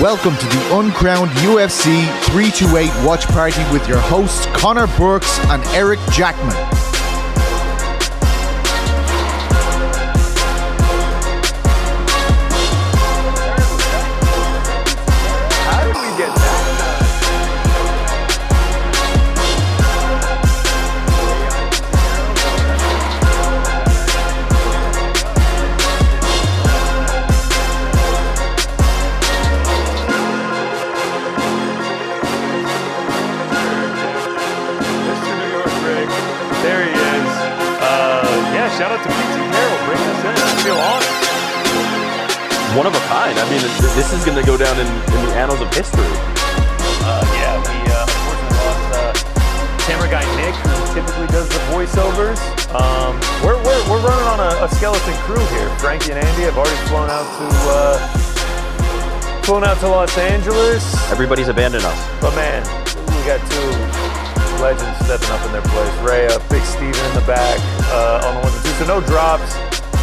Welcome to the Uncrowned UFC 328 watch party with your hosts Connor Burks and Eric Jackman. How did we get that? There he is. Shout out to PT Carroll bringing us in. I feel honored. One of a kind. I mean, this is going to go down in the annals of history. We unfortunately lost camera guy Nick, who typically does the voiceovers. We're running on a skeleton crew here. Frankie and Andy have already flown out to Los Angeles. Everybody's abandoned us. But man, we got two legends stepping up in their place. Rhea, Big Steven in the back on the 1 and 2. So no drops.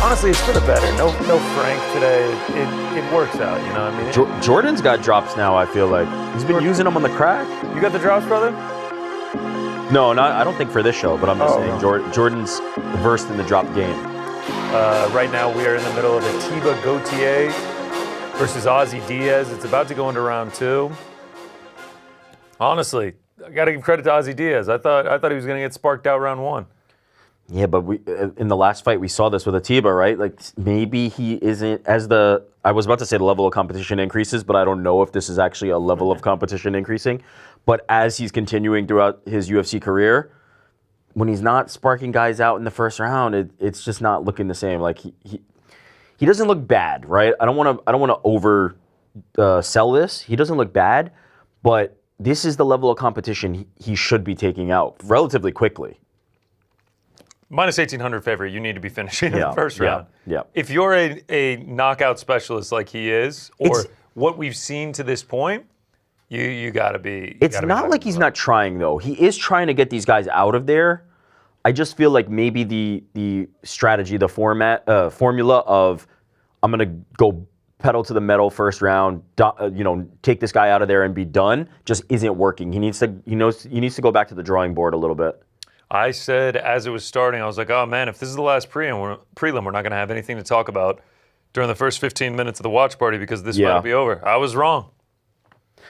Honestly, it's for the better. No Frank today. It works out, you know what I mean? Jordan's got drops now, I feel like. He's been using them on the crack. You got the drops, brother? No, I don't think for this show, but I'm just saying no. Jordan's versed in the drop game. Right now we are in the middle of a Goautier versus Diaz. It's about to go into round 2. Honestly, I got to give credit to Diaz. I thought he was going to get sparked out round 1. Yeah, but we in the last fight we saw this with Atiba, right? Like maybe he isn't I was about to say the level of competition increases, but I don't know if this is actually a level of competition increasing. But as he's continuing throughout his UFC career, when he's not sparking guys out in the first round, it's just not looking the same. Like he doesn't look bad, right? I don't want to over sell this. He doesn't look bad, but this is the level of competition he should be taking out relatively quickly. Minus 1,800 favorite, you need to be finishing in the first round. Yeah. If you're a knockout specialist like he is, or what we've seen to this point, you got to be. It's not like he's not trying, though. He is trying to get these guys out of there. I just feel like maybe the strategy, the formula of I'm going to go pedal to the metal first round, take this guy out of there and be done, just isn't working. He needs to go back to the drawing board a little bit. I said as it was starting, I was like, oh man, if this is the last prelim, we're not going to have anything to talk about during the first 15 minutes of the watch party because this might be over. I was wrong.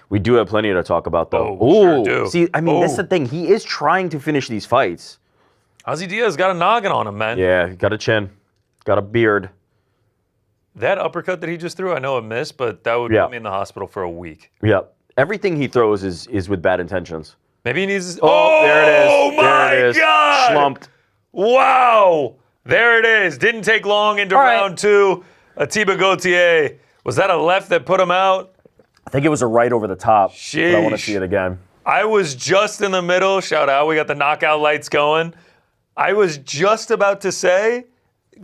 We do have plenty to talk about, though. Sure do. See, I mean, that's the thing. He is trying to finish these fights. Diaz got a noggin on him, man. Yeah, got a chin, got a beard. That uppercut that he just threw, I know it missed, but that would put me in the hospital for a week. Yeah. Everything he throws is with bad intentions. Maybe he needs... there it is. Oh, my God! Schlumped. Wow! There it is. Didn't take long into round 2. Atiba Goautier. Was that a left that put him out? I think it was a right over the top. Sheesh. But I want to see it again. I was just in the middle. Shout out. We got the knockout lights going. I was just about to say...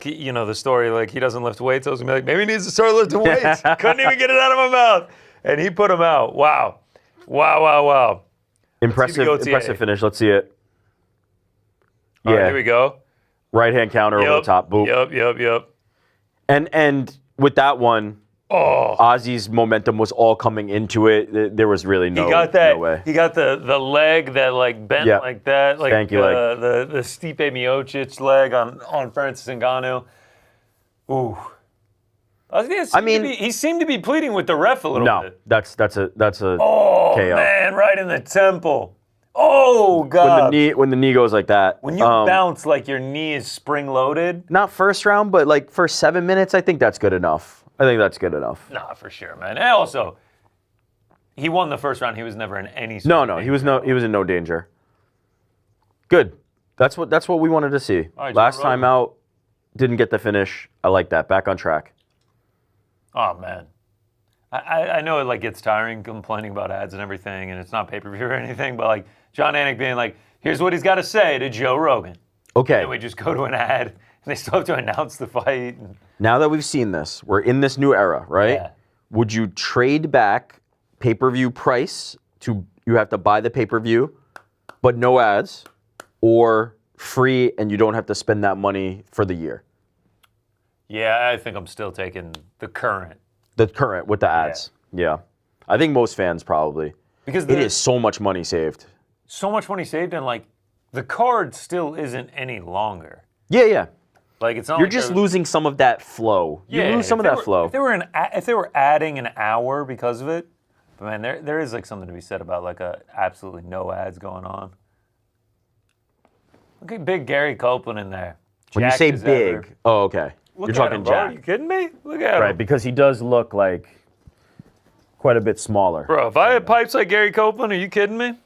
You know the story, like he doesn't lift weights. I was gonna be like, maybe he needs to start lifting weights. Couldn't even get it out of my mouth. And he put him out. Wow. Impressive finish. Let's see it. All right, here we go. Right hand counter over the top. Boop. Yep. And with that one, Ozzy's momentum was all coming into it. There was really no way. He got the leg that like bent like that, like the Stipe Miocic leg on Francis Ngannou. Ooh. He seemed to be pleading with the ref a little bit. That's a KO. Man, right in the temple. Oh God! When the knee goes like that. When you bounce like your knee is spring loaded. Not first round, but like first 7 minutes, I think that's good enough. Nah, for sure, man. And also, he won the first round. He was never in any. No, he was in no danger. Good. That's what we wanted to see. Right, last time out, didn't get the finish. I like that. Back on track. Oh man, I know it like gets tiring complaining about ads and everything, and it's not pay-per-view or anything, but like John Anik being like, here's what he's got to say to Joe Rogan. Okay. And we just go to an ad, and they still have to announce the fight. Now that we've seen this, we're in this new era, right? Yeah. Would you trade back pay-per-view price to you have to buy the pay-per-view, but no ads, or free and you don't have to spend that money for the year? Yeah, I think I'm still taking the current. The current with the ads. Yeah. I think most fans probably. Because it is so much money saved. So much money saved, and like the card still isn't any longer. Yeah. Like it's not. You're like just losing some of that flow. You lose some of that flow. If they were adding an hour because of it, but man, there is like something to be said about like absolutely no ads going on. Look at big Gary Copeland in there. When you say big, oh okay. You're talking bro. Jack. Are you kidding me? Look at him. Right, because he does look like quite a bit smaller. Bro, if I had pipes like Gary Copeland, are you kidding me?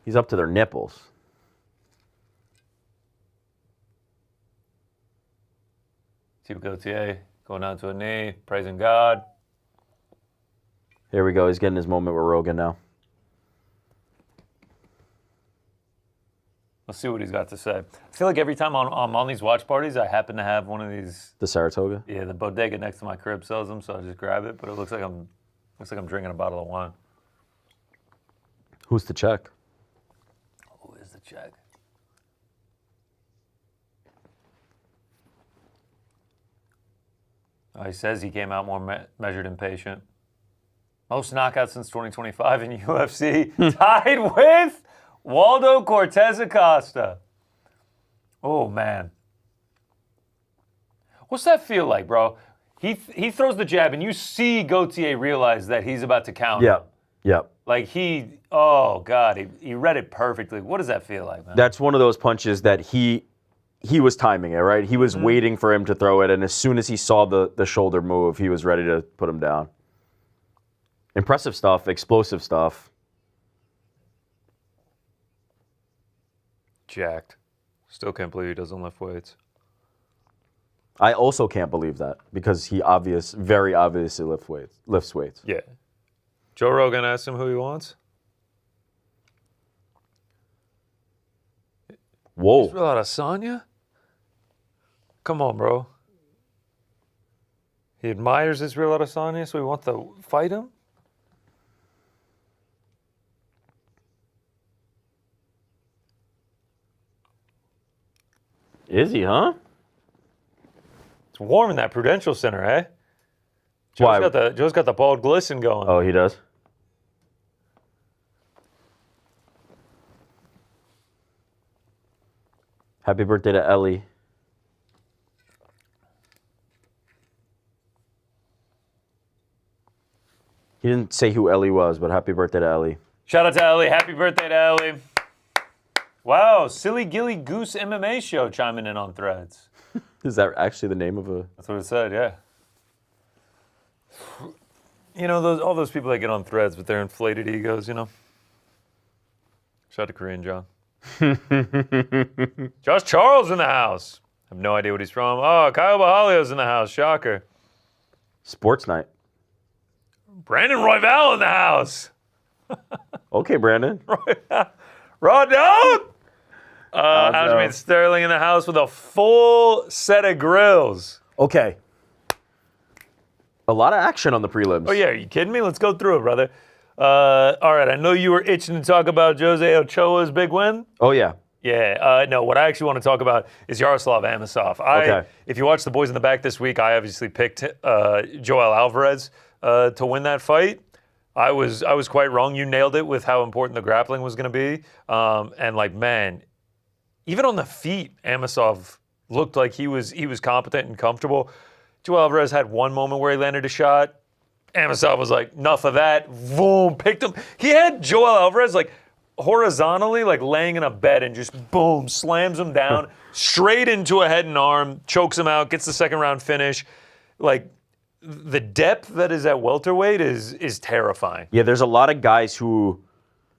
He's up to their nipples. See Goautier going down to a knee, praising God. Here we go. He's getting his moment with Rogan now. Let's see what he's got to say. I feel like every time I'm on these watch parties, I happen to have one of these. The Saratoga? Yeah, the bodega next to my crib sells them, so I just grab it. But it looks like I'm drinking a bottle of wine. Who's the check? Who is the check? Oh, he says he came out more measured and patient. Most knockouts since 2025 in UFC, tied with Waldo Cortez Acasta. Oh, man. What's that feel like, bro? He throws the jab, and you see Goautier realize that he's about to counter. Yep. Like oh, God, he read it perfectly. What does that feel like, man? That's one of those punches that he was timing it, right? He was waiting for him to throw it, and as soon as he saw the shoulder move, he was ready to put him down. Impressive stuff, explosive stuff. Jacked. Still can't believe he doesn't lift weights. I also can't believe that because he very obviously lifts weights. Yeah. Joe Rogan asked him who he wants. Whoa. Israel Adesanya? Come on, bro. He admires Israel Adesanya, so he wants to fight him? Is he, huh? It's warm in that Prudential Center, eh? Why? Joe's got the bald glisten going. Oh, he does? Happy birthday to Ellie. He didn't say who Ellie was, but happy birthday to Ellie. Shout out to Ellie. Happy birthday to Ellie. Wow, Silly Gilly Goose MMA show chiming in on Threads. Is that actually the name of a... That's what it said, yeah. You know, all those people that get on Threads with their inflated egos, you know? Shout out to Korean John. Josh Charles in the house. I have no idea what he's from. Oh, Kyle Bahalio's in the house. Shocker. Sports night. Brandon Royval in the house. Okay, Brandon. Rod down. Aljamain Sterling in the house with a full set of grills. Okay. A lot of action on the prelims. Oh, yeah. Are you kidding me? Let's go through it, brother. All right. I know you were itching to talk about Jose Ochoa's big win. Oh, yeah. Yeah. No, what I actually want to talk about is Yaroslav Amosov. Okay. If you watch The Boys in the Back this week, I obviously picked Joel Alvarez to win that fight. I was quite wrong. You nailed it with how important the grappling was going to be. And like, man, even on the feet, Amosov looked like he was competent and comfortable. Joel Alvarez had one moment where he landed a shot. Amosov was like, enough of that. Boom, picked him. He had Joel Alvarez like horizontally, like laying in a bed and just boom, slams him down straight into a head and arm, chokes him out, gets the second round finish. Like, the depth that is at welterweight is terrifying. Yeah, there's a lot of guys who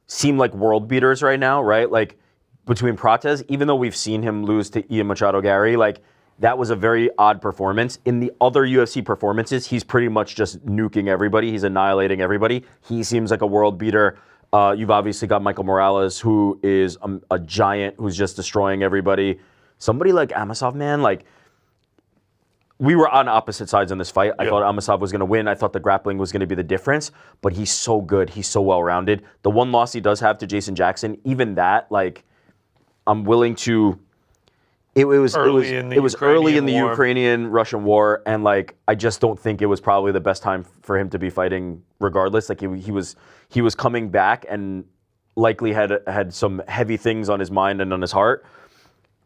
seem like world beaters right now, right? Like, between Prates, even though we've seen him lose to Ian Machado Gary, like, that was a very odd performance. In the other UFC performances, he's pretty much just nuking everybody. He's annihilating everybody. He seems like a world beater. You've obviously got Michael Morales, who is a giant who's just destroying everybody. Somebody like Amosov, man, like, we were on opposite sides in this fight. I thought Amosov was going to win. I thought the grappling was going to be the difference. But he's so good. He's so well-rounded. The one loss he does have to Jason Jackson, even that, like, I'm willing to It was Early in the early in the Ukrainian war. Ukrainian-Russian war, and like I just don't think it was probably the best time for him to be fighting. Regardless, like he was coming back and likely had some heavy things on his mind and on his heart.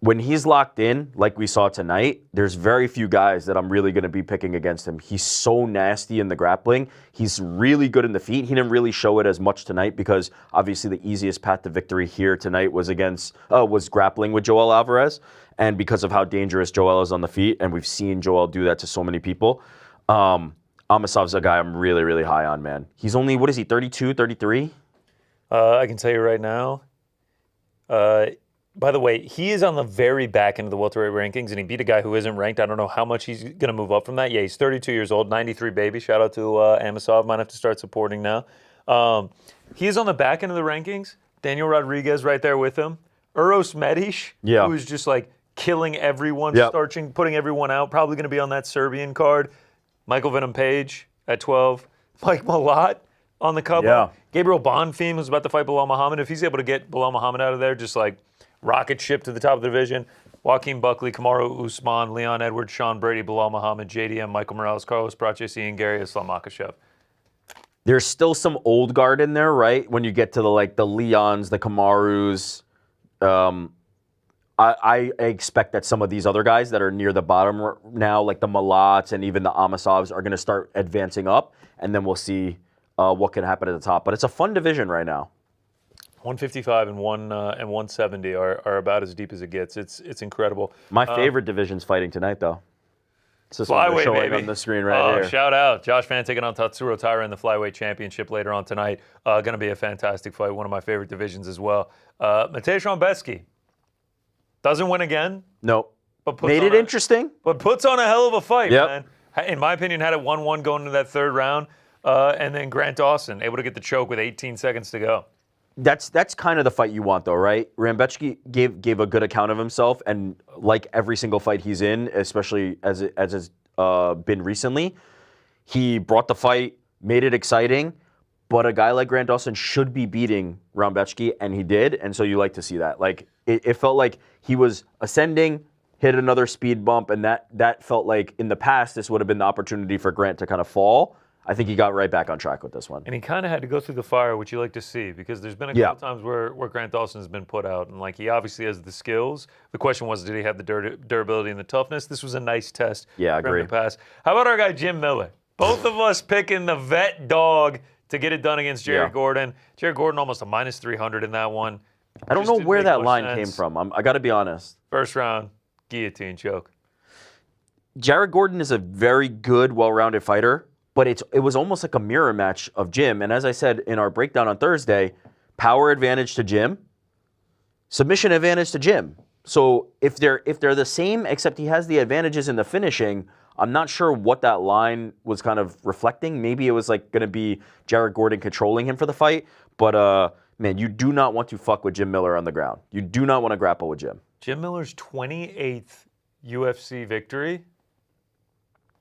When he's locked in, like we saw tonight, there's very few guys that I'm really going to be picking against him. He's so nasty in the grappling. He's really good in the feet. He didn't really show it as much tonight because obviously the easiest path to victory here tonight was grappling with Joel Alvarez, and because of how dangerous Joel is on the feet, and we've seen Joel do that to so many people. Amasov's a guy I'm really, really high on, man. He's only, 32, 33? I can tell you right now. By the way, he is on the very back end of the welterweight rankings, and he beat a guy who isn't ranked. I don't know how much he's going to move up from that. Yeah, he's 32 years old, 93 baby. Shout out to Amasov. Might have to start supporting now. He is on the back end of the rankings. Daniel Rodriguez right there with him. Uros Medic, who is just like killing everyone, putting everyone out. Probably going to be on that Serbian card. Michael Venom Page at 12. Mike Malott on the cover. Yeah. Gabriel Bonfim, who's about to fight Bilal Muhammad. If he's able to get Bilal Muhammad out of there, just like rocket ship to the top of the division. Joaquin Buckley, Kamaru Usman, Leon Edwards, Sean Brady, Bilal Muhammad, JDM, Michael Morales, Carlos Prates, Ian Gary, Islam Makhachev. There's still some old guard in there, right? When you get to the Leons, the Kamarus. I expect that some of these other guys that are near the bottom now, like the Malats and even the Amasovs, are going to start advancing up, and then we'll see what can happen at the top. But it's a fun division right now. 155 and 170 are about as deep as it gets. It's incredible. My favorite division's fighting tonight, though. It's this one Flyweight, showing baby. on the screen right here. Shout out. Josh Fan taking on Tatsuro Taira in the Flyweight Championship later on tonight. Going to be a fantastic fight. One of my favorite divisions as well. Mateusz Rebecki doesn't win again. No. But Made it interesting. But puts on a hell of a fight, Yep. man. In my opinion, had it 1-1 going into that third round. And then Grant Dawson able to get the choke with 18 seconds to go. That's kind of the fight you want, though, right? Rebecki gave a good account of himself, and like every single fight he's in, especially as has been recently, he brought the fight, made it exciting. But a guy like Grant Dawson should be beating Rebecki, and he did, and so you like to see that. Like it felt like he was ascending, hit another speed bump, and that felt like in the past this would have been the opportunity for Grant to kind of fall. I think he got right back on track with this one. And he kind of had to go through the fire, which you like to see, because there's been a couple times where Grant Dawson has been put out, and like he obviously has the skills. The question was, did he have the durability and the toughness? This was a nice test. Yeah, I for him agree. to pass. How about our guy Jim Miller? Both of us picking the vet dog to get it done against Jared Gordon. Jared Gordon almost a minus 300 in that one. I don't know where that line came from. I got to be honest. First round, guillotine choke. Jared Gordon is a very good, well-rounded fighter, but it was almost like a mirror match of Jim. And as I said in our breakdown on Thursday, power advantage to Jim, submission advantage to Jim. So if they're the same, except he has the advantages in the finishing, I'm not sure what that line was kind of reflecting. Maybe it was like going to be Jared Gordon controlling him for the fight. But man, you do not want to fuck with Jim Miller on the ground. You do not want to grapple with Jim. Jim Miller's 28th UFC victory.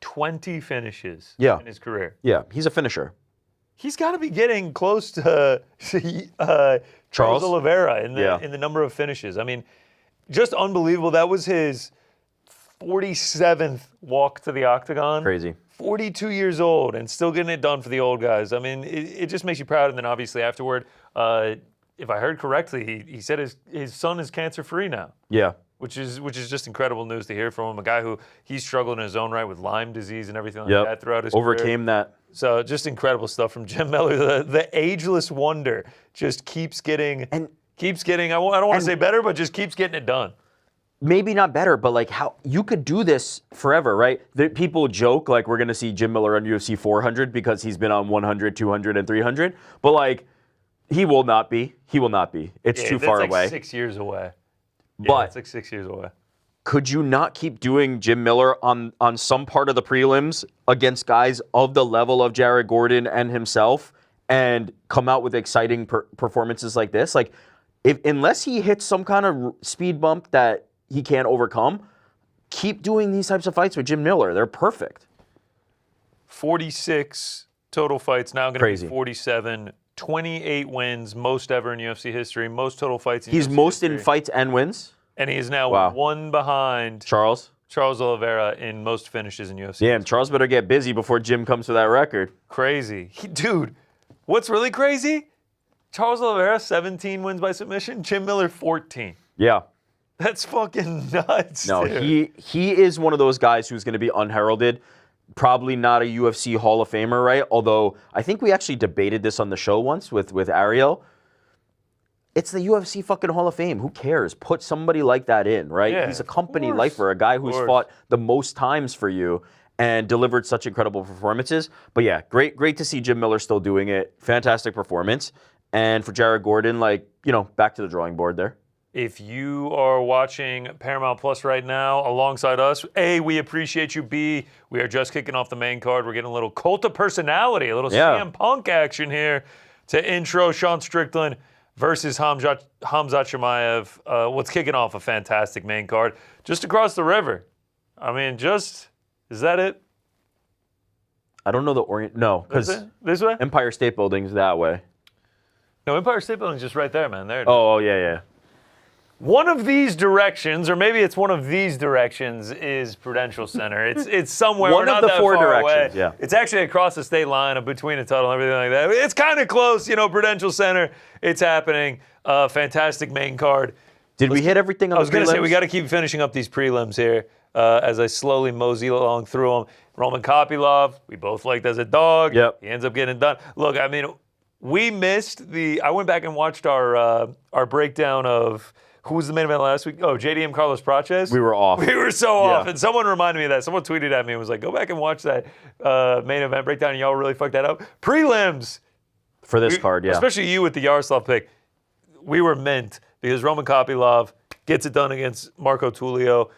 20 finishes in his career. Yeah, he's a finisher. He's got to be getting close to Charles Oliveira in the number of finishes. I mean, just unbelievable. That was his 47th walk to the octagon. Crazy. 42 years old and still getting it done for the old guys. I mean, it just makes you proud. And then obviously afterward, if I heard correctly, he said his son is cancer-free now. Yeah. Which is just incredible news to hear from him. A guy who he's struggled in his own right with Lyme disease and everything like that throughout his career. Overcame that. So just incredible stuff from Jim Miller. The ageless wonder just keeps getting. I don't want to say better, but just keeps getting it done. Maybe not better, but like how you could do this forever, right? People joke like we're going to see Jim Miller on UFC 400 because he's been on 100, 200, and 300. But like he will not be. He will not be. It's too far like away. 6 years away. But it's like 6 years away. Could you not keep doing Jim Miller on some part of the prelims against guys of the level of Jared Gordon and himself and come out with exciting performances like this? Like, unless he hits some kind of speed bump that he can't overcome, keep doing these types of fights with Jim Miller. They're perfect. 46 total fights, now going to be 47. 47. 28 wins, most ever in UFC history, most total fights in He's UFC most history. in fights and wins? And he is now one behind Charles Oliveira in most finishes in UFC. Damn, Charles better get busy before Jim comes to that record. Crazy. Dude, what's really crazy? Charles Oliveira, 17 wins by submission. Jim Miller, 14. Yeah. That's fucking nuts. No, dude. he is one of those guys who's going to be unheralded. Probably not a UFC Hall of Famer, right? Although I think we actually debated this on the show once with Ariel. It's the UFC fucking Hall of Fame. Who cares? Put somebody like that in, right? Yeah, he's a company lifer, a guy who's fought the most times for you and delivered such incredible performances. But yeah, great to see Jim Miller still doing it. Fantastic performance. And for Jared Gordon, back to the drawing board there. If you are watching Paramount Plus right now alongside us, A, we appreciate you. B, we are just kicking off the main card. We're getting a little cult of personality, a little CM Punk action here to intro Sean Strickland versus Khamzat Chimaev. What's kicking off a fantastic main card just across the river. I mean, is that it? I don't know the orient. No, because this way? Empire State Building's that way. No, Empire State Building's just right there, man. There it is. Oh, yeah. One of these directions, or maybe it's one of these directions, is Prudential Center. It's somewhere. One We're of not the that four far directions, away. yeah. It's actually across the state line, between a tunnel, everything like that. It's kind of close, Prudential Center. It's happening. Fantastic main card. Did we hit everything on the prelims? I was going to say, we got to keep finishing up these prelims here as I slowly mosey along through them. Roman Kopylov, we both liked as a dog. Yep. He ends up getting done. Look, I mean, we missed I went back and watched our breakdown of who was the main event last week. Oh, JDM Carlos Praches. We were off. We were so off. And someone reminded me of that. Someone tweeted at me and was like, go back and watch that main event breakdown. And y'all really fucked that up. Prelims. For this card, yeah. Especially you with the Yaroslav pick. We were meant because Roman Kopylov gets it done against Marco Tullio,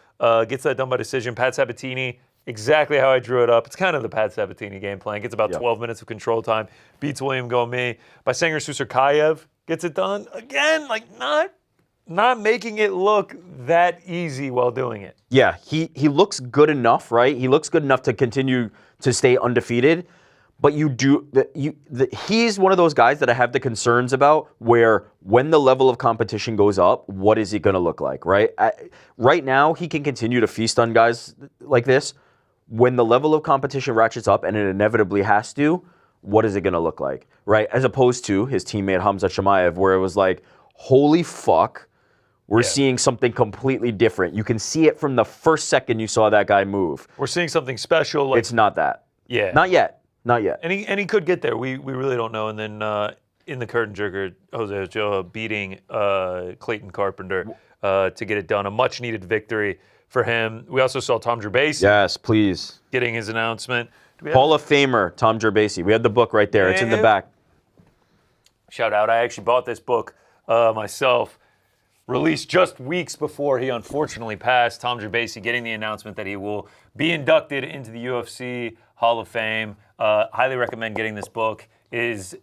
gets that done by decision. Pat Sabatini, exactly how I drew it up. It's kind of the Pat Sabatini game plan. Gets about 12 minutes of control time. Beats William Gomi. By Sanger Susarkayev, gets it done. Again, not making it look that easy while doing it. Yeah, he looks good enough, right? He looks good enough to continue to stay undefeated. But he's one of those guys that I have the concerns about where when the level of competition goes up, what is he going to look like, right? Right now, he can continue to feast on guys like this. When the level of competition ratchets up, and it inevitably has to, what is it going to look like, right? As opposed to his teammate Khamzat Chimaev, where it was like, holy fuck, we're seeing something completely different. You can see it from the first second you saw that guy move. We're seeing something special. It's not that. Yeah. Not yet. Not yet. And he could get there. We really don't know. And then in the curtain jerker, Jose Ochoa beating Clayton Carpenter to get it done. A much-needed victory for him. We also saw Tom Gerbasi. Yes, please. Getting his announcement. Hall of Famer, Tom Gerbasi. We had the book right there. It's in the back. Shout out. I actually bought this book myself. Released just weeks before he unfortunately passed. Tom Gerbasi getting the announcement that he will be inducted into the UFC Hall of Fame. Highly recommend getting this book. Yes,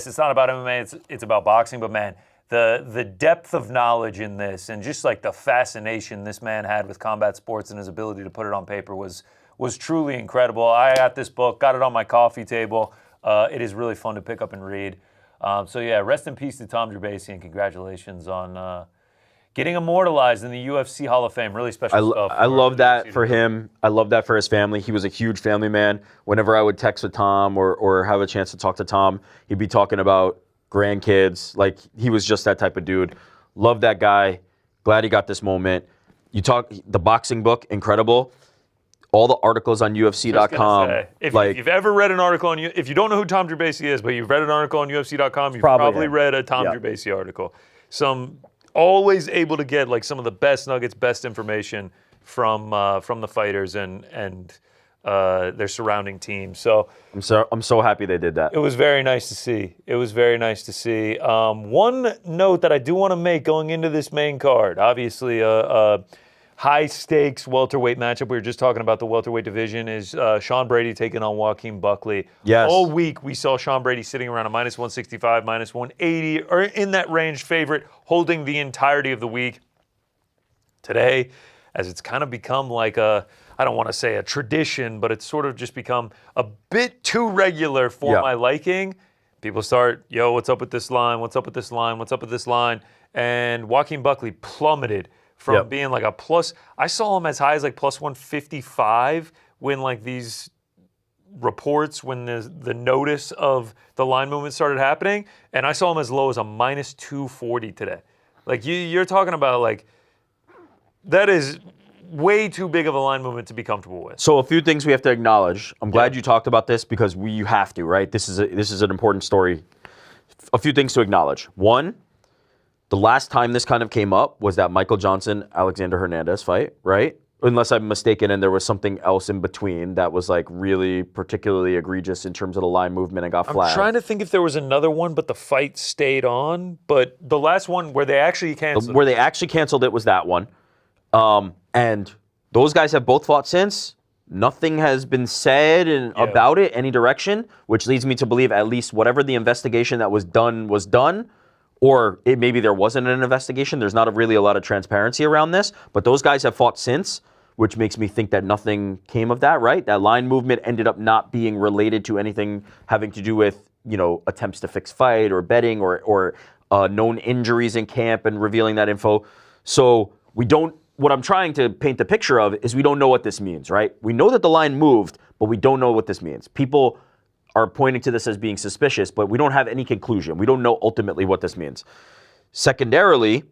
it's not about MMA, it's about boxing, but man, the depth of knowledge in this and just like the fascination this man had with combat sports and his ability to put it on paper was truly incredible. I got this book, got it on my coffee table. It is really fun to pick up and read. So yeah, rest in peace to Tom Gerbasi and congratulations on getting immortalized in the UFC Hall of Fame. Really special stuff. I love that for him. I love that for his family. He was a huge family man. Whenever I would text with Tom or have a chance to talk to Tom, he'd be talking about grandkids. Like, he was just that type of dude. Love that guy. Glad he got this moment. You talk the boxing book, incredible. All the articles on UFC.com. If you've ever read an article on if you don't know who Tom Gerbasi is, but you've read an article on UFC.com, you've probably read a Tom Gerbasi article. Always able to get like some of the best nuggets, best information from the fighters and their surrounding team. So I'm so happy they did that. It was very nice to see. One note that I do want to make going into this main card, obviously a high stakes welterweight matchup. We were just talking about the welterweight division is Sean Brady taking on Joaquin Buckley. Yes. All week we saw Sean Brady sitting around a minus 165, minus 180, or in that range favorite, holding the entirety of the week. Today, as it's kind of become like I don't want to say a tradition, but it's sort of just become a bit too regular for my liking. People start, what's up with this line? What's up with this line? What's up with this line? And Joaquin Buckley plummeted from Yep. being like a plus. I saw him as high as like plus 155 when like these reports, when the notice of the line movement started happening, and I saw him as low as a minus 240 today. Like you're talking about like that is way too big of a line movement to be comfortable with. So a few things we have to acknowledge. I'm glad you talked about this because you have to, right? This is an important story. A few things to acknowledge. One, the last time this kind of came up was that Michael Johnson-Alexander Hernandez fight, right? Unless I'm mistaken, and there was something else in between that was like really particularly egregious in terms of the line movement and got flagged. I'm trying to think if there was another one, but the fight stayed on. But the last one where they actually canceled Where they actually canceled it was that one. And those guys have both fought since. Nothing has been said about it, any direction, which leads me to believe at least whatever the investigation that was done, or maybe there wasn't an investigation. There's not really a lot of transparency around this, but those guys have fought since, which makes me think that nothing came of that, right? That line movement ended up not being related to anything having to do with, attempts to fix fight or betting or known injuries in camp and revealing that info. So what I'm trying to paint the picture of is we don't know what this means, right? We know that the line moved, but we don't know what this means. People are pointing to this as being suspicious, but we don't have any conclusion. We don't know ultimately what this means. Secondarily,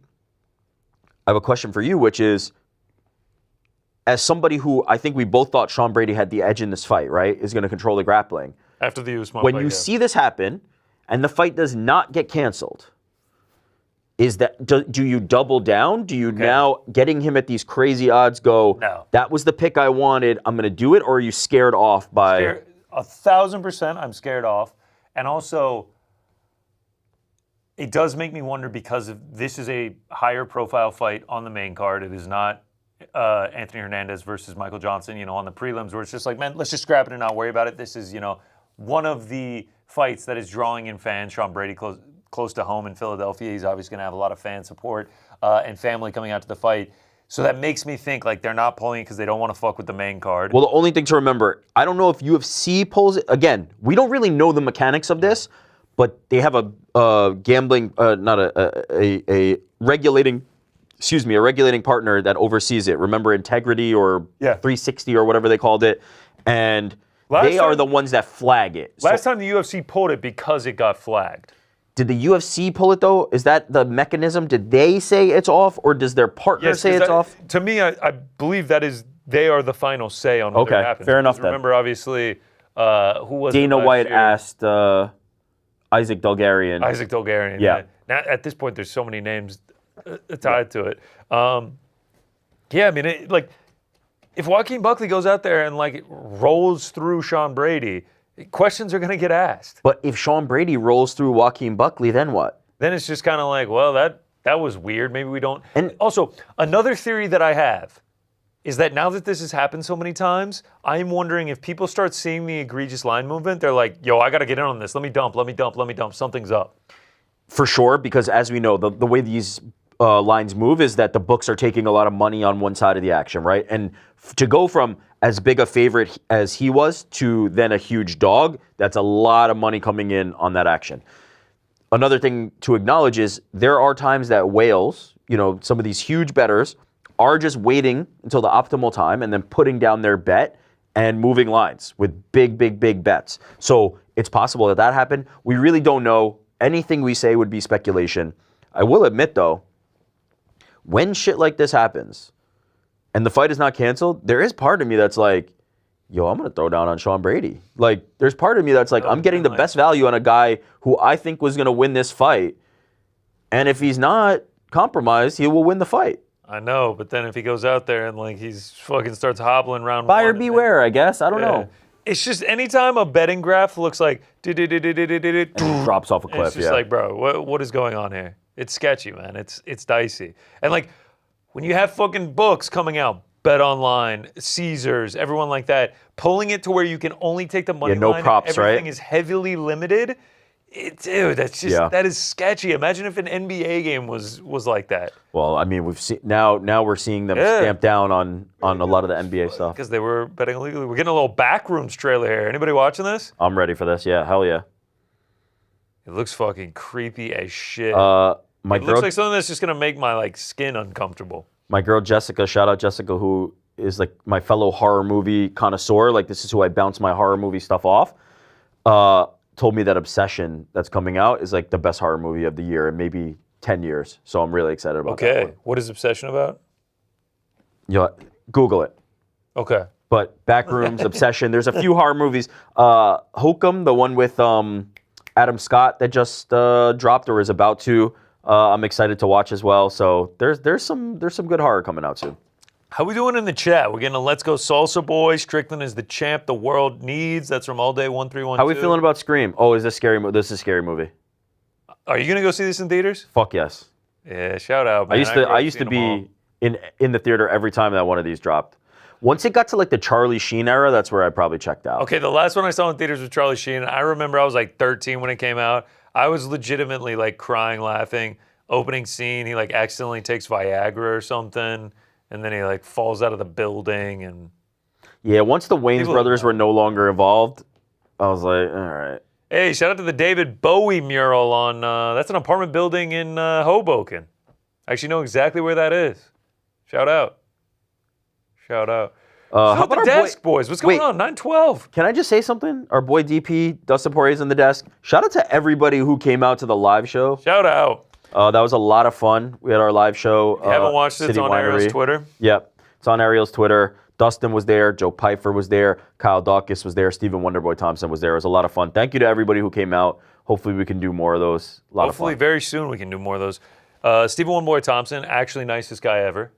I have a question for you, which is, as somebody who I think we both thought Sean Brady had the edge in this fight, right, is going to control the grappling. after the Usman When fight, you see this happen and the fight does not get canceled, do you double down? Do you now, getting him at these crazy odds, go, No. that was the pick I wanted, I'm going to do it, or are you scared off by... 1,000% I'm scared off. And also, it does make me wonder because this is a higher profile fight on the main card. It is not Anthony Hernandez versus Michael Johnson, on the prelims where it's just like, man, let's just scrap it and not worry about it. This is, one of the fights that is drawing in fans. Sean Brady close to home in Philadelphia. He's obviously going to have a lot of fan support and family coming out to the fight. So that makes me think like they're not pulling it because they don't want to fuck with the main card. Well, the only thing to remember, I don't know if UFC pulls it. Again, we don't really know the mechanics of this, but they have a gambling, not a regulating, a regulating partner that oversees it. Remember Integrity or 360 or whatever they called it. And they are the ones that flag it. Last time the UFC pulled it because it got flagged. Did the UFC pull it, though? Is that the mechanism? Did they say it's off, or does their partner say it's off? To me, I believe they are the final say on whether it happens. Fair enough then. Remember, obviously, who was Dana White year? asked Isaac Dulgarian. Isaac Dulgarian. Yeah. Now, at this point, there's so many names tied to it. I mean, if Joaquin Buckley goes out there and rolls through Sean Brady, questions are going to get asked. But if Sean Brady rolls through Joaquin Buckley, then what? Then it's just kind of like, well, that was weird. Maybe we don't. And also, another theory that I have is that now that this has happened so many times, I'm wondering if people start seeing the egregious line movement, they're like, yo, I got to get in on this. Let me dump. Something's up. For sure, because as we know, the way these lines move is that the books are taking a lot of money on one side of the action, right? And to go from as big a favorite as he was to then a huge dog, that's a lot of money coming in on that action. Another thing to acknowledge is there are times that whales, some of these huge bettors, are just waiting until the optimal time and then putting down their bet and moving lines with big, big, big bets. So it's possible that happened. We really don't know. Anything we say would be speculation. I will admit, though, when shit like this happens and the fight is not canceled, there is part of me that's like, yo, I'm going to throw down on Sean Brady. There's part of me that's like, I'm getting the best value on a guy who I think was going to win this fight. And if he's not compromised, he will win the fight. I know, but then if he goes out there and he's fucking starts hobbling around. Buyer beware, I guess. I don't know. It's just anytime a betting graph looks like drops off a cliff. It's just like, bro, what is going on here? It's sketchy, man. It's dicey. And when you have fucking books coming out, Bet Online, Caesars, everyone like that, pulling it to where you can only take the money no line. props, Everything right? is heavily limited. That is sketchy. Imagine if an NBA game was like that. Well, I mean, we've seen now we're seeing them stamp down on a lot of the NBA stuff because they were betting illegally. We're getting a little Backrooms trailer here. Anybody watching this? I'm ready for this. Yeah, hell yeah. It looks fucking creepy as shit. My it looks like something that's just gonna make my skin uncomfortable. My girl Jessica, shout out Jessica, who is like my fellow horror movie connoisseur. Like this is who I bounce my horror movie stuff off. Told me that Obsession that's coming out is like the best horror movie of the year in maybe 10 years. So I'm really excited about that. Okay, what is Obsession about? Yeah, Google it. Okay. But Backrooms, Obsession. There's a few horror movies. Hokum, the one with Adam Scott that just dropped or is about to. I'm excited to watch as well. So there's some good horror coming out soon. How we doing in the chat? We're getting a Let's Go Salsa Boy. Strickland is the champ the world needs. That's from All Day 1312. How are we feeling about Scream? Oh, is this scary? This is a scary movie. Are you gonna go see this in theaters? Fuck yes. Yeah, shout out, man. I used to be in the theater every time that one of these dropped. Once it got to like the Charlie Sheen era, that's where I probably checked out. Okay, the last one I saw in theaters was Charlie Sheen. I remember I was like 13 when it came out. I was legitimately like crying, laughing. Opening scene, he like accidentally takes Viagra or something, and then he like falls out of the building. And yeah, once the Wayans brothers were no longer involved, I was like, all right. Hey, shout out to the David Bowie mural on, that's an apartment building in Hoboken. I actually know exactly where that is. Shout out. Shout out. How about the desk, boys? What's going on? 912. Can I just say something? Our boy DP, Dustin Poirier's in the desk. Shout out to everybody who came out to the live show. Shout out. That was a lot of fun. We had our live show. If you haven't watched it, it's on Ariel's Twitter. Yep. It's on Ariel's Twitter. Dustin was there. Joe Pfeiffer was there. Kyle Dawkins was there. Stephen Wonderboy Thompson was there. It was a lot of fun. Thank you to everybody who came out. Hopefully we can do more of those. Hopefully very soon we can do more of those. Stephen Wonderboy Thompson, actually nicest guy ever.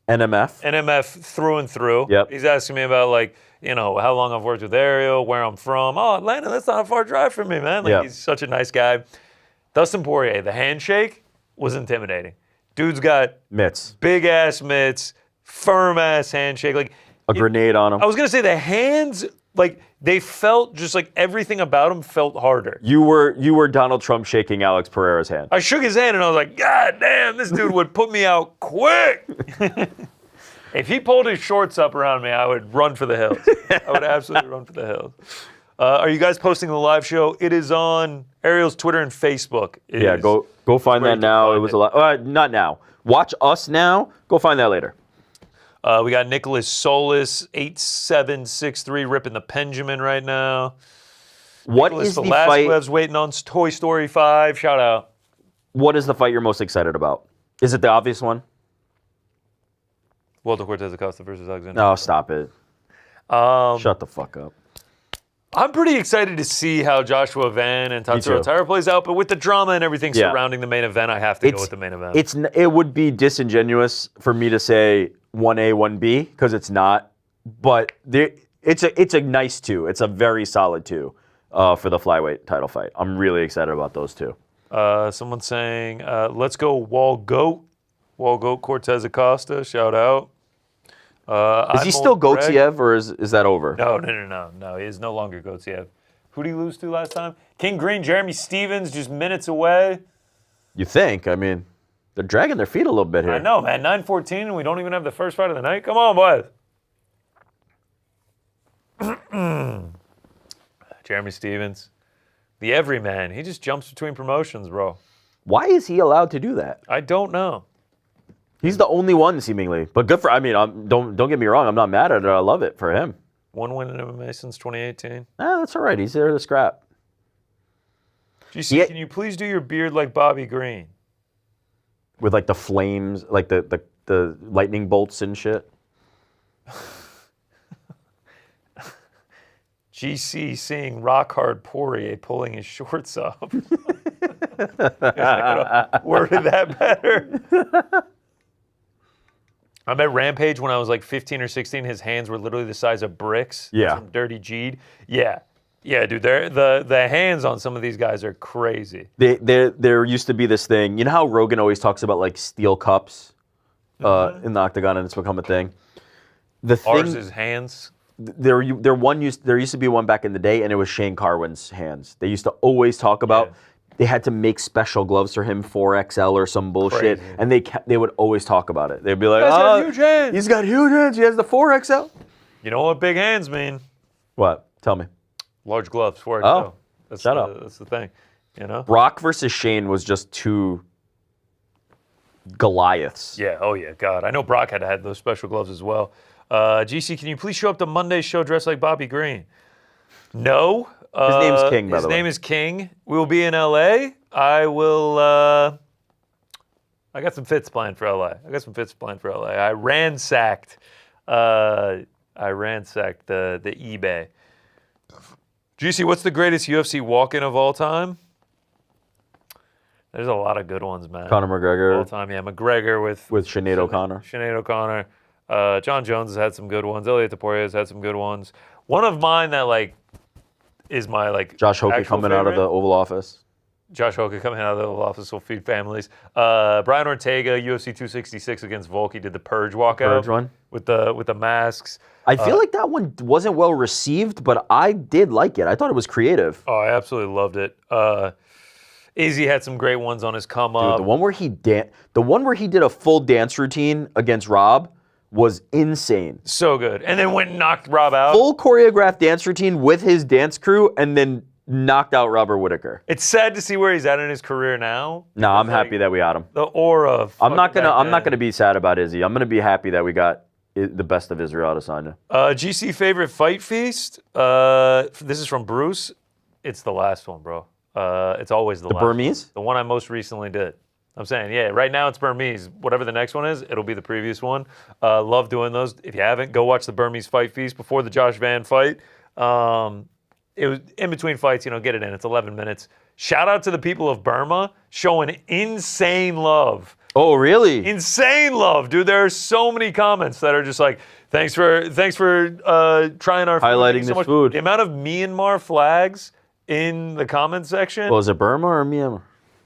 NMF through and through. Yep. He's asking me about like, how long I've worked with Ariel, where I'm from. Oh, Atlanta, that's not a far drive from me, man. Like He's such a nice guy. Dustin Poirier, the handshake was intimidating. Dude's got mitts, big ass mitts, firm ass handshake, like a grenade on him. I was gonna say the hands, like they felt just like everything about him felt harder. You were Donald Trump shaking Alex Pereira's hand. I shook his hand and I was like, God damn, this dude would put me out quick. If he pulled his shorts up around me, I would run for the hills. I would absolutely run for the hills. Are you guys posting the live show? It is on Ariel's Twitter and Facebook. Yeah, go find that now. It was a lot. Not now. Watch us now. Go find that later. We got Nicholas Solis, 8763, ripping the Benjamin right now. What Nicholas is the fight? Velasquez waiting on Toy Story 5. Shout out. What is the fight you're most excited about? Is it the obvious one? Walter Cortez Acasta versus Alexander. No, stop it. Shut the fuck up. I'm pretty excited to see how Joshua Van and Tatsuro Taira plays out, but with the drama and everything surrounding the main event, I have to go with the main event. It would be disingenuous for me to say 1A, 1B, because it's not. But it's a nice 2. It's a very solid 2 for the flyweight title fight. I'm really excited about those 2. Someone's saying, let's go Wall Goat. Wall Goat Cortez Acasta, shout out. Is he still Goautier, or is that over? No. He is no longer Goautier. Who did he lose to last time? King Green, Jeremy Stevens, just minutes away. You think? I mean, they're dragging their feet a little bit here. I know, man. 9:14, and we don't even have the first fight of the night. Come on, boys. Jeremy Stevens, the everyman. He just jumps between promotions, bro. Why is he allowed to do that? I don't know. He's the only one, seemingly. But good for. I mean, don't get me wrong. I'm not mad at it. I love it for him. One win in MMA since 2018. That's all right. He's there to scrap. GC, can you please do your beard like Bobby Green? With like the flames, like the lightning bolts and shit. GC seeing rock hard Poirier pulling his shorts up. Worded that better. I met Rampage when I was like 15 or 16. His hands were literally the size of bricks. Yeah. From Dirty G'd. Yeah, dude. The hands on some of these guys are crazy. There used to be this thing. You know how Rogan always talks about like steel cups in the octagon, and it's become a thing. Ours is hands. There used to be one back in the day, and it was Shane Carwin's hands. They used to always talk about. They had to make special gloves for him, 4XL or some bullshit, and they would always talk about it. They'd be like, he's got huge hands. He's got huge hands. He has the 4XL. You know what big hands mean? What? Tell me. Large gloves, 4XL. Oh, shut up. That's the thing. You know. Brock versus Shane was just too Goliaths. Yeah, oh yeah, God. I know Brock had those special gloves as well. GC, can you please show up to Monday's show dressed like Bobby Green? No. His name's King, by the way. His name is King. We will be in LA. I will, I got some fits planned for LA. I ransacked the eBay. GC, what's the greatest UFC walk-in of all time? There's a lot of good ones, man. Conor McGregor. All time, yeah. McGregor with Sinead O'Connor. Sinead O'Connor. John Jones has had some good ones. Elliot Taporia has had some good ones. One of mine that is my Josh Hoke actual coming out of the favorite. Oval Office. Josh Hoke coming out of the Oval Office will feed families. Brian Ortega, UFC 266 against Volkov, did the Purge walkout. Purge one? With the masks. I feel like that one wasn't well received, but I did like it. I thought it was creative. Oh, I absolutely loved it. Izzy had some great ones on his come up. The one where he did a full dance routine against Rob was insane. So good. And then went and knocked Rob out. Full choreographed dance routine with his dance crew, and then knocked out Robert Whittaker. It's sad to see where he's at in his career now. No, I'm happy that we got him. The aura of I'm not gonna be sad about Izzy. I'm gonna be happy that we got the best of Israel Adesanya. GC favorite fight feast. This is from Bruce. It's the last one, bro. It's always the last Burmese? one. The one I most recently did. I'm saying, yeah, right now it's Burmese. Whatever the next one is, it'll be the previous one. Love doing those. If you haven't, go watch the Burmese fight feast before the Josh Van fight. It was in between fights, get it in. It's 11 minutes. Shout out to the people of Burma showing insane love. Oh, really? Insane love, dude. There are so many comments that are just like, thanks for trying our food. Highlighting Thanks so this much. food. The amount of Myanmar flags in the comment section. Well, is it Burma or Myanmar?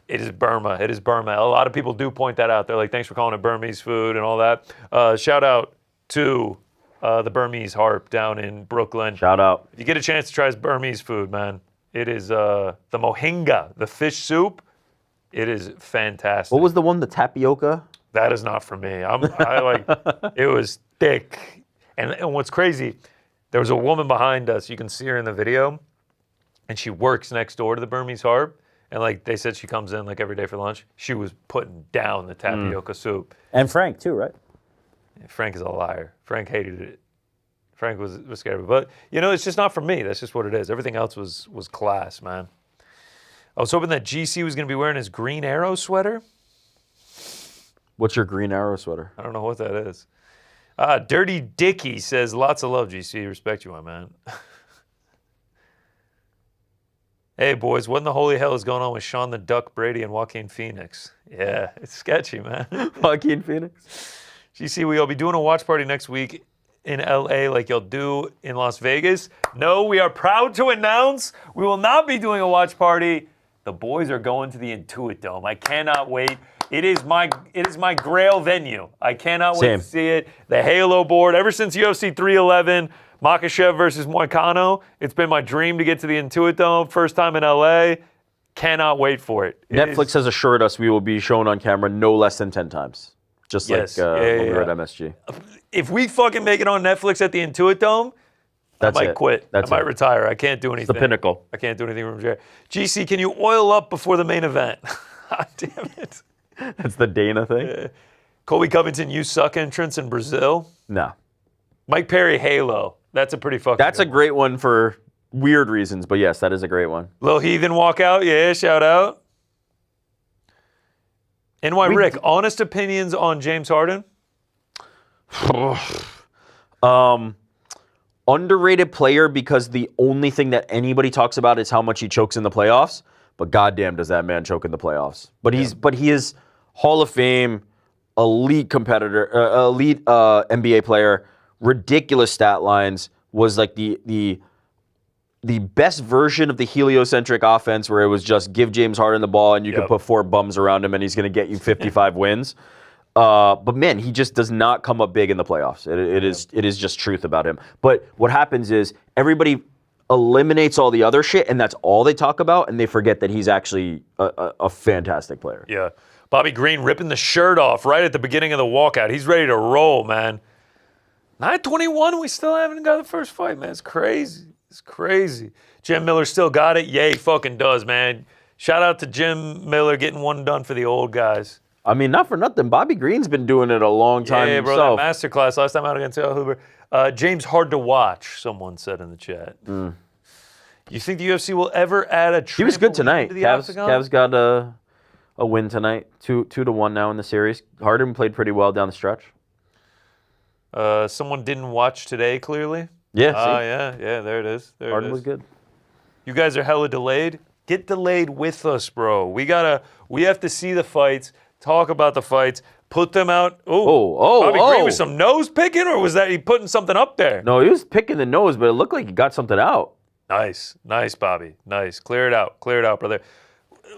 It is Burma. It is Burma. A lot of people do point that out. They're like, thanks for calling it Burmese food and all that. Shout out to the Burmese Harp down in Brooklyn. Shout out. If you get a chance to try Burmese food, man, it is the mohinga, the fish soup. It is fantastic. What was the one, the tapioca? That is not for me. It was thick. And what's crazy, there was a woman behind us. You can see her in the video. And she works next door to the Burmese Harp. And they said she comes in every day for lunch. She was putting down the tapioca soup. And Frank too, right? Frank is a liar. Frank hated it. Frank was scared of it. But, it's just not for me. That's just what it is. Everything else was class, man. I was hoping that GC was going to be wearing his Green Arrow sweater. What's your Green Arrow sweater? I don't know what that is. Dirty Dicky says, lots of love, GC. Respect you, my man. Hey, boys, what in the holy hell is going on with Sean the Duck Brady and Joaquin Phoenix? Yeah, it's sketchy, man. Joaquin Phoenix? GC, we'll be doing a watch party next week in LA like you'll do in Las Vegas. No, we are proud to announce we will not be doing a watch party. The boys are going to the Intuit Dome. I cannot wait. It is my grail venue. I cannot wait to see it. The Halo board, ever since UFC 311, Makhachev versus Moicano, it's been my dream to get to the Intuit Dome. First time in LA. Cannot wait for it. Netflix has assured us we will be shown on camera no less than 10 times. Just when we were at MSG. If we fucking make it on Netflix at the Intuit Dome, I might quit. I might retire. I can't do anything. It's the pinnacle. I can't do anything from here. GC, can you oil up before the main event? God damn it. That's the Dana thing? Colby Covington, you suck entrance in Brazil? No. Mike Perry, Halo. That's a pretty fucking That's a great one for weird reasons, but yes, that is a great one. Lil Heathen walkout. Yeah, shout out. NY Rick, honest opinions on James Harden? Underrated player because the only thing that anybody talks about is how much he chokes in the playoffs. But goddamn, does that man choke in the playoffs? But he is Hall of Fame, elite competitor, elite NBA player, ridiculous stat lines. Was like the best version of the heliocentric offense where it was just give James Harden the ball and you can put 4 bums around him and he's going to get you 55 wins. But man, he just does not come up big in the playoffs. It is just truth about him. But what happens is everybody eliminates all the other shit and that's all they talk about and they forget that he's actually a fantastic player. Yeah. Bobby Green ripping the shirt off right at the beginning of the walkout. He's ready to roll, man. 9:21, we still haven't got the first fight, man. It's crazy. It's crazy. Jim Miller still got it. Yeah, he fucking does, man. Shout out to Jim Miller getting one done for the old guys. I mean, not for nothing. Bobby Green's been doing it a long time Yeah, bro, himself. that masterclass last time out against Al Huber. James, hard to watch, someone said in the chat. You think the UFC will ever add a He was good trampoline tonight. to the octagon? Cavs got a win tonight. 2-1 now in the series. Harden played pretty well down the stretch. Someone didn't watch today, clearly. Yeah, yeah, there it is. Harden was good. You guys are hella delayed. Get delayed with us, bro. We have to see the fights, talk about the fights, put them out. Bobby Green with some nose picking, or was that he putting something up there? No, he was picking the nose, but it looked like he got something out. Nice, Bobby. Nice. Clear it out, brother.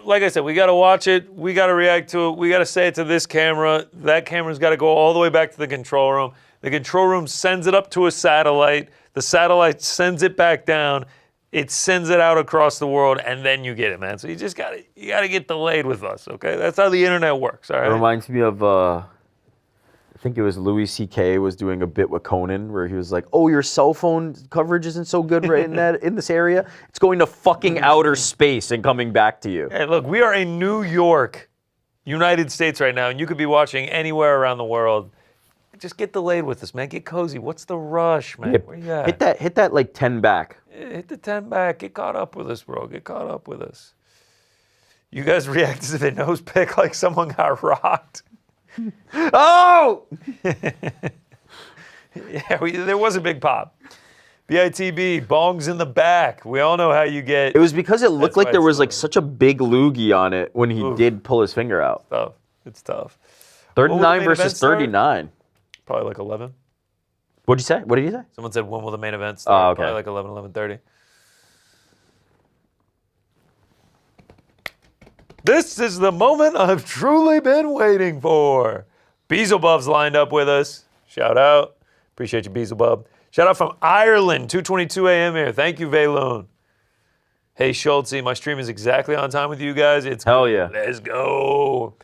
Like I said, we got to watch it. We got to react to it. We got to say it to this camera. That camera's got to go all the way back to the control room. The control room sends it up to a satellite. The satellite sends it back down. It sends it out across the world, and then you get it, man. So you gotta get delayed with us, okay? That's how the internet works, all right? It reminds me of, I think it was Louis C.K. was doing a bit with Conan where he was like, "Oh, your cell phone coverage isn't so good right in this area. It's going to fucking outer space and coming back to you." Hey, look, we are in New York, United States right now, and you could be watching anywhere around the world. Just get delayed with us, man. Get cozy. What's the rush, man? Where you at? Hit that like 10 back. Hit the 10 back. Get caught up with us, bro. Get caught up with us. You guys react as if a nose pick like someone got rocked. Oh! Yeah, there was a big pop. BITB, bongs in the back. We all know how you get. It was because it looked like there was like such a big loogie on it when he did pull his finger out. It's tough. 39 versus 39. Probably like 11. What'd you say? What did you say? Someone said when will the main event start? Oh, okay. Probably like 11, 11:30. This is the moment I've truly been waiting for. Beelzebub's lined up with us. Shout out. Appreciate you, Beelzebub. Shout out from Ireland, 2:22 a.m. here. Thank you, Valoon. Hey, Schultze, my stream is exactly on time with you guys. It's Hell yeah. Let's go.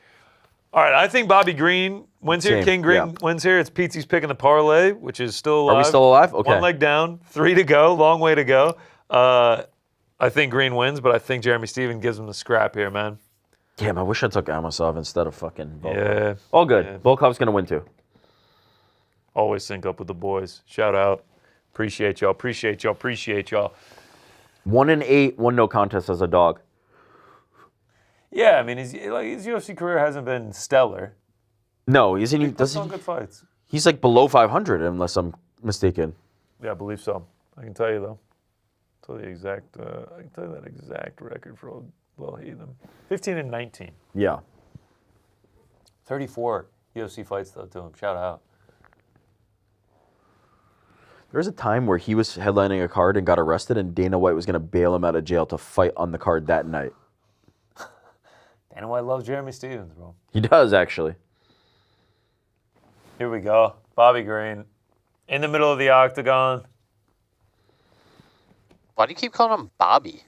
All right, I think Bobby Green wins here. Same, King Green yeah. wins here. It's Petey's picking the parlay, which is still alive. Are we still alive? Okay. One leg down, 3 to go, long way to go. I think Green wins, but I think Jeremy Steven gives him the scrap here, man. Damn, I wish I took Amosov instead of fucking Volkov. Yeah. All good. Yeah. Volkov's going to win too. Always sync up with the boys. Shout out. Appreciate y'all. 1-8, 1 no contest as a dog. Yeah, I mean, his UFC career hasn't been stellar. No, isn't he? He's on good fights. He's like below 500 unless I'm mistaken. Yeah, I believe so. I can tell you though. I can tell you that exact record for old heathen. 15-19. Yeah. 34 UFC fights though to him. Shout out. There was a time where he was headlining a card and got arrested, and Dana White was going to bail him out of jail to fight on the card that night. Dana White loves Jeremy Stephens, bro. He does, actually. Here we go. Bobby Green in the middle of the octagon. Why do you keep calling him Bobby?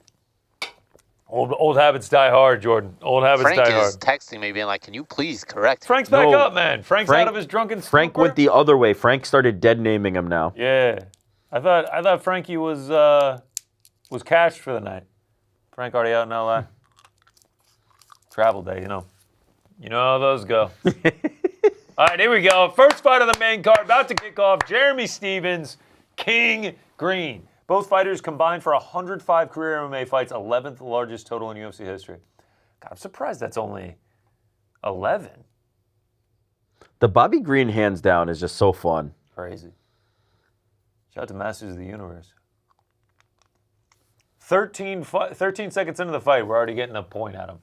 Old habits die hard, Jordan. Old habits Frank die hard. is texting me being like, can you please correct him? Frank's back No. up, man. Frank's out of his drunken stupor. Frank went the other way. Frank started dead naming him now. Yeah. I thought Frankie was cashed for the night. Frank already out in LA. Travel day, you know. You know how those go. All right, here we go. First fight of the main card, about to kick off. Jeremy Stephens, King Green. Both fighters combined for 105 career MMA fights, 11th largest total in UFC history. God, I'm surprised that's only 11. The Bobby Green hands down is just so fun. Crazy. Shout out to Masters of the Universe. 13 seconds into the fight, we're already getting a point at him.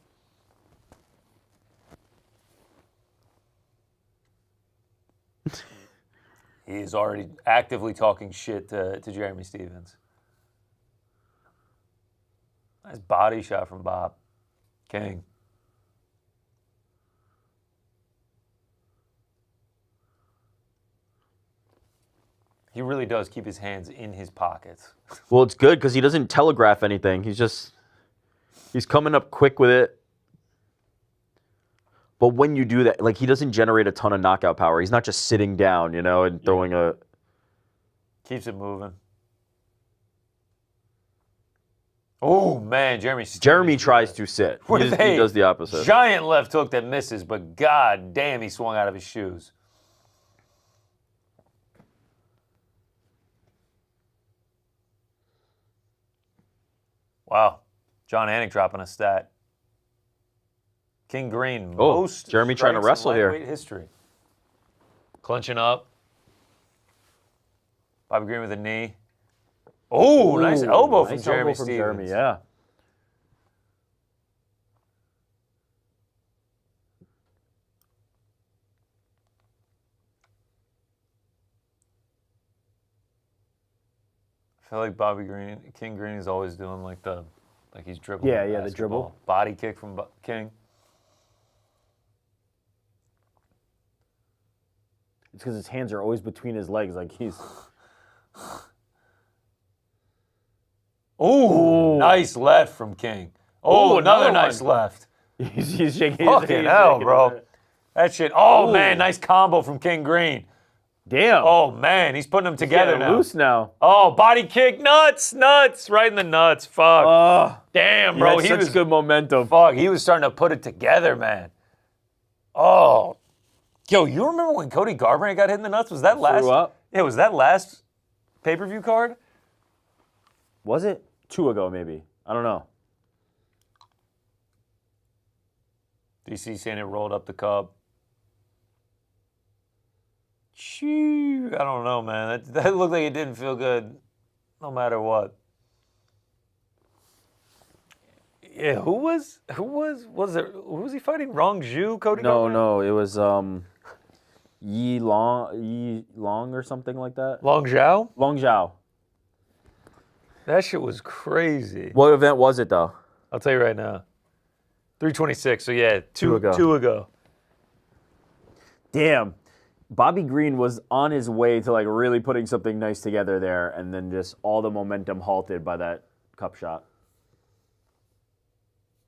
He's already actively talking shit to Jeremy Stephens. Nice body shot from Bob. King. He really does keep his hands in his pockets. Well, it's good because he doesn't telegraph anything. He's coming up quick with it. But when you do that, like, he doesn't generate a ton of knockout power. He's not just sitting down, you know, and throwing a... Keeps it moving. Oh, man, Jeremy tries to sit. He does the opposite. Giant left hook that misses, but god damn, he swung out of his shoes. Wow. John Anik dropping a stat. King Green, most Jeremy trying to wrestle here. History. Clenching up. Bobby Green with a knee. Oh, nice elbow from Jeremy Stevens. Yeah. I feel like King Green is always doing like he's dribbling. Yeah, the dribble. Body kick from King. It's because his hands are always between his legs, like he's. Oh, nice left from King. Oh, another nice left. he's shaking. Fucking hell, bro. That shit. Oh, man, nice combo from King Green. Damn. Oh, man, he's putting them together now. Loose now. Oh, body kick, nuts, right in the nuts. Fuck. Damn, bro. He was good momentum. Fuck, he was starting to put it together, man. Oh. Yo, you remember when Cody Garbrandt got hit in the nuts? Was that last? Threw up? Yeah, was that last pay-per-view card? Was it? 2 ago, maybe. I don't know. DC saying it rolled up the cub. Shoo, I don't know, man. That looked like it didn't feel good, no matter what. Yeah, who was he fighting? Rong Zhu, Cody? No, it was Yi Long or something like that. Long Zhao? Long Zhao. That shit was crazy. What event was it though? I'll tell you right now. 326. So yeah, two ago. Damn. Bobby Green was on his way to like really putting something nice together there, and then just all the momentum halted by that cup shot.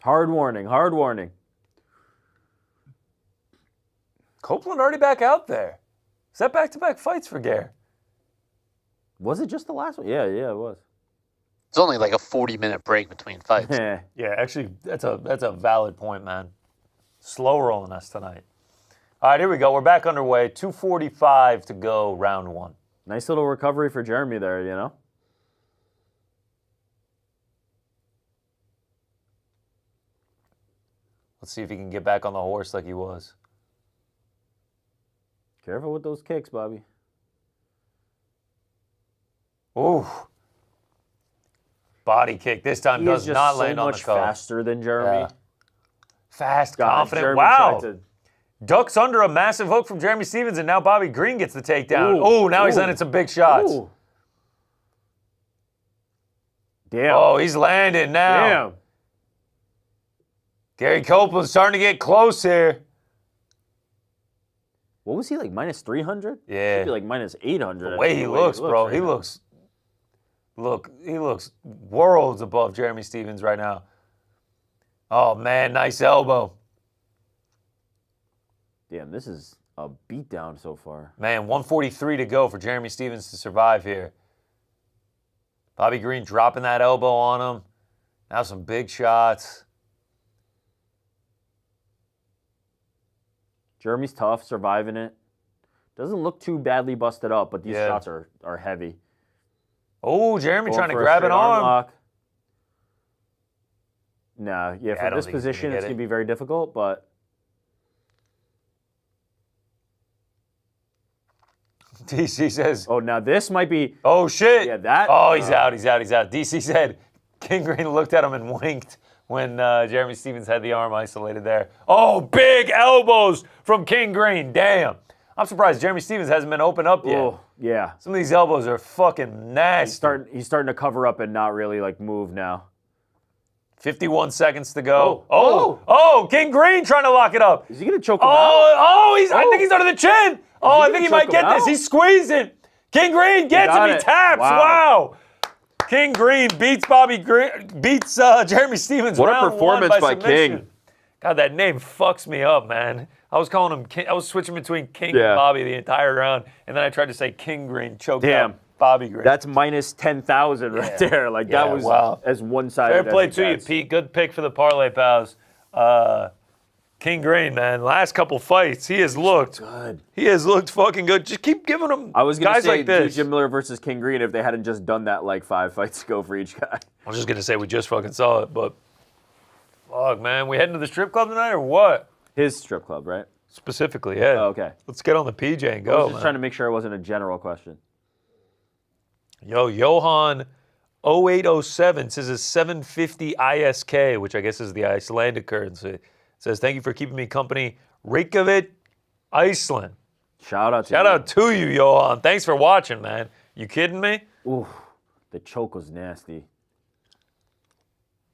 Hard warning. Copeland already back out there. Is that back-to-back fights for Gare? Was it just the last one? Yeah, it was. It's only like a 40-minute break between fights. Yeah. Yeah, actually, that's a valid point, man. Slow rolling us tonight. All right, here we go. We're back underway. 2:45 to go, round 1. Nice little recovery for Jeremy there, you know? Let's see if he can get back on the horse like he was. Careful with those kicks, Bobby. Ooh. Body kick. This time does not land on the cup. He is faster than Jeremy. Yeah. Fast, confident. Wow. Ducks under a massive hook from Jeremy Stevens, and now Bobby Green gets the takedown. Oh, now he's landing some big shots. Ooh. Damn. Oh, he's landing now. Damn. Gary Copeland's starting to get close here. What was he, like, minus 300? Yeah. Should be like minus 800. The way he looks, bro. Right, he looks worlds above Jeremy Stevens right now. Oh, man, nice elbow. Damn, this is a beatdown so far. Man, 143 to go for Jeremy Stevens to survive here. Bobby Green dropping that elbow on him. Now some big shots. Jeremy's tough, surviving it. Doesn't look too badly busted up, but these shots are heavy. Oh, Jeremy trying to grab an arm. Lock. Nah, for this position, it's going to be very difficult, but... DC says... Oh, now this might be... Oh, shit. Yeah, that... Oh, he's out. DC said King Green looked at him and winked when Jeremy Stevens had the arm isolated there. Oh, big elbows from King Green. Damn. I'm surprised Jeremy Stevens hasn't been opened up yet. Oh, yeah. Some of these elbows are fucking nasty. He's starting to cover up and not really, like, move now. 51 seconds to go. Oh, King Green trying to lock it up. Is he going to choke him out? I think he's under the chin. Oh, I think he might get this. He's squeezing. King Green gets him. He taps. Wow. King Green beats Jeremy Stevens. What a performance by King. God, that name fucks me up, man. I was calling him King. I was switching between King and Bobby the entire round, and then I tried to say King Green choked out. Bobby Green. That's minus 10,000 right there. Like that was as one-sided. Fair play as to you, Pete. Good pick for the parlay pals. King Green, man. Last couple fights, he has looked good. He has looked fucking good. Just keep giving him I was gonna guys say like this. Jim Miller versus King Green if they hadn't just done that like 5 fights ago for each guy. I was just gonna say we just fucking saw it, but fuck, man, we heading to the strip club tonight or what? His strip club, right? Specifically, yeah. Oh, okay. Let's get on the PJ and I go. was just trying to make sure it wasn't a general question. Yo, Johan 0807 says a 750 ISK, which I guess is the Icelandic currency. Says, thank you for keeping me company. Reykjavik, Iceland. Shout out to you, Johan. Thanks for watching, man. You kidding me? Ooh, the choke was nasty.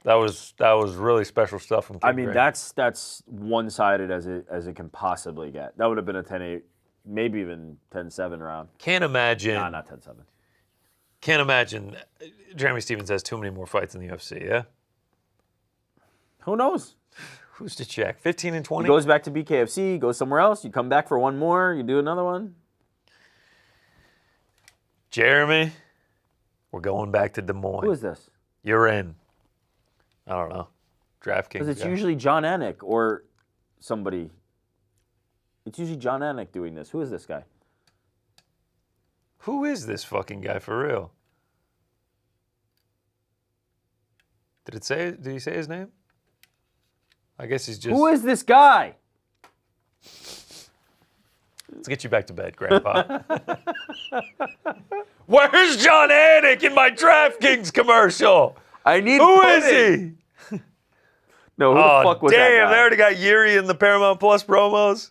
That was really special stuff from King I mean, Green. that's one-sided as it can possibly get. That would have been a 10-8, maybe even 10-7 round. Can't imagine. Nah, not 10-7. Can't imagine. Jeremy Stevens has too many more fights in the UFC, yeah? Who knows? Who's to check? 15 and 20? He goes back to BKFC, goes somewhere else, you come back for one more, you do another one. Jeremy, we're going back to Des Moines. Who is this? You're in. I don't know. DraftKings. Because it's guy. usually John Anik or somebody. It's usually John Anik doing this. Who is this guy? Who is this fucking guy for real? Did he say his name? I guess he's just. Who is this guy? Let's get you back to bed, Grandpa. Where's John Anik in my DraftKings commercial? I need. Who is he? No, who the fuck was that damn! guy? They already got Yuri in the Paramount Plus promos.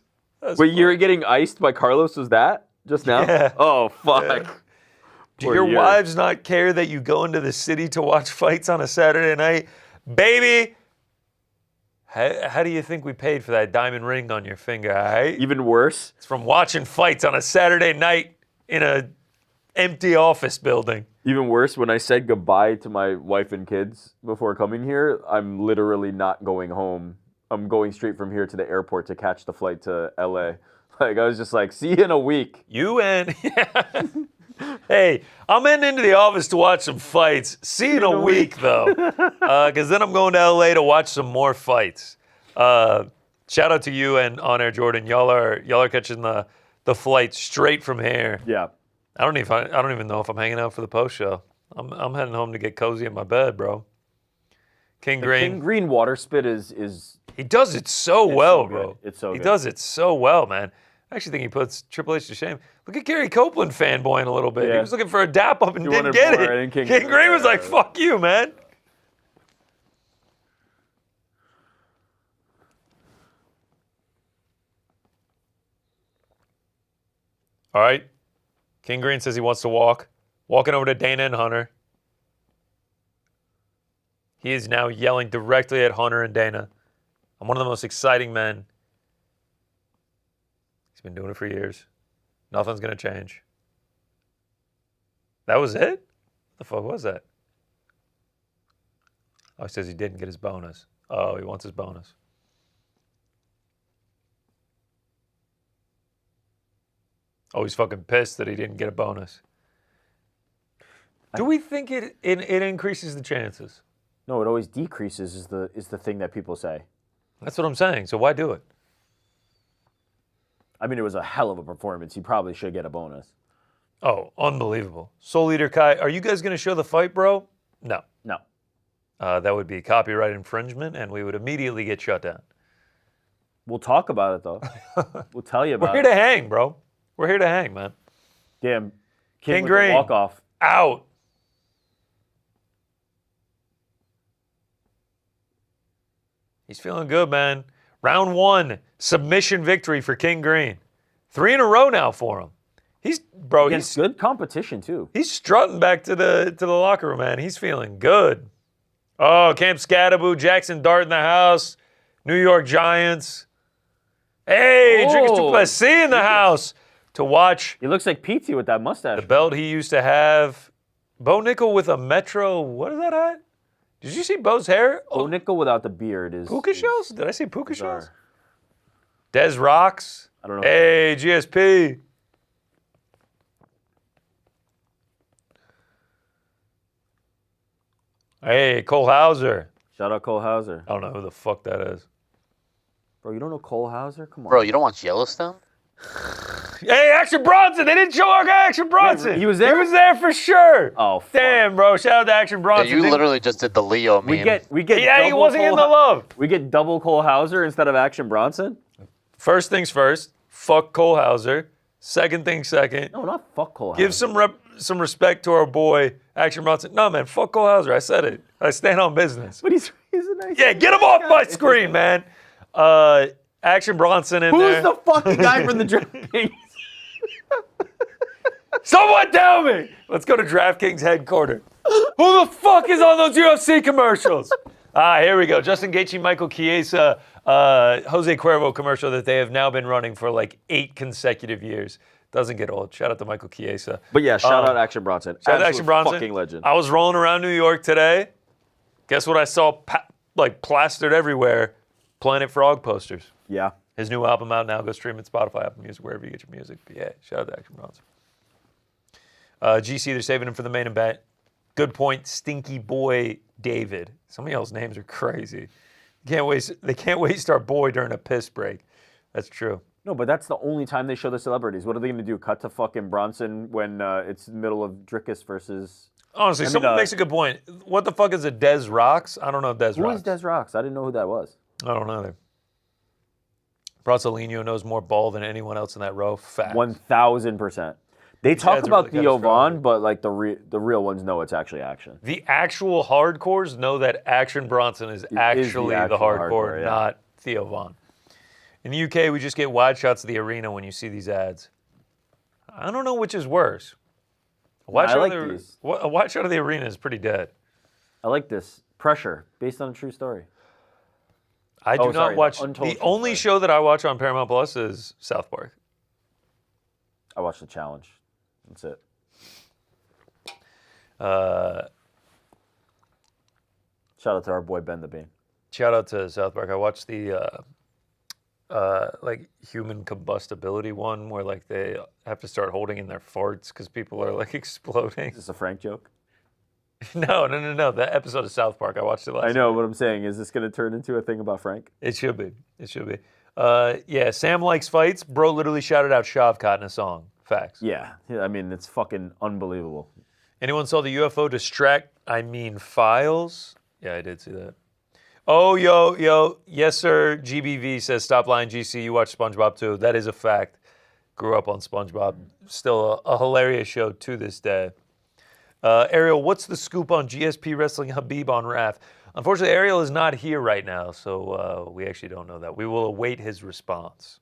Wait, you're getting iced by Carlos? Was that just now? Yeah. Oh fuck. Yeah. Do Poor your Yuri. wives not care that you go into the city to watch fights on a Saturday night? Baby, how do you think we paid for that diamond ring on your finger, all right? Even worse. It's from watching fights on a Saturday night in a empty office building. Even worse, when I said goodbye to my wife and kids before coming here, I'm literally not going home. I'm going straight from here to the airport to catch the flight to LA. Like, I was just like, see you in a week. You and... Hey, I'm heading into the office to watch some fights. See you in a week, though. Because then I'm going to LA to watch some more fights. Shout out to you and On Air Jordan. Y'all are catching the flight straight from here. Yeah. I don't even know if I'm hanging out for the post show. I'm heading home to get cozy in my bed, bro. King Green water spit is he does it so well, so bro. good. It's so he good. does it so well, man. I actually think he puts Triple H to shame. Look at Gary Copeland fanboying a little bit. Yeah. He was looking for a dap up and didn't wanted get more, it. and King King Green was like, fuck you, man. All right. King Green says he wants to walk. Walking over to Dana and Hunter. He is now yelling directly at Hunter and Dana. I'm one of the most exciting men. He's been doing it for years. Nothing's going to change. That was it? What the fuck was that? Oh, he says he didn't get his bonus. Oh, he wants his bonus. Oh, he's fucking pissed that he didn't get a bonus. Do we think it increases the chances? No, it always decreases is the thing that people say. That's what I'm saying. So why do it? I mean, it was a hell of a performance. He probably should get a bonus. Oh, unbelievable. Soul Eater Kai, are you guys going to show the fight, bro? No. No. That would be copyright infringement, and we would immediately get shut down. We'll talk about it, though. We'll tell you about We're here to hang, bro. We're here to hang, man. Damn. King with Green. the walk-off. Out. He's feeling good, man. Round 1, submission victory for King Green. 3 in a row now for him. He's good competition, too. He's strutting back to the locker room, man. He's feeling good. Oh, Camp Scadaboo, Jackson Dart in the house, New York Giants. Hey, Dricus du Plessis in the house to watch. He looks like Pete with that mustache. The belt he used to have. Bo Nickel with a Metro, what is that at? Did you see Bo's hair? Bo Nickel without the beard is... Puka shells? Did I say Puka bizarre. shells? Des Rocks. I don't know. Hey, GSP. Hey, Cole Hauser. Shout out Cole Hauser. I don't know who the fuck that is. Bro, you don't know Cole Hauser? Come on. Bro, you don't watch Yellowstone? Hey, Action Bronson. They didn't show our guy Action Bronson. he was there? He was there for sure. Oh, fuck. Damn, bro. Shout out to Action Yeah, Bronson. you literally just did the Leo meme. We get Yeah, he double wasn't Cole in the love. We get double Cole Hauser instead of Action Bronson? First things first, fuck Cole Hauser. Second thing second, No, not fuck Cole give Hauser. some respect to our boy, Action Bronson. No, man, fuck Cole Hauser. I said it. I stand on business. But he's a nice Yeah, get him off my screen, man. Action Bronson in there. Who's the fucking guy from the DraftKings? Someone tell me. Let's go to DraftKings headquarters. Who the fuck is on those UFC commercials? Here we go. Justin Gaethje, Michael Chiesa, Jose Cuervo commercial that they have now been running for like 8 consecutive years. Doesn't get old. Shout out to Michael Chiesa. But yeah, shout out Action Bronson. Shout out Absolute Action Bronson. fucking legend. I was rolling around New York today. Guess what I saw plastered everywhere? Planet Frog posters. Yeah. His new album out now. Go stream it, Spotify, Apple Music, wherever you get your music. But yeah, shout out to Action Bronson. GC, they're saving him for the main event. Good point, Stinky Boy David. Some of y'all's names are crazy. They can't waste our boy during a piss break. That's true. No, but that's the only time they show the celebrities. What are they going to do? Cut to fucking Bronson when it's the middle of Drickus versus... Honestly, someone makes a good point. What the fuck is a Des Rocks? I don't know Des Who Rocks. is Des Rocks? I didn't know who that was. I don't know either. Bronsolino knows more ball than anyone else in that row. Fact. 1,000%. They talk ads are about really Theo kinda strong. Vaughn, but like the real ones know it's actually Action. The actual hardcores know that Action Bronson is actually the actual hardcore, hardcore, yeah. not Theo Vaughn. In the UK, we just get wide shots of the arena when you see these ads. I don't know which is worse. A wide I shot like of the, these. A wide shot of the arena is pretty dead. I like this. Pressure, based on a true story. I do Oh, not sorry, watch. Untold The True only Story. show that I watch on Paramount Plus is South Park. I watched The Challenge. That's it. Shout out to our boy Ben the Bean. Shout out to South Park. I watched the like human combustibility one where like they have to start holding in their farts because people are like exploding. Is this a Frank joke? No. That episode of South Park, I watched it last I know what I'm saying. Is this going to turn into a thing about Frank? It should be. Yeah, Sam likes fights. Bro literally shouted out Shavkat in a song. Facts. Yeah. I mean, it's fucking unbelievable. Anyone saw the UFO files? Yeah, I did see that. Oh, yo. Yes, sir. GBV says, stop lying, GC. You watch SpongeBob too. That is a fact. Grew up on SpongeBob. Still a hilarious show to this day. Ariel, what's the scoop on GSP wrestling Habib on Raf? Unfortunately, Ariel is not here right now, so we actually don't know that. We will await his response.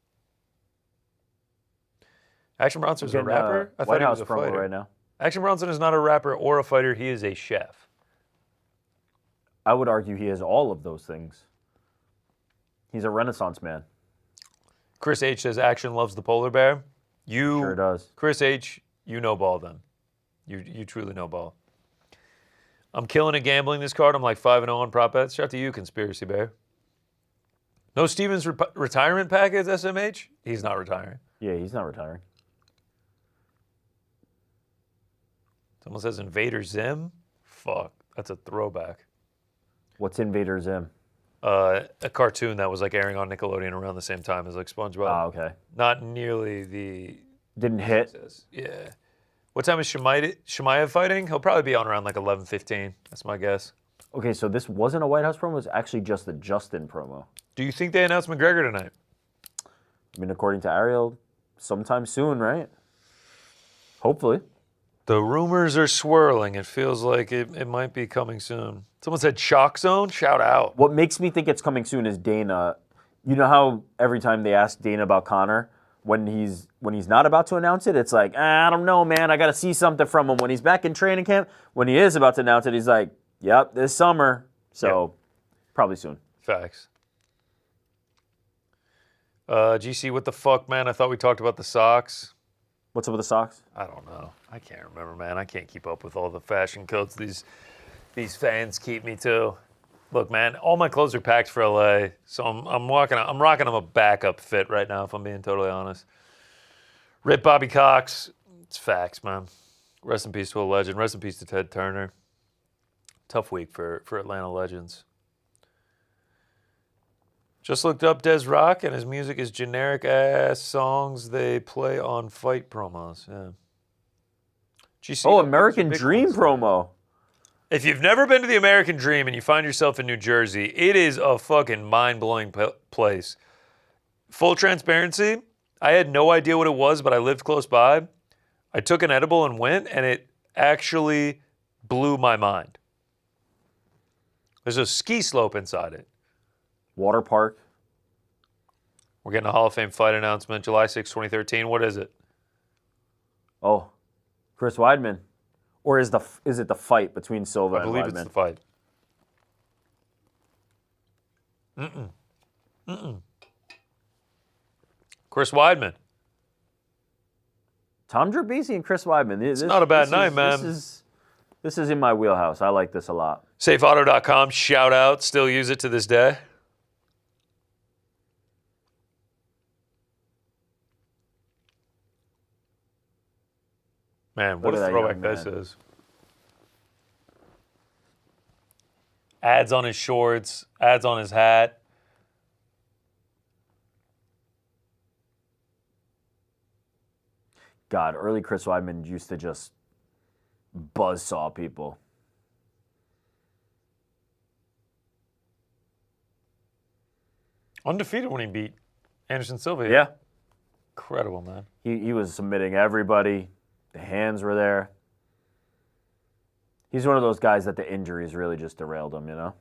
Action Bronson is a rapper? I White thought he was House a promo fighter. right now. Action Bronson is not a rapper or a fighter. He is a chef. I would argue he has all of those things. He's a Renaissance man. Chris H says Action loves the polar bear. You Sure does. Chris H, you know ball then. You truly know ball. I'm killing it gambling this card. I'm like 5-0 on prop bets. Shout out to you, Conspiracy Bear. No Stevens retirement package, SMH? He's not retiring. Yeah, he's not retiring. Someone says Invader Zim? Fuck, that's a throwback. What's Invader Zim? A cartoon that was like airing on Nickelodeon around the same time as like SpongeBob. Ah, okay. Not nearly the... Didn't hit. Yeah. What time is Chimaev fighting? He'll probably be on around like 11:15. That's my guess. Okay, so this wasn't a White House promo. It was actually just the Justin promo. Do you think they announced McGregor tonight? I mean, according to Ariel, sometime soon, right? Hopefully. The rumors are swirling. It feels like it might be coming soon. Someone said Shock Zone? Shout out. What makes me think it's coming soon is Dana. You know how every time they ask Dana about Conor, when he's not about to announce it, it's like, I don't know, man. I got to see something from him. When he's back in training camp, when he is about to announce it, he's like, yep, this summer. So probably soon. Facts. GC, what the fuck, man? I thought we talked about the socks. What's up with the socks? I don't know. I can't remember, man. I can't keep up with all the fashion codes these fans keep me to. Look, man, all my clothes are packed for LA, so I'm rocking them a backup fit right now, if I'm being totally honest. Rip Bobby Cox. It's facts, man. Rest in peace to a legend. Rest in peace to Ted Turner. Tough week for Atlanta legends. Just looked up Des Rock, and his music is generic-ass songs they play on fight promos. Yeah. GC, Oh, those are American big Dream ones. promo. If you've never been to the American Dream and you find yourself in New Jersey, it is a fucking mind-blowing place. Full transparency, I had no idea what it was, but I lived close by. I took an edible and went, and it actually blew my mind. There's a ski slope inside it. Water Park. We're getting a Hall of Fame fight announcement, July 6, 2013. What is it? Oh, Chris Weidman. Or is it the fight between Silva I and believe Weidman? it's the fight. Chris Weidman. Tom Gerbasi and Chris Weidman. This, not a bad this night, is, man. This is in my wheelhouse. I like this a lot. SafeAuto.com, shout out, still use it to this day. Man, what Look a at that throwback young this man. is. Ads on his shorts, ads on his hat. God, early Chris Weidman used to just buzzsaw people. Undefeated when he beat Anderson Silva. Yeah. Incredible, man. He was submitting everybody. The hands were there. He's one of those guys that the injuries really just derailed him, you know?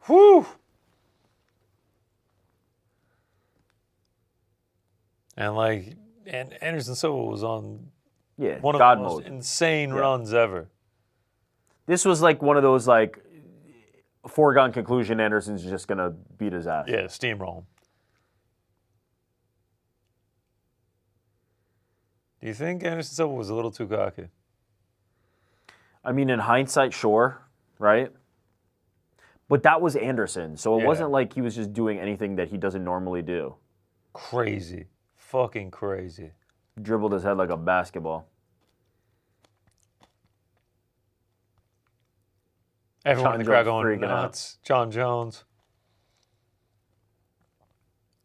Whew. And Anderson Silva was on Yeah, one of God the most mode. insane runs ever. This was like one of those, like, foregone conclusion Anderson's just going to beat his ass. Yeah, steamroll him. Do you think Anderson Silva was a little too cocky? I mean, in hindsight, sure, right? But that was Anderson, so it Yeah. wasn't like he was just doing anything that he doesn't normally do. Crazy. Fucking crazy. Dribbled his head like a basketball. Everyone John in the crowd Jones going freaking out. nuts. John Jones.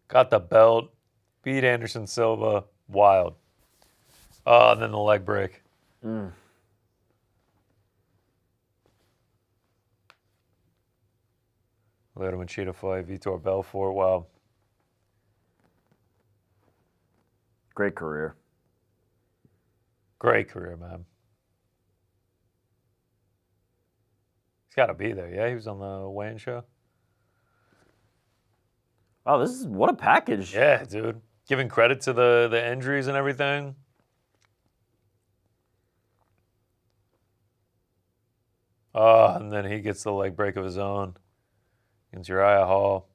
Got the belt. Beat Anderson Silva. Wild. And then the leg break. Lyoto Machida fight. Vitor Belfort. Wow. Great career. Great career, man. He's got to be there. Yeah, he was on the weigh-in show. Oh, this is what a package. Yeah, dude. Giving credit to the injuries and everything. And then he gets the leg break of his own against Uriah Hall.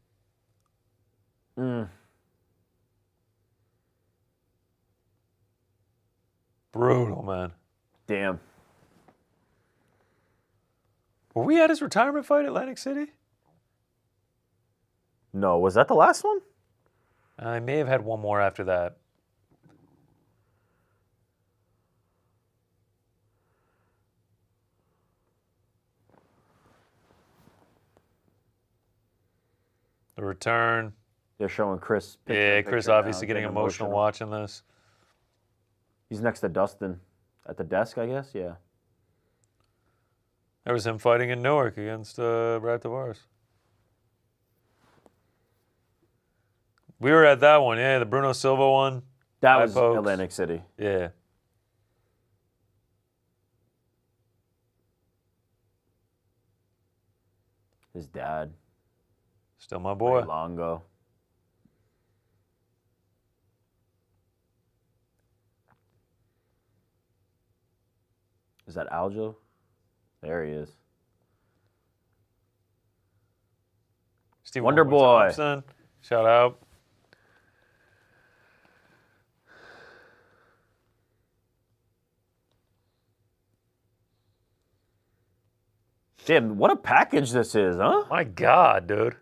Brutal, man. Damn. Were we at his retirement fight at Atlantic City? No, was that the last one? I may have had one more after that. The return. They're showing Chris. Yeah, Chris obviously getting emotional watching this. He's next to Dustin at the desk, I guess. Yeah. There was him fighting in Newark against Brad Tavares. We were at that one, yeah, the Bruno Silva one. That Eye was pokes. Atlantic City. Yeah. His dad. Still my boy. Ray Longo. Is that Aljo? There he is. Steve Wonder Boy. Thompson. Shout out. Damn, what a package this is, huh? My God, dude.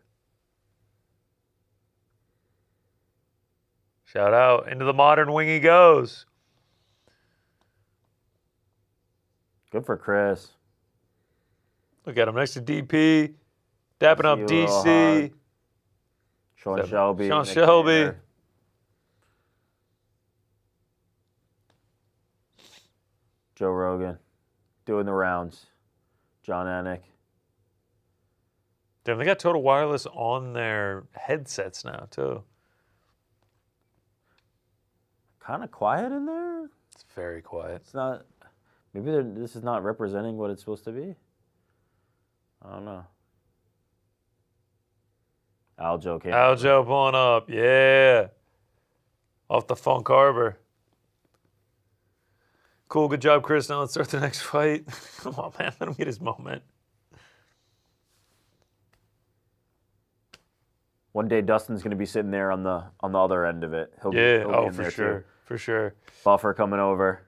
Shout out. Into the modern wing he goes. Good for Chris. Look at him next to DP, dapping up DC a little DC. hard. Sean Shelby. Sean Nick Shelby. Taylor. Joe Rogan. Doing the rounds. John Anik. Damn, they got Total Wireless on their headsets now, too. Kind of quiet in there. It's very quiet. It's not. Maybe this is not representing what it's supposed to be. I don't know. Aljo came. Aljo pulling up, yeah. Off the Funk Harbor. Cool, good job, Chris. Now let's start the next fight. Come on, man. Let him get his moment. One day Dustin's going to be sitting there on the other end of it. He'll be in for there sure. too. For sure. Buffer coming over.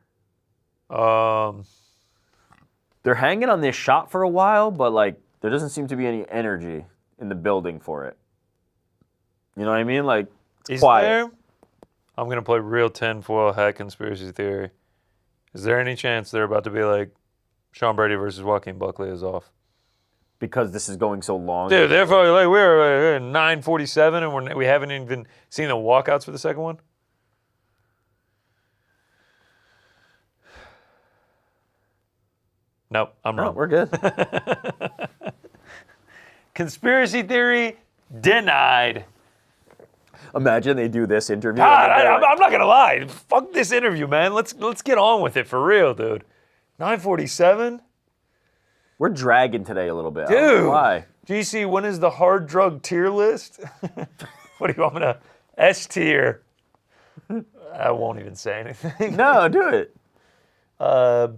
They're hanging on this shot for a while, but like there doesn't seem to be any energy in the building for it. You know what I mean? Like it's He's quiet. there. I'm going to play real tinfoil hat conspiracy theory. Is there any chance they're about to be like, Sean Brady versus Joaquin Buckley is off? Because this is going so long. Dude, they're probably like, we're at 9:47 and we haven't even seen the walkouts for the second one? Nope, I'm No, wrong. we're good. Conspiracy theory denied. Imagine they do this interview. God, and they're I'm like, not gonna lie. Fuck this interview, man. Let's get on with it for real, dude. 9:47, we're dragging today a little bit. I don't know dude. why? GC, when is the hard drug tier list? What do you want me to S tier? I won't even say anything. No, do it.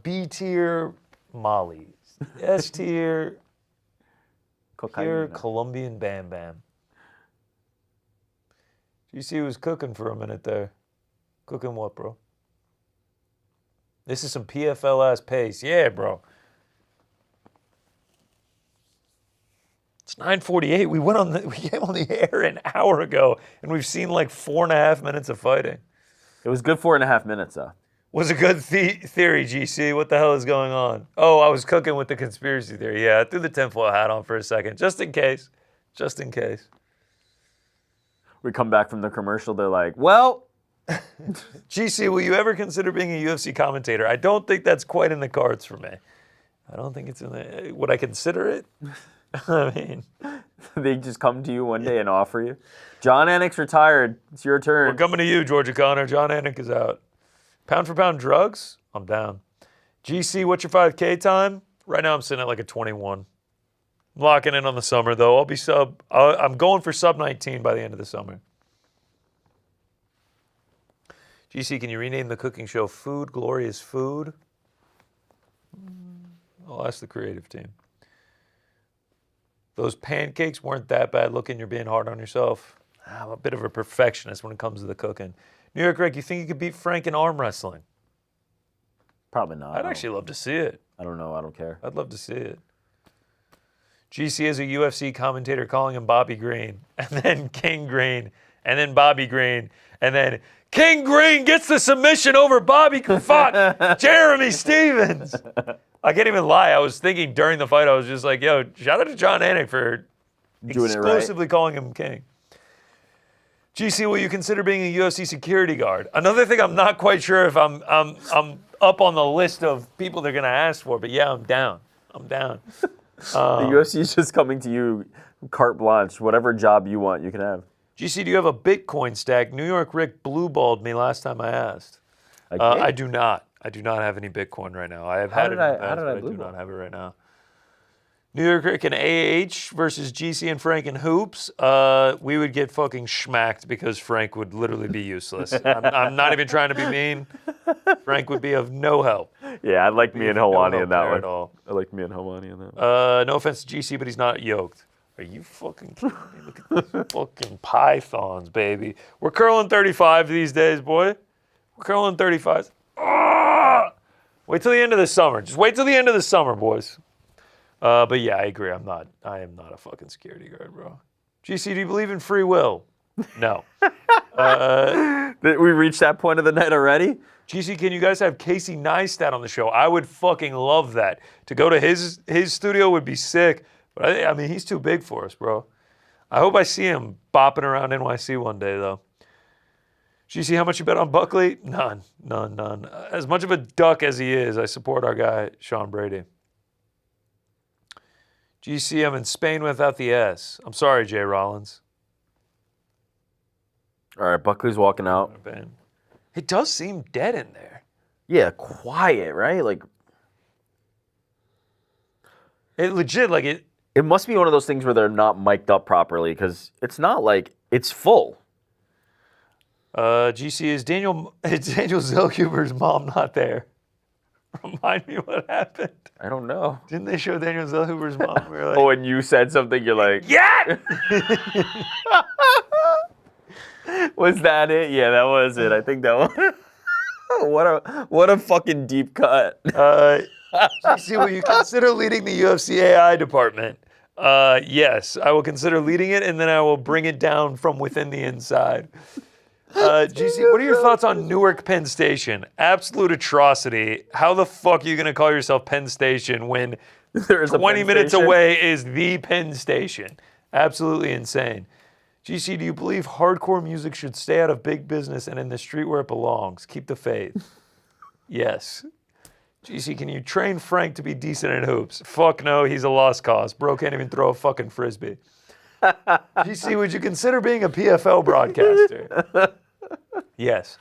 B tier Molly's. S tier pure Cocaine. Colombian Bam Bam. GC was cooking for a minute there. Cooking what, bro? This is some PFL ass pace. Yeah, bro. It's 9:48. We came on the air an hour ago, and we've seen like 4.5 minutes of fighting. It was good 4.5 minutes though. Was a good theory, GC. What the hell is going on? Oh, I was cooking with the conspiracy theory. Yeah, I threw the tinfoil hat on for a second, just in case. Just in case. We come back from the commercial. They're like, "Well, GC, will you ever consider being a UFC commentator? I don't think that's quite in the cards for me. I don't think it's in the... Would I consider it? I mean... they just come to you one day and offer you. John Anik's retired. It's your turn." We're coming to you, Georgia Connor. John Anik is out. Pound for pound drugs? I'm down. GC, what's your 5K time? Right now I'm sitting at like a 21. I'm locking in on the summer, though. I'm going for sub 19 by the end of the summer. GC, can you rename the cooking show Food Glorious Food? I'll ask the creative team. Those pancakes weren't that bad looking. You're being hard on yourself. I'm a bit of a perfectionist when it comes to the cooking. New York Rick, you think you could beat Frank in arm wrestling? Probably not. I'd actually love to see it. I don't know. I don't care. I'd love to see it. GC is a UFC commentator calling him Bobby Green, and then King Green, and then Bobby Green, and then King Green gets the submission over Bobby fuck Jeremy Stevens. I can't even lie. I was thinking during the fight, I was just like, yo, shout out to John Anik for Doing it right. exclusively calling him King. GC, will you consider being a UFC security guard? Another thing I'm not quite sure if I'm up on the list of people they're gonna ask for, but yeah, I'm down. I'm down. The UFC is just coming to you, carte blanche. Whatever job you want, you can have. GC, do you have a Bitcoin stack? New York Rick blue-balled me last time I asked. I do not. I do not have any Bitcoin right now. I have had it in the past, but I do not have it right now. New York Rick and AH versus GC and Frank and Hoops. We would get fucking schmacked because Frank would literally be useless. I'm not even trying to be mean. Frank would be of no help. Yeah, I like me and Helwani in that there one. at all. I like me and Helwani in that one. No offense to GC, but he's not yoked. Are you fucking kidding me? Look at these fucking pythons, baby. We're curling 35 these days, boy. We're curling 35s. Ah! Wait till the end of the summer. Just wait till the end of the summer, boys. But yeah, I agree. I am not a fucking security guard, bro. GC, do you believe in free will? No. Did we reach that point of the night already? GC, can you guys have Casey Neistat on the show? I would fucking love that. To go to his studio would be sick. But I mean, he's too big for us, bro. I hope I see him bopping around NYC one day, though. GC, how much you bet on Buckley? None. As much of a duck as he is, I support our guy, Sean Brady. GC, I'm in Spain without the S. I'm sorry, Jay Rollins. All right, Buckley's walking out. It does seem dead in there. Yeah, quiet, right? Like, It legit, like it. it must be one of those things where they're not mic'd up properly because it's not like it's full. GC, is Daniel Zellhuber's mom not there? Remind me what happened. I don't know. Didn't they show Daniel Zellhuber's mom? We were like, Oh, and you said something, you're like, yeah! was that it? Yeah, that was it. I think that was. What a fucking deep cut. GC, will you consider leading the UFC AI department? Yes, I will consider leading it, and then I will bring it down from within the inside. GC, what are your thoughts on Newark Penn Station? Absolute atrocity. How the fuck are you going to call yourself Penn Station when There's 20 minutes away is the Penn Station? Absolutely insane. GC, do you believe hardcore music should stay out of big business and in the street where it belongs? Keep the faith. Yes. GC, can you train Frank to be decent in hoops? Fuck no, he's a lost cause. Bro can't even throw a fucking frisbee. GC, would you consider being a PFL broadcaster? Yes.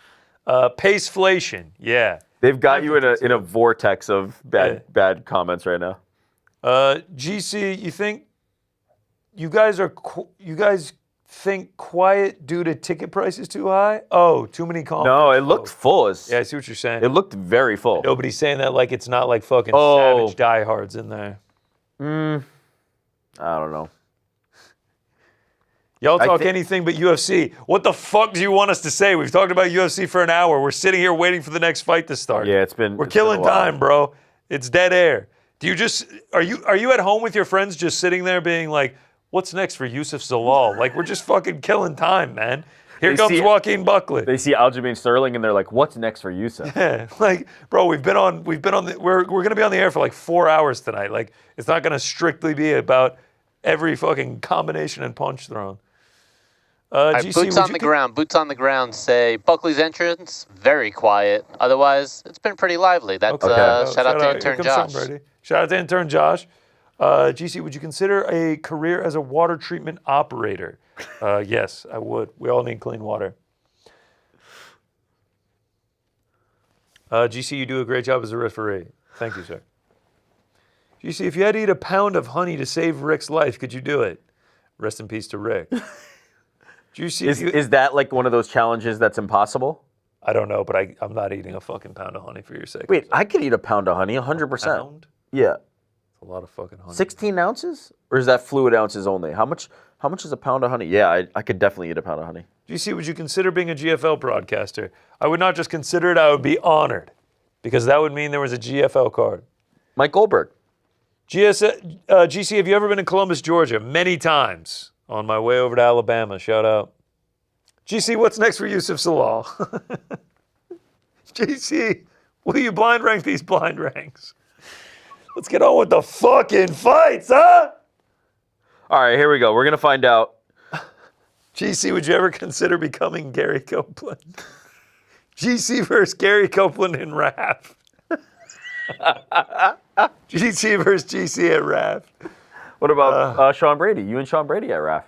Paceflation, yeah. They've got you in a vortex of bad comments right now. GC, you guys think quiet due to ticket prices too high? Oh, too many comments. No, it looked full. Yeah, I see what you're saying. It looked very full. Nobody's saying that like it's not like fucking savage diehards in there. I don't know. Y'all talk anything but UFC. What the fuck do you want us to say? We've talked about UFC for an hour. We're sitting here waiting for the next fight to start. Yeah, We're killing time, bro. It's dead air. Do you just are you at home with your friends just sitting there being like, what's next for Yusuf Zalal? Like, we're just fucking killing time, man. Here comes Joaquin Buckley. They see Aljamain Sterling and they're like, what's next for Yusuf? Yeah, like, bro, we're gonna be on the air for like 4 hours tonight. Like, it's not gonna strictly be about every fucking combination and punch thrown. GC, Boots on the ground say Buckley's entrance, very quiet. Otherwise, it's been pretty lively. That's shout out to intern Josh. Shout out to intern Josh. GC, would you consider a career as a water treatment operator? Yes, I would. We all need clean water. GC, you do a great job as a referee. Thank you, sir. GC, if you had to eat a pound of honey to save Rick's life, could you do it? Rest in peace to Rick. GC, is that like one of those challenges that's impossible? I don't know, but I'm not eating a fucking pound of honey for your sake. Wait, I could eat a pound of honey, 100%. Pound? Yeah. A lot of fucking honey. 16 ounces? Or is that fluid ounces only? How much is a pound of honey? Yeah, I could definitely eat a pound of honey. GC, would you consider being a GFL broadcaster? I would not just consider it, I would be honored. Because that would mean there was a GFL card. Mike Goldberg. GC, have you ever been in Columbus, Georgia? Many times. On my way over to Alabama. Shout out. GC, what's next for Yusuf Zalal? GC, will you blind rank these blind ranks? Let's get on with the fucking fights, huh? All right, here we go. We're going to find out. GC, would you ever consider becoming Gary Copeland? GC versus Gary Copeland in RAF. GC versus GC at RAF. What about Sean Brady? You and Sean Brady at RAF.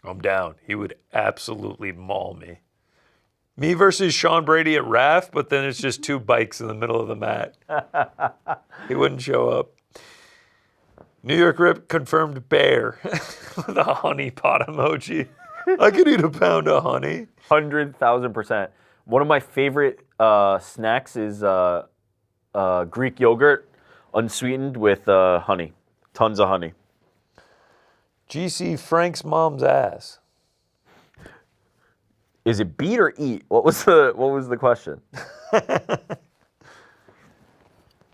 I'm down. He would absolutely maul me. Me versus Sean Brady at RAF, but then it's just two bikes in the middle of the mat. He wouldn't show up. New York Rip confirmed bear with a honey pot emoji. I could eat a pound of honey. 100,000%. One of my favorite snacks is Greek yogurt, unsweetened with honey. Tons of honey. GC Frank's mom's ass. Is it beat or eat? What was the question?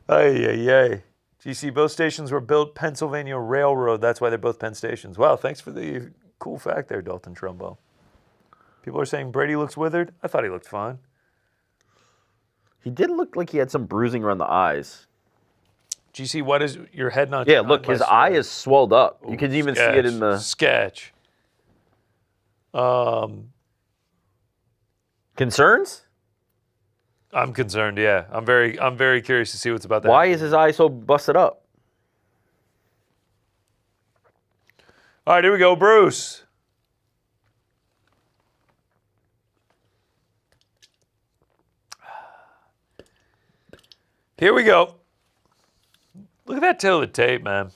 Ay. GC, both stations were built Pennsylvania Railroad. That's why they're both Penn stations. Wow, thanks for the cool fact there, Dalton Trumbo. People are saying Brady looks withered. I thought he looked fine. He did look like he had some bruising around the eyes. GC, what is your head not? Yeah, look, his eye is swelled up. You can even see it in the sketch. Concerns? I'm concerned. Yeah, I'm very curious to see what's about that. Why is his eye so busted up? All right, here we go, Bruce. Here we go. Look at that tail of the tape, man.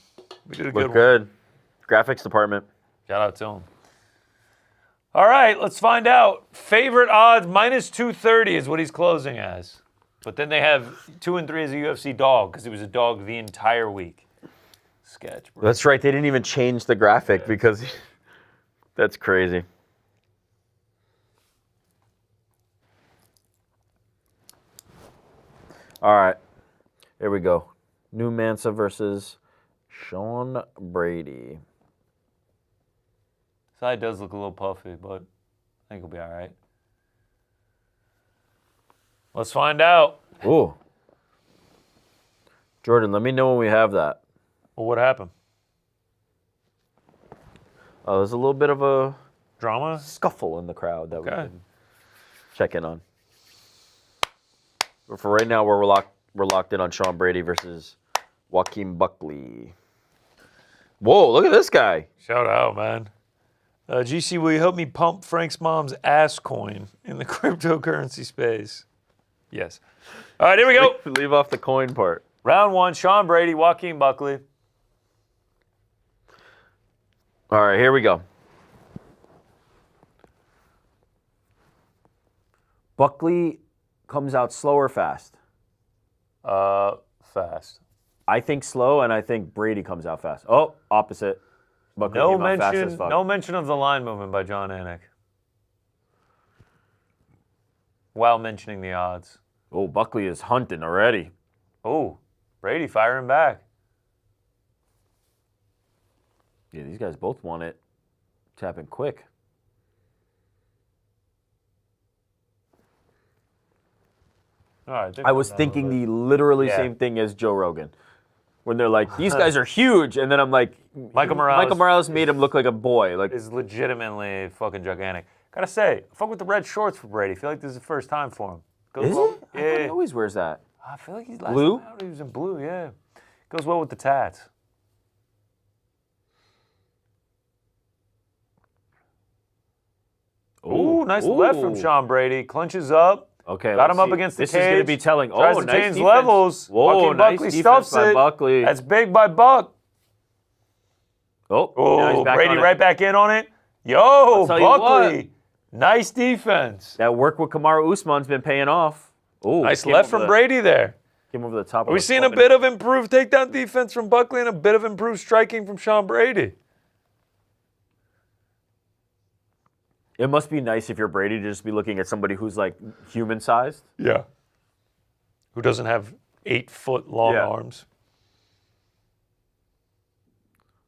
We did a good one. Good. Graphics department. Shout out to him. All right, let's find out. Favorite odds, -230 is what he's closing as. But then they have 2 and 3 as a UFC dog because he was a dog the entire week. Sketch, bro. That's right. They didn't even change the graphic because that's crazy. All right. Here we go. New Mansa versus Sean Brady. Side does look a little puffy, but I think he'll be all right. Let's find out. Ooh. Jordan, let me know when we have that. Well, what happened? Oh, there's a little bit of a Drama? scuffle in the crowd that we Okay. can check in on. But for right now, we're locked in on Sean Brady versus Joaquin Buckley. Whoa, look at this guy. Shout out, man. GC, will you help me pump Frank's mom's ass coin in the cryptocurrency space? Yes. All right, here we go. Leave off the coin part. Round 1, Sean Brady, Joaquin Buckley. All right, here we go. Buckley comes out slow or fast? Fast. I think slow, and I think Brady comes out fast. Oh, opposite. Buckley came out fast as fuck. No mention of the line movement by John Anik. While mentioning the odds. Oh, Buckley is hunting already. Oh, Brady firing back. Yeah, these guys both want it to happen quick. All right. I was thinking the literally same thing as Joe Rogan. When they're like, these guys are huge, and then I'm like, Michael Morales made him look like a boy. Like, is legitimately fucking gigantic. Gotta say, fuck with the red shorts for Brady. I feel like this is the first time for him. Goes is well. it? I thought he always wears that. I feel like he's last Blue? time out, he was in blue, yeah. Goes well with the tats. Ooh, nice left from Sean Brady. Clinches up. Okay, got him up against the cage. This is going to be telling. Tries to nice change defense. levels. Whoa, Joaquin nice Buckley defense stuffs by it. Buckley. That's big by Buck. Oh, Oh, Brady right back in on it. Yo, Buckley. Nice defense. That work with Kamaru Usman's been paying off. Ooh, Nice left from Brady there. Came over the top. Are we seeing a bit of improved takedown defense from Buckley and a bit of improved striking from Sean Brady? It must be nice if you're Brady to just be looking at somebody who's like human-sized. Yeah. Who doesn't have 8-foot long arms.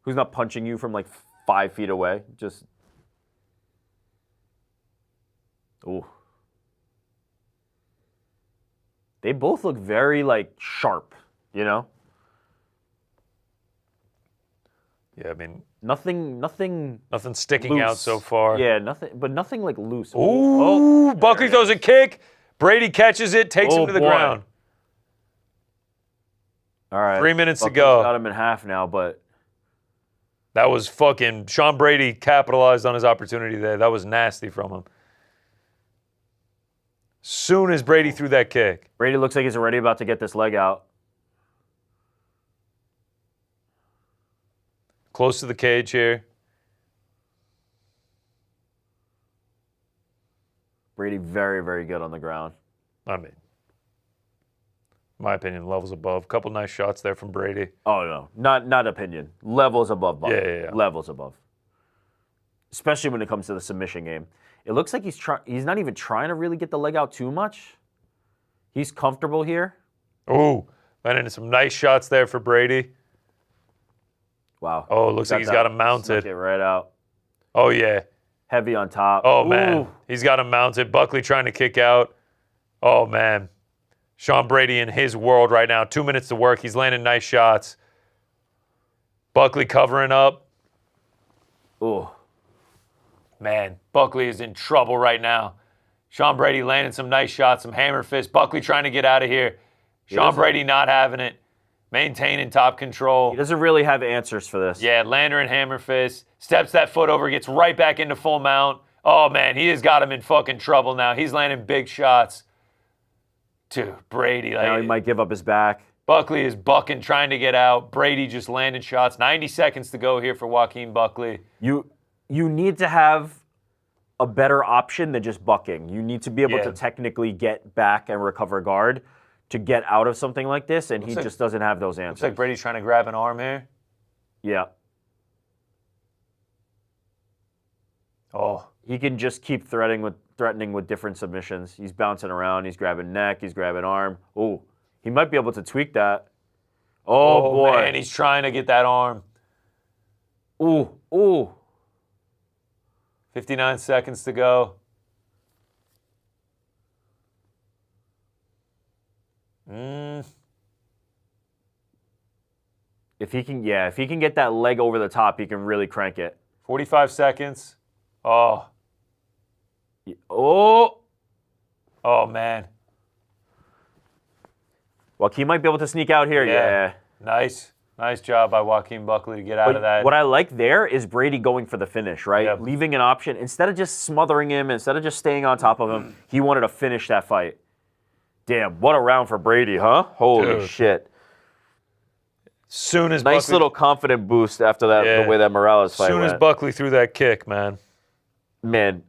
Who's not punching you from like 5 feet away. Just. Ooh. They both look very like sharp, you know? Yeah, I mean, Nothing sticking loose. out so far. Yeah, nothing like loose. Ooh, Buckley throws a kick. Brady catches it, takes him to the ground. All right. 3 minutes to Buckley's go. got him in half now, but That was fucking, Sean Brady capitalized on his opportunity there. That was nasty from him. Soon as Brady threw that kick. Brady looks like he's already about to get this leg out. Close to the cage here. Brady very, very good on the ground. I mean, in my opinion, levels above. Couple nice shots there from Brady. Oh no, not opinion. Levels above. Buck. Yeah. Levels above. Especially when it comes to the submission game. It looks like he's not even trying to really get the leg out too much. He's comfortable here. Ooh, landing some nice shots there for Brady. Wow. Oh, it looks like he's got him mounted. Snuck it right out. Oh, yeah. Heavy on top. Oh, Ooh. man. He's got him mounted. Buckley trying to kick out. Oh, man. Sean Brady in his world right now. 2 minutes to work. He's landing nice shots. Buckley covering up. Ooh. Man, Buckley is in trouble right now. Sean Brady landing some nice shots, some hammer fists. Buckley trying to get out of here. Sean Brady not having it. Maintaining top control. He doesn't really have answers for this. Yeah, lander and hammer fist. Steps that foot over, gets right back into full mount. Oh, man, he has got him in fucking trouble now. He's landing big shots. Dude, Brady. Now he might give up his back. Buckley is bucking, trying to get out. Brady just landed shots. 90 seconds to go here for Joaquin Buckley. You need to have a better option than just bucking. You need to be able to technically get back and recover guard to get out of something like this, and he just doesn't have those answers. Looks like Brady's trying to grab an arm here. Yeah. Oh. He can just keep threatening with different submissions. He's bouncing around. He's grabbing neck. He's grabbing arm. Ooh. He might be able to tweak that. Oh, boy. Man, he's trying to get that arm. Ooh. Ooh. 59 seconds to go. If he can get that leg over the top, he can really crank it. 45 seconds. Oh. Oh. Oh, man. Joaquin might be able to sneak out here. Yeah. Nice. Nice job by Joaquin Buckley to get out of that. What I like there is Brady going for the finish, right? Yep. Leaving an option. Instead of just smothering him, instead of just staying on top of him, he wanted to finish that fight. Damn, what a round for Brady, huh? Holy shit. Soon as nice Buckley, little confident boost after that, the way that Morales fight went. Soon as Buckley threw that kick, man. Man,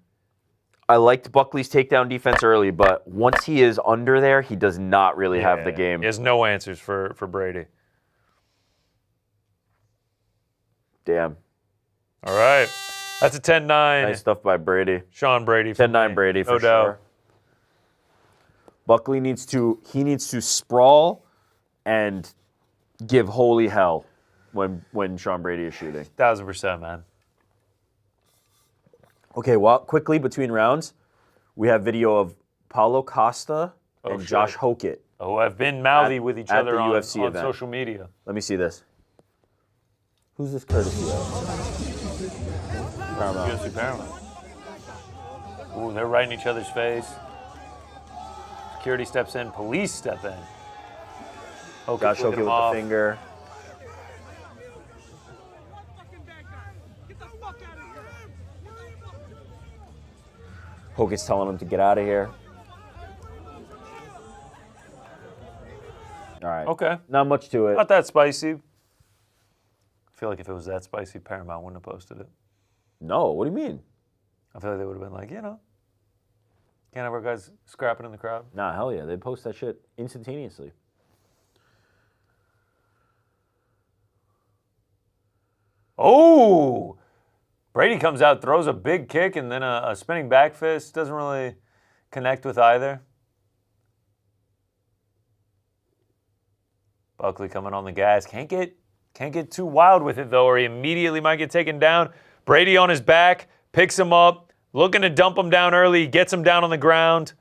I liked Buckley's takedown defense early, but once he is under there, he does not really have the game. He has no answers for Brady. Damn. All right. That's a 10-9. Nice stuff by Brady. Sean Brady. 10-9 Brady for no doubt. sure. Buckley needs to sprawl and give holy hell when Sean Brady is shooting. 1000%, man. Okay, well, quickly between rounds, we have video of Paulo Costa and Josh Hokett. Oh, I've been mouthy with each other the on UFC event. social media. Let me see this. Who's this courtesy of? Paramount. UFC Paramount. Ooh, they're right in each other's face. Security steps in. Police step in. Josh Hokett with the finger. Hokett's telling him to get out of here. All right. Okay. Not much to it. Not that spicy. I feel like if it was that spicy, Paramount wouldn't have posted it. No, what do you mean? I feel like they would have been like, can't have our guys scrapping in the crowd. Nah, hell yeah. They post that shit instantaneously. Oh! Brady comes out, throws a big kick, and then a spinning back fist. Doesn't really connect with either. Buckley coming on the gas. Can't get too wild with it, though, or he immediately might get taken down. Brady on his back, picks him up, looking to dump him down early, gets him down on the ground.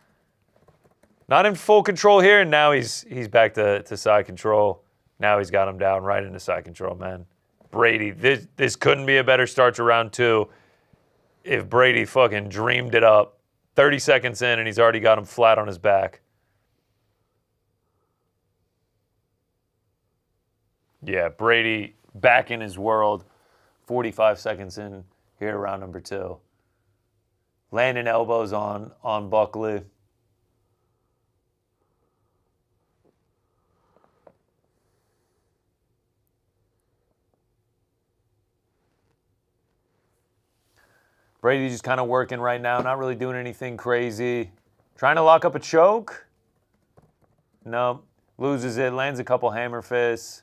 Not in full control here, and now he's back to side control. Now he's got him down right into side control, man. Brady, this couldn't be a better start to round two if Brady fucking dreamed it up. 30 seconds in, and he's already got him flat on his back. Yeah, Brady back in his world. 45 seconds in here to round number two. Landing elbows on Buckley. Brady's just kind of working right now, not really doing anything crazy. Trying to lock up a choke. No, loses it, lands a couple hammer fists.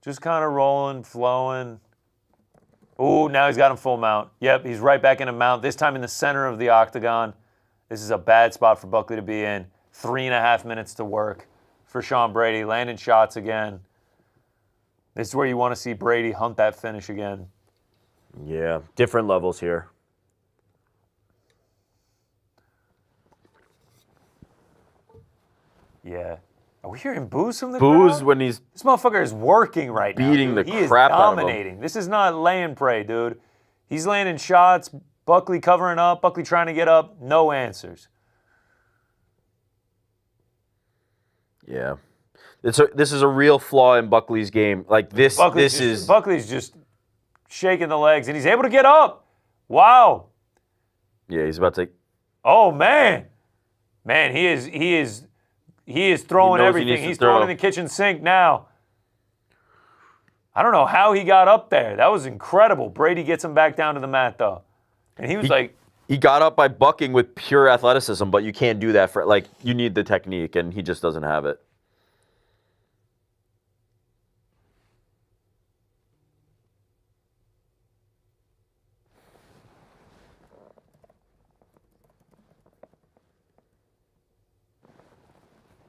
Just kind of rolling, flowing. Ooh, now he's got him full mount. Yep, he's right back in a mount, this time in the center of the octagon. This is a bad spot for Buckley to be in. 3.5 minutes to work for Sean Brady, landing shots again. This is where you want to see Brady hunt that finish again. Yeah, different levels here. Yeah. Are we hearing boos from the Boos crowd? when he's This motherfucker is working right now. beating Dude. the He crap is out of him. dominating. This is not lay and pray, dude. He's landing shots. Buckley covering up. Buckley trying to get up. No answers. Yeah. This is a real flaw in Buckley's game. Like Buckley's just shaking the legs, and he's able to get up. Wow. Yeah, he's about to. Oh man, he is throwing everything. He's throwing in the kitchen sink now. I don't know how he got up there. That was incredible. Brady gets him back down to the mat though, and he was he got up by bucking with pure athleticism, but you can't do that you need the technique, and he just doesn't have it.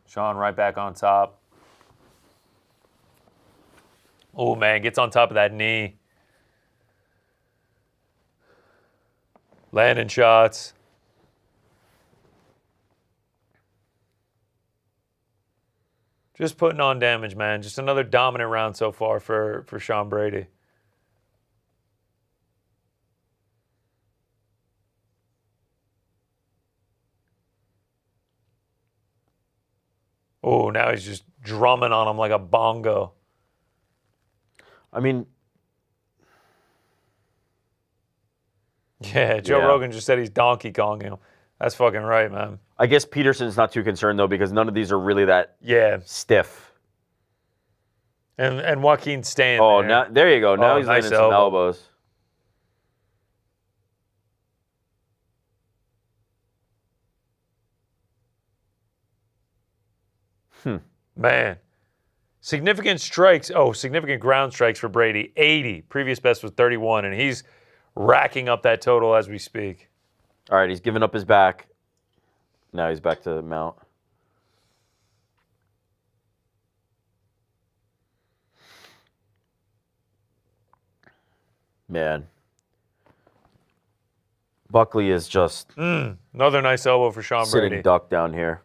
Sean right back on top. Oh, man, gets on top of that knee. Landing shots. Just putting on damage, man. Just another dominant round so far for Sean Brady. Oh, now he's just drumming on him like a bongo. I mean, yeah, Joe Rogan just said he's Donkey Konging him. That's fucking right, man. I guess Peterson's not too concerned, though, because none of these are really that stiff. And Joaquin's staying there. Oh, now, there you go. Now he's nice landing some elbows. Man. Significant strikes. Oh, significant ground strikes for Brady. 80. Previous best was 31, and he's racking up that total as we speak. All right, he's giving up his back. Now he's back to the mount. Man. Buckley is just another nice elbow for Sean Brady. Sitting duck down here.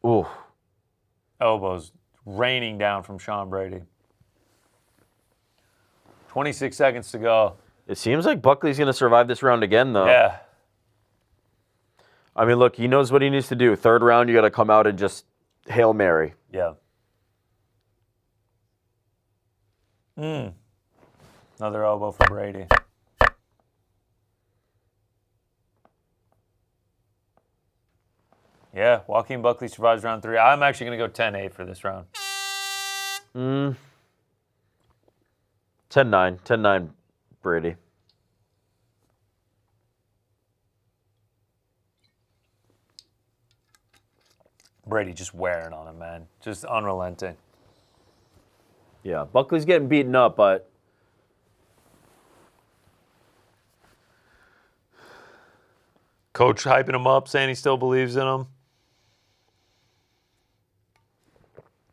Ooh. Elbows raining down from Sean Brady. 26 seconds to go. It seems like Buckley's going to survive this round again, though. Yeah. I mean, look, he knows what he needs to do. Third round, you got to come out and just Hail Mary. Yeah. Another elbow for Brady. Yeah, Joaquin Buckley survives round 3. I'm actually going to go 10-8 for this round. 10-9. 10-9, Brady. Brady just wearing on him, man. Just unrelenting. Yeah, Buckley's getting beaten up, but... Coach hyping him up, saying he still believes in him.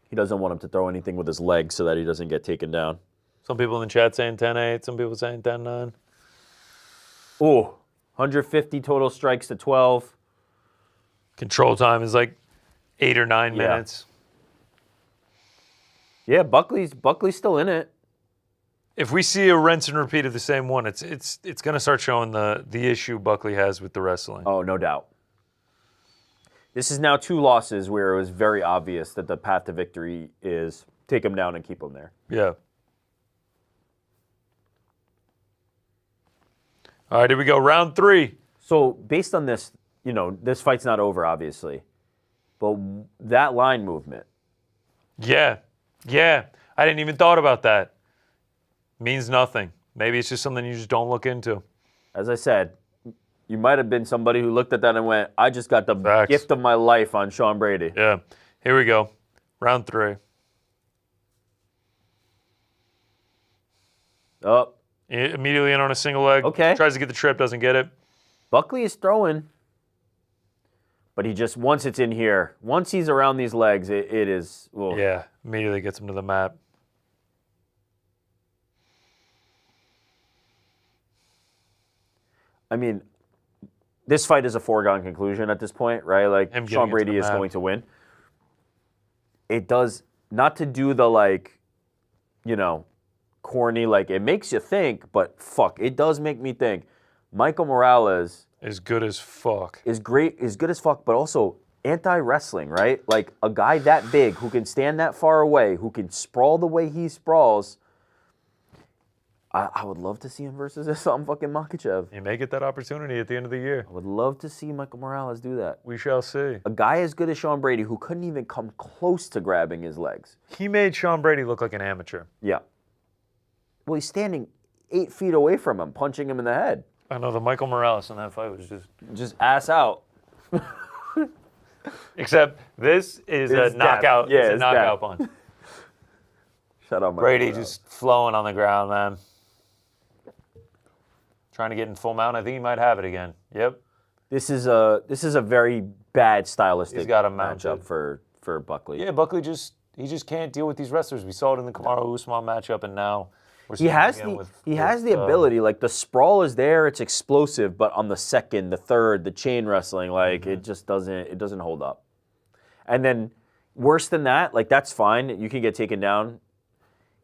He doesn't want him to throw anything with his legs so that he doesn't get taken down. Some people in the chat saying 10-8. Some people saying 10-9. Ooh, 150 total strikes to 12. Control time is like 8 or 9 minutes. Yeah, Buckley's still in it. If we see a rinse and repeat of the same one, it's going to start showing the issue Buckley has with the wrestling. Oh, no doubt. This is now 2 losses where it was very obvious that the path to victory is take him down and keep him there. Yeah. All right, here we go. Round 3. So based on this, this fight's not over, obviously. But that line movement. Yeah. I didn't even thought about that. Means nothing. Maybe it's just something you just don't look into. As I said, you might have been somebody who looked at that and went, I just got the gift of my life on Sean Brady. Yeah. Here we go. Round 3. Oh. Immediately in on a single leg. Okay. Tries to get the trip, doesn't get it. Buckley is throwing. But he just, once it's in here, once he's around these legs, it is. Well, Yeah, immediately gets him to the mat. I mean, this fight is a foregone conclusion at this point, right? Like, Him Sean getting Brady into is the mat. going to win. It does, not to do the, like, you know, corny, like, it makes you think, but fuck, it does make me think. Michael Morales Is good as fuck. is great, is good as fuck, but also anti-wrestling, right? Like, a guy that big who can stand that far away, who can sprawl the way he sprawls. I would love to see him versus Islam fucking Makhachev. You may get that opportunity at the end of the year. I would love to see Michael Morales do that. We shall see. A guy as good as Sean Brady who couldn't even come close to grabbing his legs. He made Sean Brady look like an amateur. Yeah. Well, he's standing 8 feet away from him, punching him in the head. I know the Michael Morales in that fight was Just ass out. Except this is It's a knockout. death. Yeah, it's a it's knockout death. punch. Shut up, Michael Brady Morales. just flowing on the ground, man. Trying to get in full mount. I think he might have it again. Yep. This is a very bad stylistic He's got him mounted. matchup for Buckley. Yeah, Buckley just can't deal with these wrestlers. We saw it in the Kamaru Usman matchup, and now we're He seeing has it again the with, he has the ability. Like, the sprawl is there, it's explosive, but on the second, the third, the chain wrestling, like it just doesn't hold up. And then worse than that, like, that's fine. You can get taken down.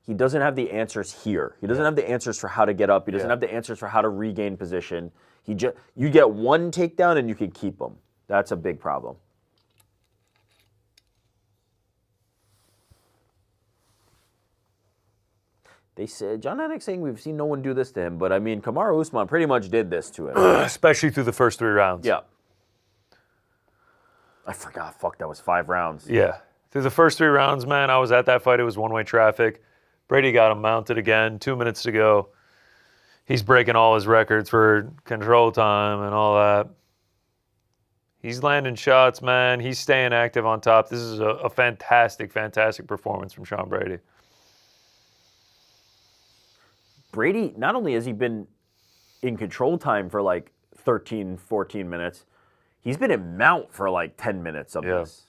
He doesn't have the answers here. He doesn't have the answers for how to get up. He doesn't have the answers for how to regain position. You get one takedown and you can keep him. That's a big problem. They said John Anik saying we've seen no one do this to him, but I mean Kamaru Usman pretty much did this to him. especially through the first 3 rounds. Yeah. I forgot. Fuck, that was 5 rounds. Yeah. Through the first 3 rounds, man, I was at that fight. It was one-way traffic. Brady got him mounted again. 2 minutes to go. He's breaking all his records for control time and all that. He's landing shots, man. He's staying active on top. This is a fantastic, fantastic performance from Sean Brady. Brady, not only has he been in control time for like 13, 14 minutes, he's been in mount for like 10 minutes of this.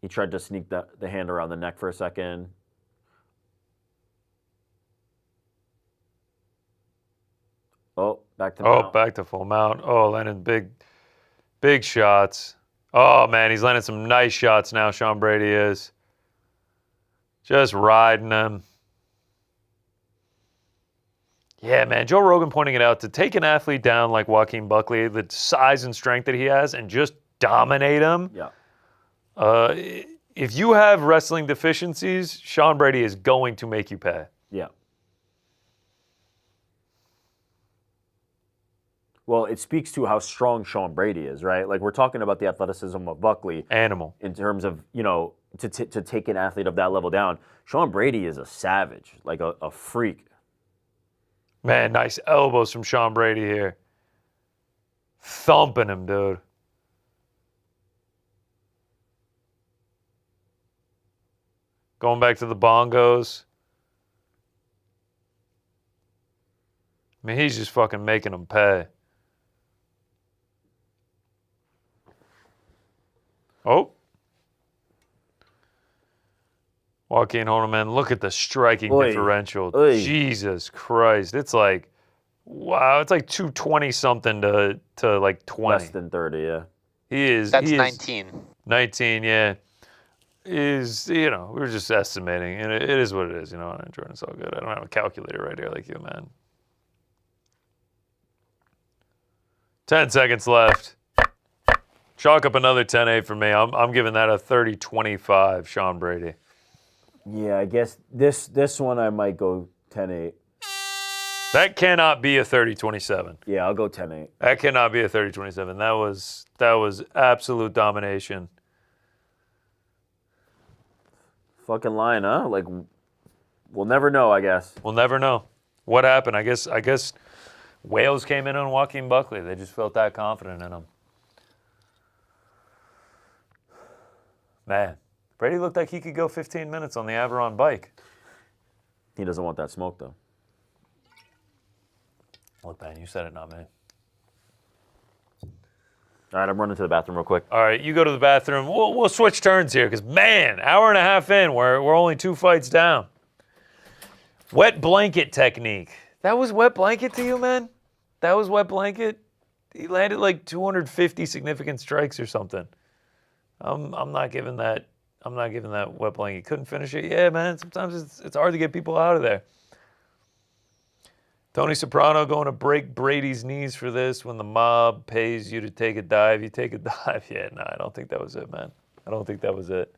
He tried to sneak the hand around the neck for a second. Oh, back to mount. Back to full mount. Oh, landing big shots. Oh, man, he's landing some nice shots now, Sean Brady is. Just riding them. Yeah, man, Joe Rogan pointing it out, to take an athlete down like Joaquin Buckley, the size and strength that he has, and just dominate him. Yeah. If you have wrestling deficiencies, Sean Brady is going to make you pay. Yeah. Well, it speaks to how strong Sean Brady is, right? Like, we're talking about the athleticism of Buckley. Animal. In terms of, you know, to take an athlete of that level down. Sean Brady is a savage, like a freak. Man, nice elbows from Sean Brady here. Thumping him, dude. Going back to the bongos. I mean, he's just fucking making them pay. Oh. Joaquin Horneman, look at the striking differential. Oy. Jesus Christ. It's like, wow, it's like 220 something to like 20. Less than 30, yeah. That's 19. 19, yeah. Is, you know, we were just estimating, and it is what it is, you know, Jordan, it's all good. I don't have a calculator right here like you, man. 10 seconds left. Chalk up another 10-8 for me. I'm giving that a 30-25, Sean Brady. Yeah, I guess this one I might go 10-8. That cannot be a 30-27. Yeah, I'll go 10-8. That cannot be a 30-27. That was absolute domination. Fucking line, huh? Like, we'll never know, I guess. We'll never know what happened. I guess Wales came in on Joaquin Buckley. They just felt that confident in him. Man, Brady looked like he could go 15 minutes on the Averon bike. He doesn't want that smoke, though. Look, man, you said it, not me. All right, I'm running to the bathroom real quick. All right, you go to the bathroom. We'll switch turns here because, man, hour and a half in, we're only 2 fights down. Wet blanket technique. That was wet blanket to you, man? That was wet blanket? He landed like 250 significant strikes or something. I'm not giving that. I'm not giving that wet blanket. Couldn't finish it. Yeah, man. Sometimes it's hard to get people out of there. Tony Soprano going to break Brady's knees for this when the mob pays you to take a dive. You take a dive. Yeah, no, I don't think that was it, man. I don't think that was it.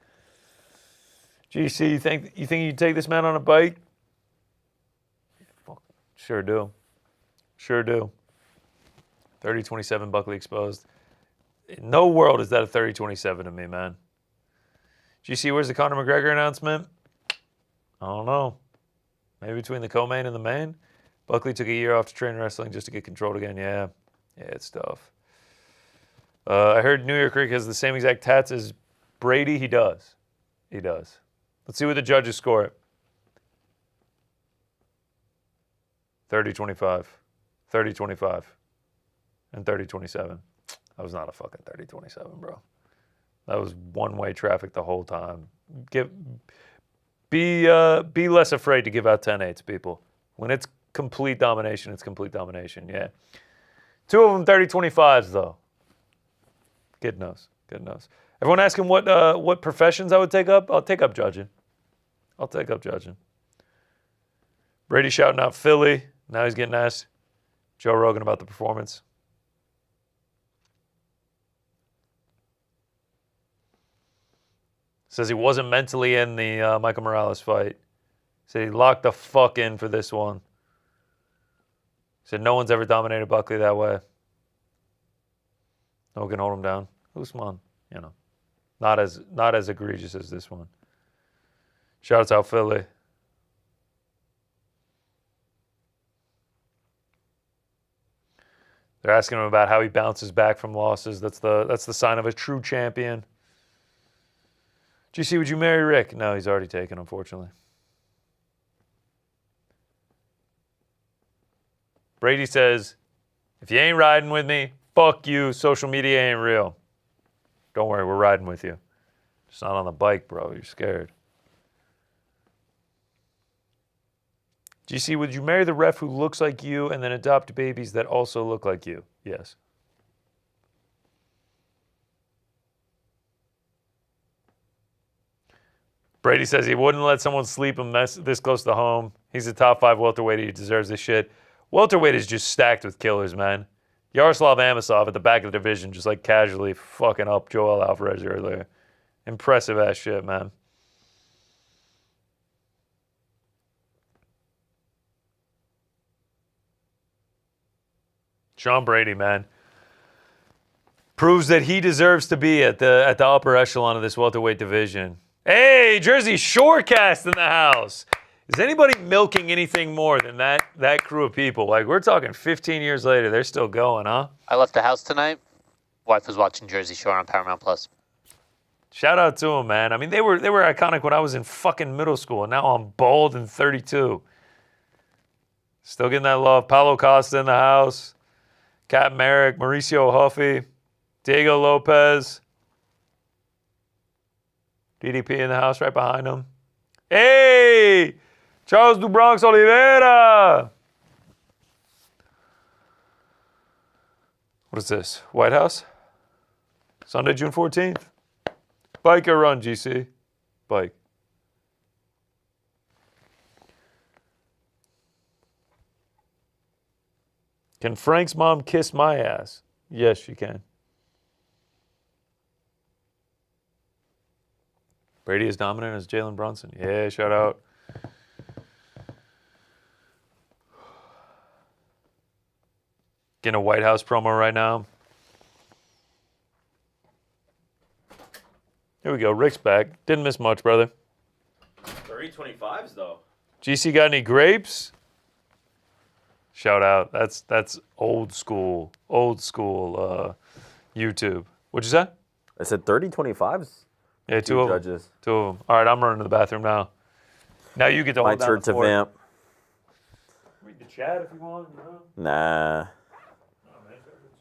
GC, you think you'd take this man on a bike? Sure do. Sure do. 30-27 Buckley exposed. In no world is that a 30-27 to me, man. GC, where's the Conor McGregor announcement? I don't know. Maybe between the co-main and the main? Buckley took a year off to train wrestling just to get controlled again. Yeah, it's tough. I heard New York Rick has the same exact tats as Brady. He does. He does. Let's see what the judges score it. 30-25, 30-25, and 30-27. That was not a fucking 30-27, bro. That was one-way traffic the whole time. Be less afraid to give out 10-8s, people. When it's complete domination, it's complete domination, yeah. 2 of them 30-25s, though. Good knows, good knows. Everyone asking what professions I would take up? I'll take up judging. I'll take up judging. Brady shouting out Philly. Now he's getting asked Joe Rogan about the performance. Says he wasn't mentally in the Michael Morales fight. Said he locked the fuck in for this one. Said no one's ever dominated Buckley that way. No one can hold him down. Usman, you know, not as egregious as this one. Shouts out Philly. They're asking him about how he bounces back from losses. That's the sign of a true champion. GC, would you marry Rick? No, he's already taken, unfortunately. Brady says, if you ain't riding with me, fuck you. Social media ain't real. Don't worry, we're riding with you. Just not on the bike, bro. You're scared. GC, would you marry the ref who looks like you and then adopt babies that also look like you? Yes. Brady says he wouldn't let someone sleep him this close to home. He's a top 5 welterweight. He deserves this shit. Welterweight is just stacked with killers, man. Yaroslav Amosov at the back of the division just like casually fucking up Joel Alvarez earlier. Impressive ass shit, man. Sean Brady, man, proves that he deserves to be at the upper echelon of this welterweight division. Hey, Jersey Shorecast in the house. Is anybody milking anything more than that crew of people? Like, we're talking 15 years later, they're still going, huh? I left the house tonight. Wife was watching Jersey Shore on Paramount Plus. Shout out to them, man. I mean, they were iconic when I was in fucking middle school, and now I'm bald and 32. Still getting that love. Paulo Costa in the house. Cat Merrick, Mauricio Huffy, Diego Lopez, DDP in the house right behind him. Hey, Charles DuBronx Oliveira. What is this? White House? Sunday, June 14th. Bike or run, GC? Bike. Can Frank's mom kiss my ass? Yes, she can. Brady is dominant as Jalen Brunson. Yeah, shout out. Getting a White House promo right now. Here we go. Rick's back. Didn't miss much, brother. 30-25s, though. GC got any grapes? Shout out. That's old school YouTube. What'd you say? I said 30-25s. Yeah, two of judges. them. 2 of them. All right, I'm running to the bathroom now. Now you get to My hold down turn the to fort. vamp. Read the chat if you want. Nah.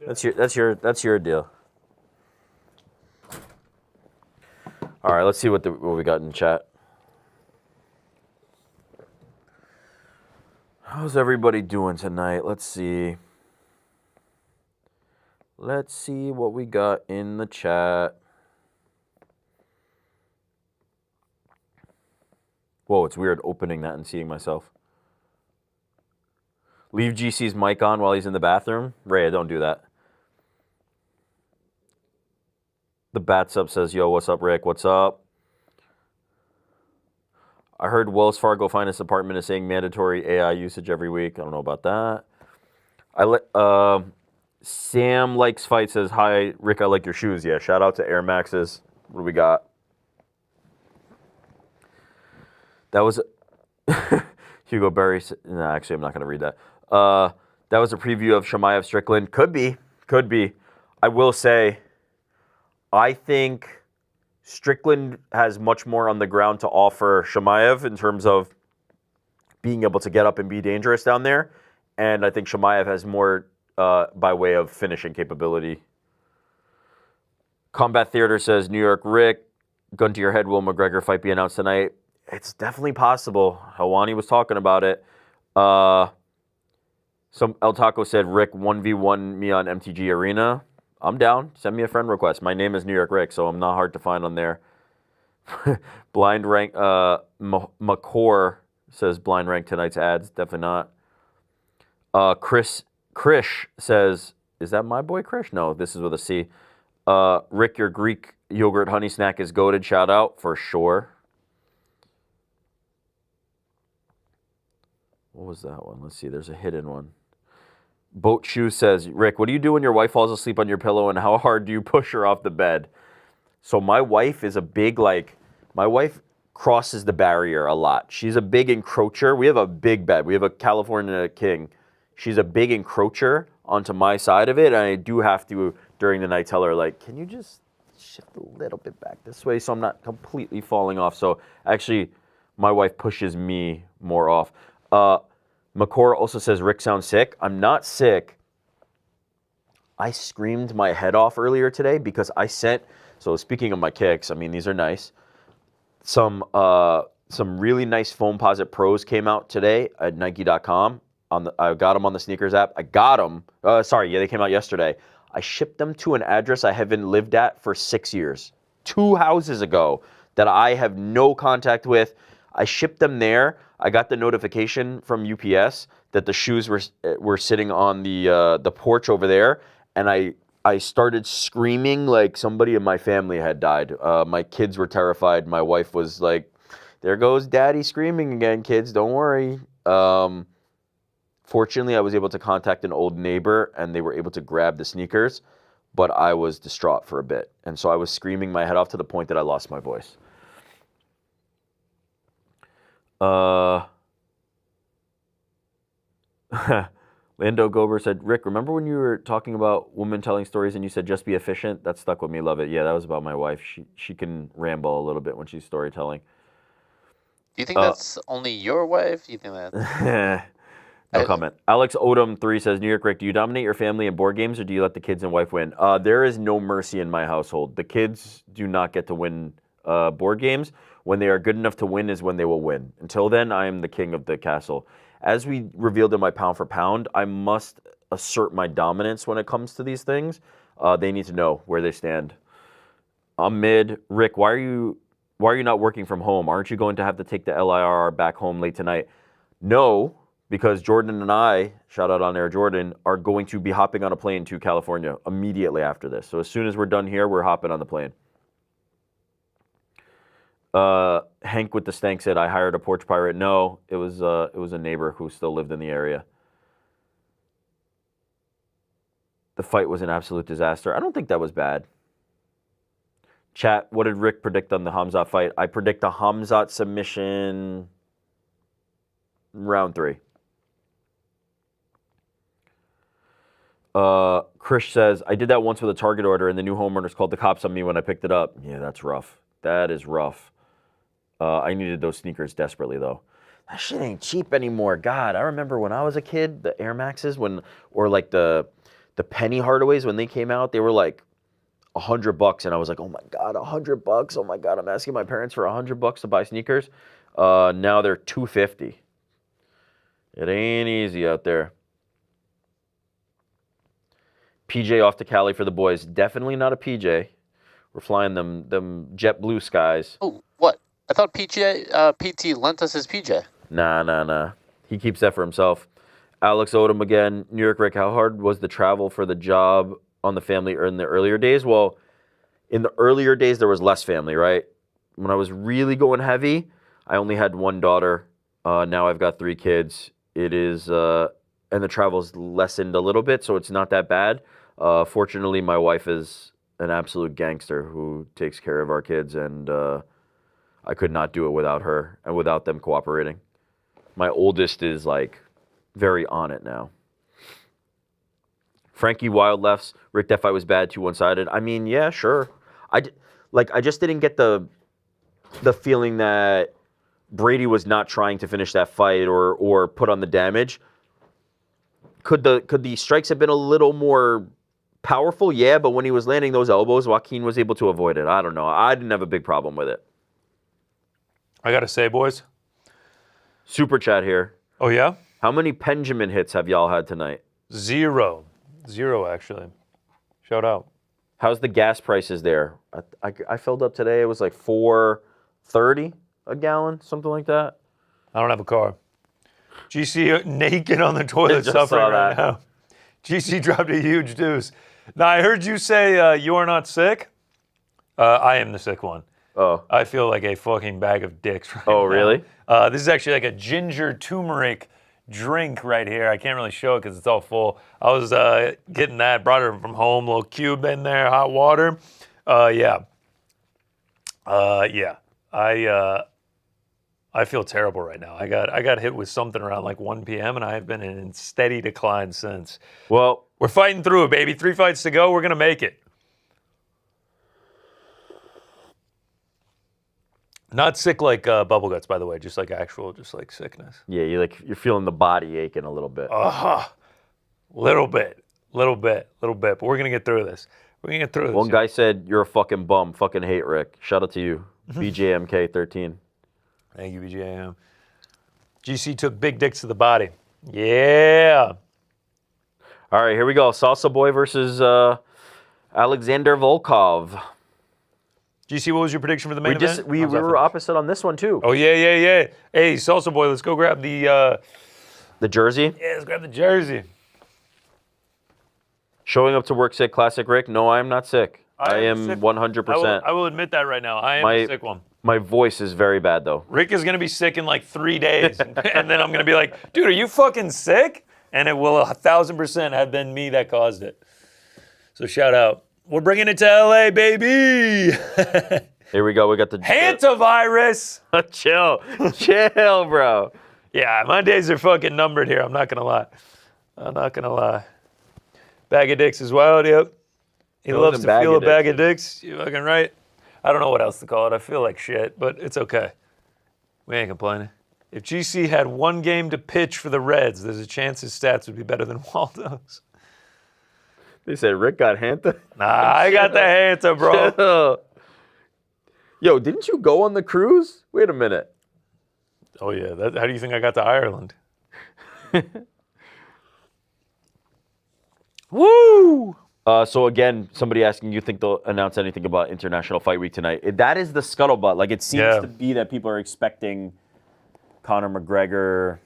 That's your deal. All right, let's see what we got in chat. How's everybody doing tonight? Let's see. Let's see what we got in the chat. Whoa, it's weird opening that and seeing myself. Leave GC's mic on while he's in the bathroom. Rhea, don't do that. The Bats Up says, yo, what's up, Rick? What's up? I heard Wells Fargo Finance Department is saying mandatory AI usage every week. I don't know about that. Sam Likes Fight says, hi, Rick, I like your shoes. Yeah, shout out to Air Maxes. What do we got? That was Hugo Berry. No, actually, I'm not going to read that. That was a preview of Chimaev Strickland. Could be. I will say, I think Strickland has much more on the ground to offer Chimaev in terms of being able to get up and be dangerous down there. And I think Chimaev has more by way of finishing capability. Combat Theater says, New York Rick, gun to your head, will McGregor fight be announced tonight? It's definitely possible. Helwani was talking about it. Some El Taco said, Rick, 1v1 me on MTG Arena. I'm down. Send me a friend request. My name is New York Rick, so I'm not hard to find on there. Blind rank, McCore says blind rank tonight's ads. Definitely not. Krish says, is that my boy Krish? No, this is with a C. Rick, your Greek yogurt honey snack is goated. Shout out for sure. What was that one? Let's see. There's a hidden one. Boat Shoe says, Rick, what do you do when your wife falls asleep on your pillow, and how hard do you push her off the bed? So my wife is a big, my wife crosses the barrier a lot. She's a big encroacher. We have a big bed. We have a California king. She's a big encroacher onto my side of it, and I do have to, during the night, tell her, can you just shift a little bit back this way so I'm not completely falling off? So actually, my wife pushes me more off. McCore also says, Rick sounds sick. I'm not sick. I screamed my head off earlier today because I sent, so speaking of my kicks, I mean, these are nice. Some really nice Foamposite Pros came out today at Nike.com. I got them on the sneakers app. I got them. They came out yesterday. I shipped them to an address I haven't lived at for 6 years. 2 houses ago that I have no contact with. I shipped them there. I got the notification from UPS that the shoes were sitting on the porch over there, and I started screaming like somebody in my family had died. My kids were terrified. My wife was like, "There goes Daddy screaming again, kids. Don't worry." Fortunately, I was able to contact an old neighbor, and they were able to grab the sneakers, but I was distraught for a bit, and so I was screaming my head off to the point that I lost my voice. Lando Gober said, Rick, remember when you were talking about women telling stories and you said just be efficient? That stuck with me. Love it. Yeah, that was about my wife. She can ramble a little bit when she's storytelling. Do you think that's only your wife? Do you think that? No comment. Alex Odom 3 says, New York Rick, do you dominate your family in board games or do you let the kids and wife win? There is no mercy in my household. The kids do not get to win board games. When they are good enough to win is when they will win. Until then, I am the king of the castle. As we revealed in my pound for pound, I must assert my dominance when it comes to these things. They need to know where they stand. I'm mid. Rick, why are you not working from home? Aren't you going to have to take the LIRR back home late tonight? No, because Jordan and I, shout out on air Jordan, are going to be hopping on a plane to California immediately after this. So as soon as we're done here, we're hopping on the plane. Hank with the stank said, I hired a porch pirate. No, it was a neighbor who still lived in the area. The fight was an absolute disaster. I don't think that was bad. Chat, what did Rick predict on the Khamzat fight? I predict a Khamzat submission round 3. Krish says, I did that once with a target order and the new homeowners called the cops on me when I picked it up. Yeah, that's rough. That is rough. I needed those sneakers desperately, though. That shit ain't cheap anymore. God, I remember when I was a kid, the Air Maxes, or like the Penny Hardaways, when they came out, they were like $100, and I was like, oh my God, $100. Oh my God, I'm asking my parents for $100 to buy sneakers. Now they're $250. It ain't easy out there. PJ off to Cali for the boys. Definitely not a PJ. We're flying them jet blue skies. Oh, what? I thought PT lent us his PJ. Nah. He keeps that for himself. Alex Odom again. New York Rick, how hard was the travel for the job on the family in the earlier days? Well, in the earlier days, there was less family, right? When I was really going heavy, I only had one daughter. Now I've got 3 kids. It is, and the travel's lessened a little bit, so it's not that bad. Fortunately, my wife is an absolute gangster who takes care of our kids, and I could not do it without her and without them cooperating. My oldest is like very on it now. Frankie Wild lefts. Rick, that fight was bad, too one-sided. I mean, yeah, sure. I just didn't get the feeling that Brady was not trying to finish that fight or put on the damage. Could the strikes have been a little more powerful? Yeah, but when he was landing those elbows, Joaquin was able to avoid it. I don't know. I didn't have a big problem with it. I got to say, boys. Super chat here. Oh, yeah? How many Benjamin hits have y'all had tonight? 0, actually. Shout out. How's the gas prices there? I filled up today. It was like $4.30 a gallon, something like that. I don't have a car. GC naked on the toilet suffering right now. GC dropped a huge deuce. Now, I heard you say you are not sick. I am the sick one. Oh. I feel like a fucking bag of dicks right now. Oh, really? This is actually like a ginger turmeric drink right here. I can't really show it because it's all full. I was getting that, brought it from home, little cube in there, hot water. Yeah. I feel terrible right now. I got hit with something around like 1 p.m. and I have been in steady decline since. Well, we're fighting through it, baby. 3 fights to go. We're gonna make it. Not sick like bubble guts, by the way. Just like actual, just like sickness. Yeah, you're feeling the body aching a little bit. Little bit. But we're gonna get through this. One guy said, "You're a fucking bum. Fucking hate Rick." Shout out to you, BJMK13. Thank you, BJM. GC took big dicks to the body. Yeah. All right, here we go. Salsa Boy versus Alexander Volkov. GC, what was your prediction for the main event? We were opposite on this one, too. Oh, yeah. Hey, Salsa Boy, let's go grab the jersey? Yeah, let's grab the jersey. Showing up to work sick, classic Rick. No, I am not sick. I am 100%. I will admit that right now. I am the sick one. My voice is very bad, though. Rick is going to be sick in like 3 days. And then I'm going to be like, dude, are you fucking sick? And it will 1,000% have been me that caused it. So shout out. We're bringing it to LA, baby. Here we go. We got the hantavirus. Chill, bro. Yeah, my days are fucking numbered here. I'm not going to lie. Bag of dicks is wild, yep. He loves to feel a bag of dicks. You fucking right. I don't know what else to call it. I feel like shit, but it's okay. We ain't complaining. If GC had 1 game to pitch for the Reds, there's a chance his stats would be better than Waldo's. They said Rick got Hanta? Nah, I got the Hanta, bro. Yo, didn't you go on the cruise? Wait a minute. Oh, yeah. How do you think I got to Ireland? Woo! So again, somebody asking, you think they'll announce anything about International Fight Week tonight? That is the scuttlebutt. Like, it seems to be that people are expecting Conor McGregor,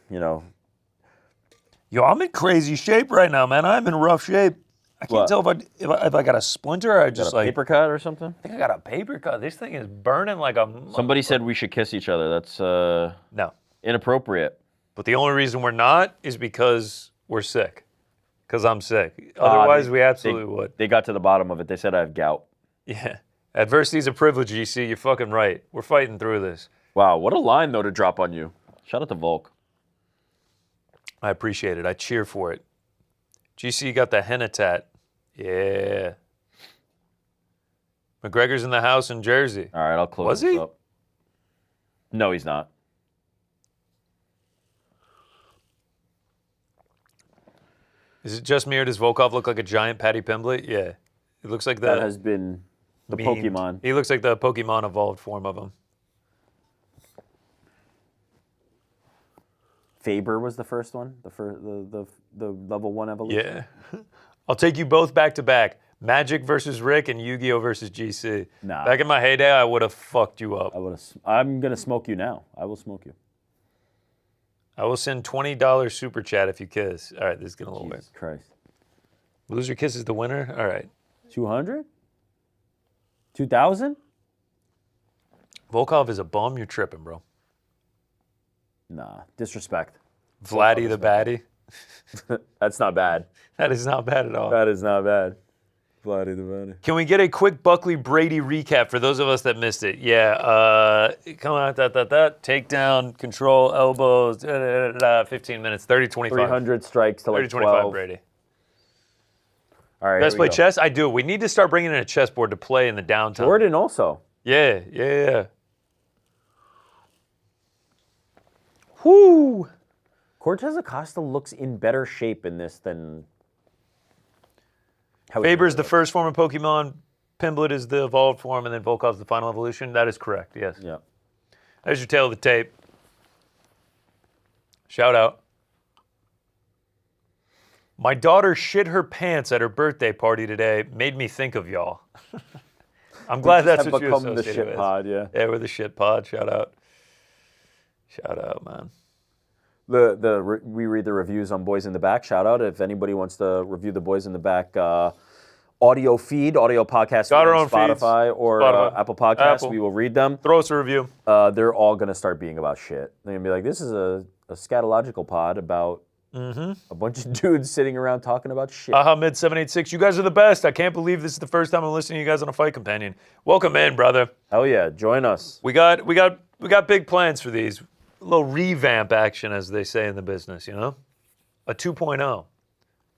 Yo, I'm in crazy shape right now, man. I'm in rough shape. I can't tell if I got a splinter or I just got a paper cut or something. I think I got a paper cut. This thing is burning like a. Somebody said we should kiss each other. That's no inappropriate. But the only reason we're not is because we're sick. Because I'm sick. Otherwise, we absolutely would. They got to the bottom of it. They said I have gout. Yeah. Adversity is a privilege, GC. You're fucking right. We're fighting through this. Wow, what a line, though, to drop on you. Shout out to Volk. I appreciate it. I cheer for it. GC got the henna tat. Yeah. McGregor's in the house in Jersey. All right, I'll close Was this he? up. No, he's not. Is it just me or does Volkov look like a giant Paddy Pimblett? Yeah. It looks like That has been the Pokemon. He looks like the Pokemon evolved form of him. Faber was the first one, the level 1 evolution. Yeah. I'll take you both back to back. Magic versus Rick and Yu-Gi-Oh versus GC. Nah. Back in my heyday, I would have fucked you up. I'm gonna smoke you now. I will smoke you. I will send $20 super chat if you kiss. All right, this is getting a little weird. Jesus Christ. Loser kiss is the winner? All right. 200? 2,000? Volkov is a bum. You're tripping, bro. Nah, disrespect. Vladdy the baddie. That's not bad. That is not bad at all. That is not bad. Vladdy the baddie. Can we get a quick Buckley Brady recap for those of us that missed it? Yeah. Come on, takedown, control, elbows, 15 minutes, 30-25. 300 strikes to like 30-25 12. Brady. All right. Best play chess? I do. We need to start bringing in a chessboard to play in the downtime. Jordan also. Yeah. Whoo! Cortez Acasta looks in better shape in this than... Faber's the first form of Pokemon, Pimblett is the evolved form, and then Volkov's the final evolution. That is correct, yes. Yeah. There's your tail of the tape. Shout out. My daughter shit her pants at her birthday party today. Made me think of y'all. I'm glad that's what you associated the shit with. pod, yeah. Yeah, we're the shit pod. Shout out. Shout out, man. We read the reviews on Boys in the Back. Shout out if anybody wants to review the Boys in the Back audio podcast Got our on own Spotify feeds. or Spotify. Apple Podcasts. Apple. We will read them. Throw us a review. They're all going to start being about shit. They're going to be like, this is a scatological pod about a bunch of dudes sitting around talking about shit. Mid786, you guys are the best. I can't believe this is the first time I'm listening to you guys on a Fight Companion. Welcome in, brother. Hell yeah, join us. We got big plans for these. A little revamp action, as they say in the business, you know? A 2.0,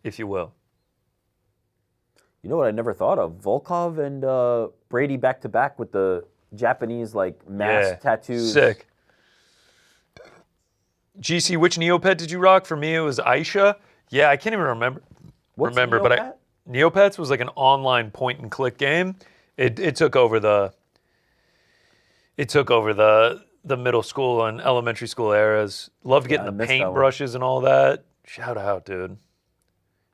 if you will. You know what I never thought of? Volkov and Brady back-to-back with the Japanese, mask tattoos. Sick. GC, which Neopet did you rock? For me, it was Aisha. Yeah, I can't even remember. What's But Neopets was like an online point-and-click game. It took over the middle school and elementary school eras. Loved getting the paintbrushes and all that. Shout out, dude.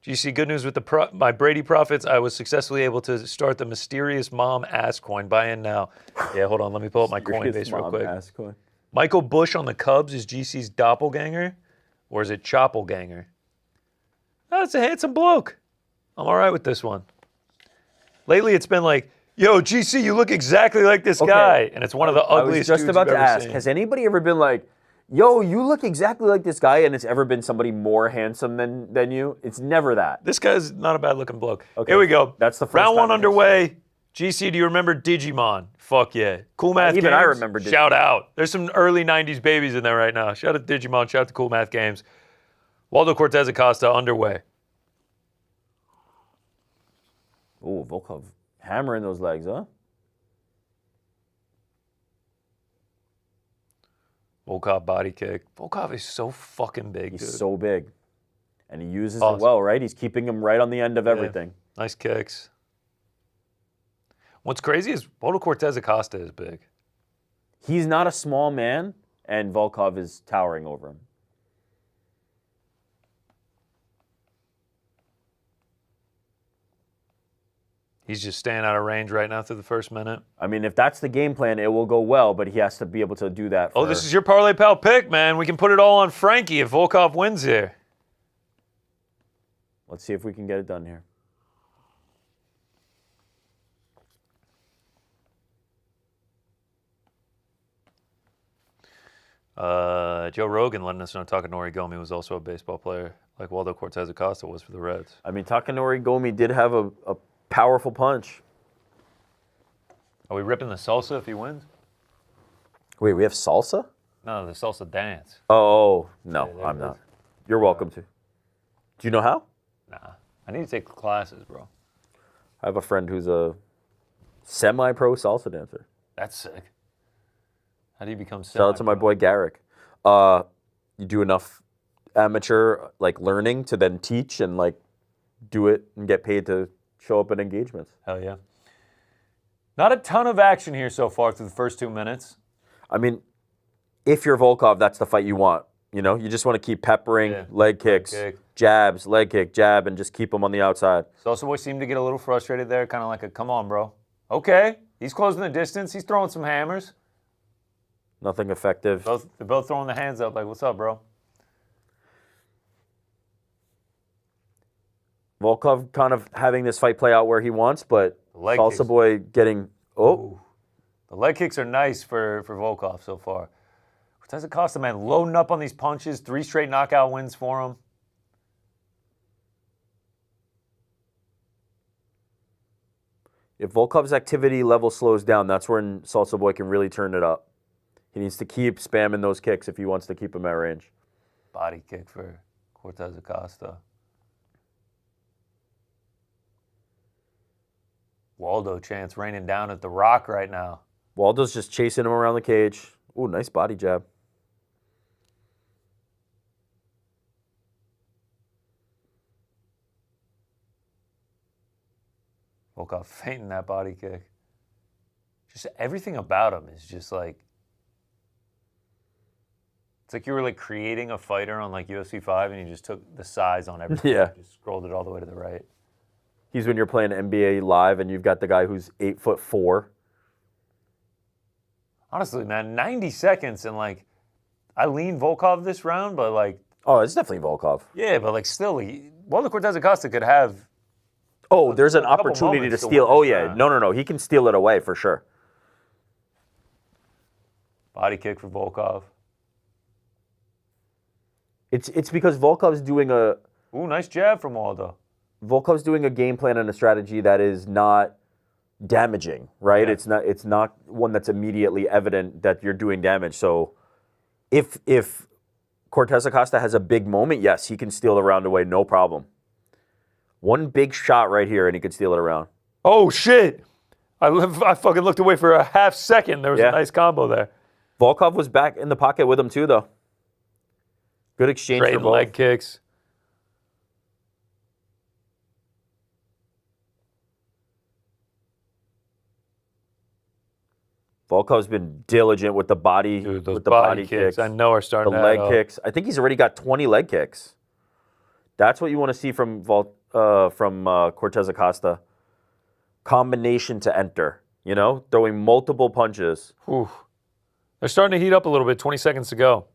GC, good news with my Brady profits. I was successfully able to start the mysterious mom ass coin. Buy in now. Yeah, hold on. Let me pull up my Coinbase real quick. Ass coin. Michael Bush on the Cubs is GC's doppelganger, or is it choppelganger? That's a handsome bloke. I'm all right with this one. Lately, it's been like, yo, GC, you look exactly like this guy. And it's one of the ugliest dudes I was just about to ask, seen. has anybody ever been like, yo, you look exactly like this guy, and it's ever been somebody more handsome than you? It's never that. This guy's not a bad-looking bloke. Okay. Here we go. That's the first round time one underway. GC, do you remember Digimon? Fuck yeah. Cool Math Games. Even I remember Digimon. Shout out. There's some early 90s babies in there right now. Shout out to Digimon. Shout out to Cool Math Games. Waldo Cortez Acasta underway. Ooh, Volkov hammering those legs, huh? Volkov body kick. Volkov is so fucking big, dude. He's so big. And he uses it well, right? He's keeping him right on the end of everything. Nice kicks. What's crazy is Waldo Cortez Acasta is big. He's not a small man, and Volkov is towering over him. He's just staying out of range right now through the first minute. I mean, if that's the game plan, it will go well, but he has to be able to do that. Oh, this is your Parlay Pal pick, man. We can put it all on Frankie if Volkov wins here. Let's see if we can get it done here. Joe Rogan letting us know Takanori Gomi was also a baseball player, like Waldo Cortez Acasta was for the Reds. I mean, Takanori Gomi did have a powerful punch. Are we ripping the salsa if he wins? Wait, we have salsa? No, the salsa dance. Oh, no, Yeah, I'm not. You're welcome to. Do you know how? Nah, I need to take classes, bro. I have a friend who's a semi-pro salsa dancer. That's sick. How do you become Shout out to my boy Garrick. You do enough amateur like learning to then teach and like do it and get paid to show up at engagements. Hell yeah. Not a ton of action here so far through the first 2 minutes. I mean, if you're Volkov, that's the fight you want. You know, you just want to keep peppering leg kicks, jabs, leg kick, jab, and just keep them on the outside. Salsa Boy seemed to get a little frustrated there, kind of like a, come on, bro. Okay, he's closing the distance. He's throwing some hammers. Nothing effective. They're both throwing the hands up like, what's up, bro? Volkov kind of having this fight play out where he wants, but Salsa Boy getting... Ooh. The leg kicks are nice for Volkov so far. Cortez Acasta, man, loading up on these punches. 3 straight knockout wins for him. If Volkov's activity level slows down, that's when Salsa Boy can really turn it up. He needs to keep spamming those kicks if he wants to keep him at range. Body kick for Cortez Acasta. Waldo Chance raining down at the Rock right now. Waldo's just chasing him around the cage. Ooh, nice body jab. Volkov fainting that body kick. Just everything about him is just like, it's like you were like creating a fighter on like UFC 5 and you just took the size on everything. Yeah. Just scrolled it all the way to the right. He's when you're playing NBA Live and you've got the guy who's 8'4". Honestly, man, 90 seconds and like, I lean Volkov this round, but like. Oh, it's definitely Volkov. Yeah, but like still, Waldo Cortez Acasta could have. Oh, there's an opportunity to steal. Oh, yeah. No. He can steal it away for sure. Body kick for Volkov. It's because Volkov's doing a... Ooh, nice jab from Waldo. Volkov's doing a game plan and a strategy that is not damaging, right? Yeah. It's not one that's immediately evident that you're doing damage. So if Cortez Acasta has a big moment, yes, he can steal the round away, no problem. One big shot right here, and he could steal it around. Oh, shit. I fucking looked away for a half second. There was a nice combo there. Volkov was back in the pocket with him, too, though. Good exchange for both. Great leg kicks. Volkov's been diligent with the body, Dude, those with the body kicks. I know are starting the to leg add up. kicks. I think he's already got 20 leg kicks. That's what you want to see from Cortez Acasta. Combination to enter, you know, throwing multiple punches. Whew. They're starting to heat up a little bit. 20 seconds to go.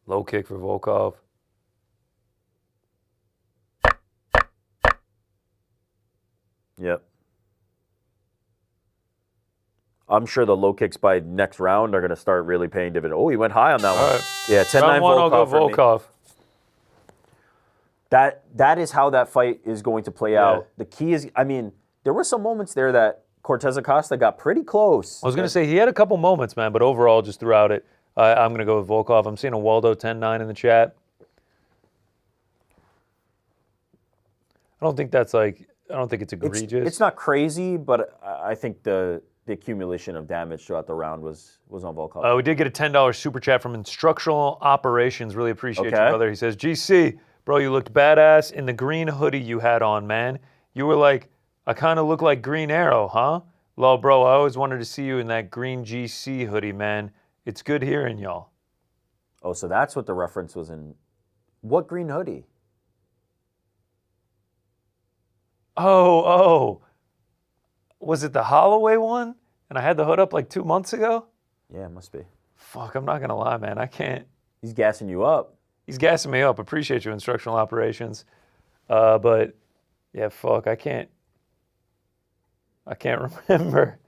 Low kick for Volkov. Yep. I'm sure the low kicks by next round are going to start really paying dividends. Oh, he went high on that one. Right. Yeah, 10-9 Round one, Volkov. I'll go Volkov. That is how that fight is going to play out. The key is, I mean, there were some moments there that Cortez Acasta got pretty close. I was going to say he had a couple moments, man, but overall, just throughout it, I'm going to go with Volkov. I'm seeing a Waldo 10-9 in the chat. I don't think it's egregious. It's not crazy, but I think the accumulation of damage throughout the round was on Volkov. We did get a $10 super chat from Instructional Operations. Really appreciate you, brother. He says, GC, bro, you looked badass in the green hoodie you had on, man. You were like, I kind of look like Green Arrow, huh? Lol, bro, I always wanted to see you in that green GC hoodie, man. It's good hearing y'all. Oh, so that's what the reference was in. What green hoodie? Oh. Was it the Holloway one? And I had the hood up like 2 months ago? Yeah, it must be. Fuck, I'm not going to lie, man. I can't. He's gassing you up. He's gassing me up. Appreciate you, Instructional Operations. But, yeah, fuck, I can't remember.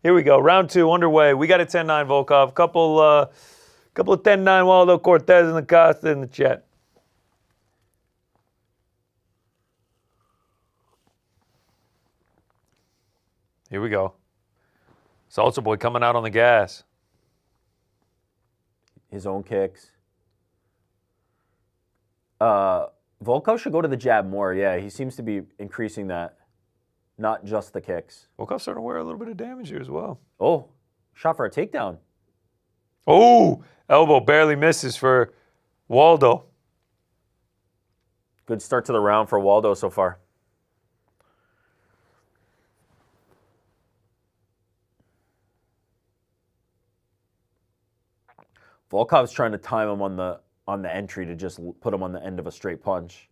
Here we go. Round 2 underway. We got a 10-9 Volkov. Couple of 10-9 Waldo Cortez and Acasta in the chat. Here we go. Salsa Boy coming out on the gas. His own kicks. Volkov should go to the jab more. Yeah, he seems to be increasing that not just the kicks. Volkov's starting to wear a little bit of damage here as well. Oh, shot for a takedown. Oh, elbow barely misses for Waldo. Good start to the round for Waldo so far. Volkov's trying to time him on the entry to just put him on the end of a straight punch.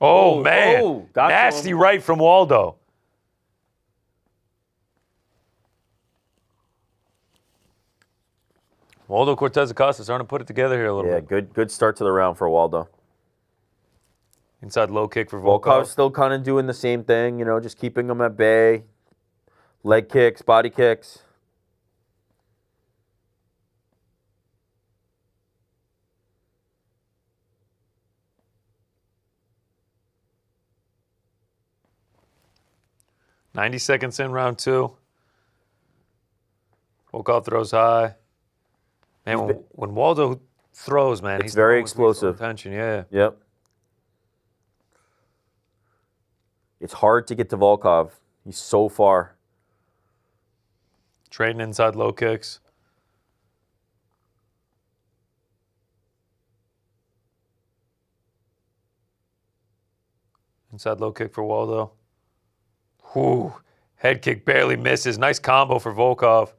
Oh, man. Nasty right from Waldo. Waldo Cortez Acasta starting to put it together here a little bit. Yeah, good start to the round for Waldo. Inside low kick for Volkov. Volkov's still kind of doing the same thing, just keeping him at bay. Leg kicks, body kicks. .90 seconds in round 2. Volkov throws high. Man, when Waldo throws, man, it's he's very explosive. Attention, yeah. Yep. It's hard to get to Volkov. He's so far. Trading inside low kicks. Inside low kick for Waldo. Whew. Head kick barely misses. Nice combo for Volkov.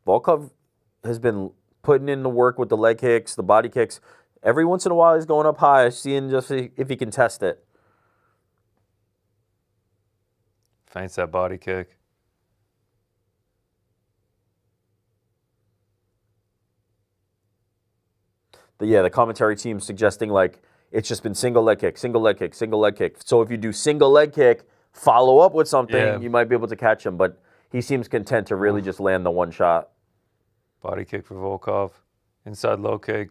Volkov has been putting in the work with the leg kicks, the body kicks. Every once in a while, he's going up high, seeing just if he can test it. Feints that body kick. The commentary team suggesting it's just been single leg kick, single leg kick, single leg kick. So if you do single leg kick, follow up with something, you might be able to catch him. But he seems content to really just land the one shot. Body kick for Volkov. Inside low kick.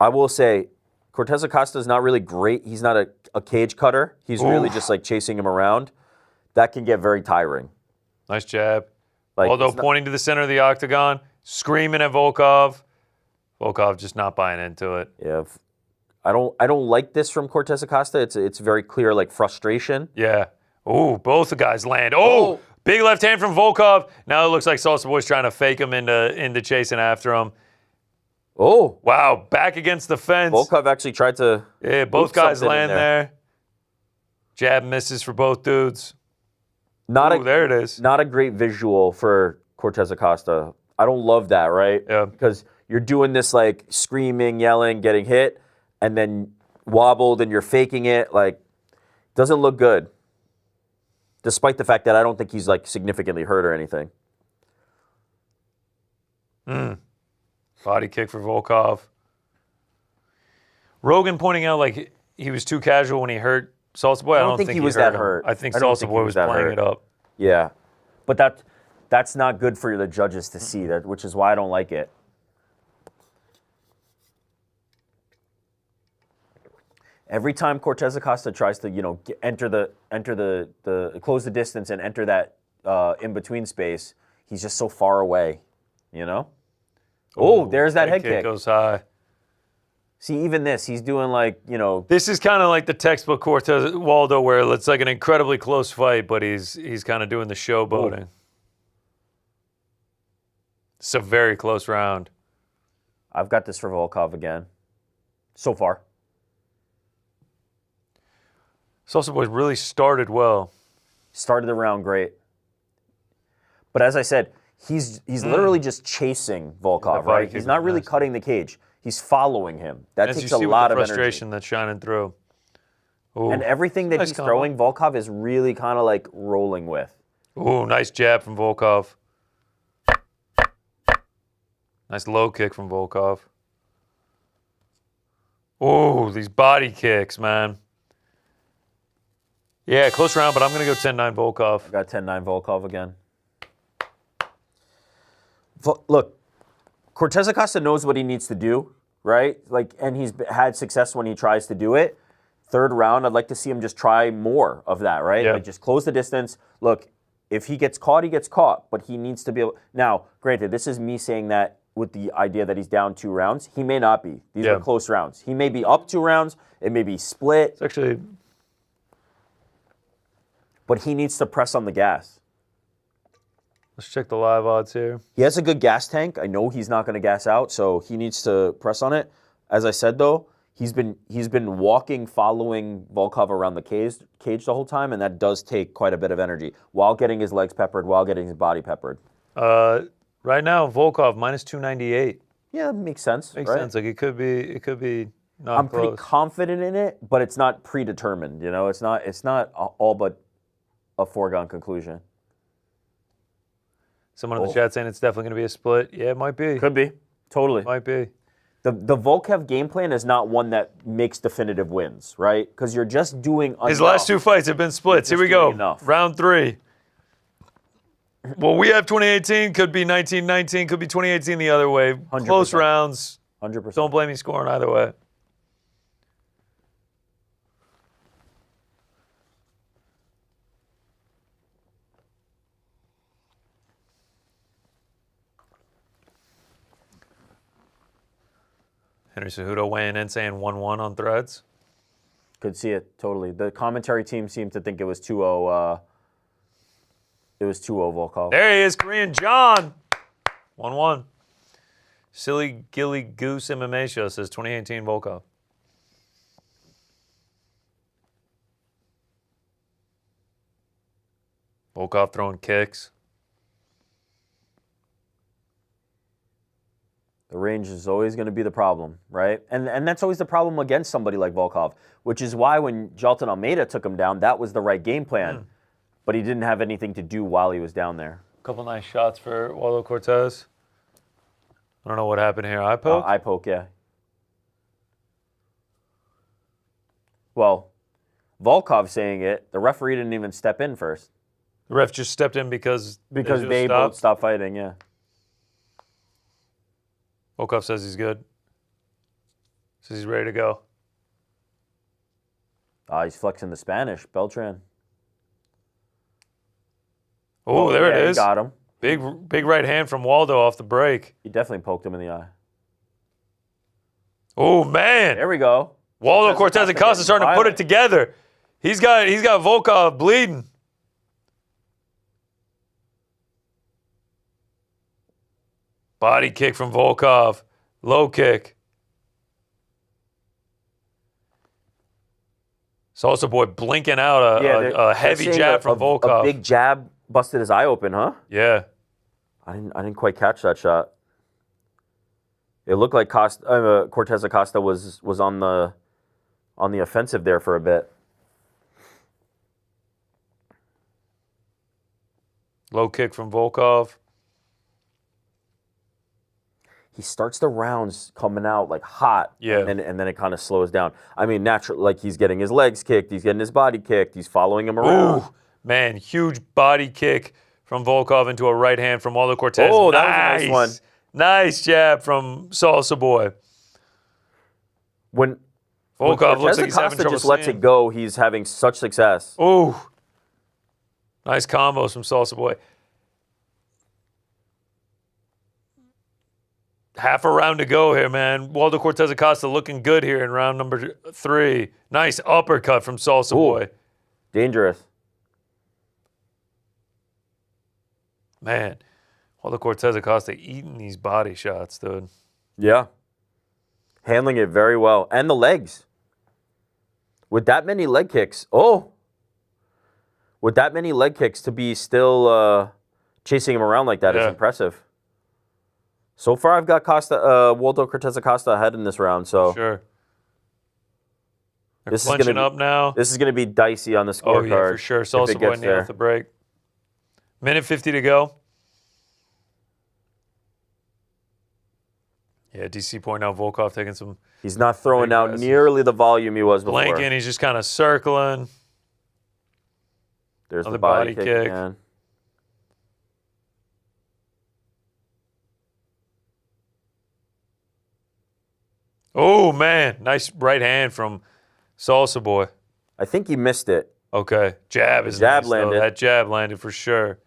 I will say, Cortez Acasta is not really great. He's not a cage cutter. He's really just chasing him around. That can get very tiring. Nice jab. Although pointing to the center of the octagon, screaming at Volkov. Volkov just not buying into it. Yeah, I don't like this from Cortez Acasta. It's very clear frustration. Yeah. Ooh, both the guys land. Oh, big left hand from Volkov. Now it looks like Salsa Boy's trying to fake him into chasing after him. Oh. Wow, back against the fence. Volkov actually tried to... Yeah, both guys land there. Jab misses for both dudes. There it is. Not a great visual for Cortez Acasta. I don't love that, right? Yeah. Because you're doing this screaming, yelling, getting hit, and then wobbled and you're faking it. Doesn't look good. Despite the fact that I don't think he's significantly hurt or anything. Body kick for Volkov. Rogan pointing out he was too casual when he hurt Salsa Boy. I don't think he was that hurt. I think Salsa Boy was playing it up. Yeah, but that's not good for the judges to see, which is why I don't like it. Every time Cortez Acasta tries to, close the distance and enter that in between space, he's just so far away, Oh, there's that head kick. Goes high. See, even this, he's doing This is kind of like the textbook Cortez Waldo, where it's an incredibly close fight, but he's kind of doing the showboating. It's a very close round. I've got this for Volkov again. So far. Salsa Boy really started well. Started the round great. But as I said, he's literally just chasing Volkov, right? He's not really cutting the cage. He's following him. That takes a lot of frustration energy. that's shining through. Ooh. And everything that he's throwing, Volkov is really kind of rolling with. Ooh, nice jab from Volkov. Nice low kick from Volkov. Ooh, these body kicks, man. Yeah, close round, but I'm going to go 10-9 Volkov. I got 10-9 Volkov again. Look, Cortez Acasta knows what he needs to do, right? And he's had success when he tries to do it. Third round, I'd like to see him just try more of that, right? Yeah. Just close the distance. Look, if he gets caught, he gets caught, but he needs to be able... Now, granted, this is me saying that with the idea that he's down 2 rounds. He may not be. These Yeah. are close rounds. He may be up 2 rounds. It may be split. It's actually... But he needs to press on the gas. Let's check the live odds here. He has a good gas tank. I know he's not going to gas out, so he needs to press on it. As I said, though, he's been walking, following Volkov around the cage the whole time, and that does take quite a bit of energy while getting his legs peppered, while getting his body peppered. Right now, Volkov minus 298. Yeah, makes sense. Makes right? sense. Like it could be not I'm close. pretty confident in it, but it's not predetermined. You know, it's not all but a foregone conclusion. Someone in the chat saying it's definitely going to be a split. Yeah, it might be. Could be. Totally. Might be. The Volkov game plan is not one that makes definitive wins, right? Because you're just doing enough. His last 2 fights have been splits. Here we go. Enough. Round 3. Well, we have 2018, could be 1919, could be 2018 the other way. 100%. Close rounds. 100%. Don't blame me scoring either way. Henry Cejudo weighing in saying 1-1 on Threads. Could see it, totally. The commentary team seemed to think it was 2-0. It was 2-0 Volkov. There he is, Korean John. 1-1. Silly Gilly Goose MMA show says 2018 Volkov. Volkov throwing kicks. The range is always going to be the problem, right? And that's always the problem against somebody like Volkov, which is why when Jailton Almeida took him down, that was the right game plan. But he didn't have anything to do while he was down there. Couple nice shots for Waldo Cortez. I don't know what happened here. Eye poke? Eye poke, yeah. Well, Volkov saying it, the referee didn't even step in first. The ref just stepped in because They both stopped fighting, yeah. Volkov says he's good. Says he's ready to go. He's flexing the Spanish, Beltran. Oh, there it is. He got him. Big right hand from Waldo off the break. He definitely poked him in the eye. Oh, man. There we go. Waldo Cortez Acasta starting to put it together. He's got Volkov bleeding. Body kick from Volkov. Low kick. Salsa Boy blinking out a heavy jab from Volkov. A big jab busted his eye open, huh? Yeah. I didn't quite catch that shot. It looked like Cortez Acasta was on the offensive there for a bit. Low kick from Volkov. He starts the rounds coming out like hot, Yeah. and then it kind of slows down. I mean, naturally, like he's getting his legs kicked, he's getting his body kicked, he's following him around. Ooh, man, huge body kick from Volkov into a right hand from Waldo Cortez. Oh, that was a nice one. Nice jab from Salsa Boy. When Volkov looks Cortez like he's having Acasta trouble just lets seeing. it go, he's having such success. Ooh. Nice combos from Salsa Boy. Half a round to go here, man. Waldo Cortez Acasta looking good here in round number 3. Nice uppercut from Salsa Boy. Dangerous. Man, Waldo Cortez Acasta eating these body shots, dude. Yeah. Handling it very well. And the legs. With that many leg kicks. With that many leg kicks to be still chasing him around like that is impressive. So far, I've got Waldo Cortez Acasta ahead in this round. So Sure. They're this is clinching gonna be, up now. This is going to be dicey on the scorecard. Oh, yeah, for sure. Salsa Boy nailed the break. Minute 50 to go. Yeah, DC pointing out Volkov taking some... He's not throwing out nearly the volume he was before. blanking. He's just kind of circling. There's Another the body body kick kick. again. Oh, man. Nice right hand from Salsa Boy. I think he missed it. Okay. Jab is Jab nice, though. landed. That jab landed for sure.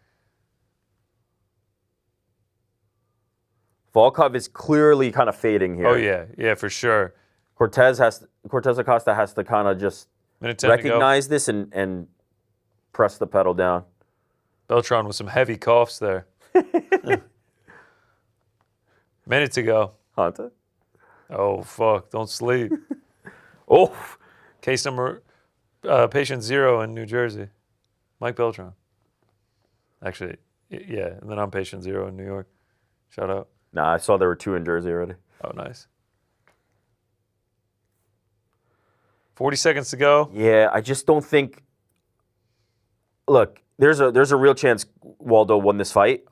Volkov is clearly kind of fading here. Oh, yeah, for sure. Cortez Acasta has to kind of just recognize this and press the pedal down. Beltran with some heavy coughs there. Minute to go. Hunter? Oh, fuck. Don't sleep. Oh. Case number, patient 0 in New Jersey. Mike Beltran. Actually, yeah. And then I'm patient 0 in New York. Shout out. Nah, I saw there were 2 in Jersey already. Oh, nice. 40 seconds to go. Yeah, I just don't think. Look, there's a real chance Waldo won this fight.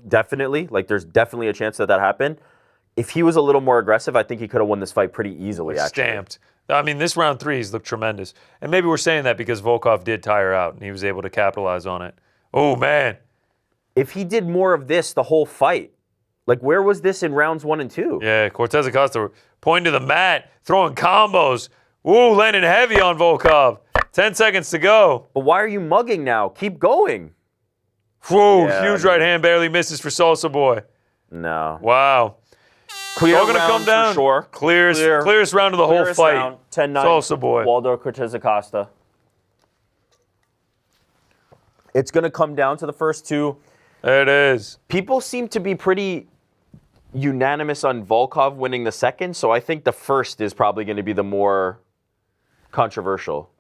Definitely. Like, there's definitely a chance that happened. If he was a little more aggressive, I think he could have won this fight pretty easily, actually. Stamped. I mean, this round 3, he's looked tremendous. And maybe we're saying that because Volkov did tire out and he was able to capitalize on it. Oh, man. If he did more of this the whole fight, like, where was this in rounds 1 and 2? Yeah, Cortez Acasta pointing to the mat, throwing combos. Ooh, landing heavy on Volkov. 10 seconds to go. But why are you mugging now? Keep going. Whoa, huge right hand barely misses for Salsa Boy. No. Wow. Clear All gonna round come down. for sure. Clearest round of the whole fight. 10-9. Salsa Boy. Waldo Cortez Acasta. It's going to come down to the first 2. There it is. People seem to be pretty unanimous on Volkov winning the second, so I think the first is probably going to be the more controversial.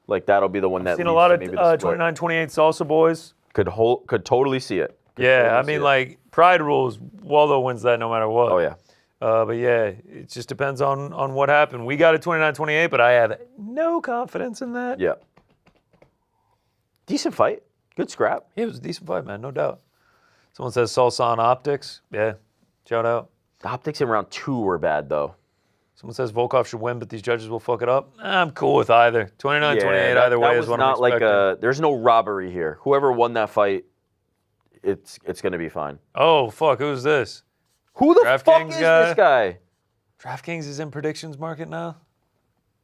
Like, that'll be the one that Seen a lot of 29-28 Salsa Boys. Could totally see it. Yeah, I mean, like, pride rules, Waldo wins that no matter what. Oh, yeah. But yeah, it just depends on what happened. We got a 29-28, but I have no confidence in that. Yeah. Decent fight. Good scrap. Yeah, it was a decent fight, man, no doubt. Someone says Salsa on optics. Yeah, shout out. The optics in round 2 were bad, though. Someone says Volkov should win, but these judges will fuck it up. I'm cool with either. 29-28, either way is what I'm expecting. There's no robbery here. Whoever won that fight, it's going to be fine. Oh, fuck, who's this? Who the fuck is this guy? DraftKings is in predictions market now?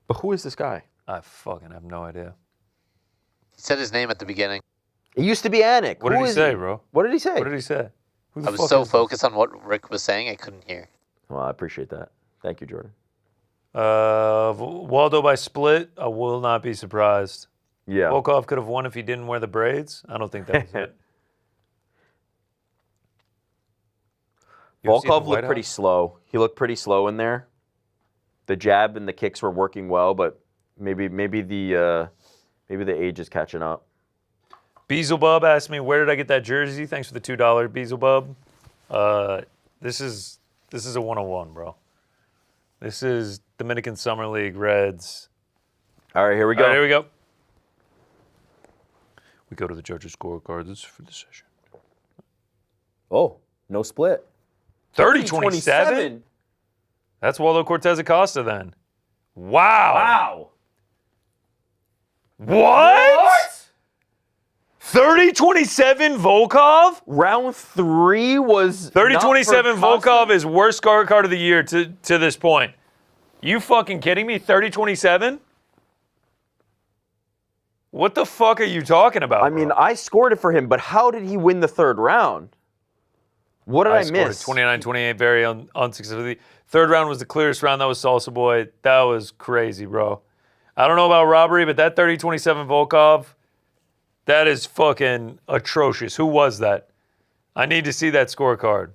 But who is this guy? I fucking have no idea. He said his name at the beginning. It used to be Anik. What did he say, bro? What did he say? What did he say? Who the I was fuck so is focused on what Rick was saying, I couldn't hear. Well, I appreciate that. Thank you, Jordan. Waldo by split, I will not be surprised. Yeah. Volkov could have won if he didn't wear the braids. I don't think that was it. Volkov looked pretty slow. He looked pretty slow in there. The jab and the kicks were working well, but maybe the age is catching up. Beelzebub asked me, where did I get that jersey? Thanks for the $2, Beelzebub. This is a 101, bro. This is Dominican Summer League Reds. All right, here we go. All right, here we go. We go to the judges' scorecard. This is for the session. Oh, no split. 30-27? That's Waldo Cortez Acasta then. Wow. What? 30-27 Volkov? Round 3 was 30-27 Volkov is worst scorecard of the year to this point. You fucking kidding me? 30-27? What the fuck are you talking about? I mean, I scored it for him, but how did he win the 3rd round? What did I miss? 29-28 very unsuccessfully. 3rd round was the clearest round. That was Salsa Boy. That was crazy, bro. I don't know about robbery, but that 30-27 Volkov, that is fucking atrocious. Who was that? I need to see that scorecard.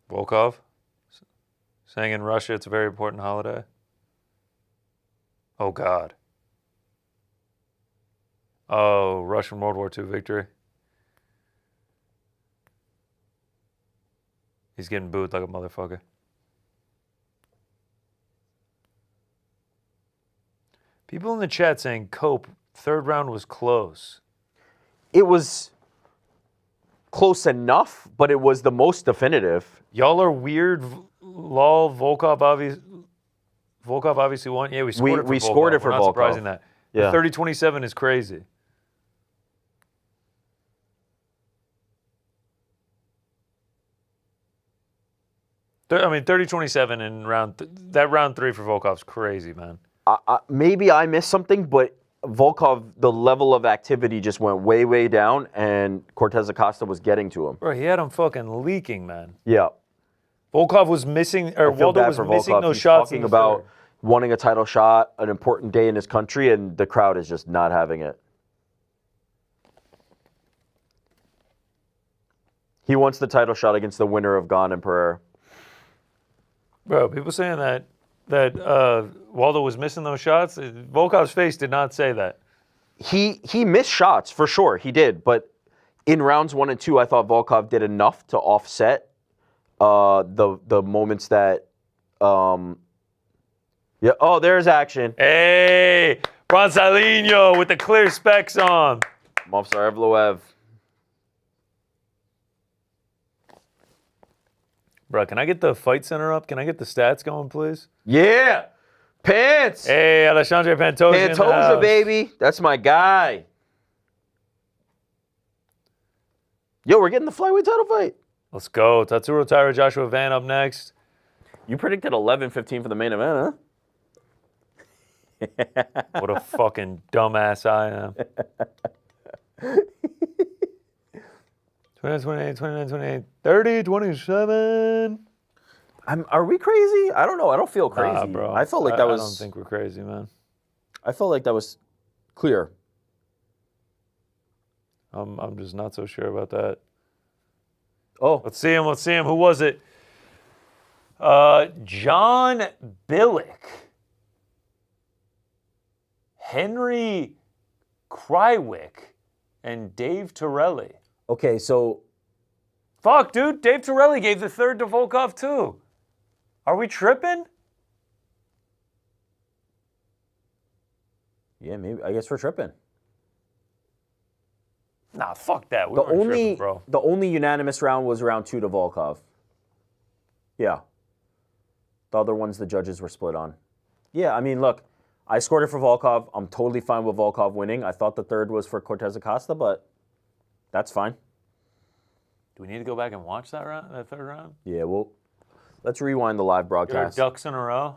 Volkov? Saying in Russia it's a very important holiday. Oh, God. Oh, Russian World War II victory. He's getting booed like a motherfucker. People in the chat saying, Cope, 3rd round was close. It was close enough, but it was the most definitive. Y'all are weird. Lol, Volkov obviously won. Yeah, we scored it for Volkov. We scored it for We're not Volkov. surprising that. Yeah. 30-27 is crazy. I mean, 30-27 in round 3 for Volkov's crazy, man. Maybe I missed something, but Volkov, the level of activity just went way, way down, and Cortez Acasta was getting to him. Bro, he had him fucking leaking, man. Yeah. Volkov was missing, or I feel Waldo bad was for missing Volkov. those He's shots. talking about wanting a title shot, an important day in his country, and the crowd is just not having it. He wants the title shot against the winner of Gane and Pereira. Bro, people saying that Waldo was missing those shots. Volkov's face did not say that. He missed shots, for sure. He did. But in rounds 1 and 2, I thought Volkov did enough to offset the moments that... yeah. Oh, there's action. Hey, Bronzalino with the clear specs on. Movsar Evloev. Bro, can I get the fight center up? Can I get the stats going, please? Yeah. Pants. Hey, Alexandre Pantoja. Pantoja, baby. That's my guy. Yo, we're getting the flyweight title fight. Let's go. Tatsuro, Taira, Joshua Van up next. You predicted 11-15 for the main event, huh? What a fucking dumbass I am. 29, 29, 28, 30, 27. Are we crazy? I don't know. I don't feel crazy. Nah, bro. I felt like that was... I don't think we're crazy, man. I felt like that was clear. I'm just not so sure about that. Oh. Let's see him. Let's see him. Who was it? John Billick. Henry Krywick. And Dave Torelli. Okay, so... Fuck, dude. Dave Torelli gave the third to Volkov, too. Are we tripping? Yeah, maybe. I guess we're tripping. Nah, fuck that. We weren't tripping, bro. The only unanimous round was round 2 to Volkov. Yeah. The other ones the judges were split on. Yeah, I mean, look, I scored it for Volkov. I'm totally fine with Volkov winning. I thought the third was for Cortez Acasta, but that's fine. Do we need to go back and watch that round, that third round? Yeah, well, let's rewind the live broadcast. Your ducks in a row.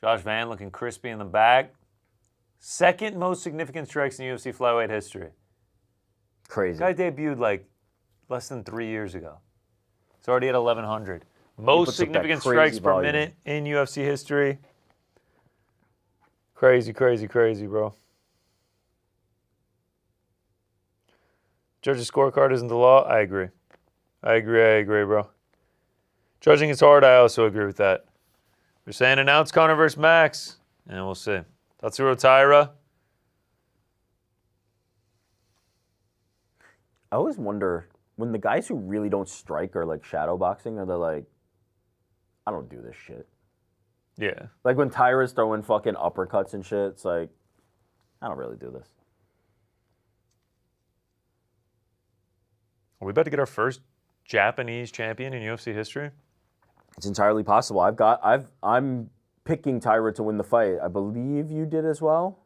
Josh Van looking crispy in the back. Second most significant strikes in UFC flyweight history. Crazy. Guy debuted like less than 3 years ago. It's already at 1,100. Most significant strikes per minute in UFC history. Crazy, crazy, crazy, bro. Judge's scorecard isn't the law. I agree. I agree, bro. Judging is hard. I also agree with that. We're saying announce Conor versus Max, and we'll see. Tatsuro, Taira. I always wonder, when the guys who really don't strike are like shadow boxing, are they like, I don't do this shit. Yeah. Like when Taira's throwing fucking uppercuts and shit, it's like, I don't really do this. Are we about to get our first Japanese champion in UFC history? It's entirely possible. I'm picking Taira to win the fight. I believe you did as well.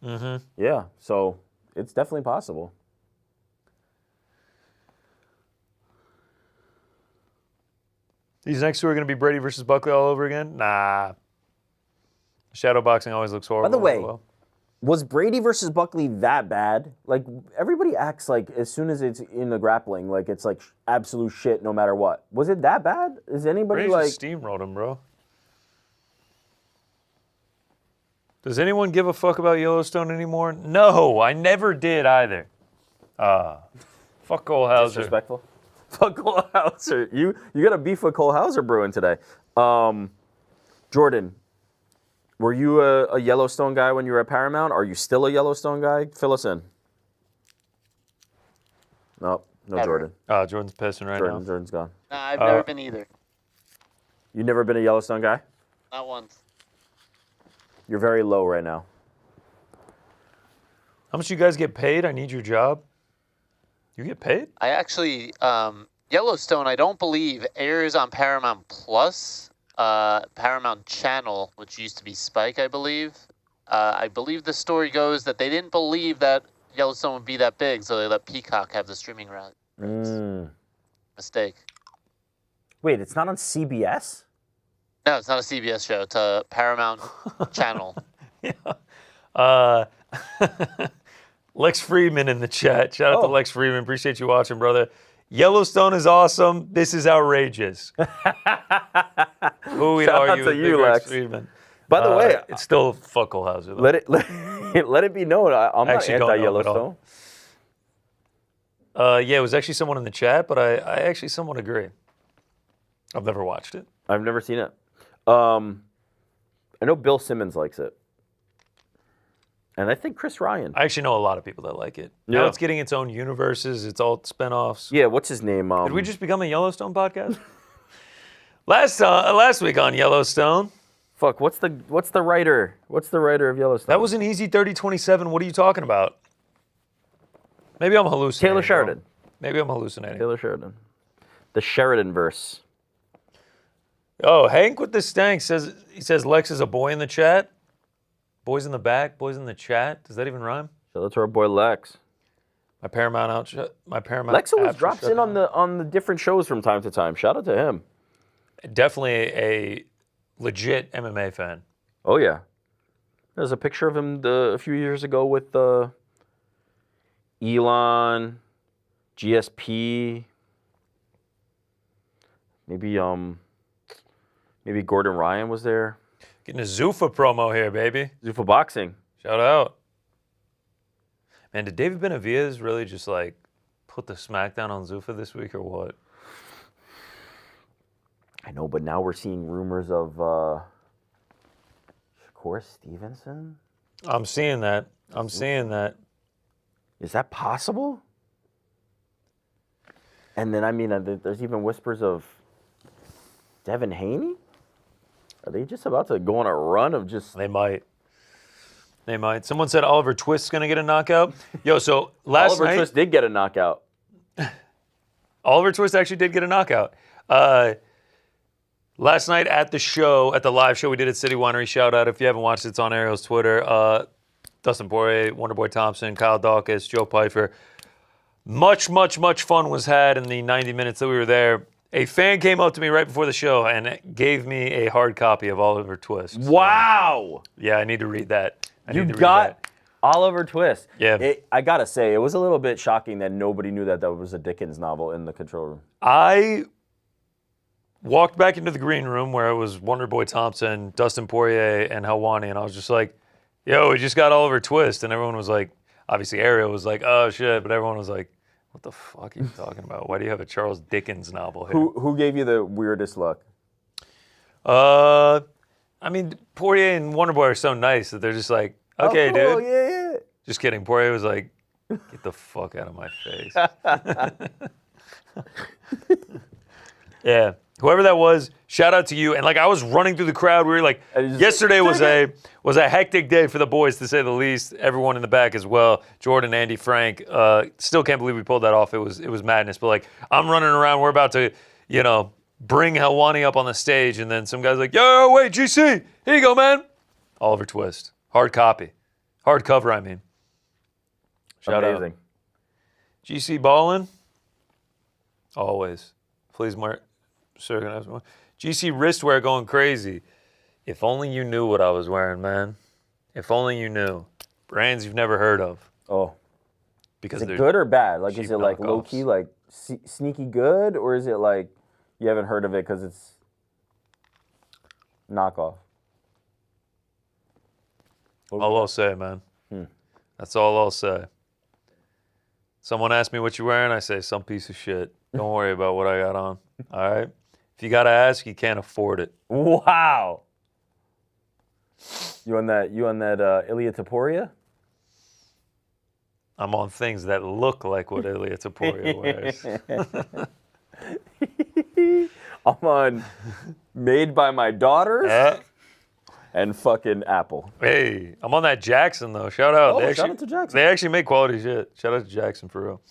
Mm-hmm. Yeah, so it's definitely possible. These next two are going to be Brady versus Buckley all over again? Nah. Shadow boxing always looks horrible. By the way, was Brady versus Buckley that bad? Like, everybody acts like as soon as it's in the grappling, like it's like absolute shit no matter what. Was it that bad? Is anybody Brady like... just steamrolled him, bro. Does anyone give a fuck about Yellowstone anymore? No, I never did either. Fuck Cole Hauser. Disrespectful? Fuck Cole Hauser. You got a beef with Cole Hauser brewing today. Jordan, were you a Yellowstone guy when you were at Paramount? Are you still a Yellowstone guy? Fill us in. No Jordan. Jordan's pissing right now. Jordan's gone. Nah, I've never been either. You never been a Yellowstone guy? Not once. You're very low right now. How much you guys get paid? I need your job. You get paid? I actually, Yellowstone, I don't believe, airs on Paramount Plus, Paramount Channel, which used to be Spike, I believe. I believe the story goes that they didn't believe that Yellowstone would be that big, so they let Peacock have the streaming rights. Mistake. Wait, it's not on CBS? No, it's not a CBS show. It's a Paramount channel. Lex Friedman in the chat. Shout out to Lex Friedman. Appreciate you watching, brother. Yellowstone is awesome. This is outrageous. Who would Shout out argue to with you, Big Lex. Friedman? By the way, it's still Fuckelhauser, though. let it be known, I'm not actually don't know anti-Yellowstone. Yeah, it was actually someone in the chat, but I actually somewhat agree. I've never watched it. I've never seen it. I know Bill Simmons likes it. And I think Chris Ryan. I actually know a lot of people that like it. Yeah. Now it's getting its own universes. It's all spinoffs. Yeah, what's his name? Did we just become a Yellowstone podcast? Last week on Yellowstone. Fuck, what's the writer? What's the writer of Yellowstone? That was an easy 30-27. What are you talking about? Maybe I'm hallucinating. Taylor Sheridan. Bro. Maybe I'm hallucinating. Taylor Sheridan. The Sheridan verse. Oh, Hank with the stank says Lex is a boy in the chat. Boys in the back, boys in the chat. Does that even rhyme? Shout out to our boy Lex. My Paramount. Lex always app drops shut in down. on the different shows from time to time. Shout out to him. Definitely a legit MMA fan. Oh yeah. There's a picture of him a few years ago with Elon, GSP, maybe Gordon Ryan was there. Getting a Zuffa promo here, baby. Zuffa Boxing. Shout out. Man, did David Benavidez really just like put the smackdown on Zuffa this week or what? I know, but now we're seeing rumors of Shakur Stevenson. I'm seeing that. Is that possible? And then, I mean, there's even whispers of Devin Haney? Are they just about to go on a run of just... They might. Someone said Oliver Twist's going to get a knockout. Yo, so last Oliver night... Twist did get a knockout. Oliver Twist actually did get a knockout. Last night at the show, at the live show we did at City Winery, shout out if you haven't watched it, it's on Ariel's Twitter. Dustin Poirier, Wonderboy Thompson, Kyle Dawkins, Joe Pfeiffer. Much fun was had in the 90 minutes that we were there. A fan came up to me right before the show and gave me a hard copy of Oliver Twist. So, Wow! yeah, I need to read that. You got Oliver Twist. Yeah. I gotta say, it was a little bit shocking that nobody knew that was a Dickens novel in the control room. I walked back into the green room where it was Wonderboy Thompson, Dustin Poirier, and Helwani, and I was just like, yo, we just got Oliver Twist. And everyone was like, obviously Ariel was like, oh shit, but everyone was like, what the fuck are you talking about? Why do you have a Charles Dickens novel here? Who gave you the weirdest look? I mean, Poirier and Wonderboy are so nice that they're just like, okay, cool. dude. Yeah. Just kidding. Poirier was like, get the fuck out of my face. Yeah. Whoever that was, shout out to you. And like I was running through the crowd. We were like, yesterday was a hectic day for the boys, to say the least. Everyone in the back as well. Jordan, Andy, Frank. Still can't believe we pulled that off. It was madness. But like I'm running around. We're about to, bring Helwani up on the stage, and then some guy's like, yo, wait, GC, here you go, man. Oliver Twist. Hard copy. Hard cover, I mean. Shout Amazing. out. GC ballin'? Always. Please, Mark. GC wristwear going crazy. If only you knew what I was wearing, man. If only you knew. Brands you've never heard of. Oh. Because Is they're it good or bad? Like, cheap is it like knockoffs. low-key, like sneaky good? Or is it like you haven't heard of it because it's knockoff? All I'll say, man. That's all I'll say. Someone asked me what you're wearing, I say, some piece of shit. Don't worry about what I got on. All right? If you got to ask, you can't afford it. Wow. You on that Ilia Taporia? I'm on things that look like what Ilia Taporia wears. I'm on Made by My Daughters and fucking Apple. Hey, I'm on that Jackson, though. Shout out. Oh, shout out to Jackson. They actually make quality shit. Shout out to Jackson, for real.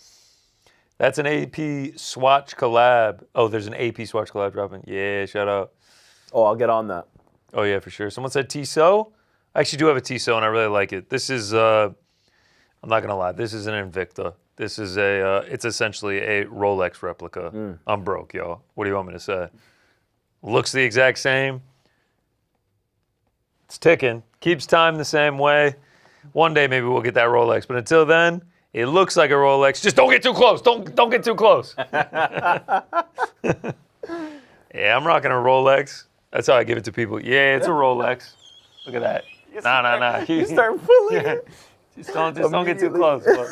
That's an AP Swatch collab. Oh, there's an AP Swatch collab dropping. Yeah, shout out. Oh, I'll get on that. Oh, yeah, for sure. Someone said Tissot. I actually do have a Tissot, and I really like it. This is, I'm not going to lie, this is an Invicta. This is it's essentially a Rolex replica. I'm broke, y'all. What do you want me to say? Looks the exact same. It's ticking. Keeps time the same way. One day maybe we'll get that Rolex, but until then, it looks like a Rolex. Just don't get too close. Don't get too close. Yeah, I'm rocking a Rolex. That's how I give it to people. Yeah, it's a Rolex. Look at that. Nah. You start fooling it. Just don't get too close. But,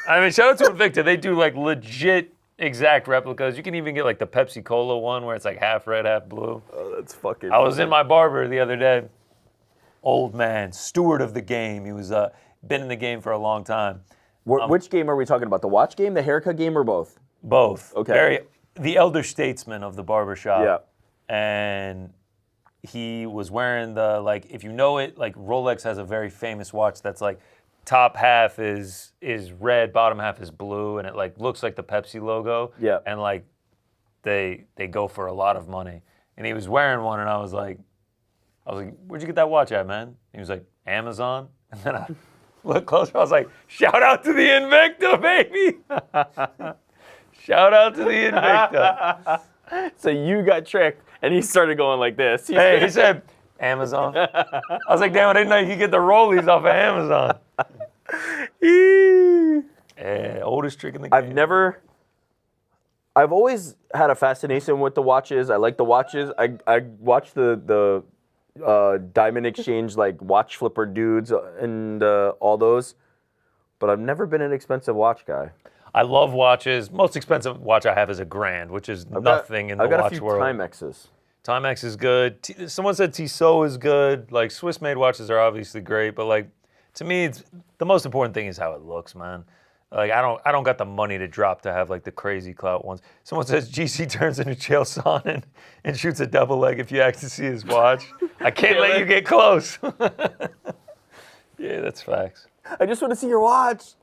I mean, shout out to Invicta. They do like legit exact replicas. You can even get like the Pepsi Cola one where it's like half red, half blue. Oh, that's fucking. I was in my barber the other day. Old man, steward of the game. He was been in the game for a long time. Which game are we talking about? The watch game, the haircut game, or both? Both. Okay. The elder statesman of the barbershop. Yeah. And he was wearing the, like, if you know it, like Rolex has a very famous watch that's like top half is red, bottom half is blue, and it like looks like the Pepsi logo. Yeah. And like they go for a lot of money. And he was wearing one, and I was like, where'd you get that watch at, man? He was like, Amazon. And then I looked closer. I was like, shout out to the Invicta, baby. Shout out to the Invicta. So you got tricked, and he started going like this. He said, Amazon. I was like, damn, I didn't know you could get the rollies off of Amazon. Yeah, oldest trick in the game. I've always had a fascination with the watches. I like the watches. I watch the Diamond Exchange, like watch flipper dudes and all those, but I've never been an expensive watch guy. I love watches. Most expensive watch I have is a grand, which is nothing in the watch world. I've got a few Timexes. Timex is good. Someone said Tissot is good. Like Swiss-made watches are obviously great, but like to me, the most important thing is how it looks, man. Like I don't got the money to drop to have like the crazy clout ones. Someone says GC turns into Chael Sonnen and shoots a double leg if you actually see his watch. I can't let you get close. Yeah, that's facts. I just want to see your watch.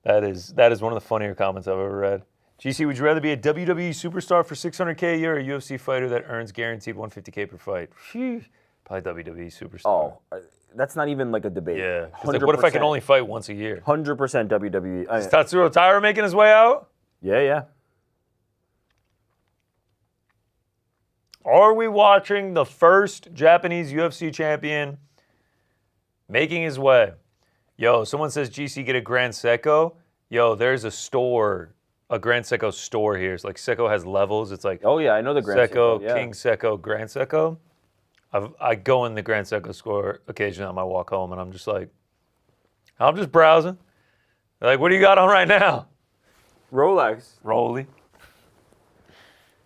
That is one of the funnier comments I've ever read. GC, would you rather be a WWE superstar for $600K a year or a UFC fighter that earns guaranteed $150K per fight? Sheesh. Probably WWE superstar. Oh, that's not even like a debate. Yeah. Like, what if I can only fight once a year? 100% WWE. Is Tatsuro Taira making his way out? Yeah. Are we watching the first Japanese UFC champion making his way? Yo, someone says GC get a Grand Seiko. Yo, there's a Grand Seiko store here. It's like Seiko has levels. It's like oh yeah, I know the Grand Seiko, Seiko. Yeah. King Seiko, Grand Seiko. I go in the Grand Seiko store occasionally on my walk home, and I'm just browsing. They're like, what do you got on right now? Rolex. Rolly.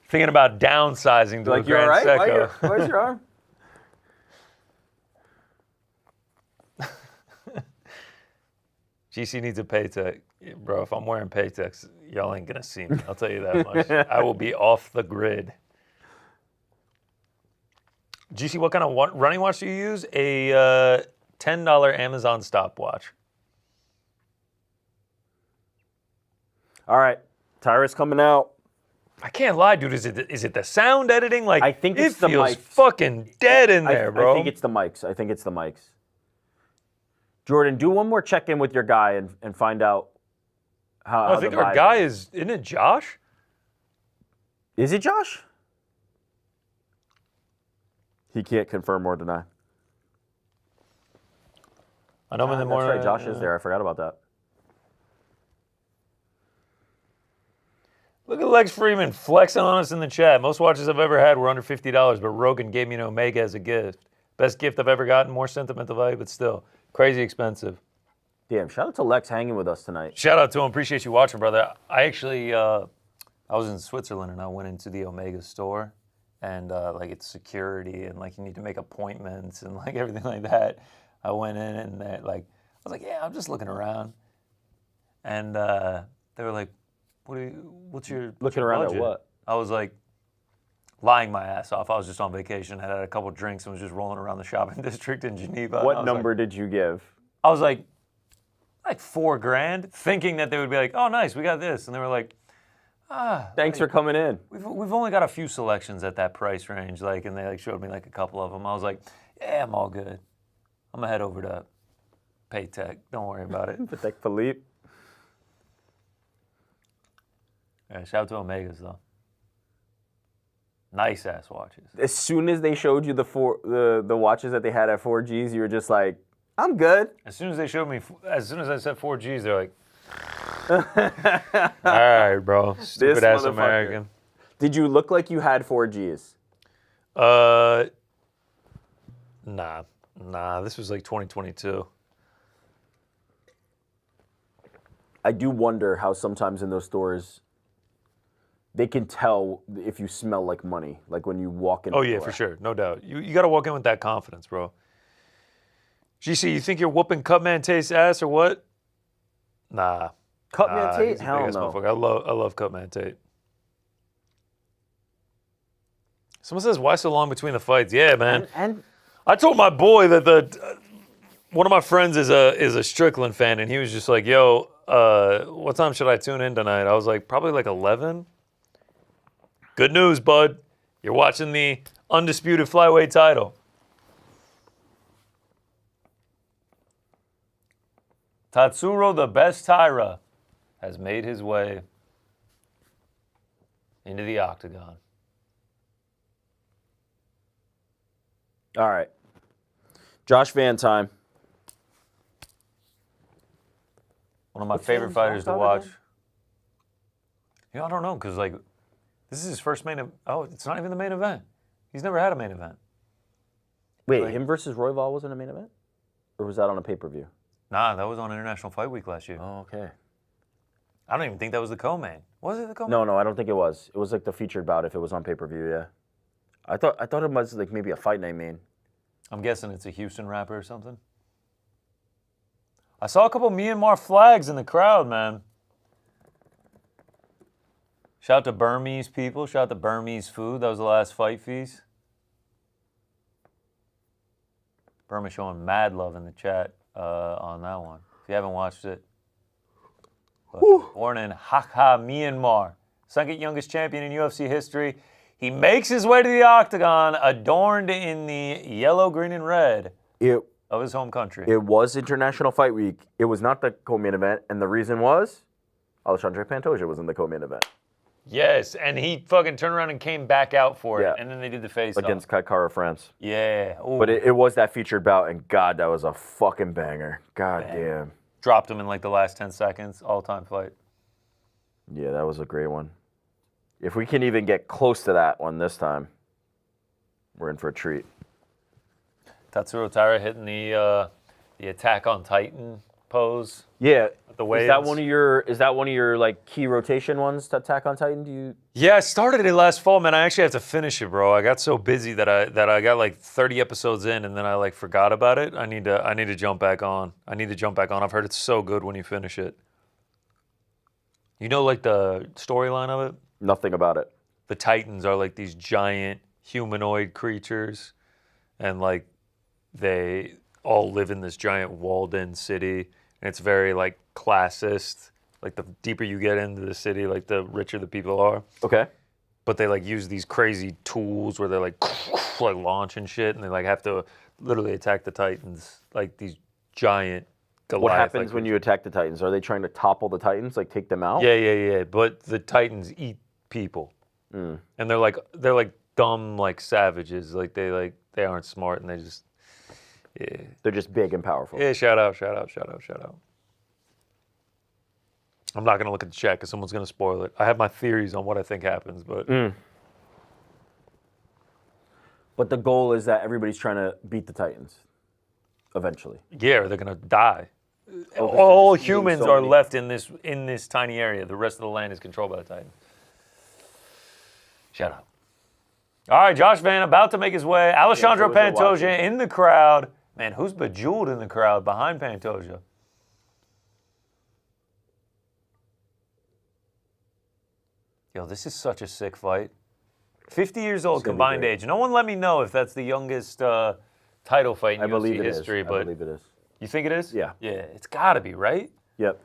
Thinking about downsizing to a you all Grand right? Seiko. Where's your arm? GC needs a Paytech. Bro, if I'm wearing Paytechs, y'all ain't going to see me. I'll tell you that much. I will be off the grid. GC, what kind of running watch do you use? A $10 Amazon stopwatch. All right. Taira's coming out. I can't lie, dude. Is it the sound editing? Like, I think it's it the feels mics. fucking dead in there, bro. I think it's the mics. Jordan, do one more check-in with your guy and find out how I think our guy isn't it Josh? Is it Josh? He can't confirm or deny. I know him in the morning. That's right, Josh is there. I forgot about that. Look at Lex Freeman flexing on us in the chat. Most watches I've ever had were under $50, but Rogan gave me an Omega as a gift. Best gift I've ever gotten, more sentimental value, but still crazy expensive. Damn, shout out to Lex hanging with us tonight. Shout out to him. Appreciate you watching, brother. I actually, I was in Switzerland and I went into the Omega store and like it's security and like you need to make appointments and like everything like that. I went in and I was like, yeah, I'm just looking around. And they were like, what's your Looking around budget? at what? I was like, lying my ass off. I was just on vacation, had a couple drinks, and was just rolling around the shopping district in Geneva. What number did you give? I was like $4,000, thinking that they would be like, oh, nice, we got this. And they were like, Thanks for coming in. we've only got a few selections at that price range, like, and they like showed me like a couple of them. I was like, yeah, I'm all good. I'm gonna head over to Paytech. Don't worry about it. Patek Philippe. Yeah, shout out to Omegas though. Nice ass watches. As soon as they showed you the watches that they had at 4Gs, you were just like, I'm good. As soon as they showed me, as soon as I said 4Gs, they're like, all right, bro. Stupid ass motherfucker. American. Did you look like you had 4Gs? Nah. This was like 2022. I do wonder how sometimes in those stores they can tell if you smell like money, like when you walk in. Oh yeah, for sure, no doubt. You got to walk in with that confidence, bro. GC, you think you're whooping Cutman Tate's ass or what? Nah. Cutman Tate? He's a Hell big-ass no. motherfucker. I love Cutman Tate. Someone says, why so long between the fights? Yeah, man. And I told my boy that one of my friends is a Strickland fan, and he was just like, yo, what time should I tune in tonight? I was like, probably like 11. Good news, bud. You're watching the undisputed flyweight title. Tatsuro, the best Taira, has made his way into the octagon. all right, Josh Van time. One of my What's favorite his fighters to last watch. again? I don't know, because like, this is his first main event. Oh, it's not even the main event. He's never had a main event. Wait, Like- him versus Royval wasn't a main event, or was that on a pay-per-view? Nah, that was on International Fight Week last year. Oh, okay. I don't even think that was the co-main. Was it the co-main? No, I don't think it was. It was like the featured bout if it was on pay-per-view. Yeah. I thought it was like maybe a fight night main. I'm guessing it's a Houston rapper or something. I saw a couple Myanmar flags in the crowd, man. Shout out to Burmese people. Shout out to Burmese food. That was the last fight feast. Burma showing mad love in the chat on that one. If you haven't watched it. Born in Hakha, Myanmar. Second youngest champion in UFC history. He makes his way to the octagon, adorned in the yellow, green, and red of his home country. It was International Fight Week. It was not the co-main event, and the reason was Alexandre Pantoja was in the co-main event Yes, and he fucking turned around and came back out for it, and then they did the face against Kaikara France. Yeah. Ooh. But it was that featured bout, and God, that was a fucking banger. God damn. Dropped him in like the last 10 seconds, all-time fight. Yeah, that was a great one. If we can even get close to that one this time, we're in for a treat. Tatsuro Taira hitting the attack on Titan pose. Yeah. The Is that one of your like key rotation ones to Attack on Titan? Do you? Yeah, I started it last fall, man. I actually have to finish it, bro. I got so busy that I got like 30 episodes in, and then I like forgot about it. I need to jump back on. I've heard it's so good when you finish it. You know, like the storyline of it? Nothing about it. The Titans are like these giant humanoid creatures, and like they all live in this giant walled-in city, and it's very like classist. Like the deeper you get into the city, like the richer the people are. Okay. But they like use these crazy tools where they're like launch and shit, and they like have to literally attack the Titans, like these giant Goliath. What happens when you attack the Titans? Are they trying to topple the Titans, like take them out? Yeah. But the Titans eat people, and they're like dumb like savages. Like they aren't smart, and they just They're just big and powerful. yeah. Shout out. I'm not gonna look at the chat because someone's gonna spoil it. I have my theories on what I think happens, but But the goal is that everybody's trying to beat the Titans eventually. yeah, they're gonna die. Oh, All there's eating humans so are many. left in this tiny area. The rest of the land is controlled by the Titans. Shut up. All right, Josh Van about to make his way. Alessandro Pantoja Pantoja watching. in the crowd. Man, who's bejeweled in the crowd behind Pantoja? Yo, this is such a sick fight. 50 years old It's gonna be combined great. age. No one let me know if that's the youngest title fight in I UFC believe it is. history, I but believe it is. you think it is? Yeah. Yeah, it's got to be, right? Yep.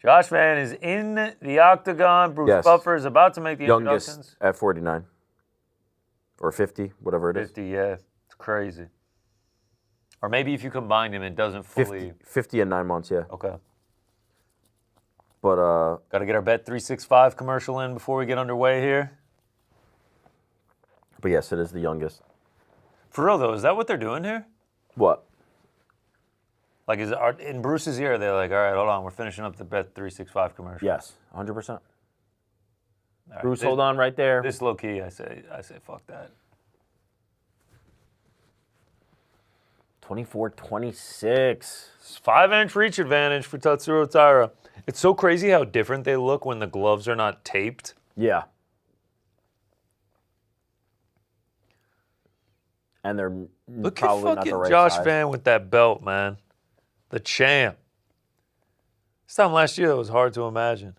Josh Van is in the octagon. Bruce Yes. Buffer is about to make the Youngest introductions. at 49 or 50, whatever it is. 50, yeah. It's crazy. Or maybe if you combine him, it doesn't fully. 50 and 9 months, yeah. Okay. But Got to get our Bet 365 commercial in before we get underway here. but yes, it is the youngest. For real though, is that what they're doing here? What? Like, in Bruce's ear, they're like, all right, hold on, we're finishing up the Bet 365 commercial. Yes, 100%. All right, Bruce, hold on right there. This low key, I say, fuck that. 24-26. 5-inch reach advantage for Tatsuro Taira. It's so crazy how different they look when the gloves are not taped. Yeah. And they're Look probably at not fucking the right Josh size. Van with that belt, man. The champ. This time last year, that was hard to imagine.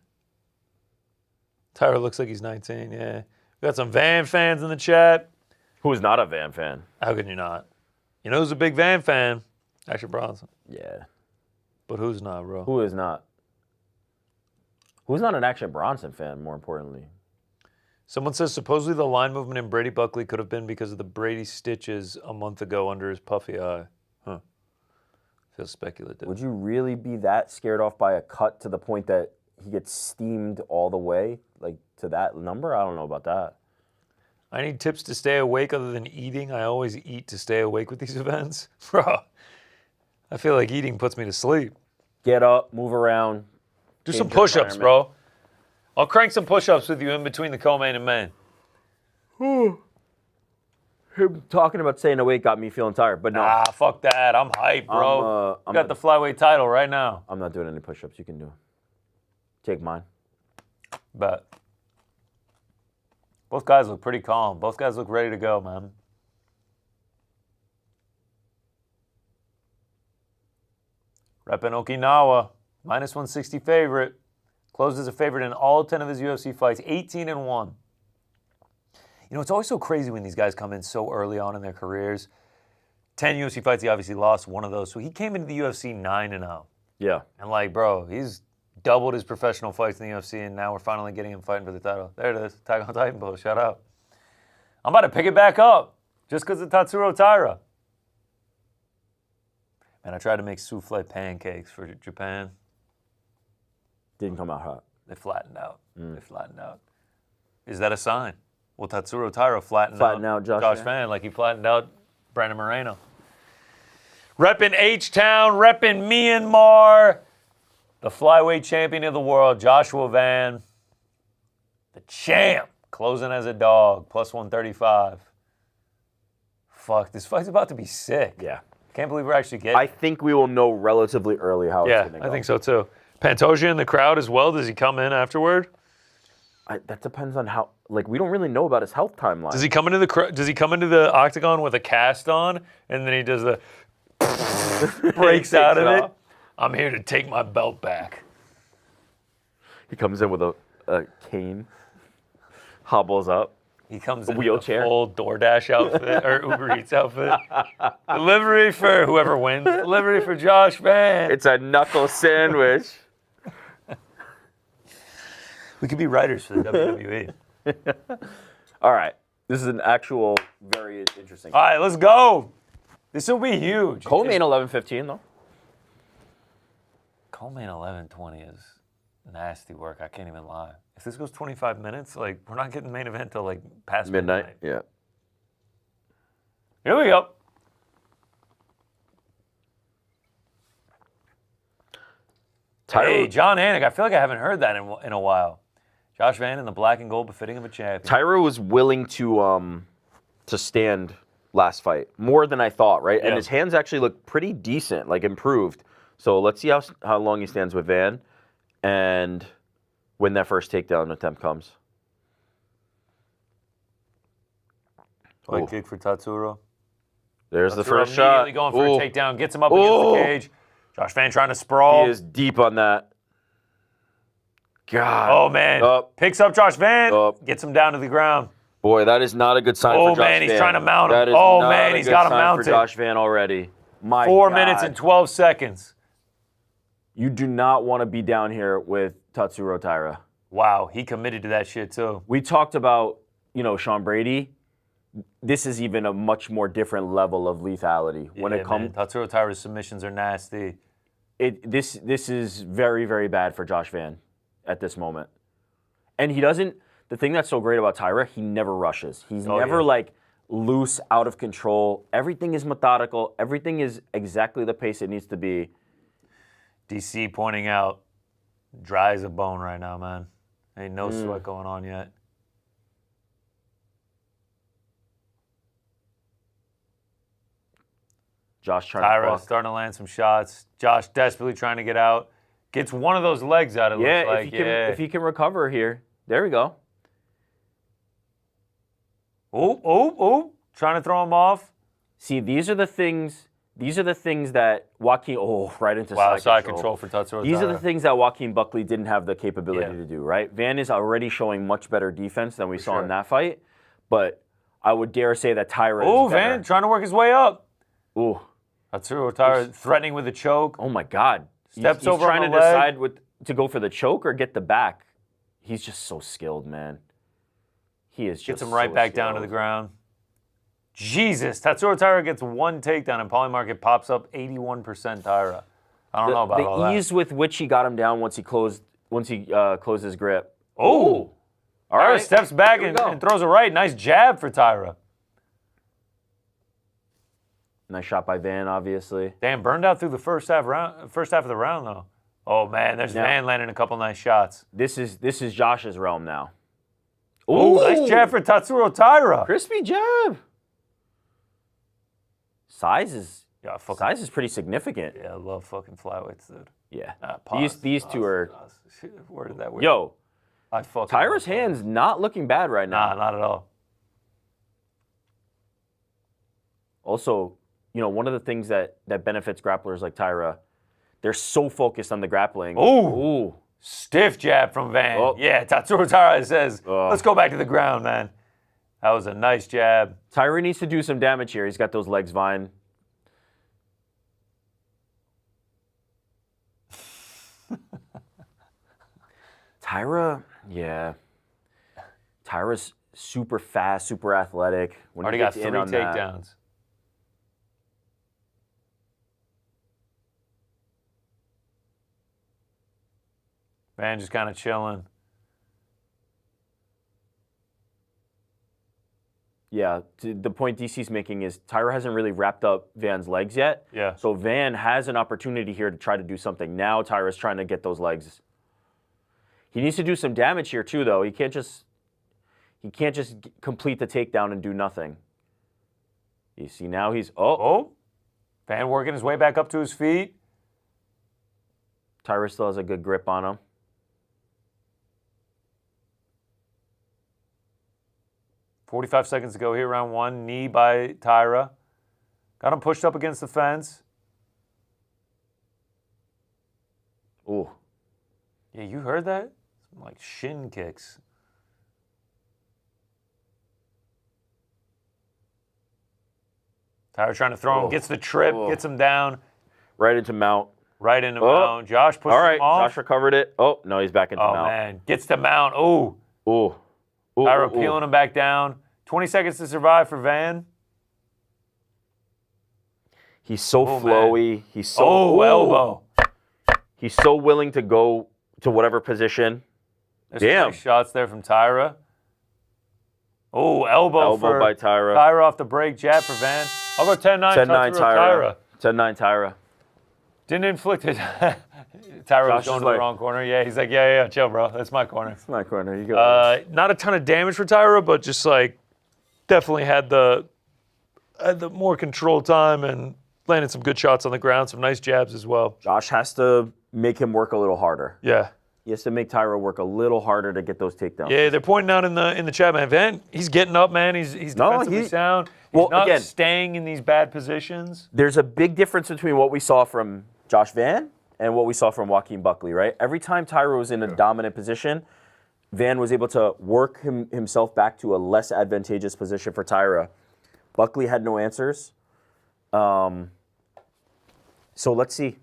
Tyra looks like he's 19, yeah. We got some Van fans in the chat. Who's not a Van fan? How can you not? You know who's a big Van fan? Action Bronson. Yeah. But who's not, bro? Who is not? Who's not an Action Bronson fan, more importantly? Someone says supposedly the line movement in Brady Buckley could have been because of the Brady stitches a month ago under his puffy eye. Huh. Feels speculative. Would you really be that scared off by a cut to the point that he gets steamed all the way, like to that number? I don't know about that. I need tips to stay awake other than eating. I always eat to stay awake with these events. Bro, I feel like eating puts me to sleep. Get up, move around. Do change some your push-ups, environment. bro. I'll crank some push-ups with you in between the co-main and main. Him talking about staying awake got me feeling tired, but no. Ah, fuck that. I'm hyped, bro. I'm You got the flyweight title right now. I'm not doing any push-ups. You can do. Take mine. Bet. Both guys look pretty calm. Both guys look ready to go, man. Reppin' Okinawa, minus 160 favorite. Closed as a favorite in all 10 of his UFC fights, 18-1. You know, it's always so crazy when these guys come in so early on in their careers. 10 UFC fights, he obviously lost one of those. So he came into the UFC 9-0. Yeah. And like, bro, he's doubled his professional fights in the UFC, and now we're finally getting him fighting for the title. There it is. Tag on Titan Bull. Shout out. I'm about to pick it back up just because of Tatsuro Taira. Man, I tried to make souffle pancakes for Japan. Didn't come out hot. They flattened out. They flattened out. Is that a sign? Will Tatsuro Taira flatten out Josh Van like he flattened out Brandon Moreno? Reppin' H-Town, reppin' Myanmar. The flyweight champion of the world, Joshua Van. The champ, closing as a dog, plus 135. Fuck, this fight's about to be sick. Yeah. Can't believe we're actually getting I think we will know relatively early how it's going to go. I think so too. Pantoja in the crowd as well. Does he come in afterward? That depends on how. Like, we don't really know about his health timeline. Does he come into the octagon with a cast on, and then he does the breaks out of it? I'm here to take my belt back. He comes in with a cane, hobbles up. He comes in wheelchair. a full DoorDash outfit or Uber Eats outfit. Delivery for whoever wins. Delivery for Josh Van. It's a knuckle sandwich. We could be writers for the WWE. All right. This is an actual very interesting. All right, let's go. This will be huge. Co-main 11:15 though. Co-main 11:20 is nasty work. I can't even lie. If this goes 25 minutes, like we're not getting main event till like past midnight. Yeah. Here we go. Hey, John Anik. I feel like I haven't heard that in a while. Josh Van in the black and gold, befitting of a champion. Taira was willing to stand last fight more than I thought, right? Yeah. And his hands actually look pretty decent, like improved. So let's see how long he stands with Van, and when that first takedown attempt comes. Leg kick for Tatsuro. There's the Tatsuro first shot. Immediately going for a takedown, gets him up against the cage. Josh Van trying to sprawl. He is deep on that. God. Oh, man. Picks up Josh Van, gets him down to the ground. Boy, that is not a good sign for Josh Van. Oh, man, he's trying to mount him. That is Oh, not man, a he's good got him sign mounted. for Josh Van already. My 4 God. minutes and 12 seconds. You do not want to be down here with Tatsuro Taira. Wow, he committed to that shit, too. We talked about, Sean Brady this is even a much more different level of lethality. When it comes, Tatsuro Taira's submissions are nasty. This is very, very bad for Josh Van at this moment. And he doesn't. The thing that's so great about Taira, he never rushes. He's never like loose, out of control. Everything is methodical. Everything is exactly the pace it needs to be. DC pointing out, dry as a bone right now, man. Ain't no sweat going on yet. Josh trying Taira to starting to land some shots. Josh desperately trying to get out. Gets one of those legs out, it looks like. If he can recover here. There we go. Oh. Trying to throw him off. See, these are the things that Joaquin, right into side control for Tatsuro These Taira. are the things that Joaquin Buckley didn't have the capability to do, right? Van is already showing much better defense than we saw in that fight, but I would dare say that Taira is better. Van trying to work his way up. Ooh. Tatsuro Taira threatening with a choke. Oh my God. Steps he's over trying on to the leg. decide to go for the choke or get the back. He's just so skilled, man. He is just Gets him right back down to the ground. Jesus, Tatsuro Taira gets one takedown and Paulie Market pops up 81% Taira. I don't know about all that. The ease with which he got him down once he closed his grip. Oh! All right, steps back and throws a right. Nice jab for Taira. Nice shot by Van, obviously. Damn, burned out through the first half of the round though. Oh man, there's Van landing a couple nice shots. This is Josh's realm now. Oh, nice jab for Tatsuro Taira. Crispy jab. Size is pretty significant. Yeah, I love fucking flyweights, dude. Yeah. These two are. Worded that weird. Yo, I fucking. Taira's hand's not looking bad right now. Nah, not at all. Also, one of the things that benefits grapplers like Taira, they're so focused on the grappling. Ooh. Stiff jab from Van. Oh. Yeah, Tatsuro Taira says, let's go back to the ground, man. That was a nice jab. Taira needs to do some damage here. He's got those legs fine. Taira, yeah. Taira's super fast, super athletic. When Already he got gets 3 in on that- takedowns. Van just kind of chilling. Yeah, the point DC's making is Taira hasn't really wrapped up Van's legs yet. Yeah. So Van has an opportunity here to try to do something. Now Taira's trying to get those legs. He needs to do some damage here too, though. He can't just complete the takedown and do nothing. You see now he's Van working his way back up to his feet. Taira still has a good grip on him. .45 seconds to go here, round 1. Knee by Taira. Got him pushed up against the fence. Ooh. Yeah, you heard that? Some, like shin kicks. Taira trying to throw him, gets the trip, gets him down. Right into mount. Right into mount. Josh pushes him off. Josh recovered it. Oh, no, he's back into mount. Oh, man. Gets to mount. Ooh. Taira peeling him back down. 20 seconds to survive for Van. He's so flowy. Man. He's so elbow. He's so willing to go to whatever position. There's some nice shots there from Taira. Oh, elbow by Taira. Taira off the break. Jab for Van. I'll go 10-9. 10-9 Taira. 10-9 Taira. Didn't inflict it. Taira was going to the wrong corner. Yeah, he's like, yeah, chill, bro. That's my corner. That's my corner. You go. Not a ton of damage for Taira, but just like definitely had the more control time and landed some good shots on the ground, some nice jabs as well. Josh has to make him work a little harder. Yeah. He has to make Taira work a little harder to get those takedowns. Yeah, they're pointing out in the chat, man. Van, he's getting up, man. He's defensively sound. He's not staying in these bad positions. There's a big difference between what we saw from Josh Van and what we saw from Joaquin Buckley, right? Every time Taira was in a dominant position, Van was able to work himself back to a less advantageous position for Taira. Buckley had no answers. So let's see.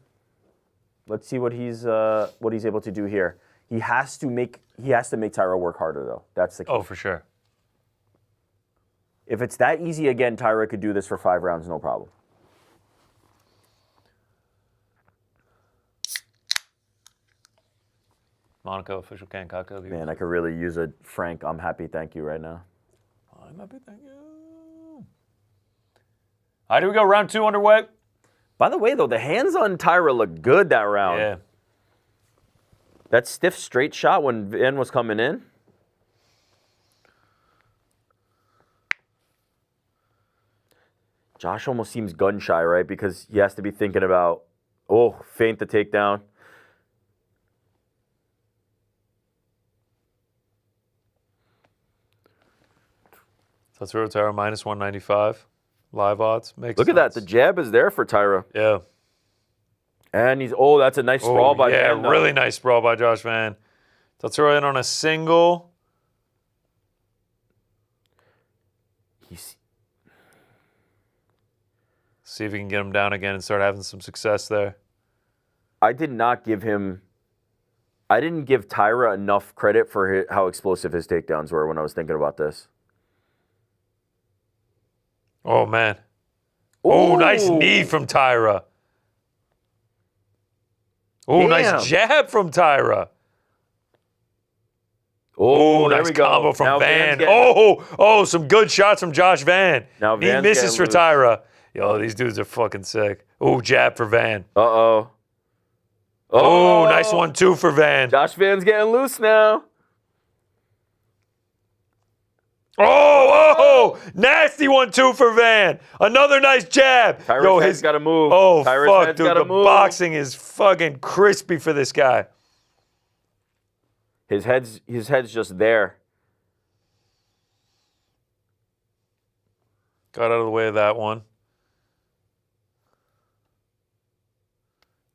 Let's see what he's able to do here. He has to make Taira work harder, though. That's the key. Oh, for sure. If it's that easy again, Taira could do this for 5 rounds, no problem. Monaco official Ken Kaka. Man, I could really use a frank, I'm happy, thank you right now. I'm happy, thank you. All right, here we go. Round 2 underway. By the way, though, the hands on Taira look good that round. Yeah. That stiff straight shot when Van was coming in. Josh almost seems gun shy, right? Because he has to be thinking about, feint the takedown. Tatsuro Taira minus 195. Live odds. Makes Look at that. The jab is there for Taira. Yeah. And that's a nice sprawl by Van. Yeah, really nice sprawl by Josh Van. Tatsuro in on a single. See if he can get him down again and start having some success there. I didn't give Taira enough credit for how explosive his takedowns were when I was thinking about this. Oh, man. Oh, nice knee from Taira. Oh, nice jab from Taira. Oh, nice combo from Van. Some good shots from Josh Van. Now he misses for Taira. Yo, these dudes are fucking sick. Oh, jab for Van. Oh, nice 1-2 for Van. Josh Van's getting loose now. Nasty 1-2 for Van. Another nice jab. Taira's head's got to move. Oh, Taira's fuck, dude. The boxing is fucking crispy for this guy. His head's just there. Got out of the way of that one.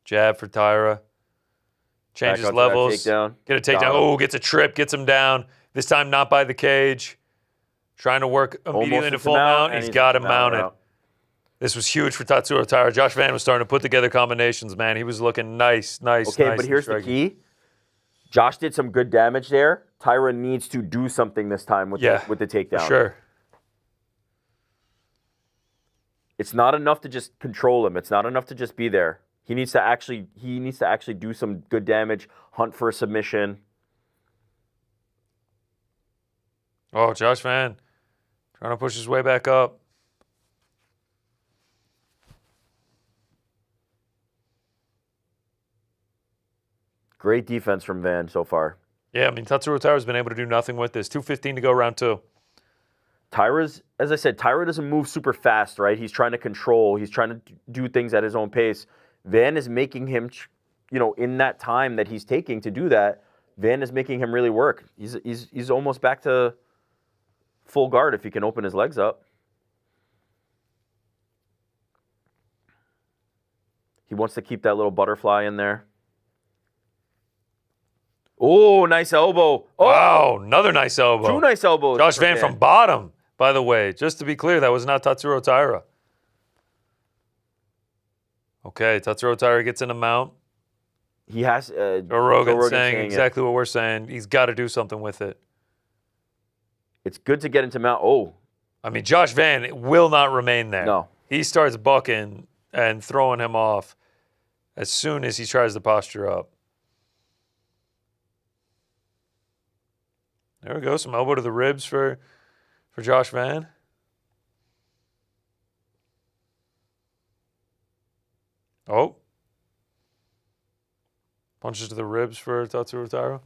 Jab for Taira. Changes levels. Get a takedown. Gets a trip. Gets him down. This time not by the cage. Trying to work immediately into full mount. He's got him mounted. This was huge for Tatsuro Taira. Josh Van was starting to put together combinations, man. He was looking nice. Okay, but here's the key. Josh did some good damage there. Taira needs to do something this time with the takedown. For sure. It's not enough to just control him. It's not enough to just be there. He needs to actually do some good damage, hunt for a submission. Oh, Josh Van trying to push his way back up. Great defense from Van so far. Yeah, I mean, Tatsuro Taira's been able to do nothing with this. 2:15 to go, round 2. As I said, Taira doesn't move super fast, right? He's trying to control. He's trying to do things at his own pace. Van is making him, in that time that he's taking to do that, Van is making him really work. He's almost back to full guard if he can open his legs up. He wants to keep that little butterfly in there. Oh, nice elbow. Oh, wow, another nice elbow. 2 nice elbows. Josh Van from bottom, by the way. Just to be clear, that was not Tatsuro Taira. Okay, Tatsuro Taira gets in a mount. He has... Joe Rogan's saying exactly what we're saying. He's got to do something with it. It's good to get into mount. I mean, Josh Van will not remain there. No. He starts bucking and throwing him off as soon as he tries to posture up. There we go. Some elbow to the ribs for Josh Van. Oh. Punches to the ribs for Tatsuro Taira.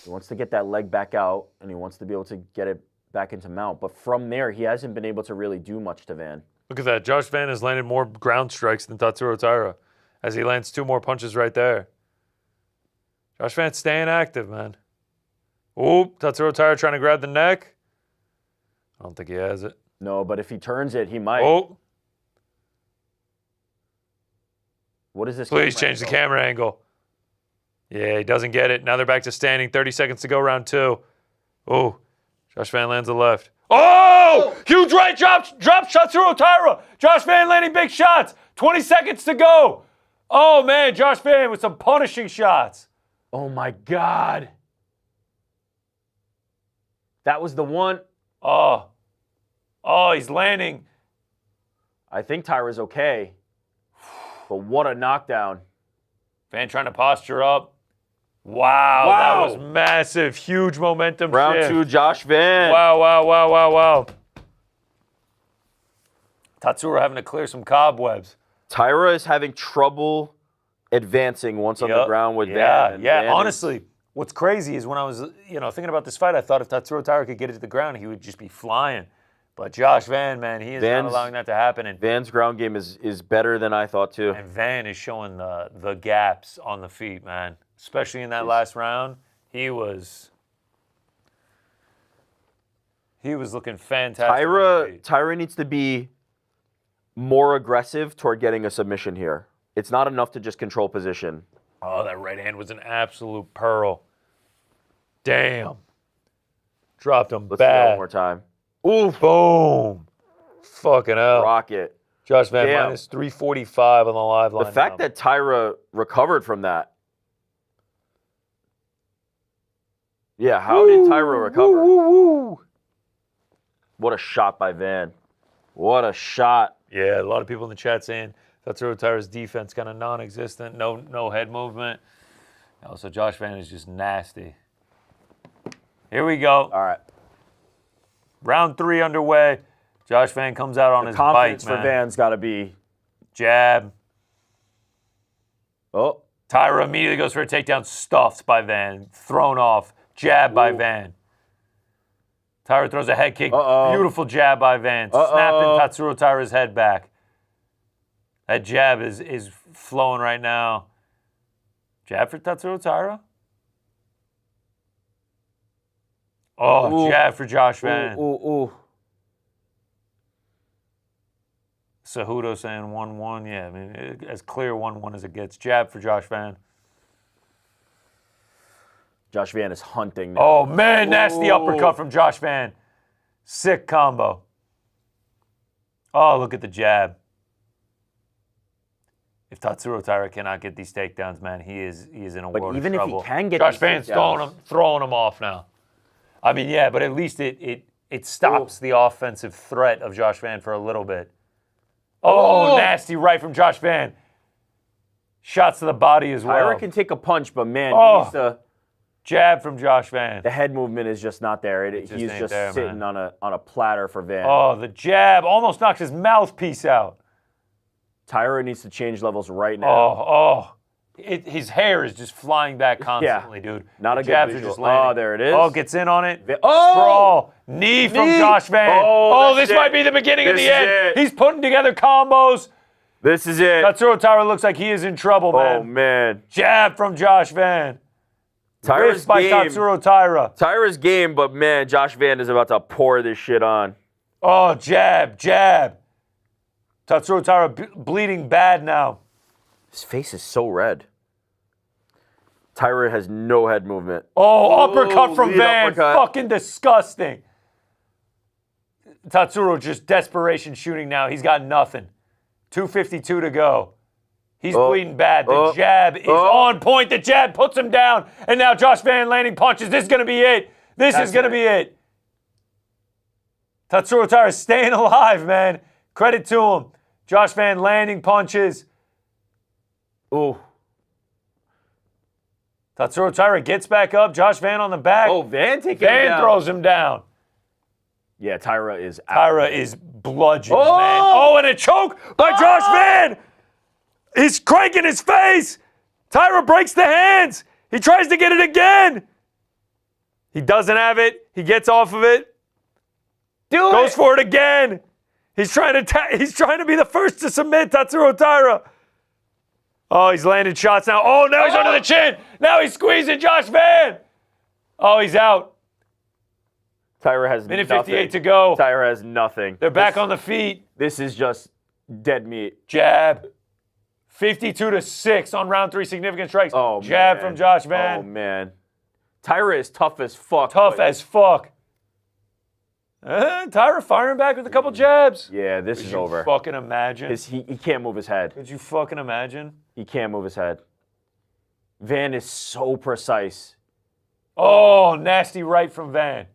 He wants to get that leg back out, and he wants to be able to get it back into mount. But from there, he hasn't been able to really do much to Van. Look at that. Josh Van has landed more ground strikes than Tatsuro Taira as he lands 2 more punches right there. Josh Van's staying active, man. Oh, Tatsuro Taira trying to grab the neck. I don't think he has it. No, but if he turns it, he might. Oh. What is this? Please change the camera angle. Yeah, he doesn't get it. Now they're back to standing. 30 seconds to go, round 2. Oh, Josh Van lands the left. Oh! Huge right drop Tatsuro Taira. Josh Van landing big shots. 20 seconds to go. Oh, man, Josh Van with some punishing shots. Oh, my God. That was the one. Oh, he's landing. I think Taira's okay. But what a knockdown. Van trying to posture up. Wow, that was massive. Huge momentum Round shift. 2, Josh Van. Wow. Tatsuro having to clear some cobwebs. Taira is having trouble advancing once on the ground with Van. Yeah. Honestly, what's crazy is when I was, thinking about this fight, I thought if Tatsuro Taira could get it to the ground, he would just be flying. But Josh Van, man, he is not allowing that to happen. And Van's ground game is better than I thought too. And Van is showing the gaps on the feet, man. Especially in that last round, he was looking fantastic. Taira needs to be more aggressive toward getting a submission here. It's not enough to just control position. Oh, that right hand was an absolute pearl. Damn. Dropped him Let's do that bad. one more time. Ooh, boom. Fucking hell. Rocket. Josh Van minus 345 on the live line. The fact that Taira recovered from that. Yeah, how did Taira recover? What a shot by Van. What a shot. Yeah, a lot of people in the chat saying Tatsuro Taira's defense kind of non-existent, no head movement. Also, Josh Van is just nasty. Here we go. All right. Round 3 underway. Josh Van comes out on his bike, Confidence man. for Van's got to be. Jab. Oh. Taira immediately goes for a takedown, stuffed by Van, thrown off. Jab by Van. Taira throws a head kick. Beautiful jab by Van. Snapping Tatsuro Taira's head back. That jab is flowing right now. Jab for Tatsuro Taira. Oh, jab for Josh Van. Cejudo saying 1-1. Yeah, I mean, as clear 1-1 as it gets. Jab for Josh Van. Josh Van is hunting now. Oh, man, nasty uppercut from Josh Van. Sick combo. Oh, look at the jab. If Tatsuro Taira cannot get these takedowns, man, he is in a world of trouble. But even if he can get Josh these Van's takedowns, throwing him off now. I mean, yeah, but at least it stops the offensive threat of Josh Van for a little bit. Oh, nasty right from Josh Van. Shots to the body as well. Taira can take a punch, but man, he needs to. Jab from Josh Van. The head movement is just not there. He's just sitting on a platter for Van. Oh, the jab almost knocks his mouthpiece out. Taira needs to change levels right now. His hair is just flying back constantly, dude. Not a the good jabs visual. are just landing. Oh, there it is. Oh, gets in on it. Oh! Knee from Josh Van. Oh, this might be the beginning of the end. He's putting together combos. This is it. Tatsuro Taira looks like he is in trouble, man. Oh, man. Jab from Josh Van. Taira's by game. Tatsuro Taira. Taira's game, but man, Josh Van is about to pour this shit on. Oh, jab. Tatsuro Taira bleeding bad now. His face is so red. Taira has no head movement. Oh, uppercut from Van. Uppercut. Fucking disgusting. Tatsuro just desperation shooting now. He's got nothing. 2:52 to go. He's bleeding bad. The jab is on point. The jab puts him down. And now Josh Van landing punches. This is going to be it. This is going to be it. Tatsuro Taira is staying alive, man. Credit to him. Josh Van landing punches. Ooh. Tatsuro Taira gets back up. Josh Van on the back. Oh, Van taking him down. Van throws him down. Yeah, Taira is out. Taira is bludgeoned, man. Oh, and a choke by Josh Van. He's cranking his face. Taira breaks the hands. He tries to get it again. He doesn't have it. He gets off of it. Goes for it again. He's trying to be the first to submit Tatsuro Taira. Oh, he's landing shots now. Oh, now he's under the chin. Now he's squeezing Josh Van. Oh, he's out. Taira has Minute nothing. 58 to go. Taira has nothing. They're back on the feet. This is just dead meat. Jab. 52-6 on round 3 significant strikes. Oh, Jab man. from Josh Van. Oh, man. Taira is tough as fuck. Tough as fuck. Taira firing back with a couple jabs. Yeah, this is over. Fucking imagine. He can't move his head. Could you fucking imagine? He can't move his head. Van is so precise. Oh, nasty right from Van.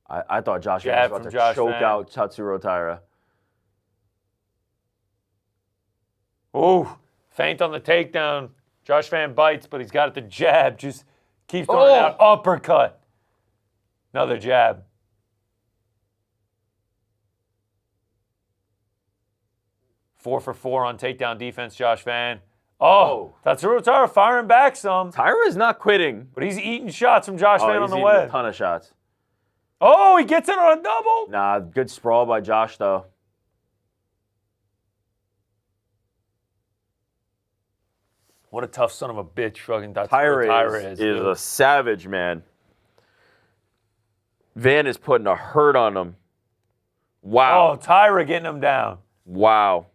I thought Josh Jab Van was from about to Josh choke Van. out Tatsuro Taira. Ooh, feint on the takedown. Josh Van bites, but he's got the jab. Just keeps throwing it out. Uppercut. Another jab. Four for 4 on takedown defense, Josh Van. Oh, Tatsuro Taira firing back some, Taira's not quitting. but he's eating shots from Josh Van on He's the eating way. a ton of shots. Oh, he gets it on a double. Nah, good sprawl by Josh, though. What a tough son of a bitch fucking Taira Taira is. is dude. a savage, man. Van is putting a hurt on him. Wow. Oh, Taira getting him down. Wow.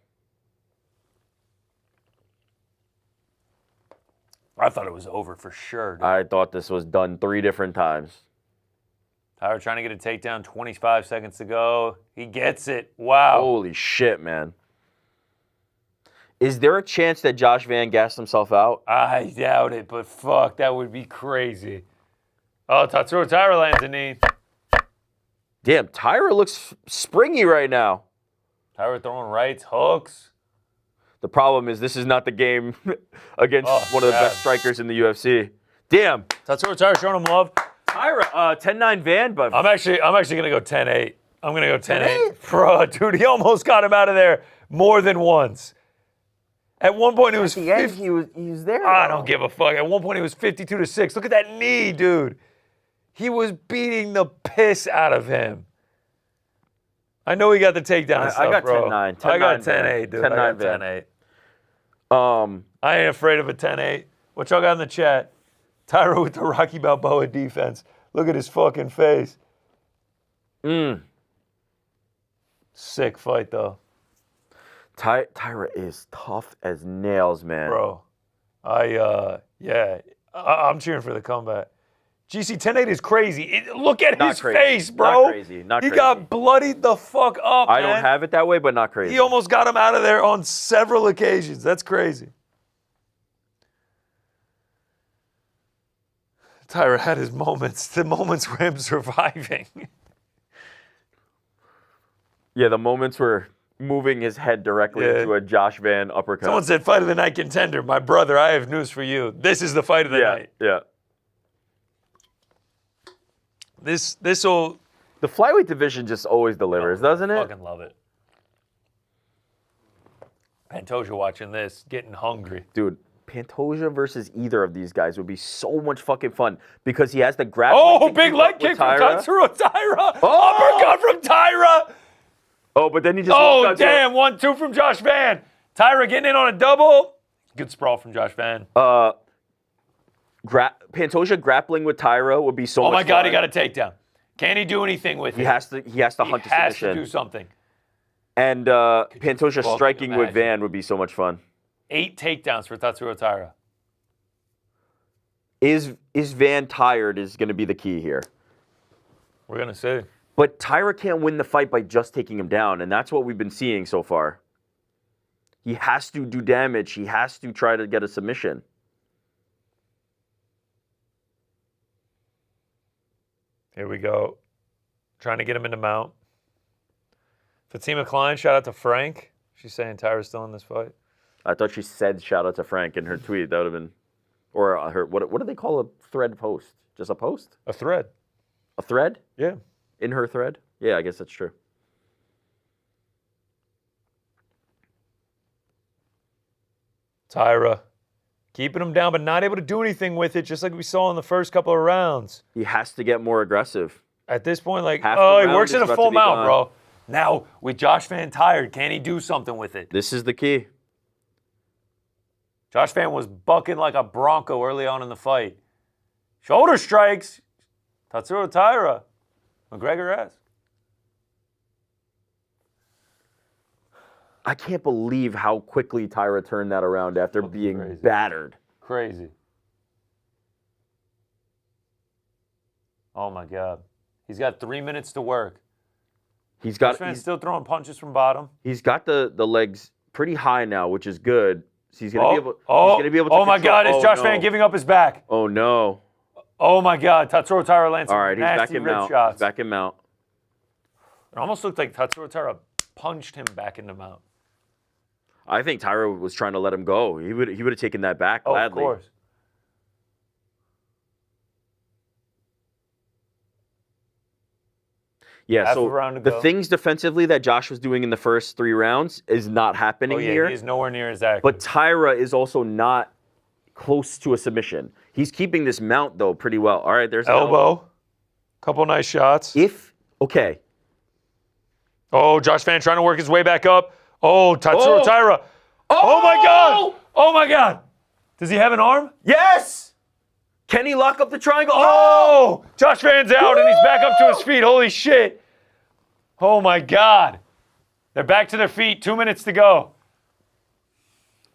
I thought it was over for sure. Dude. I thought this was done 3 different times. Taira trying to get a takedown, 25 seconds to go. He gets it. Wow. Holy shit, man. Is there a chance that Josh Van gassed himself out? I doubt it, but fuck, that would be crazy. Oh, Tatsuro Taira lands a knee. Damn, Taira looks springy right now. Taira throwing rights, hooks. The problem is this is not the game against one of the best strikers in the UFC. Damn. Tatsuro Taira showing him love. Taira, 10-9 Van, but I'm actually gonna go 10-8. I'm gonna go 10-8. Bro, dude, he almost got him out of there more than once. At one point, it was at the end, he was there. I don't give a fuck. At one point, it was 52-6. Look at that knee, dude. He was beating the piss out of him. I know he got the takedown and stuff, I got bro. 10-9. I got 10-9, 10-8, dude. 10-9 I got Van. 10-8. I ain't afraid of a 10-8. What y'all got in the chat? Taira with the Rocky Balboa defense. Look at his fucking face. Sick fight, though. Taira is tough as nails, man. Bro, I'm cheering for the comeback. GC 10-8 is crazy. Look at his face, bro. Not crazy. Not he crazy. got bloodied the fuck up, I man. don't have it that way, but not crazy. He almost got him out of there on several occasions. That's crazy. Taira had his moments, the moments where him surviving. Yeah, the moments were moving his head directly into a Josh Van uppercut. Someone said fight of the night contender. My brother, I have news for you. This is the fight of the night. Yeah. This'll The flyweight division just always delivers, doesn't it? fucking love it. Pantoja watching this, getting hungry. Dude, Pantoja versus either of these guys would be so much fucking fun because he has the grab. Oh, big leg kick from Tatsuro Taira. Uppercut from Taira. Oh, but then he just. Oh, damn. 1-2 from Josh Van. Taira getting in on a double. Good sprawl from Josh Van. Pantoja grappling with Taira would be so much Oh, my God. fun. He got a takedown. Can he do anything with it? He has to hunt the submission. He has to do something. And Pantoja fucking striking with imagine? Van would be so much fun. 8 takedowns for Tatsuro Taira. Is Van tired is going to be the key here. We're going to see. But Taira can't win the fight by just taking him down, and that's what we've been seeing so far. He has to do damage. He has to try to get a submission. Here we go. Trying to get him into mount. Fatima Klein, shout out to Frank. She's saying Taira's still in this fight. I thought she said shout out to Frank in her tweet. That would have been, or her. What do they call a thread post? Just a post? A thread. A thread? Yeah. In her thread? Yeah, I guess that's true. Taira keeping him down, but not able to do anything with it, just like we saw in the first couple of rounds. He has to get more aggressive. At this point, like, Half the he round works is in a about full to be mount, gone. bro. Now, with Josh Van tired, can he do something with it? This is the key. Josh Van was bucking like a bronco early on in the fight. Shoulder strikes. Tatsuro Taira. McGregor has. I can't believe how quickly Taira turned that around after being crazy. battered. Crazy. Oh, my God. He's got 3 minutes to work. He's got Josh Van's still throwing punches from bottom. he's got the legs pretty high now, which is good. So he's gonna be able. Oh, he's gonna be able to oh my control- God! Is oh, Josh no. Van giving up his back? Oh no! Oh my God! Tatsuro Taira lands All some right, he's back nasty in rib mount. shots. He's back in mount. It almost looked like Tatsuro Taira punched him back in the mouth. I think Taira was trying to let him go. He would have taken that back gladly. Of course. Yeah, Half so a round to the go. things defensively that Josh was doing in the first 3 rounds is not happening here. He's nowhere near as accurate. But Taira is also not close to a submission. He's keeping this mount, though, pretty well. All right, there's an elbow. Couple nice shots. Okay. Oh, Josh Van trying to work his way back up. Oh, Tatsuro Taira. Oh, my God. Oh, my God. Does he have an arm? Yes! Can he lock up the triangle? Oh! Josh Van's out, and he's back up to his feet. Holy shit. Oh, my God. They're back to their feet. 2 minutes to go.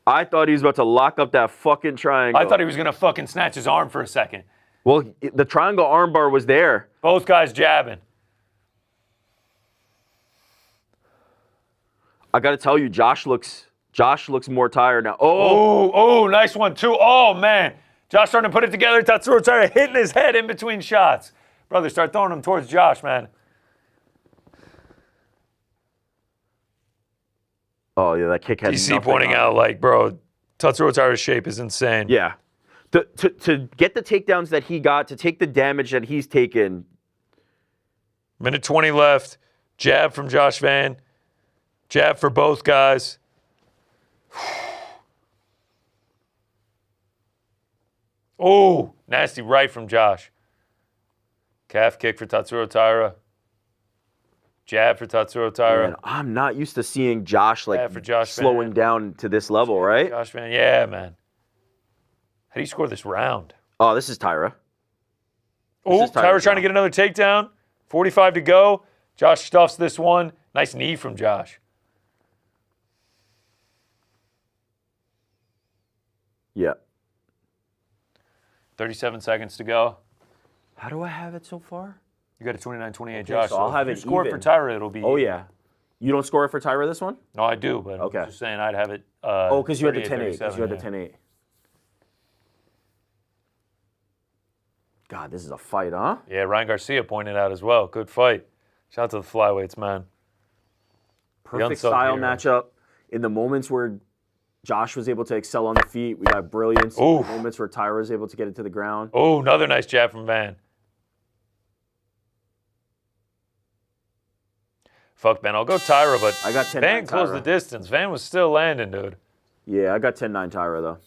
I thought he was about to lock up that fucking triangle. I thought he was going to fucking snatch his arm for a second. Well, the triangle armbar was there. Both guys jabbing. I got to tell you, Josh looks more tired now. Oh, nice one, too. Oh, man. Josh starting to put it together. Tatsuro Taira hitting his head in between shots. Brother, start throwing them towards Josh, man. Oh, yeah, that kick had DC nothing pointing on it. out, like, bro, Tatsuro Taira's shape is insane. Yeah. To get the takedowns that he got, to take the damage that he's taken. Minute 20 left. Jab from Josh Van. Jab for both guys. Oh, nasty right from Josh. Calf kick for Tatsuro Taira. Jab for Tatsuro Taira. Man, I'm not used to seeing Josh like for Josh slowing Van. down to this level, right? Josh Van, yeah, man. How do you score this round? Oh, this is Taira. Oh, is Taira's Taira trying to round. get another takedown. 45 to go. Josh stuffs this one. Nice knee from Josh. Yeah. 37 seconds to go. How do I have it so far? You got a 29-28, Okay, Josh. so I'll have if it you score even. for Taira, it'll be. Oh, yeah. You don't score it for Taira this one? No, I do, but Okay. I'm just saying I'd have it. Because you had the 38, 10-8. Because you had the 37, 10-8. God, this is a fight, huh? Yeah, Ryan Garcia pointed out as well. Good fight. Shout out to the flyweights, man. Perfect unsub style hero. matchup. In the moments where Josh was able to excel on the feet, we got brilliance. Oof. In the moments where Taira was able to get it to the ground. Oh, another nice jab from Van. Fuck, Ben. I'll go Taira, but I got 10-9 Van closed Taira. the distance. Van was still landing, dude. Yeah, I got 10-9 Taira, though.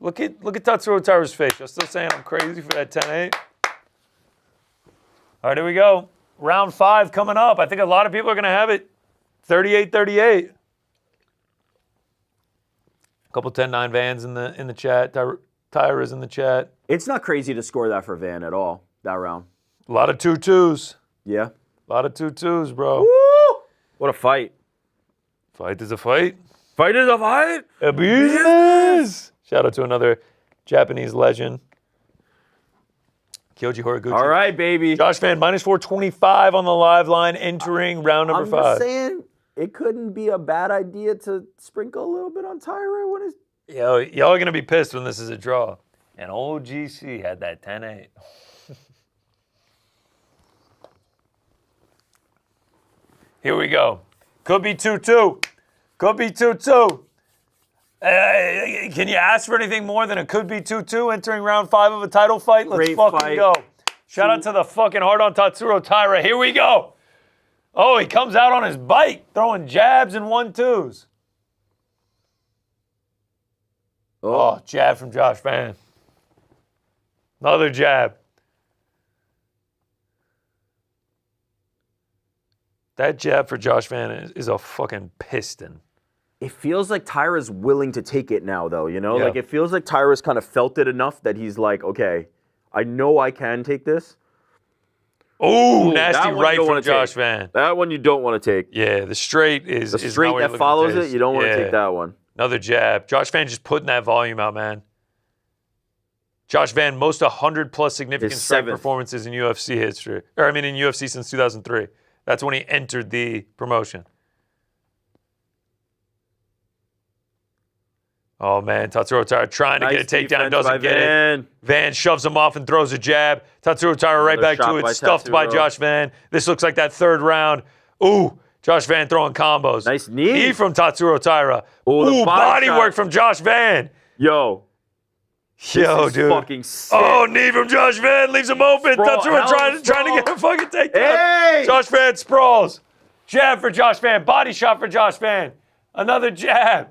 Look at Tatsuro Taira's face. You're still saying I'm crazy for that 10-8? All right, here we go. Round 5 coming up. I think a lot of people are going to have it 38-38. A couple 10-9 Vans in the chat. Taira's in the chat. It's not crazy to score that for Van at all, that round. A lot of 2-2s. Yeah. A lot of 2-2s, bro. Woo! What a fight. Fight is a fight. Fight is a fight. A business. Shout out to another Japanese legend. Kyoji Horiguchi. All right, baby. Josh Van, minus 425 on the live line, entering round number I'm 5. just saying, it couldn't be a bad idea to sprinkle a little bit on Taira when it's... Yo, y'all are going to be pissed when this is a draw. And old GC had that 10-8. Here we go. Could be 2-2. Could be 2-2. Can you ask for anything more than it could be 2-2 entering round 5 of a title fight? Let's Great fucking fight. go. Shout out to the fucking hard-on Tatsuro Taira. Here we go. Oh, he comes out on his bike, throwing jabs and 1-2s. Oh, jab from Josh Van. Another jab. That jab for Josh Van is a fucking piston. It feels like Taira's willing to take it now, though, you know? Yeah. Like, it feels like Taira's kind of felt it enough that he's like, okay, I know I can take this. Oh, Ooh, nasty that one right you don't from wanna Josh take. Van. That one you don't want to take. Yeah, the straight is The is straight not what that you're follows looking to it, you don't want to face. take that one. Another jab. Josh Van just putting that volume out, man. Josh Van, most 100-plus significant His strike 7th. performances in UFC history. In UFC since 2003. That's when he entered the promotion. Oh, man. Tatsuro Taira trying to get a takedown. Doesn't get it. Van shoves him off and throws a jab. Tatsuro Taira right back to it. Stuffed by Josh Van. This looks like that third round. Ooh. Josh Van throwing combos. Nice knee. Knee from Tatsuro Taira. Ooh, body work from Josh Van. Yo, dude. Fucking sick. Oh, knee from Josh Van leaves him open. Tatsuro trying to get a fucking takedown. Hey! Josh Van sprawls. Jab for Josh Van. Body shot for Josh Van. Another jab.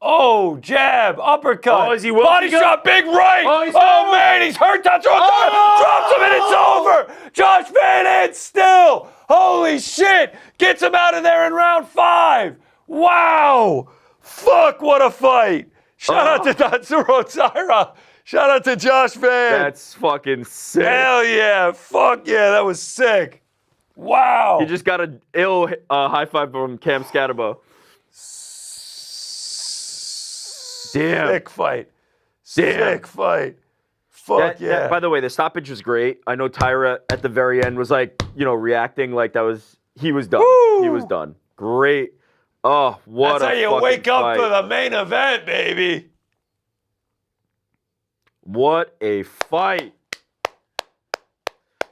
Oh, jab, uppercut. Oh, is he body shot, big right. Oh, man, he's hurt. Tatsuro drops him and it's over. Josh Van in still. Holy shit. Gets him out of there in round 5. Wow. Fuck, what a fight. Shout out to Tatsuro Taira. Shout out to Josh Van. That's fucking sick. Hell yeah. Fuck yeah, that was sick. Wow. He just got an ill high five from Cam Scatterbo. Damn. Sick fight. Sick fight. Fuck yeah. By the way, the stoppage was great. I know Taira at the very end was like, reacting like he was done. Woo! He was done. Great. Oh, what That's a how you fucking wake up fight. for the main event, baby. What a fight.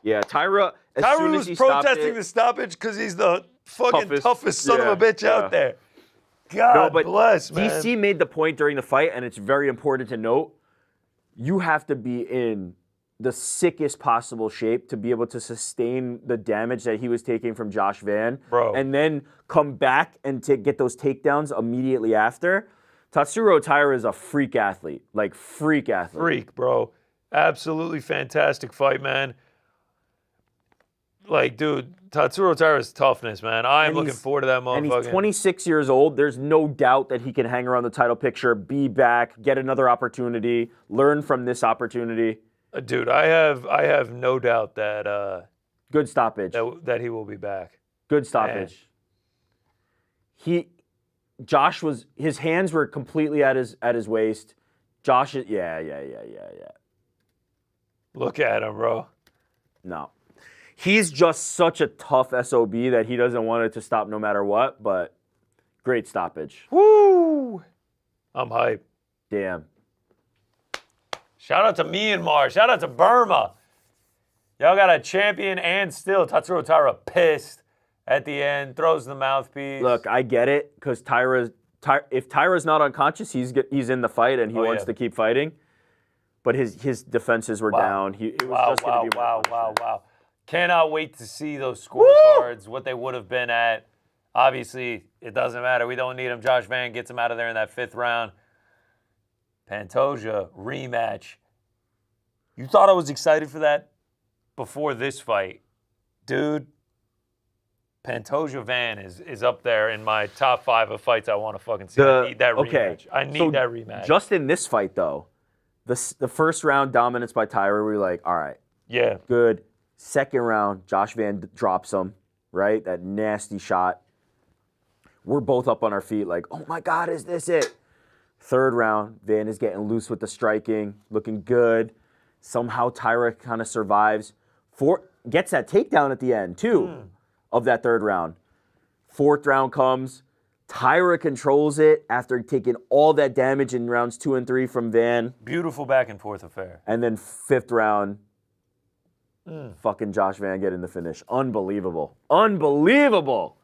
Yeah, Taira, as Taira soon as was he stopped protesting it, the stoppage because he's the fucking toughest son of yeah, a bitch yeah. out there. God bless, man. DC made the point during the fight, and it's very important to note, you have to be in the sickest possible shape to be able to sustain the damage that he was taking from Josh Van. Bro. And then come back and get those takedowns immediately after. Tatsuro Taira is a freak athlete. Like, freak athlete. Freak, bro. Absolutely fantastic fight, man. Like, dude, Tatsuro Taira's toughness, man. I'm looking forward to that motherfucker. And he's 26 years old. There's no doubt that he can hang around the title picture, be back, get another opportunity, learn from this opportunity. Dude, I have no doubt that Good stoppage. that he will be back. Good stoppage. Josh his hands were completely at his waist. Josh, yeah. Look at him, bro. No. He's just such a tough SOB that he doesn't want it to stop no matter what, but great stoppage. Woo! I'm hyped. Damn. Shout out to Myanmar. Shout out to Burma. Y'all got a champion and still Tatsuro Taira pissed at the end, throws the mouthpiece. Look, I get it, because if Taira's not unconscious, he's in the fight and he wants to keep fighting. But his defenses were down. It was just going to be wow. Cannot wait to see those scorecards, what they would have been at. Obviously, it doesn't matter. We don't need him. Josh Van gets him out of there in that 5th round. Pantoja, rematch. You thought I was excited for that before this fight. Dude, Pantoja Van is up there in my top 5 of fights I want to fucking see. I need that rematch. I need that rematch. Just in this fight, though, the first round dominance by Taira, we were like, all right. Yeah. Good. Second round, Josh Van drops him, right? That nasty shot. We're both up on our feet like, oh my God, is this it? Third round, Van is getting loose with the striking, looking good. Somehow Taira kind of survives. Gets that takedown at the end, too, of that third round. 4th round comes. Taira controls it after taking all that damage in rounds 2 and 3 from Van. Beautiful back and forth affair. And then 5th round, fucking Josh Van getting the finish. Unbelievable. Unbelievable.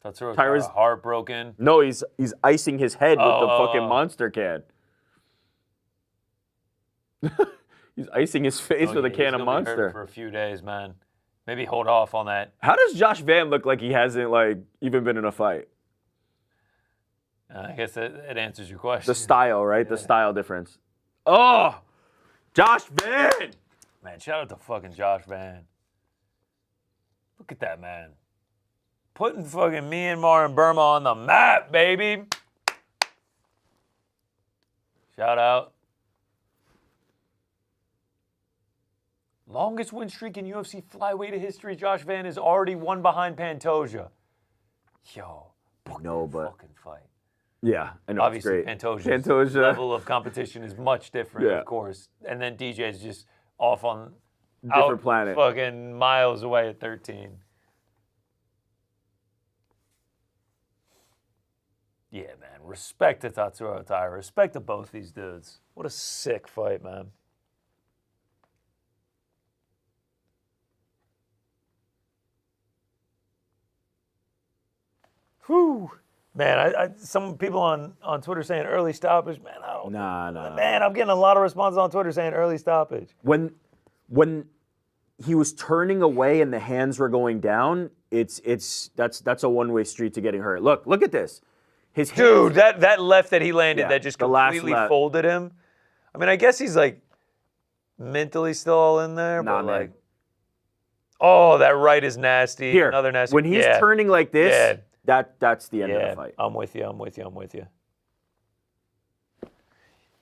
Tatsuro Taira's heartbroken. No, he's icing his head with the fucking monster can. He's icing his face with a can of Monster. Be hurt for a few days, man. Maybe hold off on that. How does Josh Van look like he hasn't even been in a fight? I guess it answers your question. The style, right? The style difference. Oh, Josh Van. Man, shout out to fucking Josh Van. Look at that, man. Putting fucking Myanmar and Burma on the map, baby. Shout out. Longest win streak in UFC flyweight history. Josh Van is already one behind Pantoja. Yo, fucking fight. Yeah, I know. Obviously, it's great. Pantoja's level of competition is much different, of course. And then DJ's just off on different planet, fucking miles away at 13. Yeah, man. Respect to Tatsuro Taira. Respect to both these dudes. What a sick fight, man. Whew. Man, some people on Twitter saying early stoppage. Man, I don't. Nah. Man, I'm getting a lot of responses on Twitter saying early stoppage. When he was turning away and the hands were going down, that's a one-way street to getting hurt. Look at this. His hands, Dude, that left that he landed that just the last completely left. folded him. I mean, I guess he's like mentally still all in there, Nah, but man. like, oh, that right is nasty. Here, Another nasty. when he's turning like this, that's the end of the fight. I'm with you.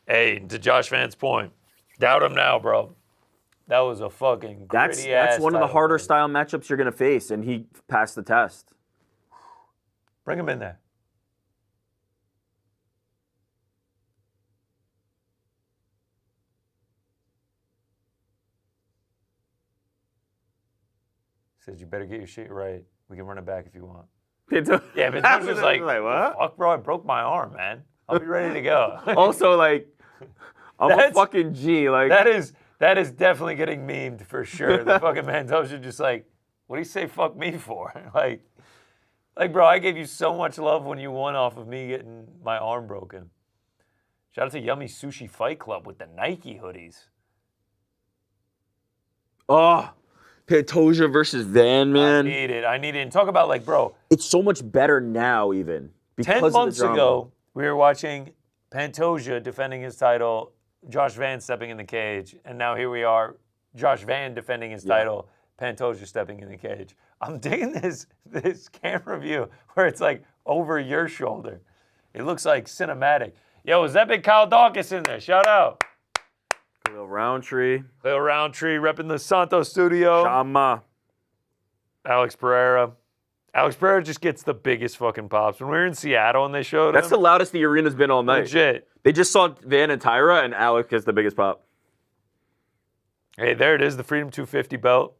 Hey, to Josh Van's point, doubt him now, bro. That was a fucking That's gritty-ass one of the title harder fight. style matchups you're gonna face, and he passed the test. Bring him in there. Says you better get your shit right. We can run it back if you want. Yeah, but Josh was like, what? fuck, bro, I broke my arm, man. I'll be ready to go. Also, like, I'm a That's- fucking G. Like, that is definitely getting memed for sure. The fucking Mendoza just like, what do you say fuck me for? like, bro, I gave you so much love when you won off of me getting my arm broken. Shout out to Yummy Sushi Fight Club with the Nike hoodies. oh, Pantoja versus Van, man. I need it. And talk about like, bro, It's so much better now, even. 10 because months of the drama. ago, we were watching Pantoja defending his title, Josh Van stepping in the cage, and now here we are, Josh Van defending his title, Pantoja stepping in the cage. I'm digging this camera view where it's like over your shoulder. It looks like cinematic. Yo, is that big Kyle Dawkins in there? Shout out. Khalil Roundtree. Lil Roundtree repping the Santos studio. Shama. Alex Pereira. Alex Pereira just gets the biggest fucking pops. When we were in Seattle and they showed That's the him, loudest the arena's been all night. legit. They just saw Van and Taira, and Alex gets the biggest pop. Hey, there it is, the Freedom 250 belt.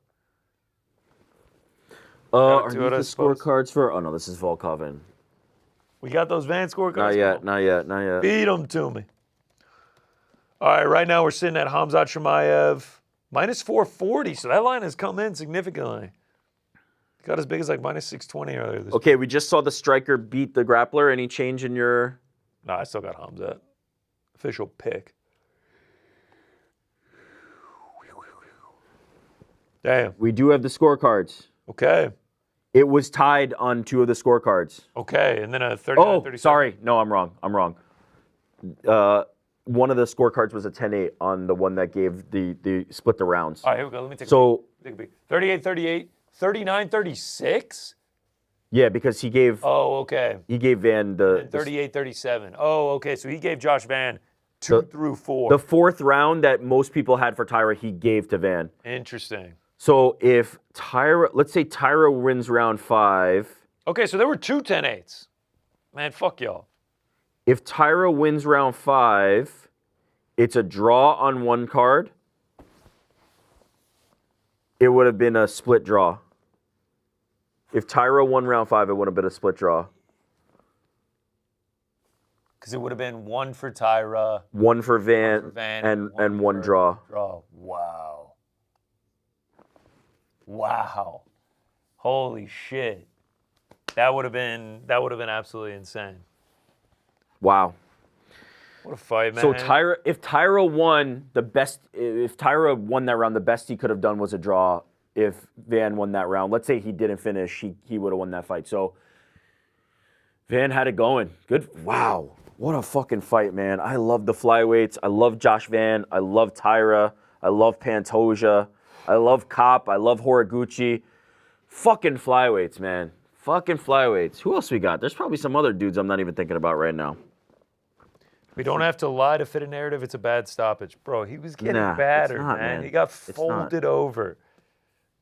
Are to these it, the I suppose. scorecards for? Oh no, this is Volkov in. We got those Van scorecards? Not yet. Beat them to me. All right, right now we're sitting at Khamzat Chimaev, minus 440, so that line has come in significantly. Got as big as like minus 620 earlier this Okay, we just saw the striker beat the grappler. Any change in your? No, I still got Khamzat. Official pick. Damn. We do have the scorecards. Okay. It was tied on two of the scorecards. Okay, and then a 39 Oh, 37. sorry. No, I'm wrong. One of the scorecards was a 10-8 on the one that gave the split the rounds. All right, here we go. Let me take So, a peek. 38-38, 39-36? yeah, because he gave Oh, okay. Van the 38-37. Oh, okay. So he gave Josh Van 2 through 4. the fourth round that most people had for Taira, he gave to Van. Interesting. So if Taira, let's say Taira wins round 5. Okay, so there were 2 10-8s. Man, fuck y'all. If Taira wins round 5, it's a draw on one card. It would have been a split draw. If Taira won round 5, it would have been a split draw. Because it would have been 1 for Taira, One for Van, for Van, and one for draw. Wow. Wow. Holy shit. That would have been absolutely insane. Wow. What a fight, man. So if Taira won that round, the best he could have done was a draw. If Van won that round, let's say he didn't finish, he would have won that fight. So Van had it going. Good. Wow. What a fucking fight, man. I love the flyweights. I love Josh Van. I love Taira. I love Pantoja. I love Kopp. I love Horiguchi. Fucking flyweights, man. Fucking flyweights. Who else we got? There's probably some other dudes I'm not even thinking about right now. We don't have to lie to fit a narrative. It's a bad stoppage. Bro, he was getting Nah, battered, it's not, man. man. He got It's folded over.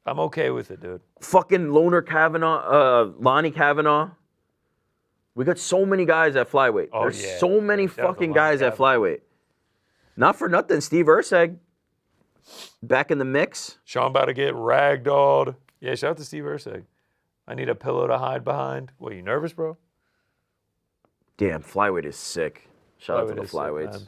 I'm okay with it, dude. Fucking Lonnie Kavanaugh. We got so many guys at flyweight. Oh, There's yeah. so many Shout out to fucking Lonnie guys at Kavanaugh. flyweight. Not for nothing, Steve Erceg back in the mix. Sean about to get ragdolled. Yeah, shout out to Steve Erceg. I need a pillow to hide behind. What, you nervous, bro? Damn, flyweight is sick. Shout out to the is sick, flyweights.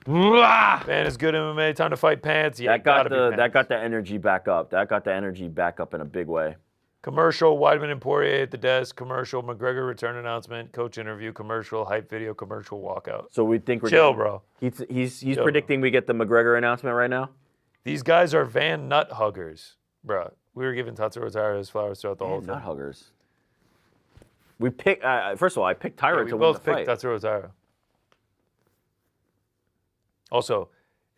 Man, is good MMA. Time to fight pants. Yeah, That got pants. the energy back up. That got the energy back up in a big way. Commercial, Weidman and Poirier at the desk. Commercial, McGregor return announcement. Coach interview. Commercial, hype video. Commercial, walkout. So we think we're Chill, bro. He's predicting we get the McGregor announcement right now. These guys are Van Nut huggers, bro. We were giving Tatsuro Taira his flowers throughout the whole thing. Nut huggers. We pick. First of all, I picked Taira We to win the both picked fight. Tatsuro Taira. Also,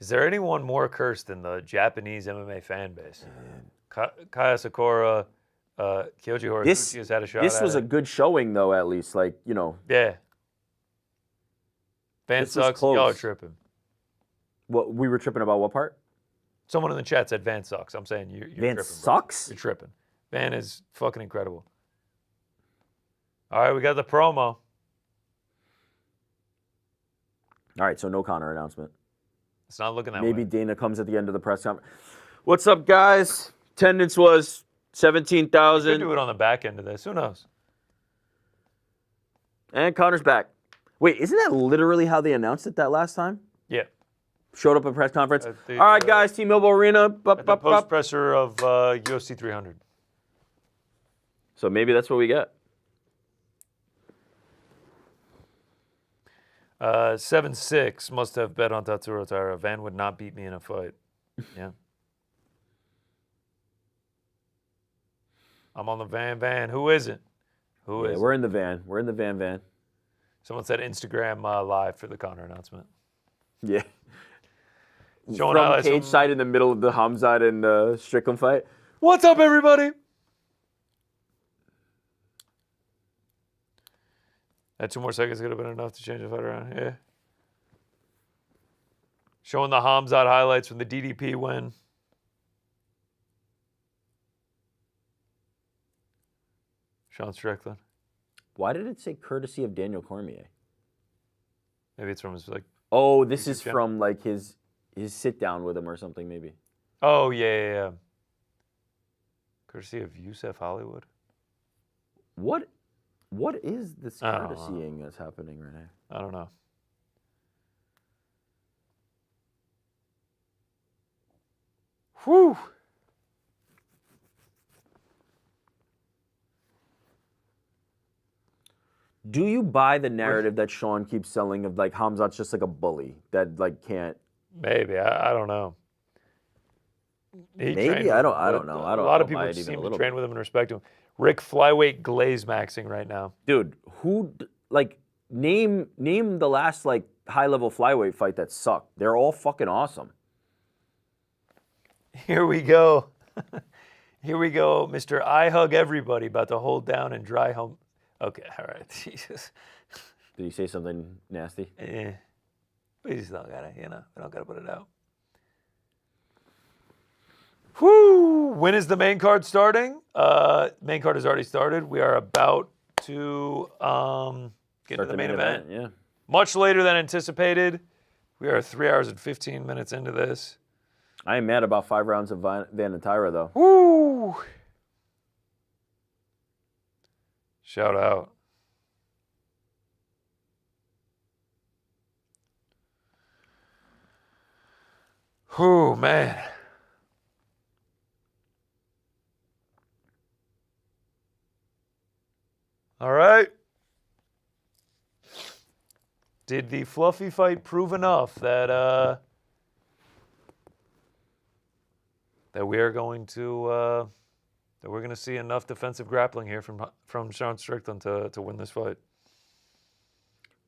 is there anyone more cursed than the Japanese MMA fan base? Kaya Sakura, Kyoji Horiguchi has had a shot This at was it. a good showing, though. At least, like Yeah. Van This was sucks. close. Y'all are tripping. What we were tripping about? What part? Someone in the chat said Van sucks. I'm saying you're Van tripping. sucks? Bro. You're tripping. Van is fucking incredible. All right, we got the promo. All right, so no Conor announcement. It's not looking that Maybe way. Dana comes at the end of the press conference. What's up, guys? Attendance was Could 17,000, do it on the back end of this. Who knows? and Conor's back. Wait, isn't that literally how they announced it that last time? Yeah. Showed up at press conference. At the, All right, guys, T-Mobile Arena. Bup, At the bup, post bup. presser of UFC 300. So maybe that's what we get. 7-6 must have bet on Tatsuro Taira. Van would not beat me in a fight. Yeah. I'm on the Van. Who isn't? Who Yeah, is? we're in the van. We're in the van. Someone said Instagram live for the Conor announcement. Yeah. Showing From highlights cage from- side in the middle of the Khamzat and Strickland fight. What's up, everybody? That 2 more seconds could have been enough to change the fight around. Yeah. Showing the Khamzat highlights from the DDP win. Sean Strickland. Why did it say courtesy of Daniel Cormier? Maybe it's from his like. Oh, this is channel. from like his sit down with him or something, maybe. Oh yeah. Courtesy of Yusef Hollywood. What is this I don't know. courtesying that's happening right now? I don't know. Whew. Do you buy the narrative that Sean keeps selling of like Khamzat's just like a bully that like can't? Maybe I don't know. He Maybe? trained I with don't- him, I don't but know. I A don't- lot I of don't buy people it even seem a to little train bit. with him and respect him. Rick Flyweight glaze maxing right now. Dude, name the last like high level flyweight fight that sucked. They're all fucking awesome. Here we go. Here we go, Mr. I hug everybody, about to hold down and dry home. Okay, all right, Jesus. Did he say something nasty? We just don't gotta, we don't gotta put it out. Whoo! When is the main card starting? Main card has already started. We are about to get Start to the main event. Yeah. Much later than anticipated. We are 3 hours and 15 minutes into this. I am mad about 5 rounds of Van and Taira though. Woo! Shout out. Whew, man. All right. Did the fluffy fight prove enough that that we are going to that we're going to see enough defensive grappling here from Sean Strickland to win this fight?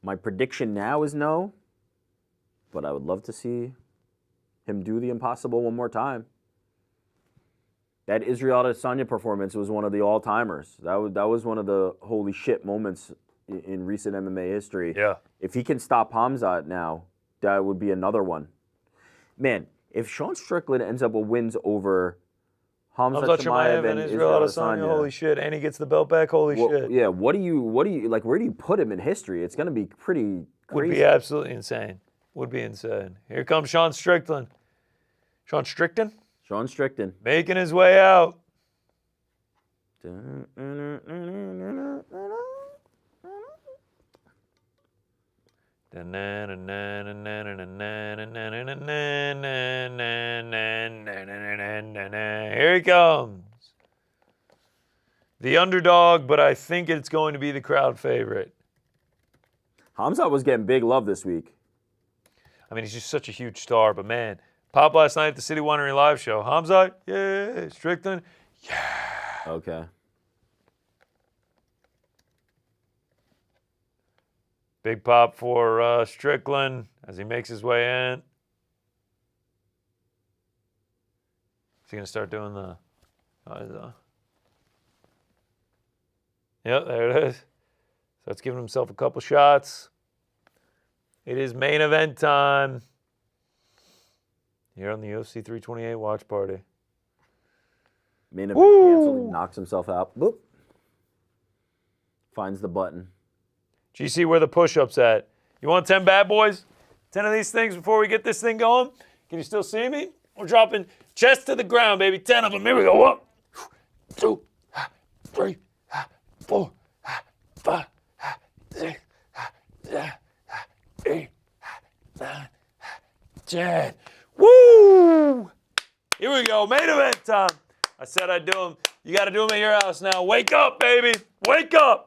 My prediction now is no, but I would love to see him do the impossible one more time. That Israel Adesanya performance was one of the all-timers. That was one of the holy shit moments in recent MMA history. Yeah. If he can stop Khamzat now, that would be another one. Man, if Sean Strickland ends up with wins over Khamzat Chimaev and Israel Adesanya, holy shit, and he gets the belt back, holy shit. yeah, what do you like? Where do you put him in history? It's going to be pretty crazy. Would be absolutely insane. Would be insane. Here comes Sean Strickland. Sean Strickland Sean Strickland. making his way out. Here he comes. The underdog, but I think it's going to be the crowd favorite. Khamzat was getting big love this week. I mean, he's just such a huge star, but man, pop last night at the City Winery live show. Khamzat, yeah. Strickland, yeah. Okay. Big pop for Strickland as he makes his way in. Is he going to start doing the... Yep, there it is. So that's giving himself a couple shots. It is main event time here on the UFC 328 watch party. Main event canceled. He knocks himself out. Boop. Finds the button. GC, where the push-ups at? You want 10 bad boys? 10 of these things before we get this thing going? Can you still see me? We're dropping chest to the ground, baby. 10 of them. Here we go. 1, 2, 3, 4, 5, 6, 7, 8, 9, 10. Woo! Here we go. Main event time. I said I'd do them. You got to do them at your house now. Wake up, baby. Wake up.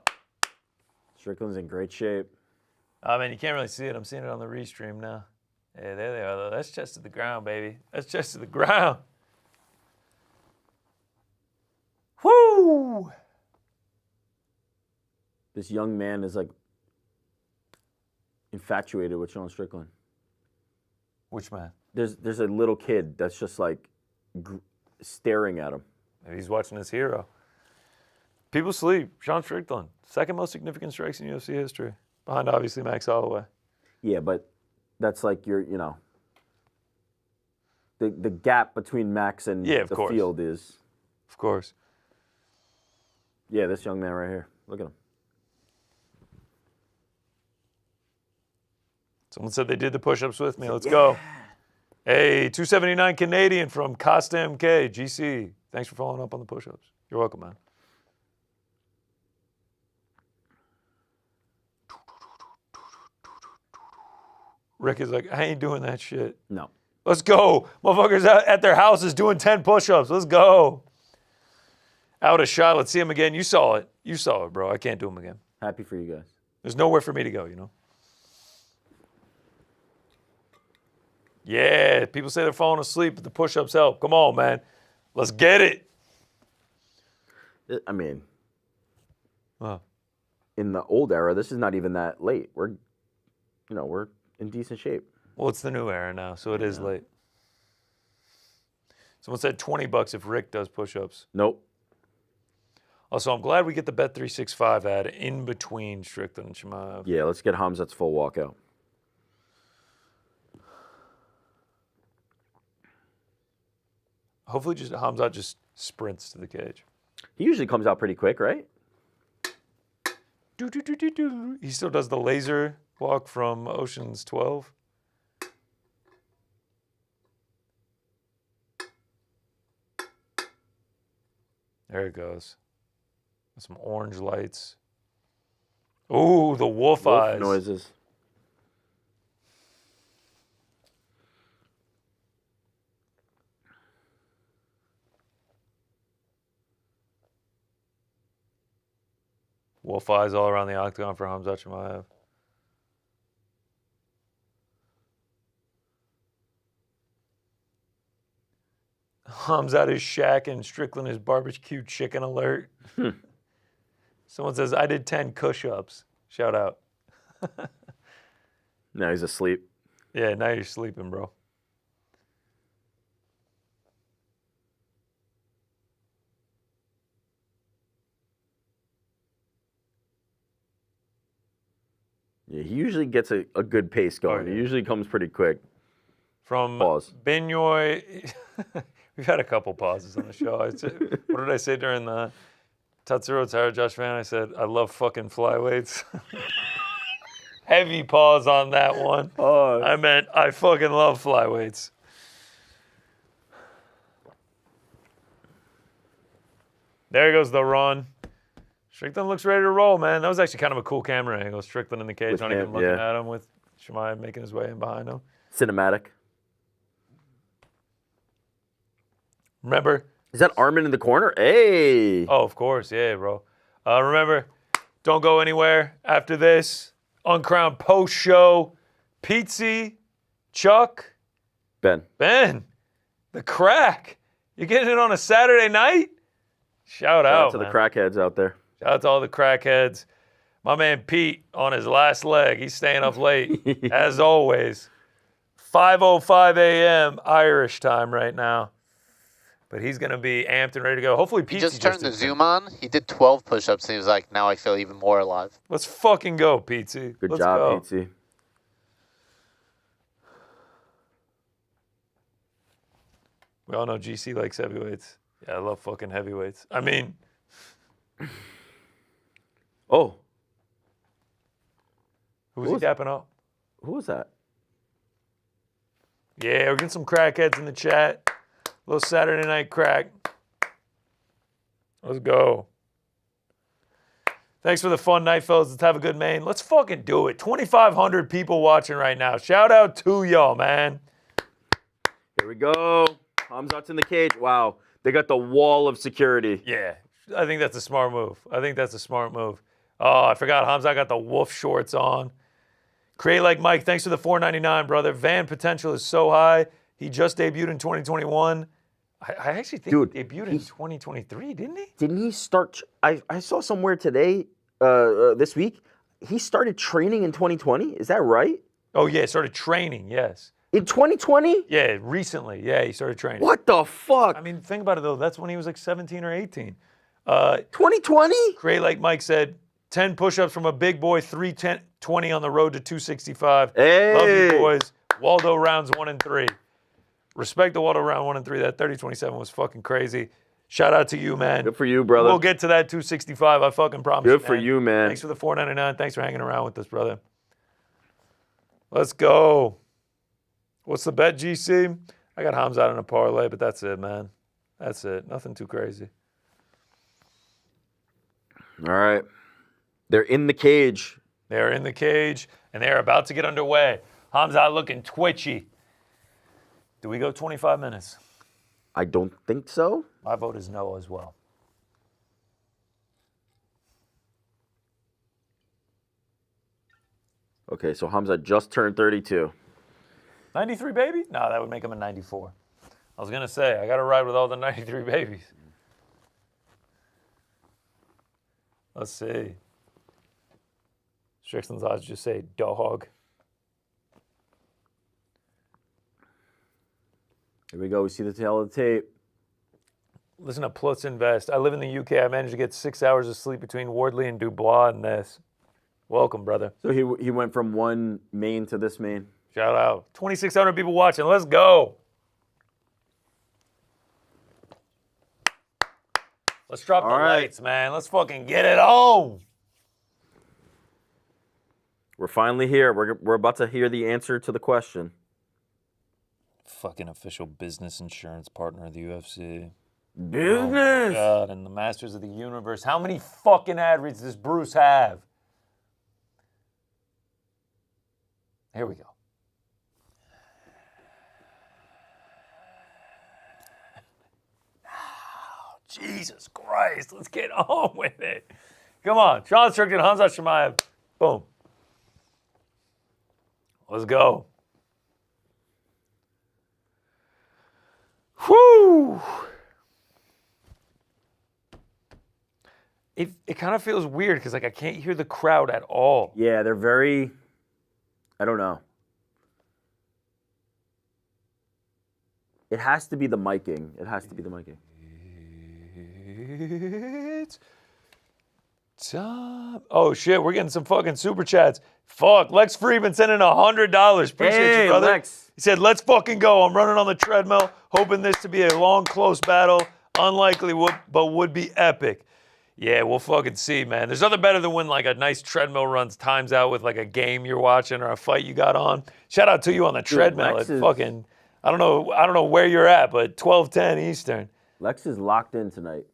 Strickland's in great shape. Oh, man, you can't really see it. I'm seeing it on the restream now. Yeah, there they are, though. That's chest to the ground, baby. That's chest to the ground. Woo! This young man is like infatuated with Sean Strickland. Which man? There's a little kid that's just like staring at him. Maybe he's watching his hero. People sleep. Sean Strickland, second most significant strikes in UFC history, behind obviously Max Holloway. Yeah, but that's like the gap between Max and the field is. Of course. Yeah, this young man right here. Look at him. Someone said they did the push-ups with me. Let's go. Hey, 279 Canadian from Costa MK, GC. Thanks for following up on the push-ups. You're welcome, man. Rick is like, I ain't doing that shit. No. Let's go. Motherfuckers at their houses doing 10 push-ups. Let's go. Out a shot. Let's see him again. You saw it. You saw it, bro. I can't do him again. Happy for you guys. There's nowhere for me to go, you know? Yeah, people say they're falling asleep, but the push-ups help. Come on, man. Let's get it. I mean, Wow. in the old era, this is not even that late. We're in decent shape. Well, it's the new era now, so it is late. Someone said $20 if Rick does push-ups. Nope. Also, I'm glad we get the Bet365 ad in between Strickland and Chimaev. Yeah, let's get Khamzat's full walkout. Hopefully, Khamzat just sprints to the cage. He usually comes out pretty quick, right? He still does the laser walk from Ocean's 12. There it goes. Some orange lights. Ooh, the wolf eyes. Noises. Wolf eyes all around the octagon for Khamzat Chimaev. Khamzat is Shaq and Strickland is barbecue chicken alert. Someone says, I did 10 push-ups. Shout out. Now he's asleep. Yeah, now you're sleeping, bro. Yeah, he usually gets a good pace going. Oh, yeah. He usually comes pretty quick. From Pause. Benoy, we've had a couple pauses on the show. What did I say during the Tatsuro, Taira, Josh Van? I said, I love fucking flyweights. Heavy pause on that one. Pause. I meant, I fucking love flyweights. There goes the run. Strickland looks ready to roll, man. That was actually kind of a cool camera angle. Strickland in the cage, With not him, even looking yeah. at him with Chimaev making his way in behind him. Cinematic. Remember? Is that Armin in the corner? Hey. Oh, of course. Yeah, bro. Remember, don't go anywhere after this. Uncrowned post-show. Pizzi, Chuck, Ben. the crack. You're getting it on a Saturday night? Shout out to man. the crackheads out there. Shout out to all the crackheads. My man Pete on his last leg. He's staying up late, as always. 5:05 a.m. Irish time right now. But he's going to be amped and ready to go. Hopefully Pete He just turned the Zoom on. He did 12 push-ups, and he was like, now I feel even more alive. Let's fucking go, Pete. Good Let's job, go. Pete. We all know GC likes heavyweights. Yeah, I love fucking heavyweights. I mean... Oh. Who's he dapping up? Who was that? Yeah, we're getting some crackheads in the chat. Little Saturday night crack. Let's go. Thanks for the fun night, fellas. Let's have a good main. Let's fucking do it. 2,500 people watching right now. Shout out to y'all, man. Here we go. Khamzat's in the cage. Wow. They got the wall of security. Yeah, I think that's a smart move. Oh, I forgot. Khamzat got the wolf shorts on. Create Like Mike, thanks for the $4.99, brother. Van potential is so high. He just debuted in 2021. I actually think he debuted in 2023, didn't he? Didn't he start? I saw somewhere today, this week, he started training in 2020. Is that right? Oh, yeah, started training, yes. In 2020? Yeah, recently. Yeah, he started training. What the fuck? I mean, think about it, though. That's when he was like 17 or 18. 2020? Create Like Mike said, 10 push-ups from a big boy, 320 on the road to 265. Hey. Love you, boys. Waldo rounds 1 and 3. Respect the Waldo round 1 and 3. That 30-27 was fucking crazy. Shout out to you, man. Good for you, brother. We'll get to that 265. I fucking promise. Good for you, man. Thanks for the $4.99. Thanks for hanging around with us, brother. Let's go. What's the bet, GC? I got Khamzat in a parlay, but that's it, man. That's it. Nothing too crazy. All right. They're in the cage. They're in the cage, and they're about to get underway. Khamzat looking twitchy. Do we go 25 minutes? I don't think so. My vote is no as well. Okay, so Khamzat just turned 32. 93 baby? No, that would make him a 94. I was going to say, I got to ride with all the 93 babies. Let's see. Strickland's odds just say dog. Here we go. We see the tail of the tape. Listen to Plus Invest. I live in the UK. I managed to get 6 hours of sleep between Wardley and Dubois and this. Welcome, brother. So he went from one main to this main. Shout out. 2,600 people watching. Let's go. Let's drop the lights, man. Let's fucking get it on. We're finally here. We're about to hear the answer to the question. Fucking official business insurance partner of the UFC. Business. Oh my God, and the Masters of the Universe. How many fucking ad reads does Bruce have? Here we go. Oh, Jesus Christ, let's get on with it. Come on, Sean Strickland, Khamzat Chimaev. Boom. Let's go. Whew. It kind of feels weird because like I can't hear the crowd at all. Yeah, they're very, I don't know. It has to be the miking. It has to be the miking. It's time. Oh shit, we're getting some fucking super chats. Fuck, Lex Friedman sending $100. Appreciate you, brother. Lex. He said, let's fucking go. I'm running on the treadmill, hoping this to be a long, close battle. Unlikely, but would be epic. Yeah, we'll fucking see, man. There's nothing better than when like a nice treadmill runs times out with like a game you're watching or a fight you got on. Shout out to you on the treadmill. Lex It's fucking, I don't know where you're at, but 12:10 Eastern. Lex is locked in tonight.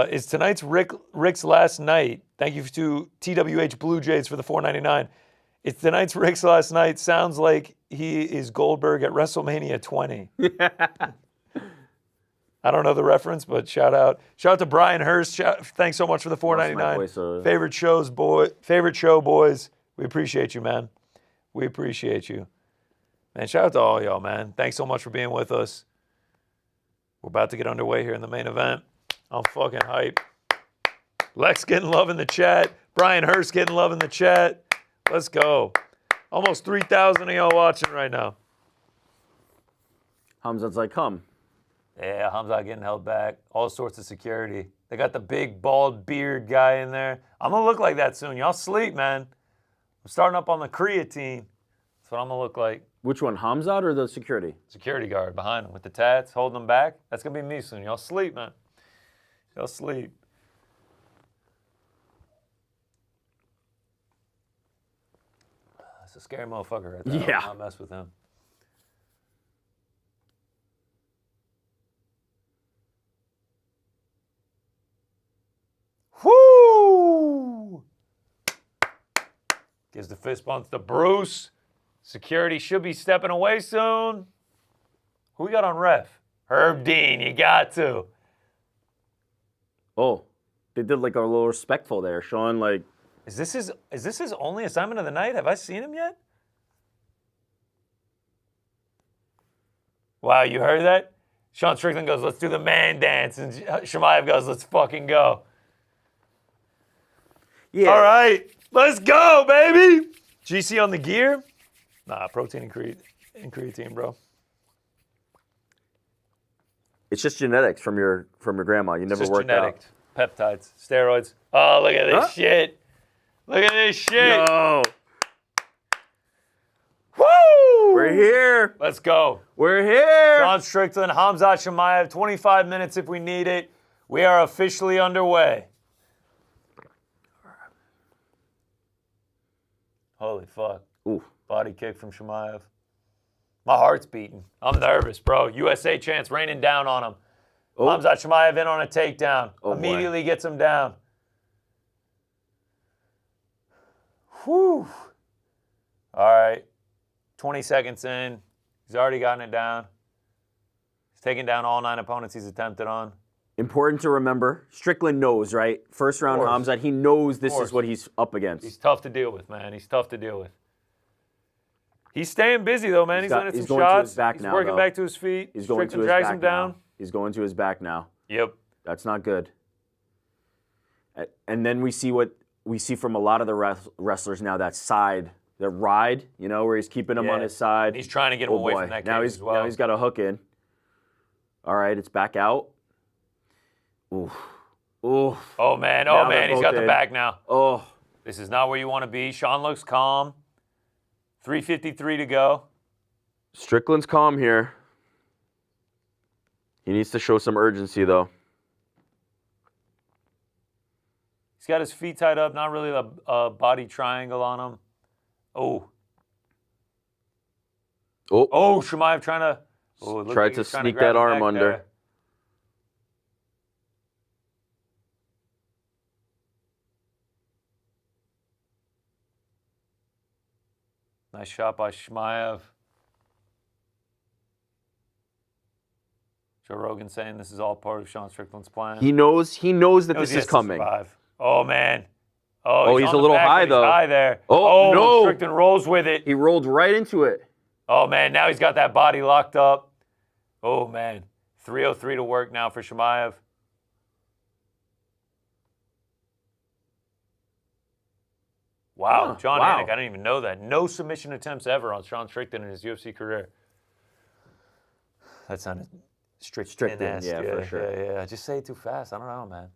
Is tonight's Rick's last night? Thank you to TWH Blue Jays for the $4.99. It's tonight's Rick's last night. Sounds like he is Goldberg at WrestleMania 20. I don't know the reference, but shout out to Brian Hurst. Thanks so much for the $4.99. Favorite show, boys. We appreciate you, man. We appreciate you. Man, shout out to all y'all, man. Thanks so much for being with us. We're about to get underway here in the main event. I'm fucking hype. Lex getting love in the chat. Brian Hurst getting love in the chat. Let's go. Almost 3,000 of y'all watching right now. Khamzat's like, come. Yeah, Khamzat getting held back. All sorts of security. They got the big bald beard guy in there. I'm going to look like that soon. Y'all sleep, man. I'm starting up on the creatine. That's what I'm going to look like. Which one, Khamzat or the security? Security guard behind him with the tats, holding them back. That's going to be me soon. Y'all sleep, man. Y'all sleep. That's a scary motherfucker right there. Yeah. I'll not mess with him. Whoo! Gives the fist bumps to Bruce. Security should be stepping away soon. Who we got on ref? Herb Dean, you got to. Oh, they did like a little respectful there, showing like. Is this his only assignment of the night? Have I seen him yet? Wow, you heard that? Sean Strickland goes, let's do the man dance. And Chimaev goes, let's fucking go. Yeah. All right, let's go, baby. GC on the gear? Nah, protein and creatine, bro. It's just genetics from your grandma. You never Just worked genetic. Peptides, steroids. Oh, look at this shit. Look at this shit. No. Woo! We're here. Let's go. We're here. Sean Strickland, Khamzat Chimaev, 25 minutes if we need it. We are officially underway. Holy fuck. Ooh. Body kick from Chimaev. My heart's beating. I'm nervous, bro. USA chance raining down on him. Oh. Khamzat Chimaev in on a takedown. Oh, immediately gets him down. Whew. All right. 20 seconds in. He's already gotten it down. He's taken down all 9 opponents he's attempted on. Important to remember, Strickland knows, right? First round Khamzat, he knows this is what he's up against. He's tough to deal with, man. He's tough to deal with. He's staying busy, though, man. He's landing some going shots. To his back he's now, working though. back to his feet. He's going to his drags back him down. now. He's going to his back now. Yep. That's not good. And then we see what we see from a lot of the wrestlers now, that side, the ride, you know, where he's keeping him on his side. He's trying to get him away from that cage as well. Now he's got a hook in. All right, it's back out. Ooh. Ooh. Oh, man. Now Oh, they're man. He's both got the in. back now. Oh. This is not where you want to be. Sean looks calm. 3:53 to go. Strickland's calm here. He needs to show some urgency, though. He's got his feet tied up. Not really a body triangle on him. Oh. Oh. Oh, Chimaev trying to... Oh, it looked Tried like he to was trying sneak grab that the arm neck under. there. Nice shot by Chimaev. Joe Rogan saying this is all part of Sean Strickland's plan. He knows that Knows this he is has to coming. survive. Oh, man. He's on a the little back, high, but he's though. high there. Oh, no. Strickland rolls with it. He rolled right into it. Oh, man. Now he's got that body locked up. Oh, man. 3:03 to work now for Chimaev. Wow. John wow. Anik, I didn't even know that. No submission attempts ever on Sean Strickland in his UFC career. That sounded Strickland, Strickland-esque. yeah, for sure. Yeah. Just say it too fast. I don't know, man.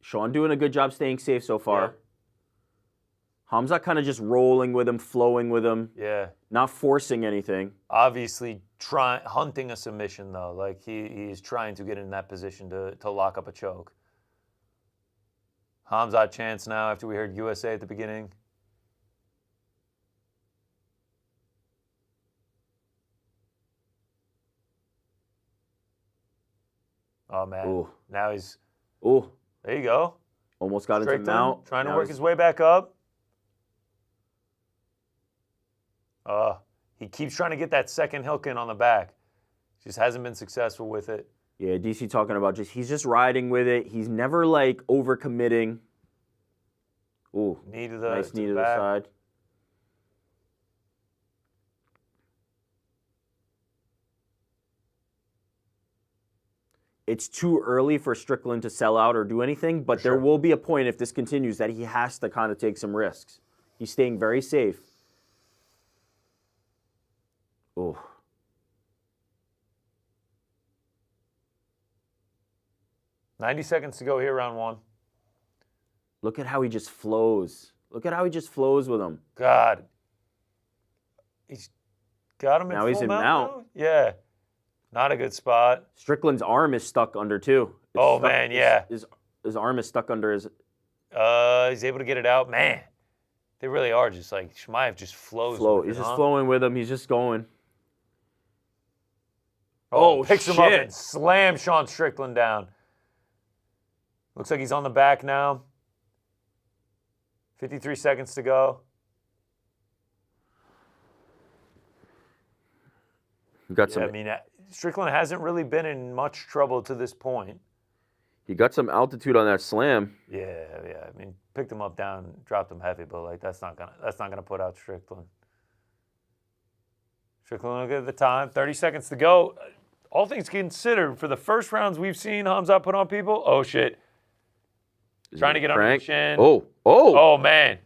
Sean doing a good job staying safe so far. Khamzat kind of just rolling with him, flowing with him, Yeah. not forcing anything. Obviously hunting a submission, though. Like, he's trying to get in that position to lock up a choke. Khamzat chance now after we heard USA at the beginning. Oh, man. Ooh. Now he's... Ooh. There you go. Almost got into Strickland mount. trying to Now work he's- his way back up. He keeps trying to get that second hook in on the back. Just hasn't been successful with it. Yeah, DC talking about he's just riding with it. He's never like overcommitting. Ooh, Knee to the nice knee to the back. side. It's too early for Strickland to sell out or do anything, but there will be a point if this continues that he has to kind of take some risks. He's staying very safe. Oh. $90 seconds to go here, round one. Look at how he just flows. Look at how he just flows with him. God. He's got him in Now full he's in mount. mount. Now? Yeah. Not a good spot. Strickland's arm is stuck under too. It's Oh, stuck- man, yeah. His arm is stuck under his. He's able to get it out. Man, they really are just like, Chimaev just flows. Flow. with He's it, just huh? flowing with him. He's just going. Oh, Oh, picks him up shit. and slams Sean Strickland down. Looks like he's on the back now. 53 seconds to go. Got Yeah, some. I mean, Strickland hasn't really been in much trouble to this point. He got some altitude on that slam. Yeah. I mean, picked him up down, dropped him heavy, but like that's not gonna put out Strickland. Strickland, look at the time. 30 seconds to go. All things considered, for the first rounds we've seen Khamzat put on people. Oh shit! Trying to get under the chin. Oh man.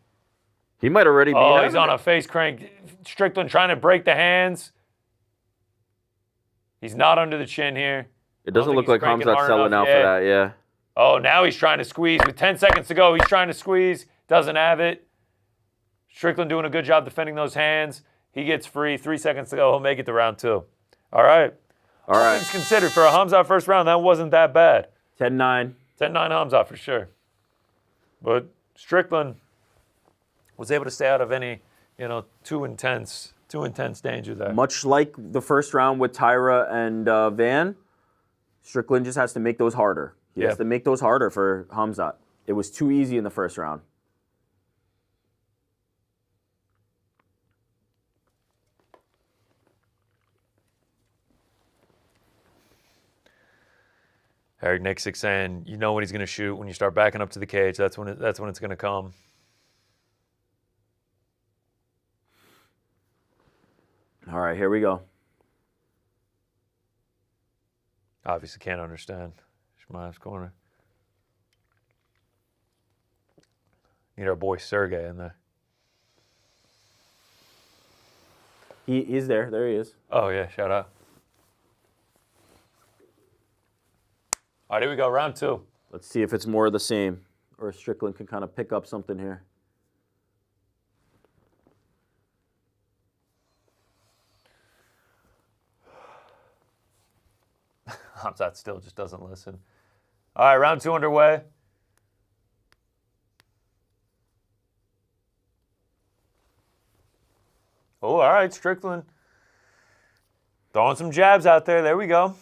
He might already be. Oh, he's on a face crank. Strickland trying to break the hands. He's not under the chin here. It doesn't I don't look think like he's cranking Khamzat's hard selling enough out for yet. that. Yeah. Oh, now he's trying to squeeze. With 10 seconds to go, he's trying to squeeze. Doesn't have it. Strickland doing a good job defending those hands. He gets free. 3 seconds to go. He'll make it to round two. All right. All right. Things considered, for a Khamzat first round, that wasn't that bad. 10-9. 10-9 Khamzat for sure. But Strickland was able to stay out of any, too intense danger there. Much like the first round with Taira and Van, Strickland just has to make those harder. He has to make those harder for Khamzat. It was too easy in the first round. Eric Nixick saying, you know when he's going to shoot. When you start backing up to the cage, that's when it's going to come. All right, here we go. Obviously can't understand Chimaev's corner. Need our boy Sergey in there. He is there. There he is. Oh, yeah, shout out. All right, here we go, round two. Let's see if it's more of the same, or if Strickland can kind of pick up something here. Khamzat still just doesn't listen. All right, round two underway. Oh, all right, Strickland. Throwing some jabs out there. There we go.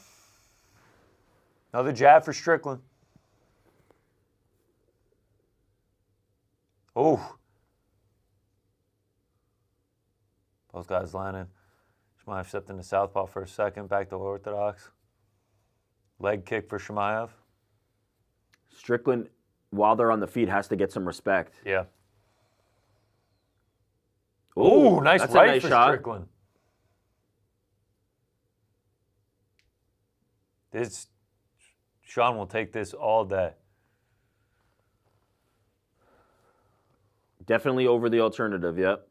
Another jab for Strickland. Oh. Both guys landing. Chimaev stepped into southpaw for a second, back to orthodox. Leg kick for Chimaev. Strickland, while they're on the feet, has to get some respect. Yeah. Ooh, Ooh, nice that's a right nice for shot. Strickland. Sean will take this all day. Definitely over the alternative, yep.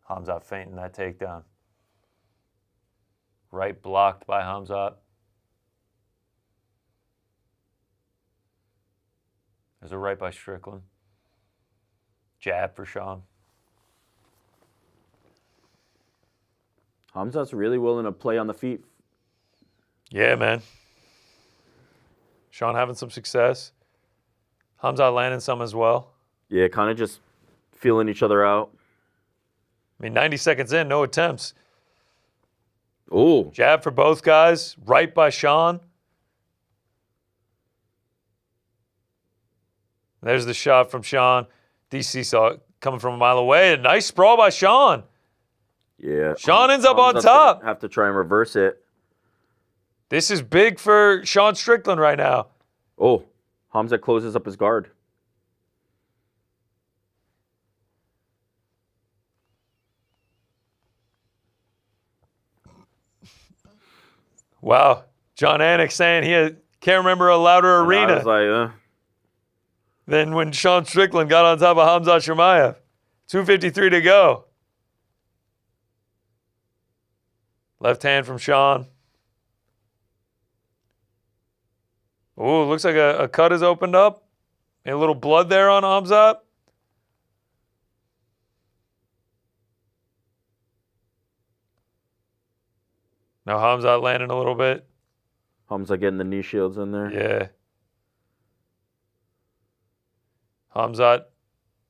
Khamzat feinting that takedown. Right blocked by Khamzat. There's a right by Strickland. Jab for Sean. Khamzat's really willing to play on the feet. Yeah, man. Sean having some success. Khamzat landing some as well. Yeah, kind of just feeling each other out. I mean, 90 seconds in, no attempts. Ooh. Jab for both guys. Right by Sean. There's the shot from Sean. DC saw it coming from a mile away. A nice sprawl by Sean. Yeah. Sean ends up on Khamzat's top. gonna have to try and reverse it. This is big for Sean Strickland right now. Oh, Khamzat closes up his guard. Wow. John Anik saying he can't remember a louder And arena I was like, than when Sean Strickland got on top of Khamzat Chimaev. 2:53 to go. Left hand from Sean. Ooh, looks like a cut has opened up. A little blood there on Khamzat. Now Khamzat landing a little bit. Khamzat getting the knee shields in there. Yeah. Khamzat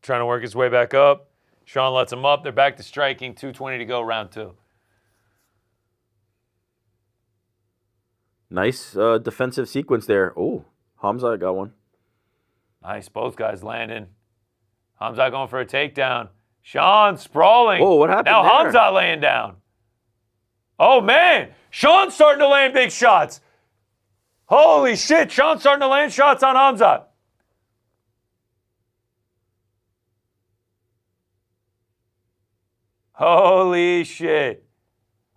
trying to work his way back up. Sean lets him up. They're back to striking. 2:20 to go, round 2. Nice defensive sequence there. Oh, Khamzat got one. Nice, both guys landing. Khamzat going for a takedown. Sean sprawling. Oh, what happened Now there? Khamzat laying down. Oh, man. Sean's starting to land big shots. Holy shit. Sean's starting to land shots on Khamzat. Holy shit.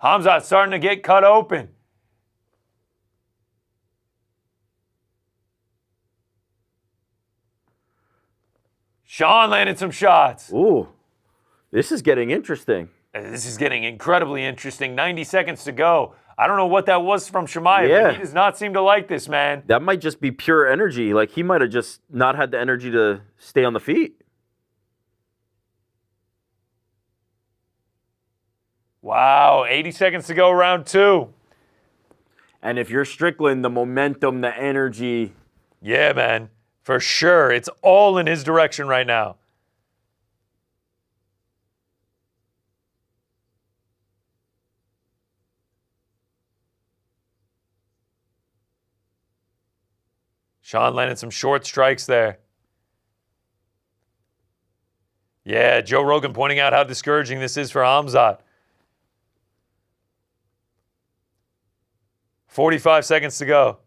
Khamzat's starting to get cut open. Sean landed some shots. Ooh, this is getting interesting. This is getting incredibly interesting. 90 seconds to go. I don't know what that was from Chimaev, Yeah. but he does not seem to like this, man. That might just be pure energy. Like, he might have just not had the energy to stay on the feet. Wow, 80 seconds to go, round 2. And if you're Strickland, the momentum, the energy. Yeah, man, for sure. It's all in his direction right now. Sean landed some short strikes there. Yeah, Joe Rogan pointing out how discouraging this is for Khamzat. 45 seconds to go.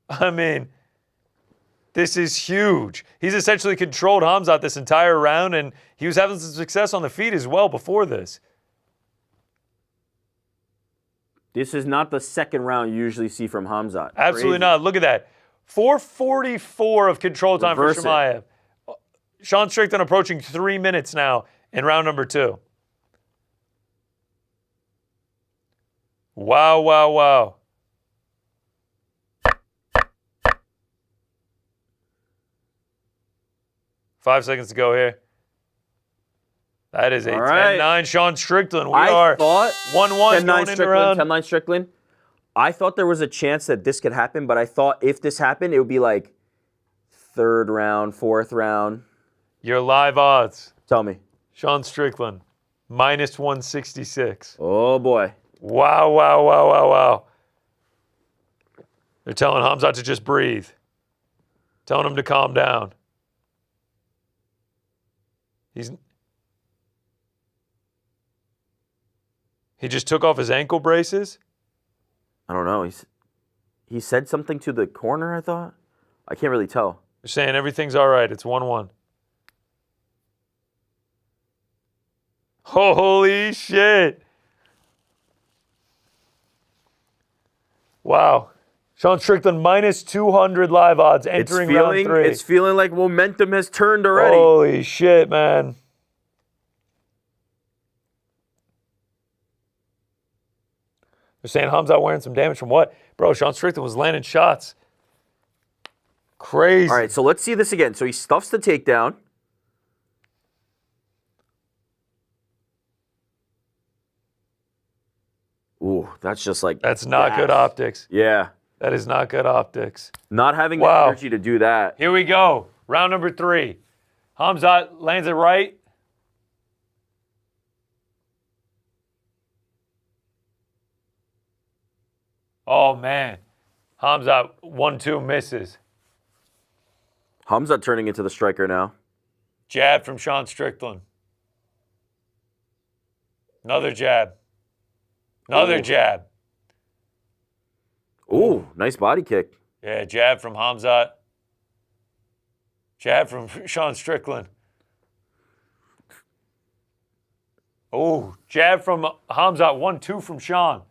I mean, this is huge. He's essentially controlled Khamzat this entire round, and he was having some success on the feet as well before this. This is not the second round you usually see from Khamzat. Absolutely Crazy. not. Look at that. 4:44 of control time Reverse for Chimaev. Sean Strickland approaching 3 minutes now in round number 2. Wow, wow, wow. Five seconds to go here. That is a All right. 10-9 Sean Strickland. We I are thought 1-1 going into round. 10-9 Strickland. I thought there was a chance that this could happen, but I thought if this happened, it would be like 3rd round, 4th round. Your live odds. Tell me. Sean Strickland, minus 166. Oh, boy. Wow, wow, wow, wow, wow. They're telling Khamzat to just breathe. Telling him to calm down. He just took off his ankle braces? I don't know. He said something to the corner, I thought. I can't really tell. They're saying everything's all right. It's 1-1. Holy shit. Wow. Sean Strickland minus 200 live odds entering round 3. It's feeling like momentum has turned already. Holy shit, man. They're saying Khamzat wearing some damage from what? Bro, Sean Strickland was landing shots. Crazy. All right, so let's see this again. So he stuffs the takedown. Ooh, that's just like... That's not good optics. Yeah. That is not good optics. Not having the Wow. energy to do that. Here we go. Round number 3. Khamzat lands it right. Oh, man. Khamzat 1-2 misses. Khamzat turning into the striker now. Jab from Sean Strickland. Another jab. Another jab. Ooh, nice body kick. Yeah, jab from Khamzat. Jab from Sean Strickland. Oh, jab from Khamzat. 1-2 from Sean.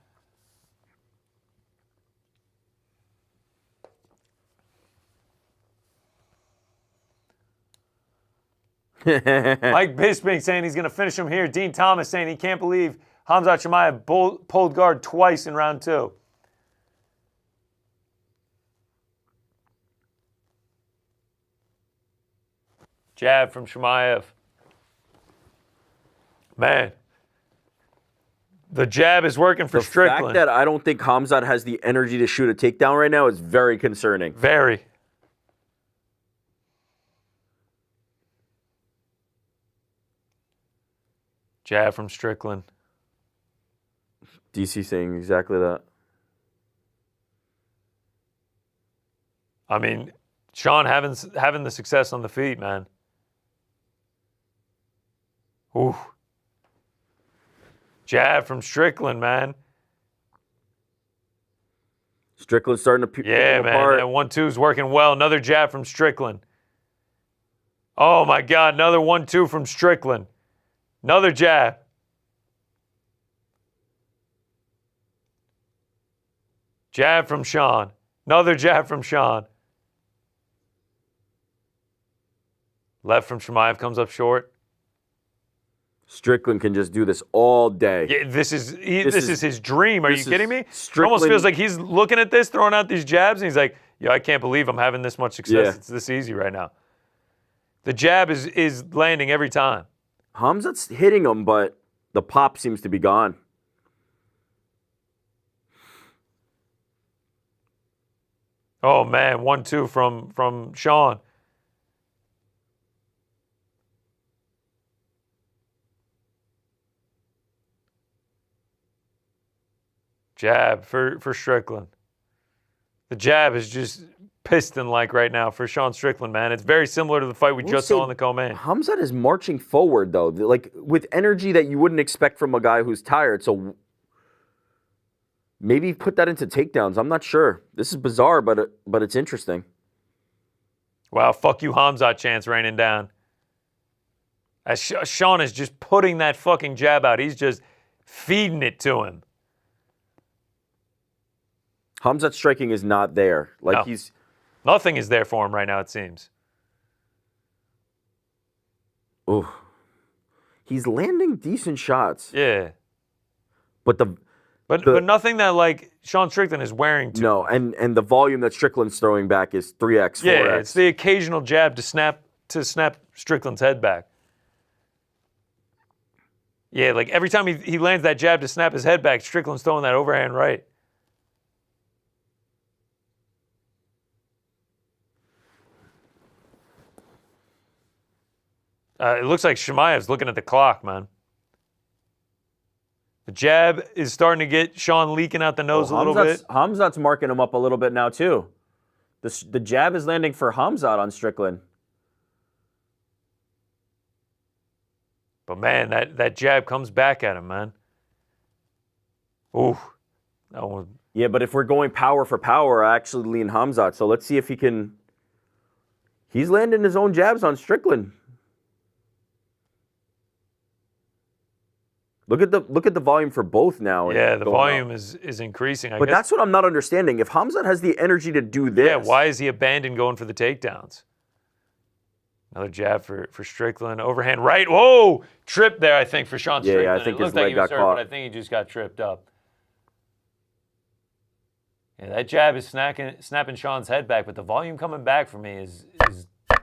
Mike Bisping saying he's going to finish him here. Dean Thomas saying he can't believe Khamzat Chimaev pulled guard twice in round 2. Jab from Chimaev. Man, the jab is working for Strickland. The fact that I don't think Khamzat has the energy to shoot a takedown right now is very concerning. Very. Jab from Strickland. DC saying exactly that. I mean, Sean having the success on the feet, man. Ooh. Jab from Strickland, man. Strickland starting to pull man. apart. That 1-2 is working well. Another jab from Strickland. Oh, my God. Another 1-2 from Strickland. Another jab. Jab from Sean. Another jab from Sean. Left from Chimaev comes up short. Strickland can just do this all day. Yeah, this is his dream. Are you kidding me? It almost Strickland- feels like he's looking at this, throwing out these jabs, and he's like, "Yeah, I can't believe I'm having this much success. Yeah. It's this easy right now." The jab is landing every time. Khamzat's hitting him, but the pop seems to be gone. Oh man, 1-2 from Sean. Jab for Strickland. The jab is just piston-like right now for Sean Strickland, man. It's very similar to the fight we just saw in the co-main. Khamzat is marching forward, though, like with energy that you wouldn't expect from a guy who's tired. So maybe put that into takedowns. I'm not sure. This is bizarre, but it's interesting. Wow, fuck you, Khamzat chants raining down. As Sean is just putting that fucking jab out. He's just feeding it to him. Khamzat's striking is not there. Like No. Nothing is there for him right now, it seems. Ooh. He's landing decent shots. Yeah. But But nothing that like Sean Strickland is wearing to. No, and the volume that Strickland's throwing back is 3x, 4x. Yeah, it's the occasional jab to snap Strickland's head back. Yeah, like every time he lands that jab to snap his head back, Strickland's throwing that overhand right. It looks like Chimaev's looking at the clock, man. The jab is starting to get Sean leaking out the nose a little bit. Khamzat's marking him up a little bit now, too. The jab is landing for Khamzat on Strickland. But, man, that jab comes back at him, man. Ooh. That one. Yeah, but if we're going power for power, I actually lean Khamzat. So let's see if he can... He's landing his own jabs on Strickland. Look at the volume for both now. Yeah, the volume is increasing. I But guess. that's what I'm not understanding. If Khamzat has the energy to do this... Yeah, why is he abandoned going for the takedowns? Another jab for Strickland. Overhand right. Whoa! Trip there, I think, for Sean Strickland. Yeah, I think it his looked like leg he was got hurt, caught. but I think he just got tripped up. Yeah, that jab is snapping Sean's head back, but the volume coming back for me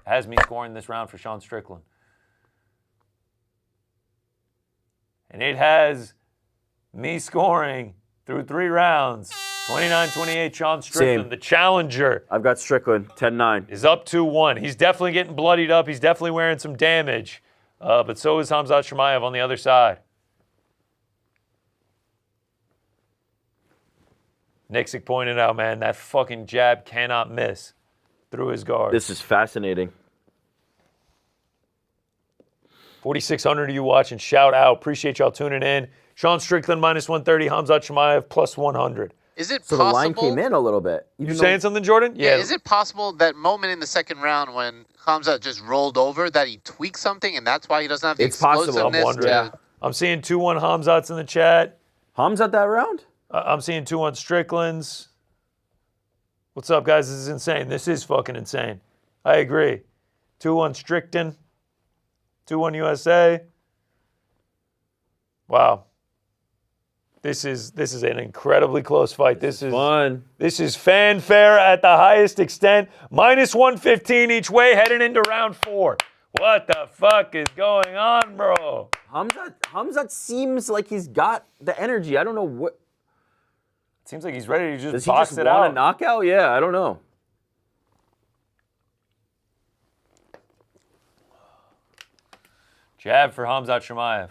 has me scoring this round for Sean Strickland. And it has me scoring through 3 rounds. 29-28, Sean Strickland, Same. the challenger, I've got Strickland, 10-9. is up 2-1. He's definitely getting bloodied up. He's definitely wearing some damage. But so is Khamzat Chimaev on the other side. Nixick pointed out, man, that fucking jab cannot miss through his guard. This is fascinating. 4,600 of you watching. Shout out. Appreciate y'all tuning in. Sean Strickland minus 130. Khamzat Chimaev plus 100. Is it So possible? the line came in a little bit. You saying something, Jordan? Yeah. Is it possible that moment in the second round when Khamzat just rolled over that he tweaked something and that's why he doesn't have the It's possible. explosiveness? I'm wondering. Yeah. I'm seeing 2-1 Khamzat's in the chat. Khamzat that round? I'm seeing 2-1 Strickland's. What's up, guys? This is insane. This is fucking insane. I agree. 2-1 Strickland. 2-1 USA. Wow. This is an incredibly close fight. This is Fun. This is fanfare at the highest extent. Minus 115 each way heading into round 4. What the fuck is going on, bro? Khamzat seems like he's got the energy. I don't know what. Seems like he's ready to just Does he box just it want out. a knockout? Yeah, I don't know. Jab for Khamzat Chimaev.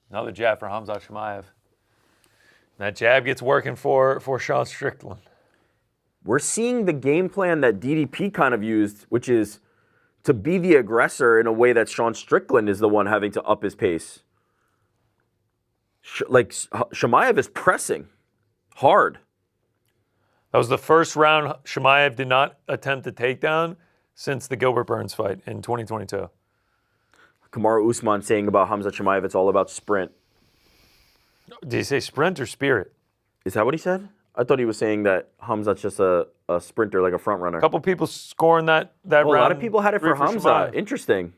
Another jab for Khamzat Chimaev. That jab gets working for Sean Strickland. We're seeing the game plan that DDP kind of used, which is to be the aggressor in a way that Sean Strickland is the one having to up his pace. Chimaev is pressing hard. That was the first round Chimaev did not attempt a takedown since the Gilbert Burns fight in 2022. Kamaru Usman saying about Khamzat Chimaev, it's all about sprint. Did he say sprint or spirit? Is that what he said? I thought he was saying that Khamzat's just a sprinter, like a front runner. A couple people scoring that round. A lot of people had it for Chimaev. Khamzat. Interesting.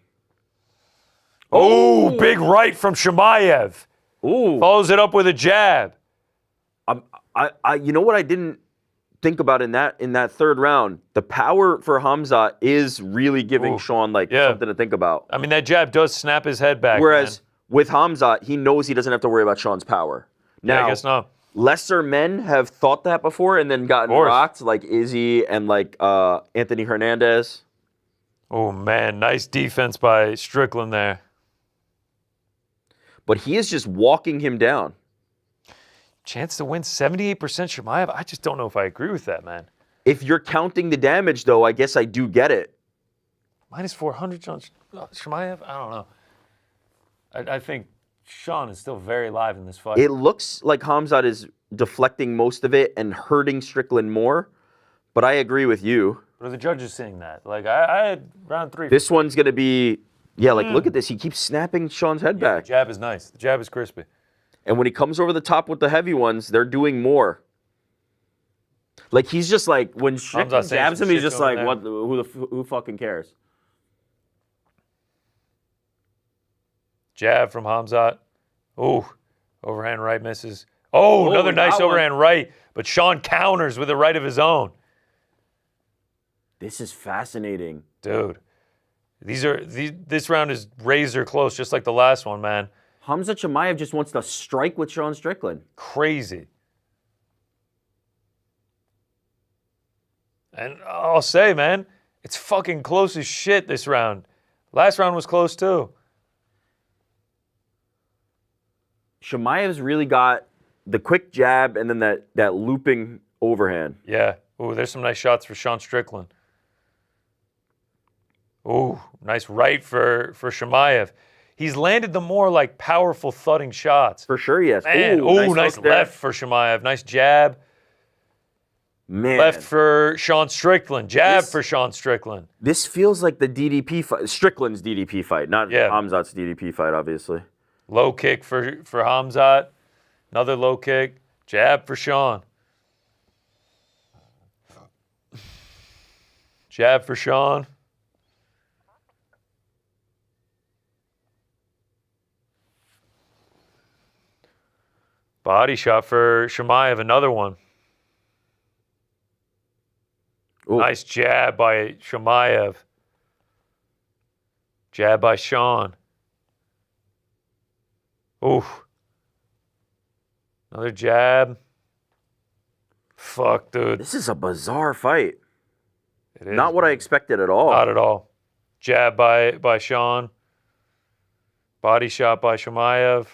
Oh, big right from Chimaev. Ooh. Follows it up with a jab. You know what I didn't think about in that third round? The power for Khamzat is really giving Sean something to think about. I mean, that jab does snap his head back. Whereas man. with Khamzat, he knows he doesn't have to worry about Sean's power. Now, I guess not. Lesser men have thought that before and then gotten rocked, like Izzy and like Anthony Hernandez. Oh, man. Nice defense by Strickland there. But he is just walking him down. Chance to win 78% Chimaev? I just don't know if I agree with that, man. If you're counting the damage, though, I guess I do get it. Minus 400 on Chimaev? I don't know. I think Sean is still very live in this fight. It looks like Khamzat is deflecting most of it and hurting Strickland more, but I agree with you. What are the judges saying that? Like, I had round 3. This one's going to be, look at this. He keeps snapping Sean's head back. The jab is nice. The jab is crispy. And when he comes over the top with the heavy ones, they're doing more. Like, he's just like, when Strickland jabs him, he's just like, who fucking cares? Jab from Khamzat. Oh, overhand right misses. Oh, another nice overhand right. But Sean counters with a right of his own. This is fascinating. Dude, this round is razor close, just like the last one, man. Khamzat Chimaev just wants to strike with Sean Strickland. Crazy. And I'll say, man, it's fucking close as shit this round. Last round was close too. Chimaev's really got the quick jab and then that looping overhand. Yeah. Ooh, there's some nice shots for Sean Strickland. Ooh, nice right for Chimaev. He's landed the more like powerful thudding shots. For sure, yes. Man, nice left for Chimaev. Nice jab. Man. Left for Sean Strickland. Jab for Sean Strickland. This feels like the DDP fight, Strickland's DDP fight, not Khamzat's DDP fight, obviously. Low kick for Khamzat. Another low kick. Jab for Sean. Jab for Sean. Body shot for Chimaev, another one. Ooh. Nice jab by Chimaev. Jab by Sean. Ooh. Another jab. Fuck, dude. This is a bizarre fight. It is. Not what I expected at all. Not at all. Jab by Sean. Body shot by Chimaev.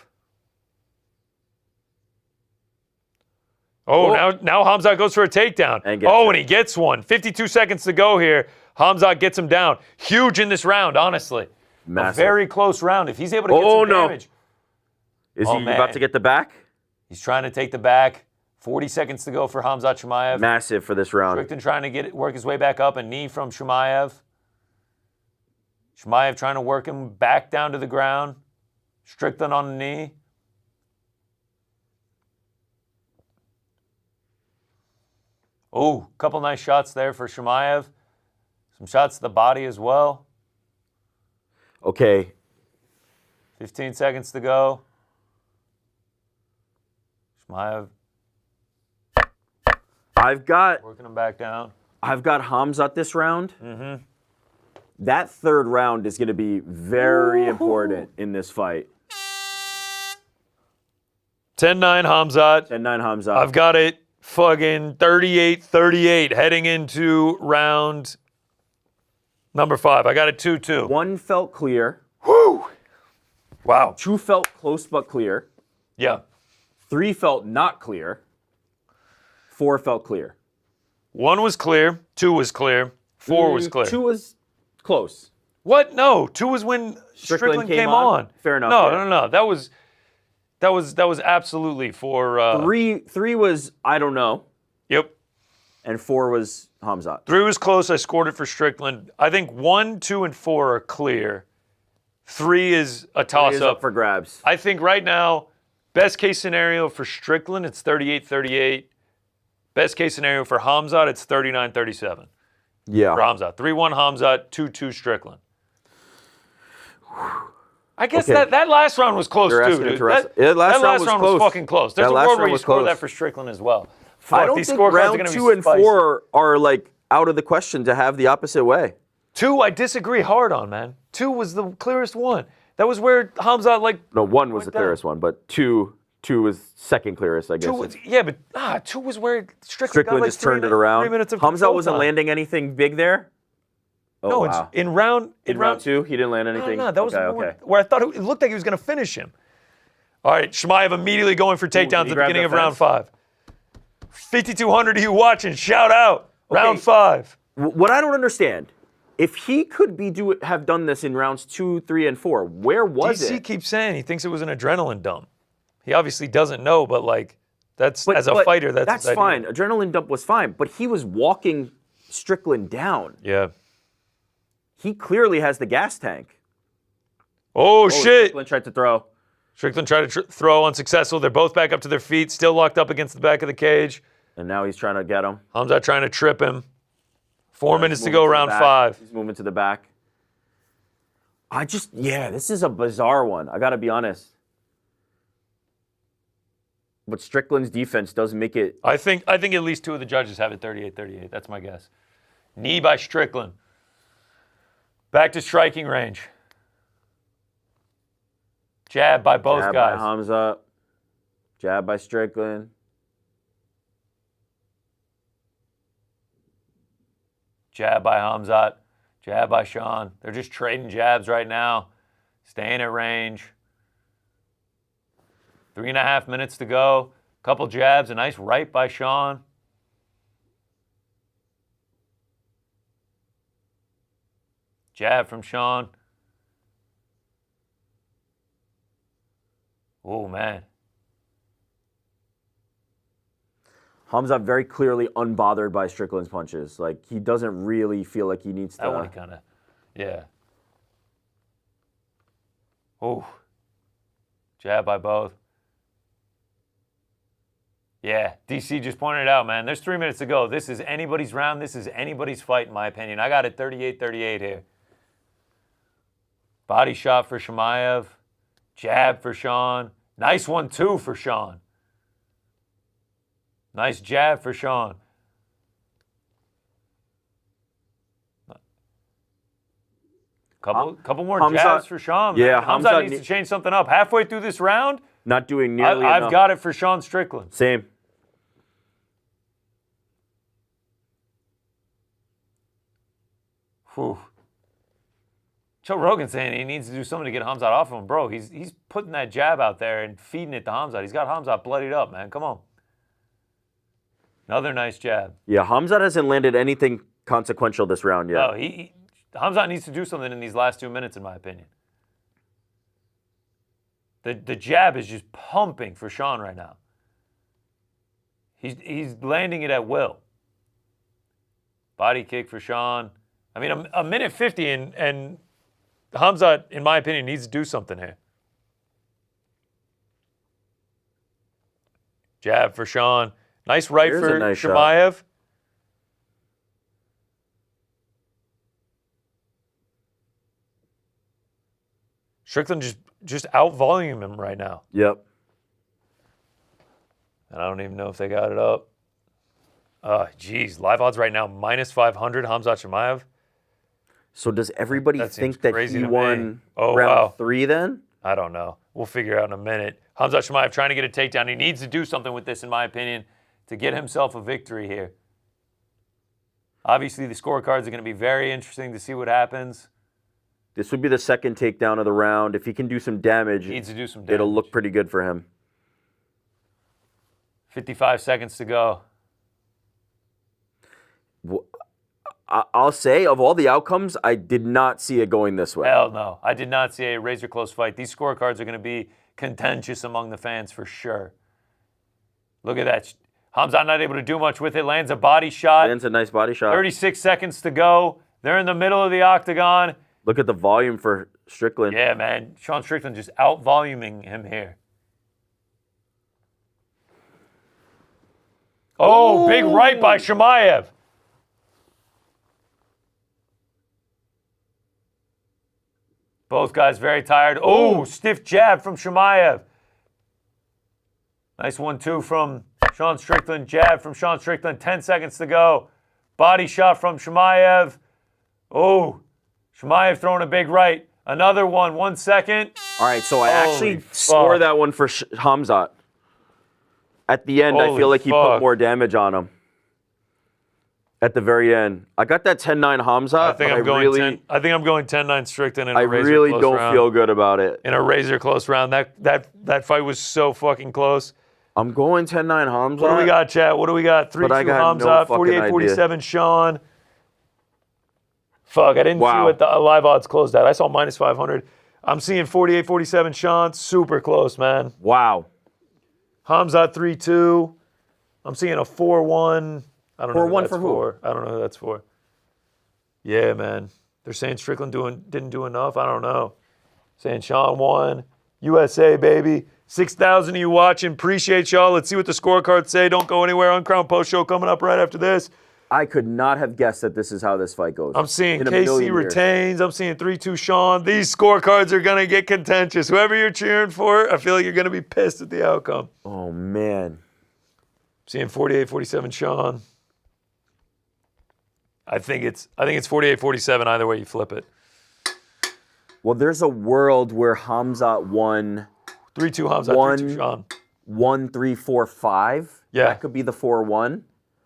Oh, now Khamzat goes for a takedown. And and he gets one. 52 seconds to go here. Khamzat gets him down. Huge in this round, honestly. Massive. A very close round. If he's able to get some damage. Is he about to get the back? He's trying to take the back. 40 seconds to go for Khamzat Chimaev. Massive for this round. Strickland trying to work his way back up. A knee from Chimaev. Chimaev trying to work him back down to the ground. Strickland on the knee. Oh, couple nice shots there for Chimaev. Some shots to the body as well. Okay. 15 seconds to go. Chimaev working him back down. I've got Khamzat this round. Mm-hmm. That third round is going to be very important in this fight. 10-9 Khamzat. 10-9 Khamzat. I've got it fucking 38-38 heading into round number 5. I got it 2-2. 1 felt clear. Woo! Wow. 2 felt close but clear. Yeah. 3 felt not clear. 4 felt clear. 1 was clear. 2 was clear. 4 was clear. 2 was close. What? No. 2 was when Strickland came on. Fair enough. No. That was absolutely for. 3 was I don't know. Yep. And 4 was Khamzat. 3 was close. I scored it for Strickland. I think 1, 2, and 4 are clear. 3 is a toss-up. Up for grabs. I think right now, best case scenario for Strickland, it's 38-38. Best case scenario for Khamzat, it's 39-37. Yeah. For Khamzat. 3-1 Khamzat, 2-2 Strickland. I guess that last round was close, too, dude. That last round was fucking close. There's a world where you score that for Strickland as well. Fuck, I don't these think scorecards round are gonna 2 be and spicy. 4 are like out of the question to have the opposite way. 2, I disagree hard on, man. 2 was the clearest one. That was where Khamzat, No, 1 was went the clearest one, but 2 was second clearest, I guess. 2 was where Strickland Strickland got just turned it around. 3 minutes of Khamzat control wasn't time. landing anything big there? Oh, No, wow. in round 2, he didn't land anything? No, that was the one okay. where I thought it looked like he was going to finish him. All right, Chimaev immediately going for takedowns at the grab beginning the of round fence? 5. 5,200 of you watching, shout out. Round 5. What I don't understand, if he could have done this in rounds 2, 3, and 4, where was DC it? keeps saying he thinks it was an adrenaline dump. He obviously doesn't know, but as a fighter, that's his idea. fine. Adrenaline dump was fine, but he was walking Strickland down. Yeah. He clearly has the gas tank. Oh, shit. Strickland tried to throw. Strickland tried to throw, unsuccessful. They're both back up to their feet, still locked up against the back of the cage. And now he's trying to get him. Khamzat trying to trip him. 4 minutes to go, round 5. He's moving to the back. This is a bizarre one. I got to be honest. But Strickland's defense does make it. I think at least 2 of the judges have it 38-38. That's my guess. Knee by Strickland. Back to striking range. Jab by both Jab guys. by Khamzat. Jab by Strickland. Jab by Khamzat. Jab by Sean. They're just trading jabs right now. Staying at range. 3.5 minutes to go. Couple jabs. A nice right by Sean. Jab from Sean. Oh, man. Khamzat very clearly unbothered by Strickland's punches. He doesn't really feel like he needs to. That one kind of, yeah. Oh. Jab by both. Yeah, DC just pointed it out, man. There's 3 minutes to go. This is anybody's round. This is anybody's fight, in my opinion. I got it 38-38 here. Body shot for Chimaev. Jab for Sean. Nice one, too, for Sean. Nice jab for Sean. Couple more jabs for Sean. Man. Yeah, Khamzat needs to change something up. Halfway through this round, not doing nearly enough. I've got it for Sean Strickland. Same. Whew. Joe Rogan saying he needs to do something to get Khamzat off of him. Bro, he's putting that jab out there and feeding it to Khamzat. He's got Khamzat bloodied up, man. Come on. Another nice jab. Yeah, Khamzat hasn't landed anything consequential this round yet. No, Khamzat needs to do something in these last 2 minutes, in my opinion. The jab is just pumping for Sean right now. He's landing it at will. Body kick for Sean. I mean, a minute 50, and Khamzat, in my opinion, needs to do something here. Jab for Sean. Nice right Here's for a nice Chimaev. shot. Strickland just out-volume him right now. Yep. And I don't even know if they got it up. Geez, live odds right now, minus 500, Khamzat Chimaev. So does everybody That seems think that crazy he to me. won Oh, round wow. 3 then? I don't know. We'll figure out in a minute. Khamzat Chimaev trying to get a takedown. He needs to do something with this, in my opinion, to get himself a victory here. Obviously, the scorecards are going to be very interesting to see what happens. This would be the second takedown of the round. If he can do some damage, He needs to do some damage. it'll look pretty good for him. 55 seconds to go. I'll say, of all the outcomes, I did not see it going this way. Hell no. I did not see a razor-close fight. These scorecards are going to be contentious among the fans for sure. Look at that. Khamzat not able to do much with it. Lands a body shot. Lands a nice body shot. 36 seconds to go. They're in the middle of the octagon. Look at the volume for Strickland. Yeah, man. Sean Strickland just out-voluming him here. Oh, big right by Chimaev. Both guys very tired. Oh, stiff jab from Chimaev. Nice 1-2 from Sean Strickland. Jab from Sean Strickland. 10 seconds to go. Body shot from Chimaev. Oh, Chimaev throwing a big right. Another one. 1 second. All right, so I actually Holy scored fuck. that one for Khamzat. At the end, I Holy feel like he put fuck. more damage on him. At the very end, I got that 10-9 Khamzat. I think but I'm going really, 10. I think I'm going 10-9 Strickland in a I razor really close don't round. feel good about it. In a razor close round. That fight was so fucking close. I'm going 10-9 Khamzat. What do we got, chat? What do we got? 3-2 But I got no Khamzat, fucking 48-47 Sean. Fuck, I didn't see Wow. what the live odds closed at. I saw minus 500. I'm seeing 48-47 Sean. Super close, man. Wow. Khamzat 3-2. I'm seeing a 4-1. I don't know who 4-1 that's for who? for. I don't know who that's for. Yeah, man. They're saying Strickland didn't do enough. I don't know. Saying Sean won. USA, baby. 6,000 of you watching. Appreciate y'all. Let's see what the scorecards say. Don't go anywhere. Uncrowned post show coming up right after this. I could not have guessed that this is how this fight goes. I'm seeing In a million KC years. retains. I'm seeing 3-2 Sean. These scorecards are going to get contentious. Whoever you're cheering for, I feel like you're going to be pissed at the outcome. Oh, man. Seeing 48-47 Sean. I think it's 48-47 either way you flip it. Well, there's a world where Khamzat won 3-2 Khamzat, 3-2 Sean. 1-3-4-5. Yeah. That could be the 4-1.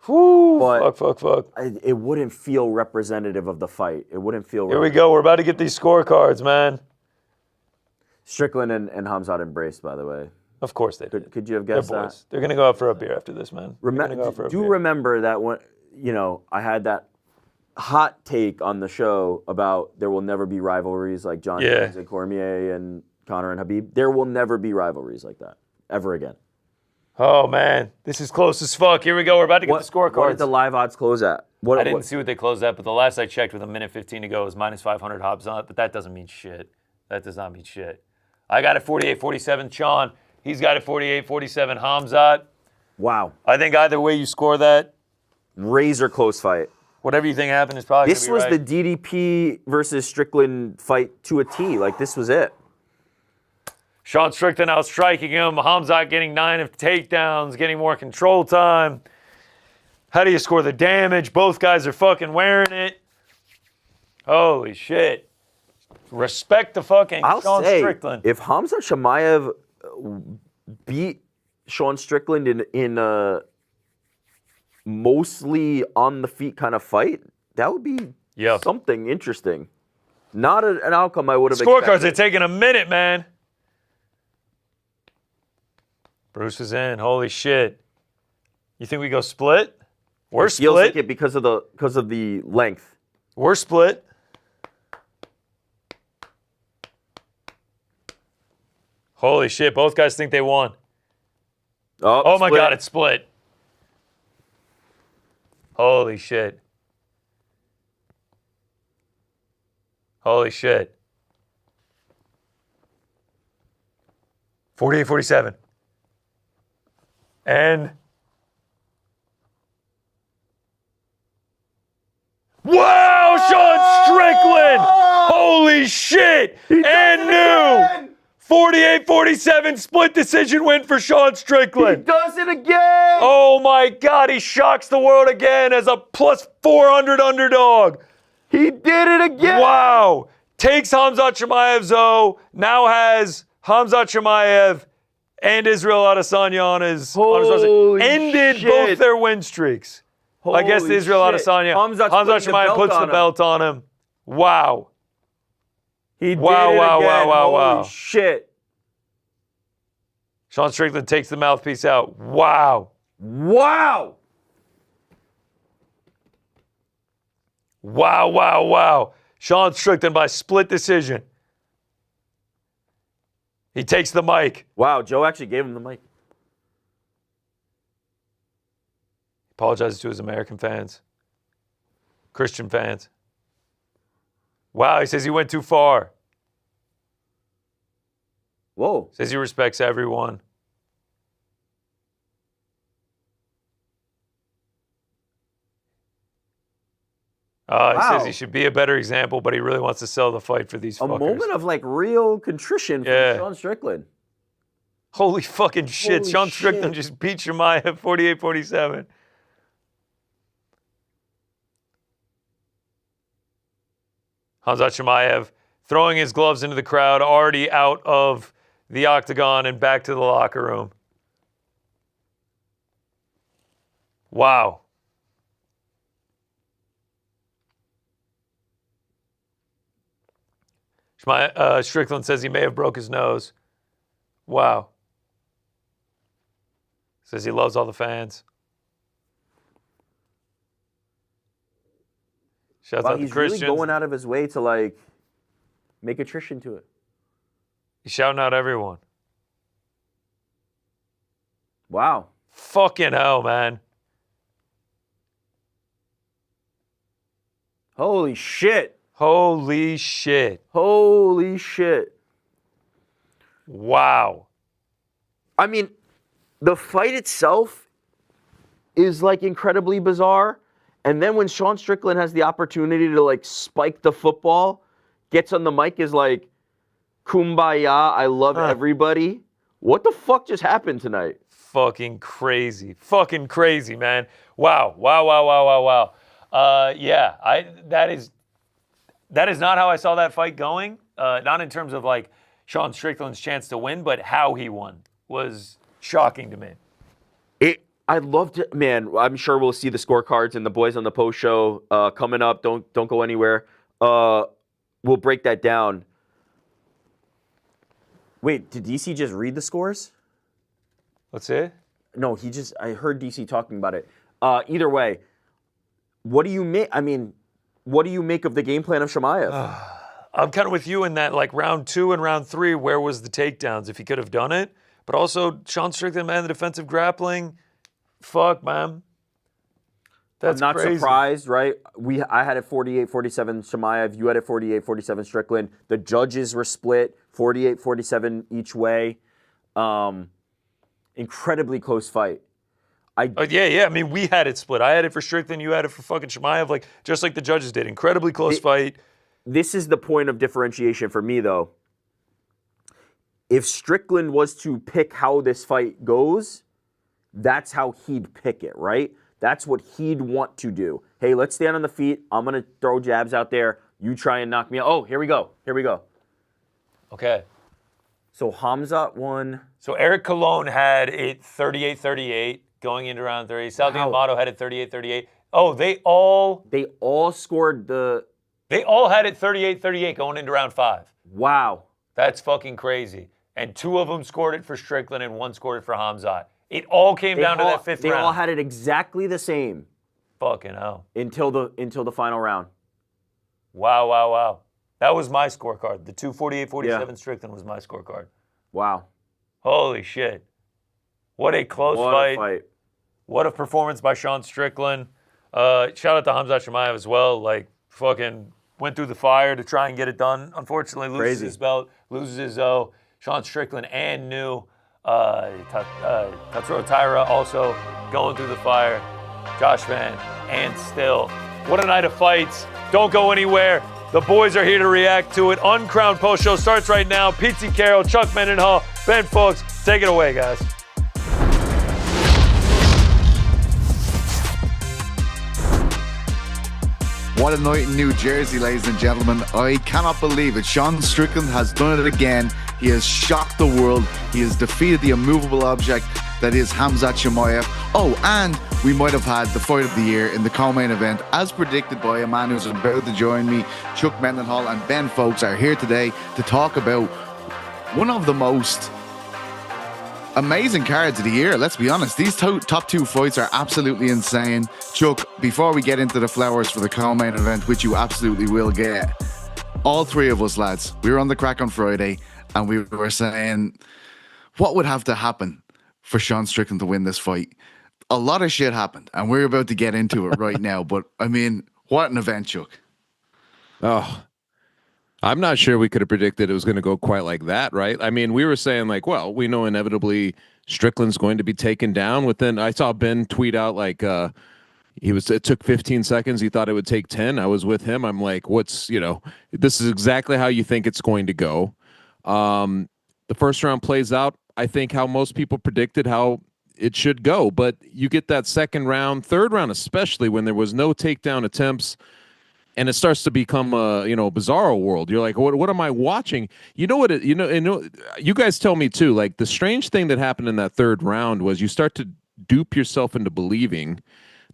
Whew, But- fuck. It wouldn't feel representative of the fight. It wouldn't feel Here we go. We're about to get these scorecards, man. Strickland and Khamzat embraced, by the way. Of course they did. Could you have They're guessed boys. that? They're going to go out for a beer after this, man. They're gonna go out for a beer. Remember that when I had that hot take on the show about there will never be rivalries like John Jones and Cormier and Conor and Habib. There will never be rivalries like that ever again. Oh, man. This is close as fuck. Here we go. We're about to get the scorecards. What did the live odds close at? I didn't see what they closed at, but the last I checked with a minute 15 to go was minus 500 Khamzat, but that doesn't mean shit. That does not mean shit. I got it 48-47 Sean. He's got it 48-47 Khamzat. Wow. I think either way you score that, Razor close fight. whatever you think happened is probably This gonna be was right. the DDP versus Strickland fight to a T. Like, this was it. Sean Strickland out striking him. Khamzat getting 9 of takedowns, getting more control time. How do you score the damage? Both guys are fucking wearing it. Holy shit. Respect the fucking I'll Sean say, Strickland. if Khamzat Chimaev beat Sean Strickland in a mostly on the feet kind of fight, that would be something interesting. Not an outcome I would have Scorecards expected. are taking a minute, man. Bruce is in. Holy shit. You think we go split? We're It feels split. like it because of the length. We're split. Holy shit, both guys think they won. Oh my split. God, it's split. Holy shit. Holy shit. 48-47. And wow, Sean Strickland! Holy shit! And new 48-47 split decision win for Sean Strickland. Does it again! Oh my God, he shocks the world again as a plus 400 underdog. He did it again! Wow. Takes Khamzat Chimaev, though. Now has Khamzat Chimaev and Israel Adesanya on his Holy ended shit. both their win streaks. I guess Holy Israel shit. Adesanya. Khamzat's Khamzat putting the Chimaev belt puts on the him. belt on him. Wow. He did Wow, it wow, again. wow, wow. Holy shit. Sean Strickland takes the mouthpiece out. Wow. Wow. Wow, wow, wow. Sean Strickland by split decision. He takes the mic. Wow, Joe actually gave him the mic. Apologizes to his American fans, Christian fans. Wow, he says he went too far. Whoa. Says he respects everyone. He Wow. says he should be a better example, but he really wants to sell the fight for these A fuckers. moment of like real contrition from Yeah. Sean Strickland. Holy fucking shit. Holy Sean Strickland shit. just beat Chimaev 48-47. Khamzat Chimaev throwing his gloves into the crowd, already out of the octagon and back to the locker room. Wow. Strickland says he may have broke his nose. Wow. Says he loves all the fans. Shouts Wow, out to he's really Christians. going out of his way to like make attrition to it. He's shouting out everyone. Wow. Fucking hell, man. Holy shit. Holy shit. Holy shit. Wow. I mean, the fight itself is like incredibly bizarre. And then when Sean Strickland has the opportunity to like spike the football, gets on the mic, is like, Kumbaya, I love everybody. What the fuck just happened tonight? Fucking crazy. Fucking crazy, man. Wow. Wow, wow, wow, wow, wow. Yeah, that is not how I saw that fight going. Not in terms of like Sean Strickland's chance to win, but how he won was shocking to me. I'd love to, man. I'm sure we'll see the scorecards and the boys on the post show coming up. Don't go anywhere. We'll break that down. Wait, did DC just read the scores? Let's see. No, I heard DC talking about it. Either way, what do you make? I mean, what do you make of the game plan of Chimaev? I'm kind of with you in that, like, round 2 and round 3, where was the takedowns if he could have done it? But also, Sean Strickland, man, the defensive grappling, fuck, man. That's I'm not crazy. surprised, right? I had it 48-47 Chimaev. You had it 48-47 Strickland. The judges were split 48-47 each way. Incredibly close fight. Yeah. I mean, we had it split. I had it for Strickland. You had it for fucking Chimaev. Like, just like the judges did. Incredibly close fight. This is the point of differentiation for me, though. If Strickland was to pick how this fight goes, that's how he'd pick it, right? That's what he'd want to do. Hey, let's stand on the feet. I'm going to throw jabs out there. You try and knock me out. Oh, here we go. Okay. So Khamzat won. So Eric Colon had it 38-38 going into round 3. Sal D'Amato had it 38-38. Oh, they all scored the... They all had it 38-38 going into round 5. Wow. That's fucking crazy. And 2 of them scored it for Strickland and 1 scored it for Khamzat. It all came down to that fifth round. They all had it exactly the same. Fucking hell. Until the final round. Wow. That was my scorecard. The 248-47 Strickland was my scorecard. Wow. Holy shit. What a close fight. What a performance by Sean Strickland. Shout out to Khamzat Chimaev as well. Like, fucking went through the fire to try and get it done. Unfortunately, loses his belt, loses his Sean Strickland and new Tatsuro Taira also going through the fire. Josh Van, and still. What a night of fights. Don't go anywhere. The boys are here to react to it. Uncrowned post show starts right now. Pete Carroll, Chuck Mendenhall, Ben Fuchs. Take it away, guys. What a night in New Jersey, ladies and gentlemen. I cannot believe it. Sean Strickland has done it again. He has shocked the world. He has defeated the immovable object that is Khamzat Chimaev. Oh, and we might have had the fight of the year in the co-main event, as predicted by a man who's about to join me. Chuck Mendenhall and Ben Folks are here today to talk about one of the most amazing cards of the year. Let's be honest, these top two fights are absolutely insane. Chuck, before we get into the flowers for the co-main event, which you absolutely will get, all three of us lads, we were on the crack on Friday and we were saying, what would have to happen for Sean Strickland to win this fight? A lot of shit happened and we're about to get into it right now, but I mean, what an event, Chuck. Oh, I'm not sure we could have predicted it was going to go quite like that, right? I mean, we were saying like, well, we know inevitably Strickland's going to be taken down within. I saw Ben tweet out like it took 15 seconds. He thought it would take 10. I was with him. I'm like, this is exactly how you think it's going to go. The first round plays out, I think, how most people predicted how it should go, but you get that second round, third round, especially when there was no takedown attempts. And it starts to become a bizarro world. You're like, what am I watching? You guys tell me too. Like the strange thing that happened in that third round was you start to dupe yourself into believing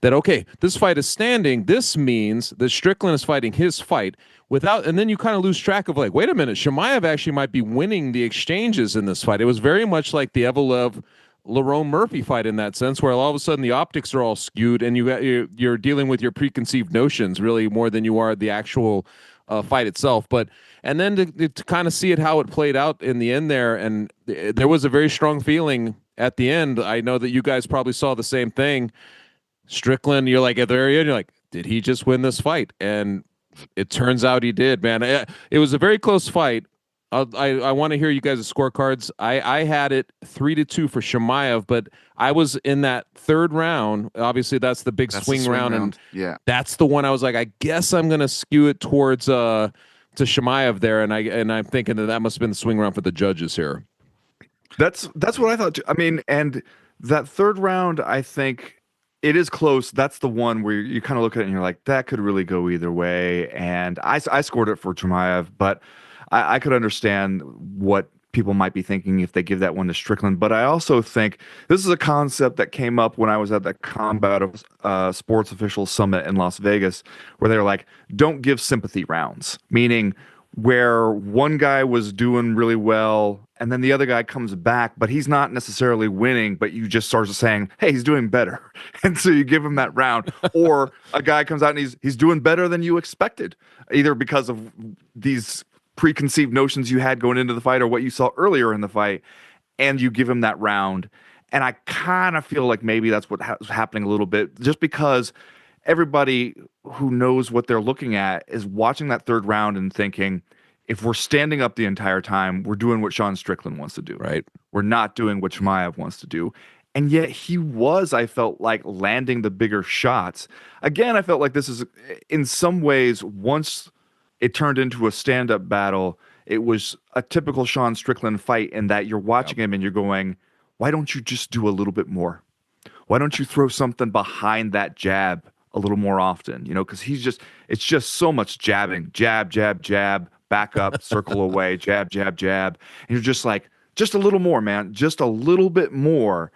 that okay, this fight is standing. This means that Strickland is fighting his fight and then you kind of lose track of like, wait a minute, Chimaev actually might be winning the exchanges in this fight. It was very much like the Evelev Lerone Murphy fight in that sense, where all of a sudden the optics are all skewed and you're dealing with your preconceived notions really more than you are the actual fight itself. And then to kind of see it how it played out in the end there, and there was a very strong feeling at the end. I know that you guys probably saw the same thing. Strickland, you're like at the very end, you're like, did he just win this fight? And it turns out he did, man. It was a very close fight. I want to hear you guys' scorecards. I had it 3-2 for Chimaev, but I was in that third round. Obviously, that's the big swing round, and yeah, that's the one I was like, I guess I'm gonna skew it towards to Chimaev there, and I'm thinking that must have been the swing round for the judges here. That's what I thought too. I mean, and that third round, I think it is close. That's the one where you kind of look at it and you're like, that could really go either way. And I scored it for Chimaev, but I could understand what people might be thinking if they give that one to Strickland. But I also think this is a concept that came up when I was at the Combat Sports Officials Summit in Las Vegas, where they're like, don't give sympathy rounds, meaning where one guy was doing really well and then the other guy comes back, but he's not necessarily winning, but you just start saying, hey, he's doing better. And so you give him that round. Or a guy comes out and he's doing better than you expected, either because of these preconceived notions you had going into the fight or what you saw earlier in the fight, and you give him that round. And I kind of feel like maybe that's what's happening a little bit, just because everybody who knows what they're looking at is watching that third round and thinking, if we're standing up the entire time, we're doing what Sean Strickland wants to do. Right. We're not doing what Chimaev wants to do. And yet he was, I felt like, landing the bigger shots. Again, I felt like this is, in some ways, once it turned into a stand-up battle, it was a typical Sean Strickland fight in that you're watching him and you're going, why don't you just do a little bit more? Why don't you throw something behind that jab a little more often? Because it's just so much jabbing. Jab, jab, jab, back up, circle away, jab, jab, jab. And you're just like, just a little more, man. Just a little bit more.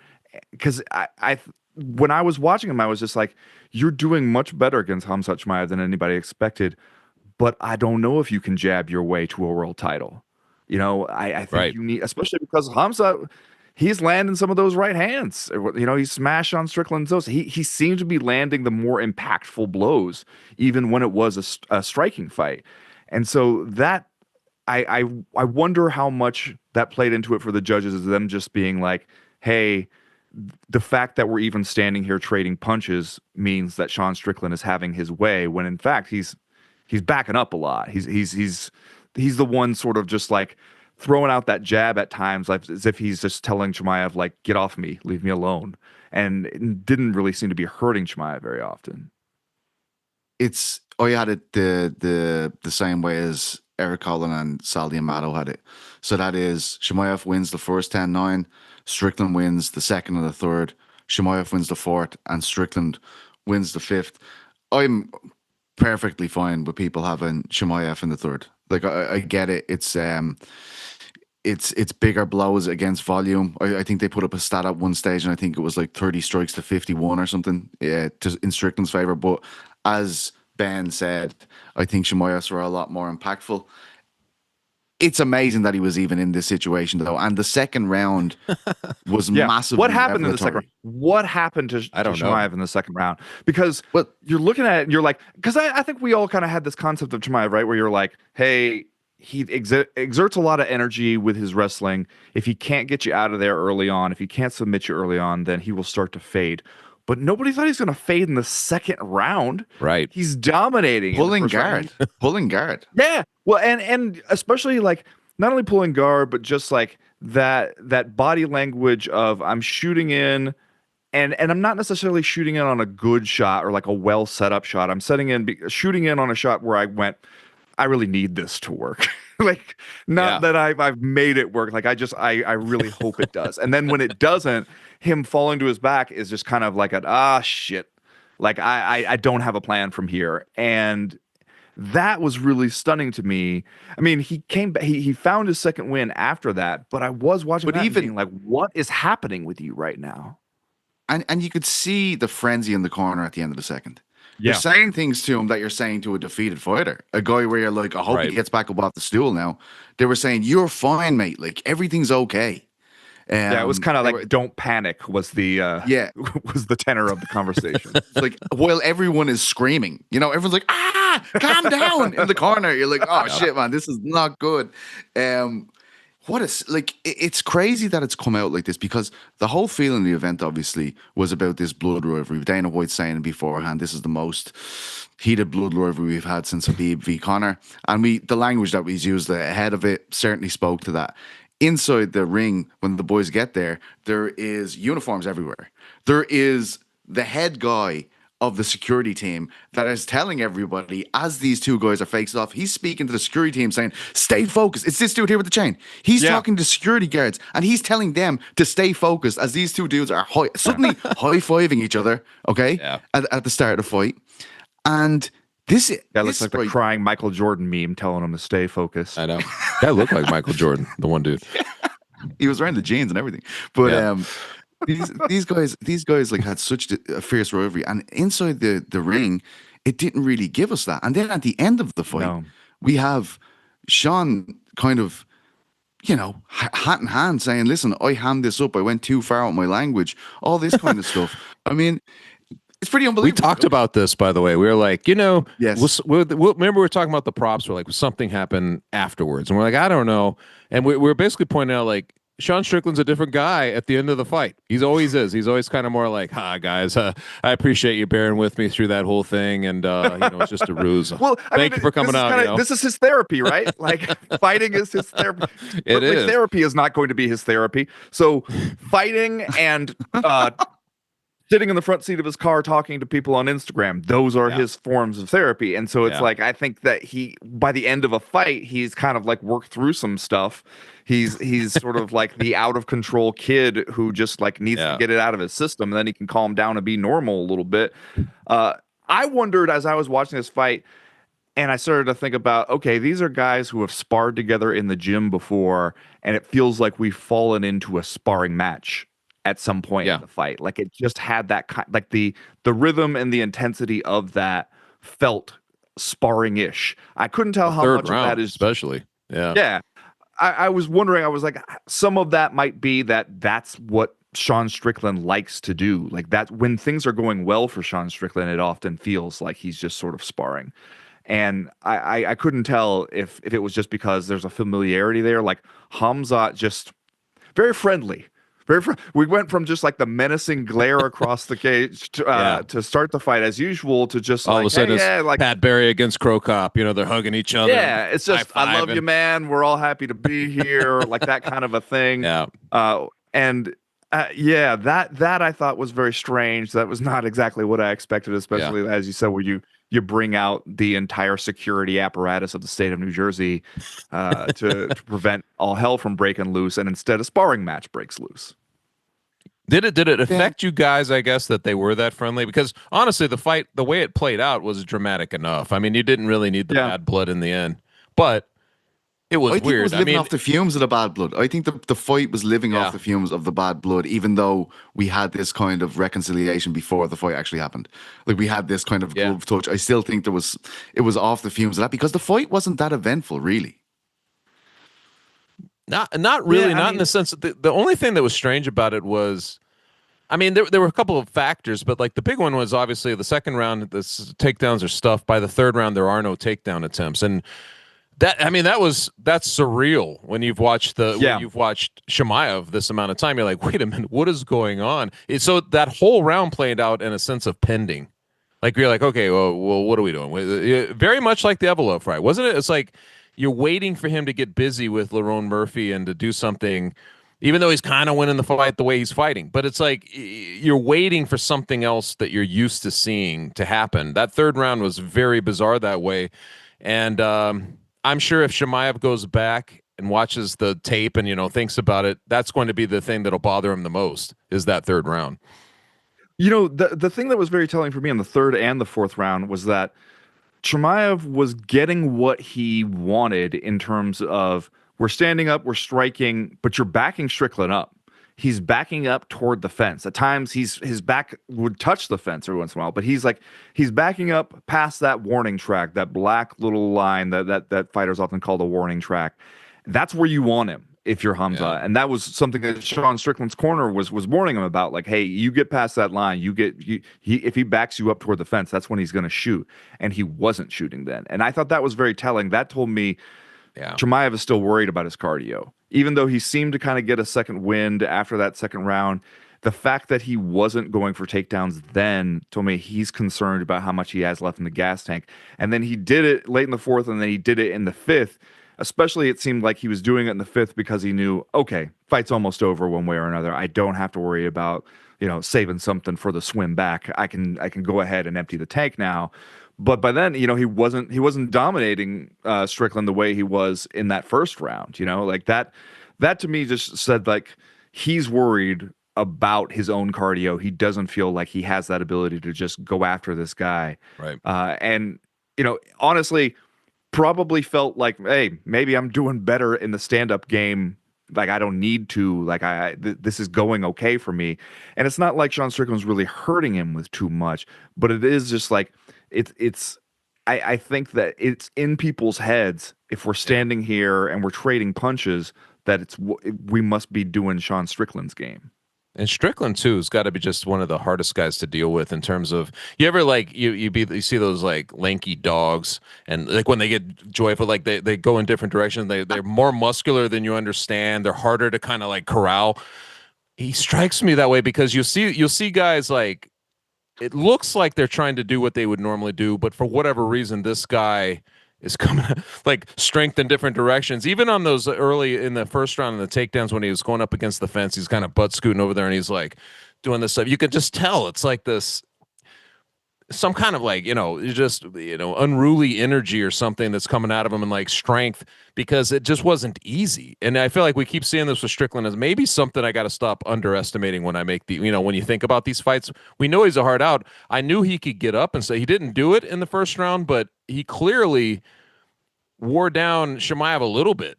Because when I was watching him, I was just like, you're doing much better against Khamzat Chimaev than anybody expected. But I don't know if you can jab your way to a world title. I think you need, especially because Khamzat, he's landing some of those right hands. You know, he smashed on Strickland's nose. He seemed to be landing the more impactful blows, even when it was a striking fight. And so that I wonder how much that played into it for the judges, is them just being like, hey, the fact that we're even standing here trading punches means that Sean Strickland is having his way, when in fact he's backing up a lot. He's the one sort of just like throwing out that jab at times, like as if he's just telling Chimaev, like, get off me, leave me alone. And it didn't really seem to be hurting Chimaev very often. I had it the same way as Eric Collin and Sal D'Amato had it. So that is, Chimaev wins the first 10-9, Strickland wins the second and the third, Chimaev wins the fourth, and Strickland wins the fifth. I'm perfectly fine with people having Chimaev in the third. Like, I get it. It's bigger blows against volume. I think they put up a stat at one stage, and I think it was like 30 strikes to 51 or something, in Strickland's favor. But as Ben said, I think Chimaev's were a lot more impactful. It's amazing that he was even in this situation, though. And the second round was massive. What happened in the second round? What happened to Chimaev in the second round? Because you're looking at it and you're like, because I think we all kind of had this concept of Chimaev, right? Where you're like, hey, he exerts a lot of energy with his wrestling. If he can't get you out of there early on, if he can't submit you early on, then he will start to fade. But nobody thought he was going to fade in the second round. Right. He's dominating. Pulling guard. Pulling guard. Yeah. Well, and especially like not only pulling guard, but just like that body language of I'm shooting in, and I'm not necessarily shooting in on a good shot or like a well set up shot. I'm shooting in on a shot where I really need this to work. Like, not that I've made it work. Like, I really hope it does. And then when it doesn't, him falling to his back is just kind of like shit. Like, I don't have a plan from here. And that was really stunning to me. I mean, he came back, he found his second win after that, but I was watching that and being like, what is happening with you right now? And you could see the frenzy in the corner at the end of the second. Yeah. You're saying things to him that you're saying to a defeated fighter, a guy where you're like, I hope he gets back up off the stool now. They were saying, you're fine, mate. Like, everything's okay. It was kind of like, don't panic was the was the tenor of the conversation. Like, while everyone is screaming, you know, everyone's like, calm down in the corner. You're like, oh shit, man, this is not good. It's crazy that it's come out like this, because the whole feeling of the event obviously was about this blood rivalry. Dana White saying beforehand, this is the most heated blood rivalry we've had since Khabib v Conor. And the language that was used ahead of it certainly spoke to that. Inside the ring, when the boys get there, there is uniforms everywhere. There is the head guy of the security team that is telling everybody, as these two guys are facing off, he's speaking to the security team saying, stay focused. It's this dude here with the chain. He's talking to security guards and he's telling them to stay focused as these two dudes are suddenly high-fiving each other, at the start of the fight. And that looks like the crying Michael Jordan meme telling him to stay focused. I know. That looked like Michael Jordan, the one dude. He was wearing the jeans and everything. But these guys like had such a fierce rivalry, and inside the ring, it didn't really give us that. And then at the end of the fight, we have Sean kind of, you know, hat in hand saying, listen, I hammed this up. I went too far with my language, all this kind of stuff. I mean, it's pretty unbelievable. We talked about this, by the way. We were like, you know, yes. we'll remember we were talking about the props. We're like, something happened afterwards. And we're like, I don't know. And we're basically pointing out, like, Sean Strickland's a different guy at the end of the fight. He's always is. He's always kind of more like, guys, I appreciate you bearing with me through that whole thing. And, you know, it's just a ruse. Well, Thank you for coming out. This is his therapy, right? Like, fighting is his therapy. It is. Therapy is not going to be his therapy. So fighting and sitting in the front seat of his car talking to people on Instagram, those are his forms of therapy. And so it's like, I think that by the end of a fight, he's kind of like worked through some stuff. He's sort of like the out of control kid who just like needs to get it out of his system, and then he can calm down and be normal a little bit. I wondered as I was watching this fight, and I started to think about, okay, these are guys who have sparred together in the gym before, and it feels like we've fallen into a sparring match at some point in the fight. Like, it just had that like the rhythm and the intensity of that felt sparring-ish. I couldn't tell how much of that is especially. Yeah. I was wondering. I was like, some of that might be that's what Sean Strickland likes to do. Like that, when things are going well for Sean Strickland, it often feels like he's just sort of sparring. And I couldn't tell if it was just because there's a familiarity there. Like Khamzat just very friendly. We went from just like the menacing glare across the cage to start the fight as usual to just all like, of a sudden, hey, it's like Pat Barry against Crow Cop. They're hugging each other. yeah, it's just I love high-fiving. you, man. We're all happy to be here, like that kind of a thing. Yeah. Yeah, that I thought was very strange. That was not exactly what I expected, especially as you said, where you bring out the entire security apparatus of the state of New Jersey to prevent all hell from breaking loose, and instead a sparring match breaks loose. Did it affect you guys, I guess, that they were that friendly? Because honestly, the fight, the way it played out was dramatic enough. I mean, you didn't really need the bad blood in the end. But it was I think weird. it was living off the fumes of the bad blood. I think the fight was living off the fumes of the bad blood, even though we had this kind of reconciliation before the fight actually happened. Like we had this kind of glove touch. I still think it was off the fumes of that because the fight wasn't that eventful, really. Not really, in the sense that the only thing that was strange about it was, I mean, there were a couple of factors, but like the big one was obviously the second round, the takedowns are stuffed. By the third round, there are no takedown attempts. And that's surreal when you've watched when you've watched Chimaev this amount of time. You're like, wait a minute, what is going on? So that whole round played out in a sense of pending. Like you're like, okay, well, what are we doing? Very much like the Evelo fight, wasn't it? It's like you're waiting for him to get busy with Lerone Murphy and to do something, even though he's kind of winning the fight the way he's fighting. But it's like you're waiting for something else that you're used to seeing to happen. That third round was very bizarre that way. And I'm sure if Chimaev goes back and watches the tape and, thinks about it, that's going to be the thing that'll bother him the most is that third round. The thing that was very telling for me in the third and the fourth round was that Chimaev was getting what he wanted in terms of we're standing up, we're striking, but you're backing Strickland up. He's backing up toward the fence. At times, his back would touch the fence every once in a while, but he's backing up past that warning track, that black little line that fighters often call the warning track. That's where you want him if you're Khamzat. Yeah. And that was something that Sean Strickland's corner was warning him about. Like, hey, you get past that line, if he backs you up toward the fence, that's when he's going to shoot. And he wasn't shooting then. And I thought that was very telling. That told me Chimaev is still worried about his cardio. Even though he seemed to kind of get a second wind after that second round, the fact that he wasn't going for takedowns then told me he's concerned about how much he has left in the gas tank. And then he did it late in the fourth, and then he did it in the fifth. Especially, it seemed like he was doing it in the fifth because he knew, okay, fight's almost over one way or another. I don't have to worry about, saving something for the swim back. I can go ahead and empty the tank now. But by then, he wasn't dominating Strickland the way he was in that first round. Like that to me just said like he's worried about his own cardio. He doesn't feel like he has that ability to just go after this guy. Right. And honestly, probably felt like, hey, maybe I'm doing better in the stand-up game. Like I don't need to. Like this is going okay for me. And it's not like Sean Strickland's really hurting him with too much, but it is just like I think that it's in people's heads if we're standing here and we're trading punches that we must be doing Sean Strickland's game. And Strickland too has got to be just one of the hardest guys to deal with in terms of you ever like you see those like lanky dogs and like when they get joyful like they go in different directions, they're more muscular than you understand, they're harder to kind of like corral. He strikes me that way because you'll see guys like it looks like they're trying to do what they would normally do, but for whatever reason this guy is coming like strength in different directions. Even on those early in the first round of the takedowns when he was going up against the fence, he's kind of butt scooting over there and he's like doing this stuff. You could just tell it's like this, some kind of like, unruly energy or something that's coming out of him and like strength because it just wasn't easy. And I feel like we keep seeing this with Strickland as maybe something I got to stop underestimating when I make when you think about these fights. We know he's a hard out. I knew he could get up and say he didn't do it in the first round, but he clearly wore down Chimaev a little bit,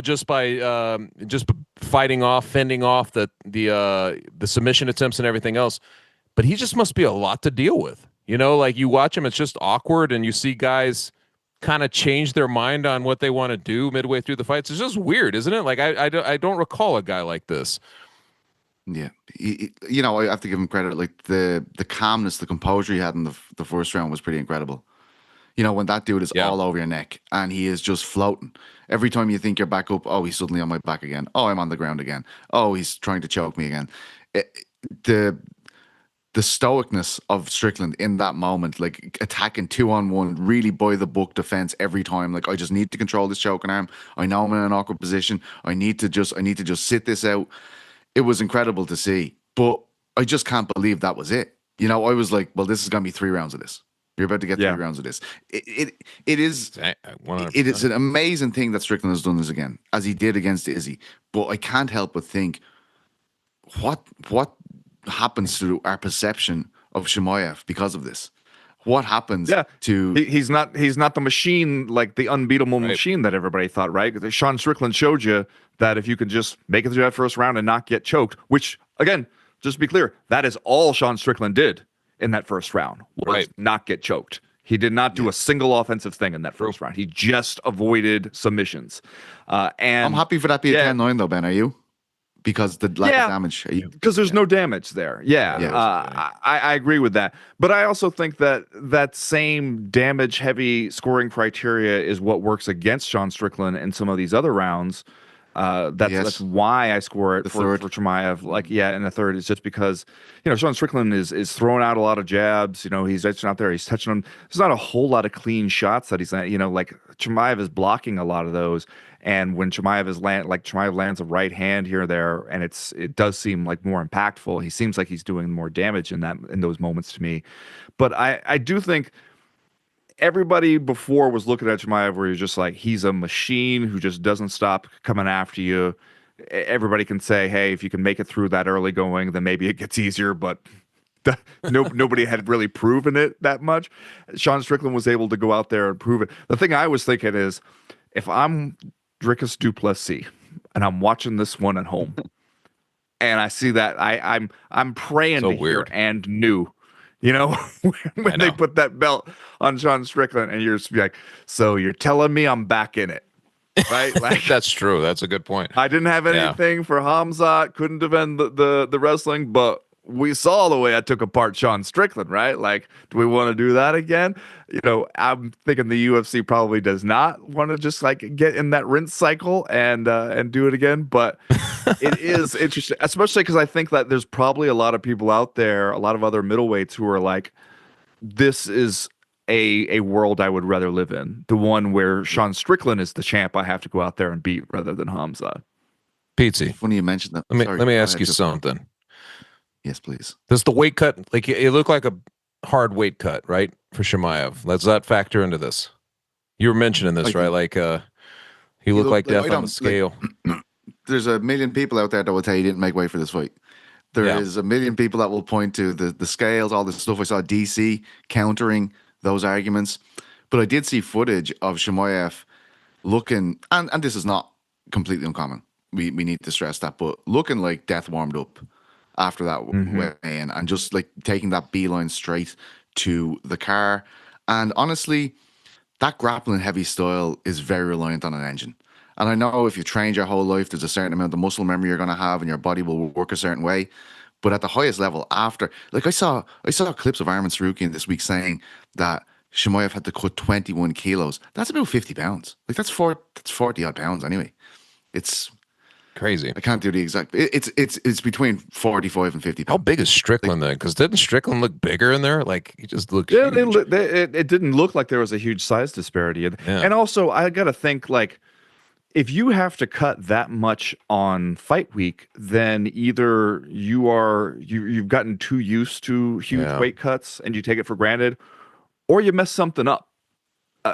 just by just fending off the submission attempts and everything else. But he just must be a lot to deal with. Like you watch him, it's just awkward, and you see guys kind of change their mind on what they want to do midway through the fights. It's just weird, isn't it? Like I don't recall a guy like this. Yeah, you know, I have to give him credit. Like the calmness, the composure he had in the first round was pretty incredible. You know, when that dude is all over your neck and he is just floating. Every time you think you're back up, oh, he's suddenly on my back again. Oh, I'm on the ground again. Oh, he's trying to choke me again. The stoicness of Strickland in that moment, like attacking 2-on-1, really by the book defense every time. Like, I just need to control this choking arm. I know I'm in an awkward position. I need to just sit this out. It was incredible to see, but I just can't believe that was it. You know, I was like, well, this is going to be 3 rounds of this. You're about to get 3 rounds of this. It is 100%. It is an amazing thing that Strickland has done this again, as he did against Izzy. But I can't help but think, what happens to our perception of Chimaev because of this? What happens to he's not the machine, like the unbeatable machine that everybody thought, right? Sean Strickland showed you that if you could just make it through that first round and not get choked, which again, just to be clear, that is all Sean Strickland did in that first round, was not get choked. He did not do a single offensive thing in that first round. He just avoided submissions. And I'm happy for that being 10-9 though, Ben. Are you? Because the lack of damage. Because there's no damage there. I agree with that. But I also think that same damage-heavy scoring criteria is what works against Sean Strickland in some of these other rounds. That's why I score it for Chimaev. Like, in the third, it's just because, you know, Sean Strickland is throwing out a lot of jabs. You know, he's out there, he's touching them. There's not a whole lot of clean shots that he's, you know, like Chimaev is blocking a lot of those. And when Chimaev lands a right hand here or there, and it does seem like more impactful. He seems like he's doing more damage in those moments to me. But I do think everybody before was looking at Chimaev where you're just like, he's a machine who just doesn't stop coming after you. Everybody can say, hey, if you can make it through that early going, then maybe it gets easier, but nobody had really proven it that much. Sean Strickland was able to go out there and prove it. The thing I was thinking is, if I'm Dricus du Plessis and I'm watching this one at home and I see that, I'm praying so to weird. hear and new. You know, when they put that belt on Sean Strickland, and you're just like, so you're telling me I'm back in it, right? Like, That's true. That's a good point. I didn't have anything for Khamzat, couldn't defend the wrestling, but we saw the way I took apart Sean Strickland, right? Like, do we want to do that again? You know, I'm thinking the UFC probably does not want to just like get in that rinse cycle and do it again. But it is interesting, especially because I think that there's probably a lot of people out there, a lot of other middleweights who are like, this is a world I would rather live in. The one where Sean Strickland is the champ I have to go out there and beat rather than Khamzat. Pizzi, Funny you mentioned that. let me ask you something. Yes, please. Does the weight cut, like, it look like a hard weight cut, right, for Chimaev? Does that factor into this? You were mentioning this, right? Like, he looked like death on the scale. Like, there's a million people out there that will tell you he didn't make weight for this fight. There is a million people that will point to the scales, all this stuff. I saw DC countering those arguments. But I did see footage of Chimaev looking, and this is not completely uncommon. We need to stress that, but looking like death warmed up after that weigh-in, and just like taking that beeline straight to the car. And honestly, that grappling heavy style is very reliant on an engine. And I know if you've trained your whole life, there's a certain amount of muscle memory you're going to have and your body will work a certain way. But at the highest level, after, like I saw clips of Arman Sarukian this week saying that Chimaev had to cut 21 kilos. That's about 50 pounds. Like that's 40 odd pounds anyway. It's crazy. I can't do the exact. It's between 45 and 50 pounds. How big is Strickland then? Because didn't Strickland look bigger in there? Like, he just looked Yeah, huge. it didn't look like there was a huge size disparity. And also, I got to think, like, if you have to cut that much on fight week, then either you've gotten too used to huge weight cuts and you take it for granted, or you mess something up.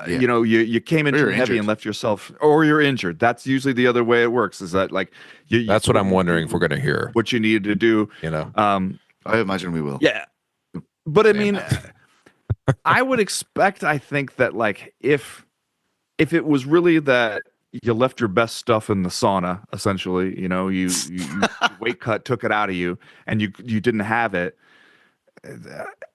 You know, you came in too heavy and left yourself, or you're injured. That's usually the other way it works. Is that like That's what I'm wondering if we're going to hear. What you needed to do. You know, I imagine we will. Yeah, but I mean, I would expect. I think that like if it was really that you left your best stuff in the sauna, essentially, you know, you weight cut took it out of you, and you didn't have it.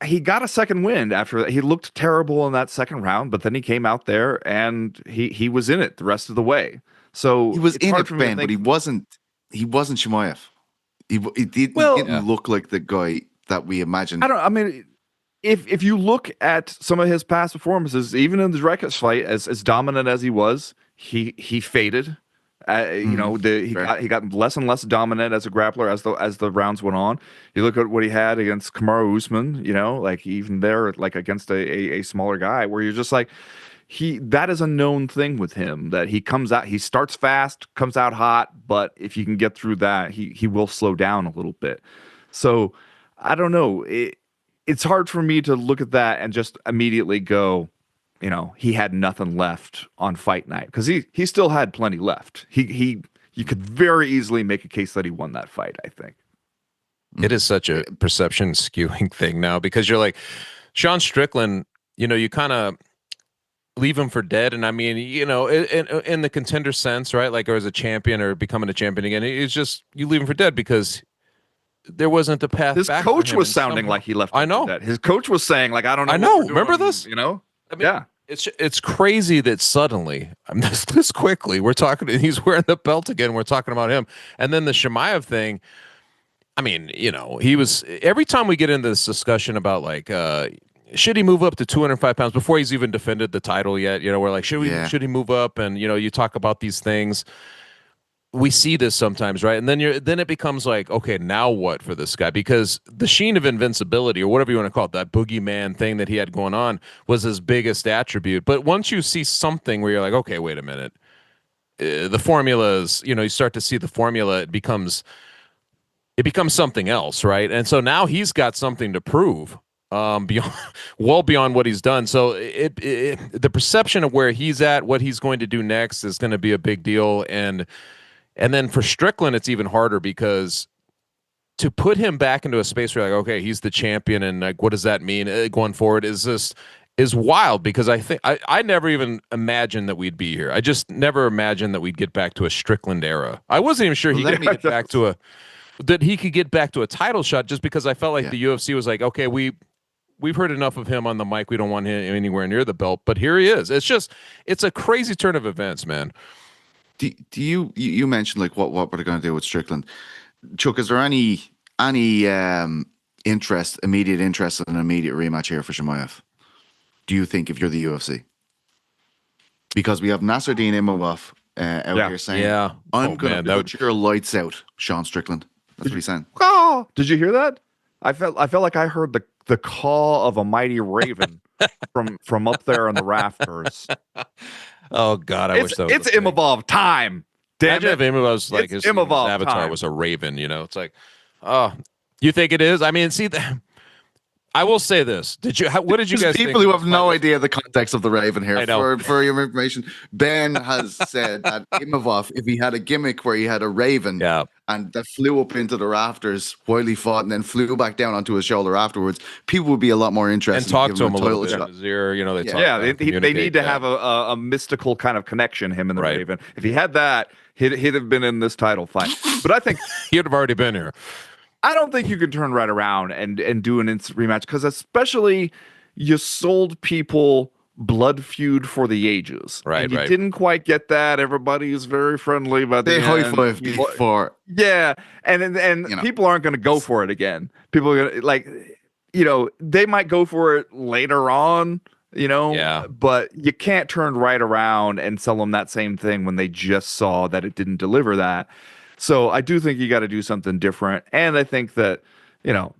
he got a second win after that. He looked terrible in that second round, but then he came out there and he was in it the rest of the way. So He was it's in hard it, for me to Ben, but think- he wasn't Chimaev. He didn't Yeah. look like the guy that we imagined. I mean, if you look at some of his past performances, even in the Drekas fight, as dominant as he was, he faded. You know, he got less and less dominant as a grappler as the rounds went on. You look at what he had against Kamaru Usman, you know, like even there, like against a smaller guy, where you're just like, that is a known thing with him, that he comes out, he starts fast, comes out hot, but if you can get through that, he will slow down a little bit. So I don't know. It's hard for me to look at that and just immediately go, you know, he had nothing left on fight night, because he still had plenty left. You could very easily make a case that he won that fight, I think. It is such a perception skewing thing now, because you're like, Sean Strickland, you know, you kind of leave him for dead. And I mean, you know, in the contender sense, right? Like, or as a champion or becoming a champion again, it's just, you leave him for dead because there wasn't the path His back for coach him, was and sounding somehow- like he left. I know. That. His coach was saying, like, I don't know. I what know. we're doing, Remember this? You know? I mean, Yeah. It's crazy that suddenly, I mean, this quickly, we're talking, he's wearing the belt again. We're talking about him. And then the Chimaev thing, I mean, you know, every time we get into this discussion about like, should he move up to 205 pounds before he's even defended the title yet? You know, we're like, should he move up? And, you know, you talk about these things. We see this sometimes, right? And then it becomes like, okay, now what for this guy? Because the sheen of invincibility, or whatever you want to call it, that boogeyman thing that he had going on, was his biggest attribute. But once you see something where you're like, okay, wait a minute, the formulas, you know, you start to see the formula, it becomes something else, right? And so now he's got something to prove, beyond what he's done. So the perception of where he's at, what he's going to do next, is going to be a big deal. And then for Strickland, it's even harder, because to put him back into a space where you're like, okay, he's the champion, and like, what does that mean going forward? Is wild, because I think I never even imagined that we'd be here. I just never imagined that we'd get back to a Strickland era. I wasn't even sure he could get back to that he could get back to a title shot, just because I felt like the UFC was like, okay, we've heard enough of him on the mic. We don't want him anywhere near the belt, but here he is. It's a crazy turn of events, man. Do you mentioned like what we're going to do with Strickland, Chuck? Is there any immediate interest in an immediate rematch here for Chimaev? Do you think, if you're the UFC? Because we have Nasruddin Imavov out here saying, I'm going to put your lights out, Sean Strickland. That's what he's saying. Oh, did you hear that? I felt like I heard the call of a mighty raven from up there in the rafters. Oh God, I wish that was it's Imavov time. Damn Imagine if Imavov's like his avatar time. was a raven. You know, it's like, oh, you think it is? I mean, see, I will say this. What did you guys think? People who have no idea the context of the Raven here. I know. For your information, Ben has said that Imavov, if he had a gimmick where he had a raven and that flew up into the rafters while he fought and then flew back down onto his shoulder afterwards, people would be a lot more interested and talk in to him a little bit shot. in his ear. You know, they need to have a mystical kind of connection, him and the Raven. If he had that, he'd have been in this title fight. But I think he'd have already been here. I don't think you can turn right around and do an instant rematch, because especially you sold people blood feud for the ages. Right, and you didn't quite get that. Everybody is very friendly, but they high five before. Yeah, and you know, people aren't going to go for it again. People are going to, like, you know, they might go for it later on, you know, but you can't turn right around and sell them that same thing when they just saw that it didn't deliver that. So I do think you got to do something different. And I think that, you know,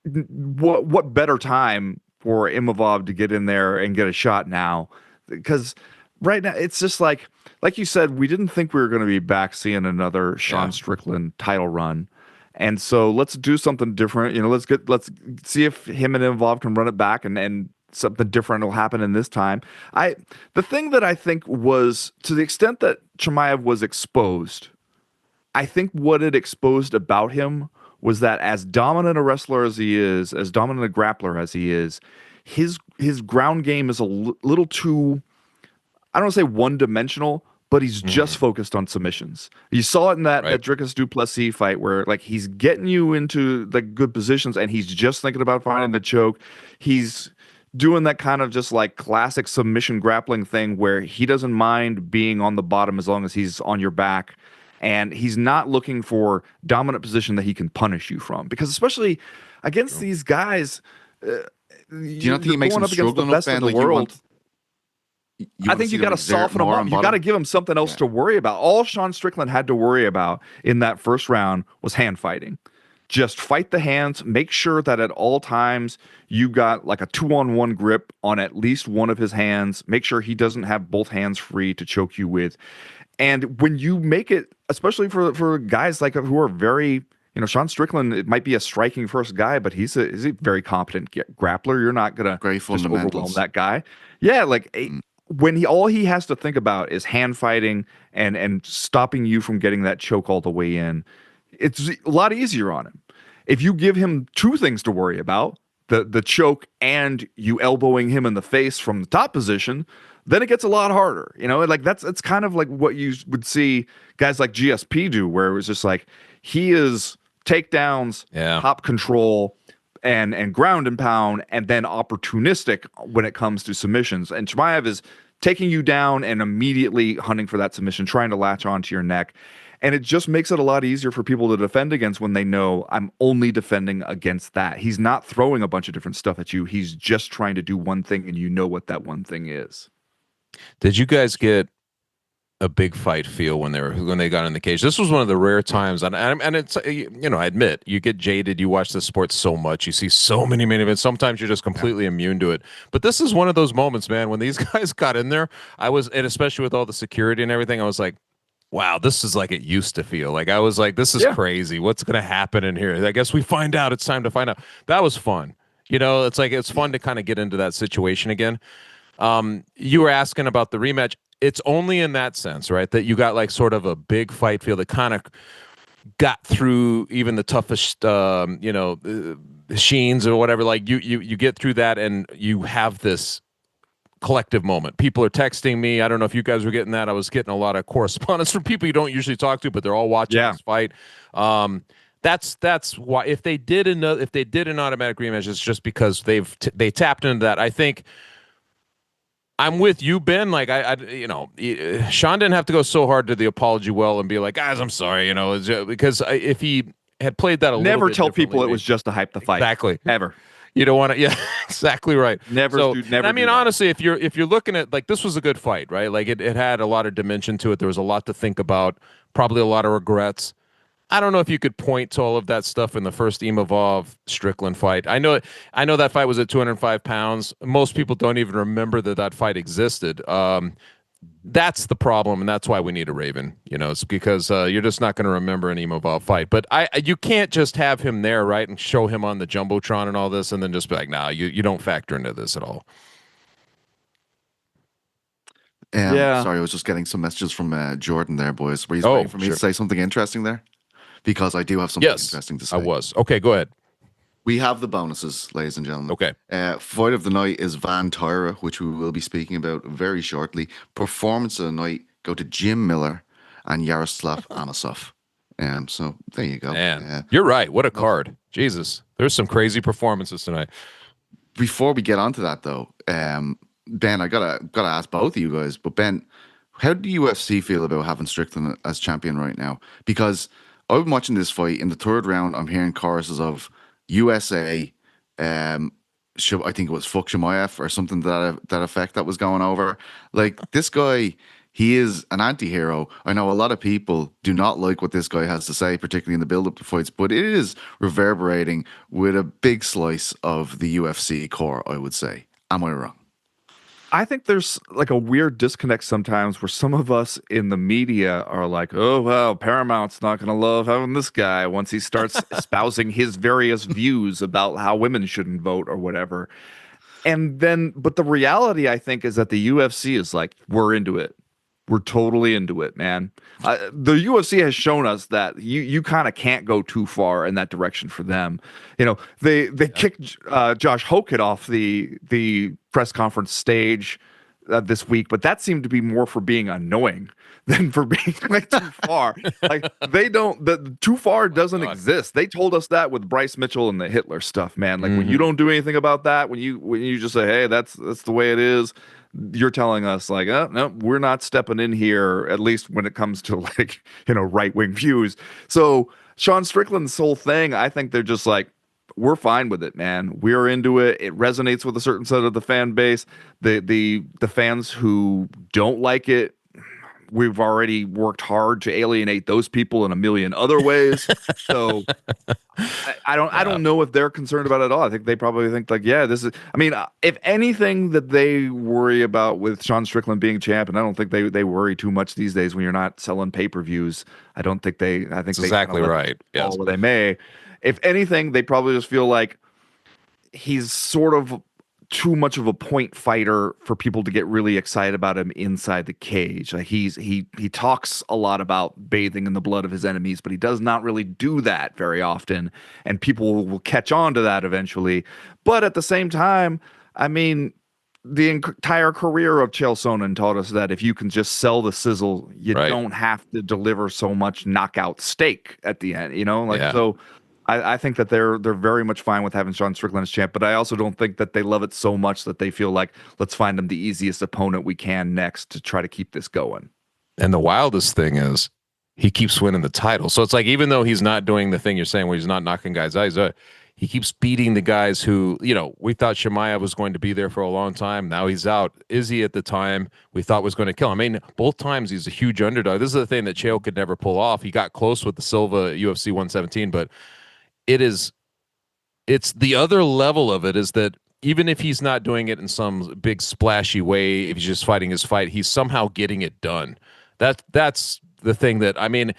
what better time for Imavov to get in there and get a shot now? Because right now it's just like you said, we didn't think we were going to be back seeing another Sean Strickland title run. And so let's do something different. You know, let's see if him and Imavov can run it back, and something different will happen in this time. The thing that I think was, to the extent that Chimaev was exposed, I think what it exposed about him was that as dominant a wrestler as he is, as dominant a grappler as he is, his ground game is a little too, I don't want to say one-dimensional, but he's just focused on submissions. You saw it in that Right. Dricus Duplessis fight where like he's getting you into like good positions and he's just thinking about finding the choke. He's doing that kind of just like classic submission grappling thing where he doesn't mind being on the bottom as long as he's on your back. And he's not looking for dominant position that he can punish you from. Because especially against these guys, Do you not think he makes him going up against the struggle enough, best in Ben? the Like, you world. I want think to you see got them to exert soften him more up. on You got to bottom? give him something else to worry about. All Sean Strickland had to worry about in that first round was hand fighting. Just fight the hands. Make sure that at all times you got like a 2-on-1 grip on at least one of his hands. Make sure he doesn't have both hands free to choke you with. And when you make it, especially for guys like who are very, Sean Strickland, it might be a striking first guy, but he's a very competent grappler. You're not gonna Great just overwhelm fundamentals. that guy. Yeah, like when all he has to think about is hand fighting and stopping you from getting that choke all the way in, it's a lot easier on him. If you give him two things to worry about, the choke and you elbowing him in the face from the top position, then it gets a lot harder. Like it's kind of like what you would see guys like GSP do, where it was just like he is takedowns, top control, and ground and pound, and then opportunistic when it comes to submissions. And Chimaev is taking you down and immediately hunting for that submission, trying to latch onto your neck. And it just makes it a lot easier for people to defend against when they know I'm only defending against that. He's not throwing a bunch of different stuff at you. He's just trying to do one thing, and you know what that one thing is. Did you guys get a big fight feel when they got in the cage? This was one of the rare times, and it's I admit you get jaded. You watch the sport so much, you see so many main events. Sometimes you're just completely immune to it. But this is one of those moments, man, when these guys got in there. And especially with all the security and everything, I was like, wow, this is like it used to feel. Like I was like, this is crazy. What's going to happen in here? I guess we find out. It's time to find out. That was fun. It's like it's fun to kind of get into that situation again. You were asking about the rematch. It's only in that sense, right, that you got like sort of a big fight feel that kind of got through even the toughest, sheens or whatever. Like you get through that and you have this collective moment. People are texting me. I don't know if you guys were getting that. I was getting a lot of correspondence from people you don't usually talk to, but they're all watching this fight. That's why if they did an automatic rematch, it's just because they tapped into that. I think I'm with you, Ben. Like Sean didn't have to go so hard to the apology well and be like, guys, I'm sorry, because if he had played that a little bit Never tell people it differently, was just to hype the fight. Exactly. Ever. You don't want to. Yeah, exactly right. Never. I mean, honestly, if you're looking at like this was a good fight, right? Like it had a lot of dimension to it. There was a lot to think about. Probably a lot of regrets. I don't know if you could point to all of that stuff in the first Imavov Strickland fight. I know that fight was at 205 pounds. Most people don't even remember that fight existed. That's the problem, and that's why we need a Raven. It's because you're just not going to remember an Imavov fight. But you can't just have him there, right, and show him on the Jumbotron and all this, and then just be like, nah, you don't factor into this at all. Sorry, I was just getting some messages from Jordan there, boys. Were you waiting for me to say something interesting there? Because I do have something interesting to say. I was. Okay, go ahead. We have the bonuses, ladies and gentlemen. Okay. Fight of the night is Van Taira, which we will be speaking about very shortly. Performance of the night go to Jim Miller and Yaroslav Amosov. So there you go. Man, you're right. What a card. Jesus. There's some crazy performances tonight. Before we get onto that, though, Ben, I gotta ask both of you guys. But Ben, how do UFC feel about having Strickland as champion right now? Because I've been watching this fight. In the third round, I'm hearing choruses of USA. I think it was fuck Chimaev or something to that effect that was going over. Like this guy, he is an anti-hero. I know a lot of people do not like what this guy has to say, particularly in the build-up to fights, but it is reverberating with a big slice of the UFC core, I would say. Am I wrong? I think there's like a weird disconnect sometimes where some of us in the media are like, oh, well, Paramount's not going to love having this guy once he starts espousing his various views about how women shouldn't vote or whatever. But the reality, I think, is that the UFC is like, we're into it. We're totally into it, man. The UFC has shown us that you kind of can't go too far in that direction for them. They kicked Josh Hokett off the press conference stage this week, but that seemed to be more for being annoying than for being like too far. Like they don't, the too far doesn't exist. They told us that with Bryce Mitchell and the Hitler stuff, man. Like when you don't do anything about that, when you just say, hey, that's the way it is, you're telling us like, oh, no, we're not stepping in here, at least when it comes to like, right-wing views. So Sean Strickland's whole thing, I think they're just like, we're fine with it, man. We're into it. It resonates with a certain set of the fan base. The fans who don't like it, we've already worked hard to alienate those people in a million other ways. So I don't know if they're concerned about it at all. I think they probably think like, yeah, this is. I mean, if anything that they worry about with Sean Strickland being champ, and I don't think they worry too much these days when you're not selling pay-per-views. I think That's they exactly right. Yes. All they may. If anything, they probably just feel like he's sort of too much of a point fighter for people to get really excited about him inside the cage. Like he talks a lot about bathing in the blood of his enemies, but he does not really do that very often, and people will catch on to that eventually. But at the same time, I mean, the entire career of Chael Sonnen taught us that if you can just sell the sizzle, you don't have to deliver so much knockout steak at the end, So I think that they're very much fine with having Sean Strickland as champ, but I also don't think that they love it so much that they feel like, let's find him the easiest opponent we can next to try to keep this going. And the wildest thing is he keeps winning the title. So it's like, even though he's not doing the thing you're saying where he's not knocking guys' eyes out, he keeps beating the guys who, we thought Chimaev was going to be there for a long time. Now he's out. Izzy at the time we thought was going to kill him. I mean, both times he's a huge underdog. This is the thing that Chael could never pull off. He got close with the Silva UFC 117, but it's the other level of it is that even if he's not doing it in some big splashy way, if he's just fighting his fight, he's somehow getting it done. That's the thing that, I mean,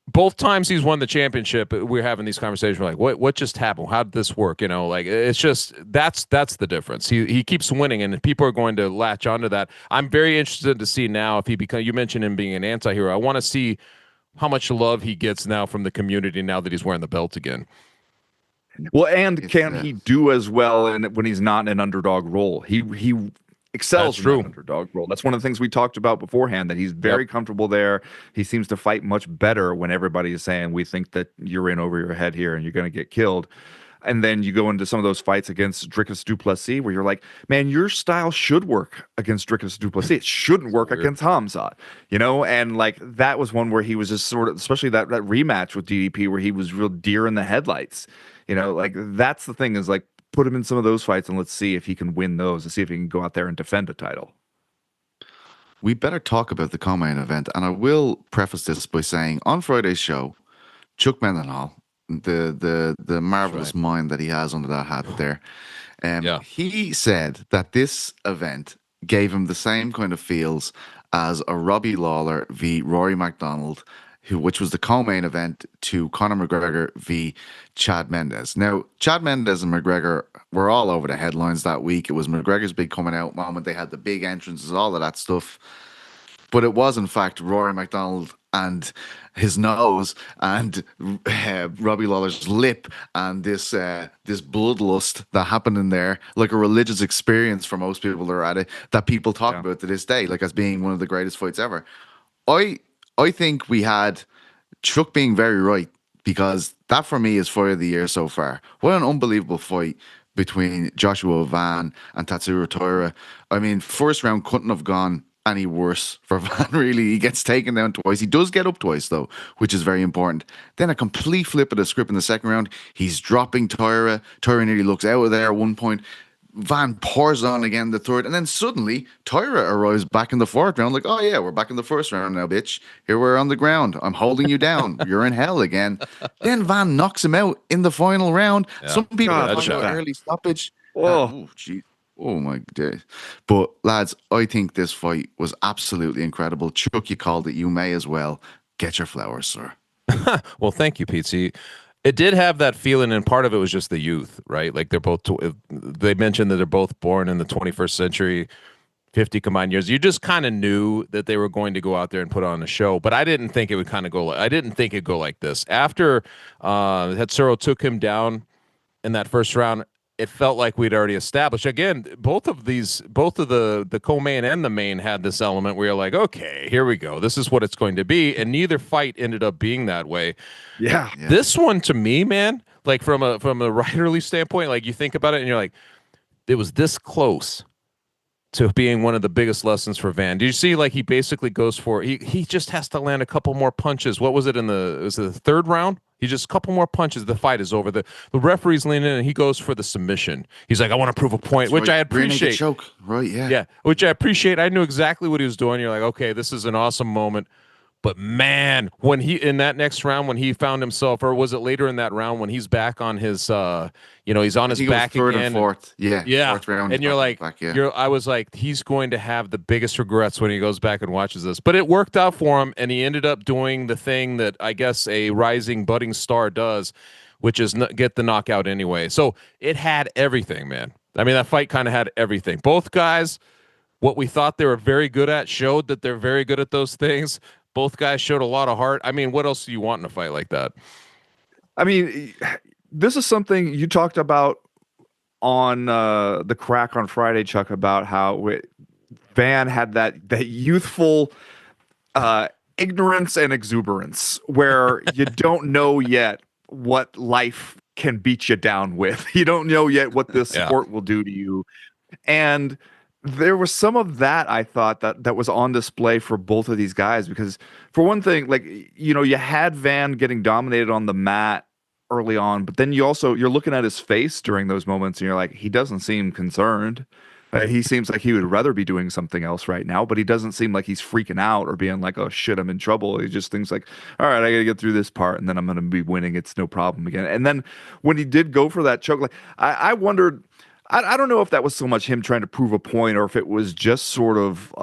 both times he's won the championship, we're having these conversations. We're like, what just happened? How did this work? Like it's just that's the difference. He keeps winning, and people are going to latch onto that. I'm very interested to see now if he becomes. You mentioned him being an anti-hero. I want to see how much love he gets now from the community now that he's wearing the belt again. Well, and can he do as well when he's not in an underdog role? He excels in an underdog role. That's one of the things we talked about beforehand, that he's very comfortable there. He seems to fight much better when everybody is saying, we think that you're in over your head here and you're going to get killed. And then you go into some of those fights against Dricus du Plessis where you're like, man, your style should work against Dricus du Plessis. It shouldn't work against Khamzat, And like that was one where he was just sort of, especially that rematch with DDP where he was real deer in the headlights. Like that's the thing is like, put him in some of those fights and let's see if he can win those and see if he can go out there and defend a title. We better talk about the co-main event, and I will preface this by saying on Friday's show, Chuck Mendenhall, the marvelous mind that he has under that hat there, he said that this event gave him the same kind of feels as a Robbie Lawler v Rory MacDonald, which was the co-main event to Conor McGregor v Chad Mendes. Now, Chad Mendes and McGregor were all over the headlines that week. It was McGregor's big coming out moment. They had the big entrances, all of that stuff. But it was, in fact, Rory MacDonald and his nose and Robbie Lawler's lip and this bloodlust that happened in there, like a religious experience for most people that are at it, that people talk about to this day, like as being one of the greatest fights ever. I think we had Chuck being very right, because that for me is fight of the year so far. What an unbelievable fight between Joshua Van and Tatsuro Taira. I mean, first round couldn't have gone any worse for Van, really. He gets taken down twice. He does get up twice, though, which is very important. Then a complete flip of the script in the second round. He's dropping Taira. Taira nearly looks out of there at one point. Van pours on again the third, and then suddenly Taira arrives back in the fourth round, like, oh yeah, we're back in the first round now, bitch. Here we're on the ground. I'm holding you down. You're in hell again. Then Van knocks him out in the final round. Yeah. Some people talk about early stoppage. Oh, geez. Oh my days. But lads, I think this fight was absolutely incredible. Chuck, you called it. You may as well. Get your flowers, sir. Well, thank you, Pete. It did have that feeling, and part of it was just the youth, right? Like they mentioned that they're both born in the 21st century, 50 combined years. You just kind of knew that they were going to go out there and put on a show, but I didn't think it would kind of go. I didn't think it'd go like this. After Tatsuro took him down in that first round, it felt like we'd already established. Again, both of the co-main and the main had this element where you're like, okay, here we go. This is what it's going to be. And neither fight ended up being that way. Yeah. This one, to me, man, like from a writerly standpoint, like you think about it and you're like, it was this close to being one of the biggest lessons for Van. Did you see, like, he basically goes for, he just has to land a couple more punches. What was it was it the third round? He just a couple more punches. The fight is over. The referee's leaning in and he goes for the submission. He's like, I want to prove a point, which I appreciate. Choke. Right, yeah. Yeah, which I appreciate. I knew exactly what he was doing. You're like, okay, this is an awesome moment. But man, when in that next round, when he found himself, or was it later in that round when he's back on his, he's on his back third again. And fourth. Yeah. Fourth round, and you're like, I was like, he's going to have the biggest regrets when he goes back and watches this. But it worked out for him, and he ended up doing the thing that I guess a rising, budding star does, which is get the knockout anyway. So it had everything, man. I mean, that fight kind of had everything. Both guys, what we thought they were very good at, showed that they're very good at those things. Both guys showed a lot of heart. I mean, what else do you want in a fight like that? I mean, this is something you talked about on the Crack on Friday, Chuck, about how Van had that youthful ignorance and exuberance where you don't know yet what life can beat you down with. You don't know yet what this sport will do to you. And there was some of that, I thought, that was on display for both of these guys, because for one thing, like, you had Van getting dominated on the mat early on, but then you're looking at his face during those moments and you're like, he doesn't seem concerned. He seems like he would rather be doing something else right now, but he doesn't seem like he's freaking out or being like, oh shit, I'm in trouble. He just thinks like, all right, I gotta get through this part and then I'm gonna be winning. It's no problem again. And then when he did go for that choke, like I wondered, I don't know if that was so much him trying to prove a point or if it was just sort of,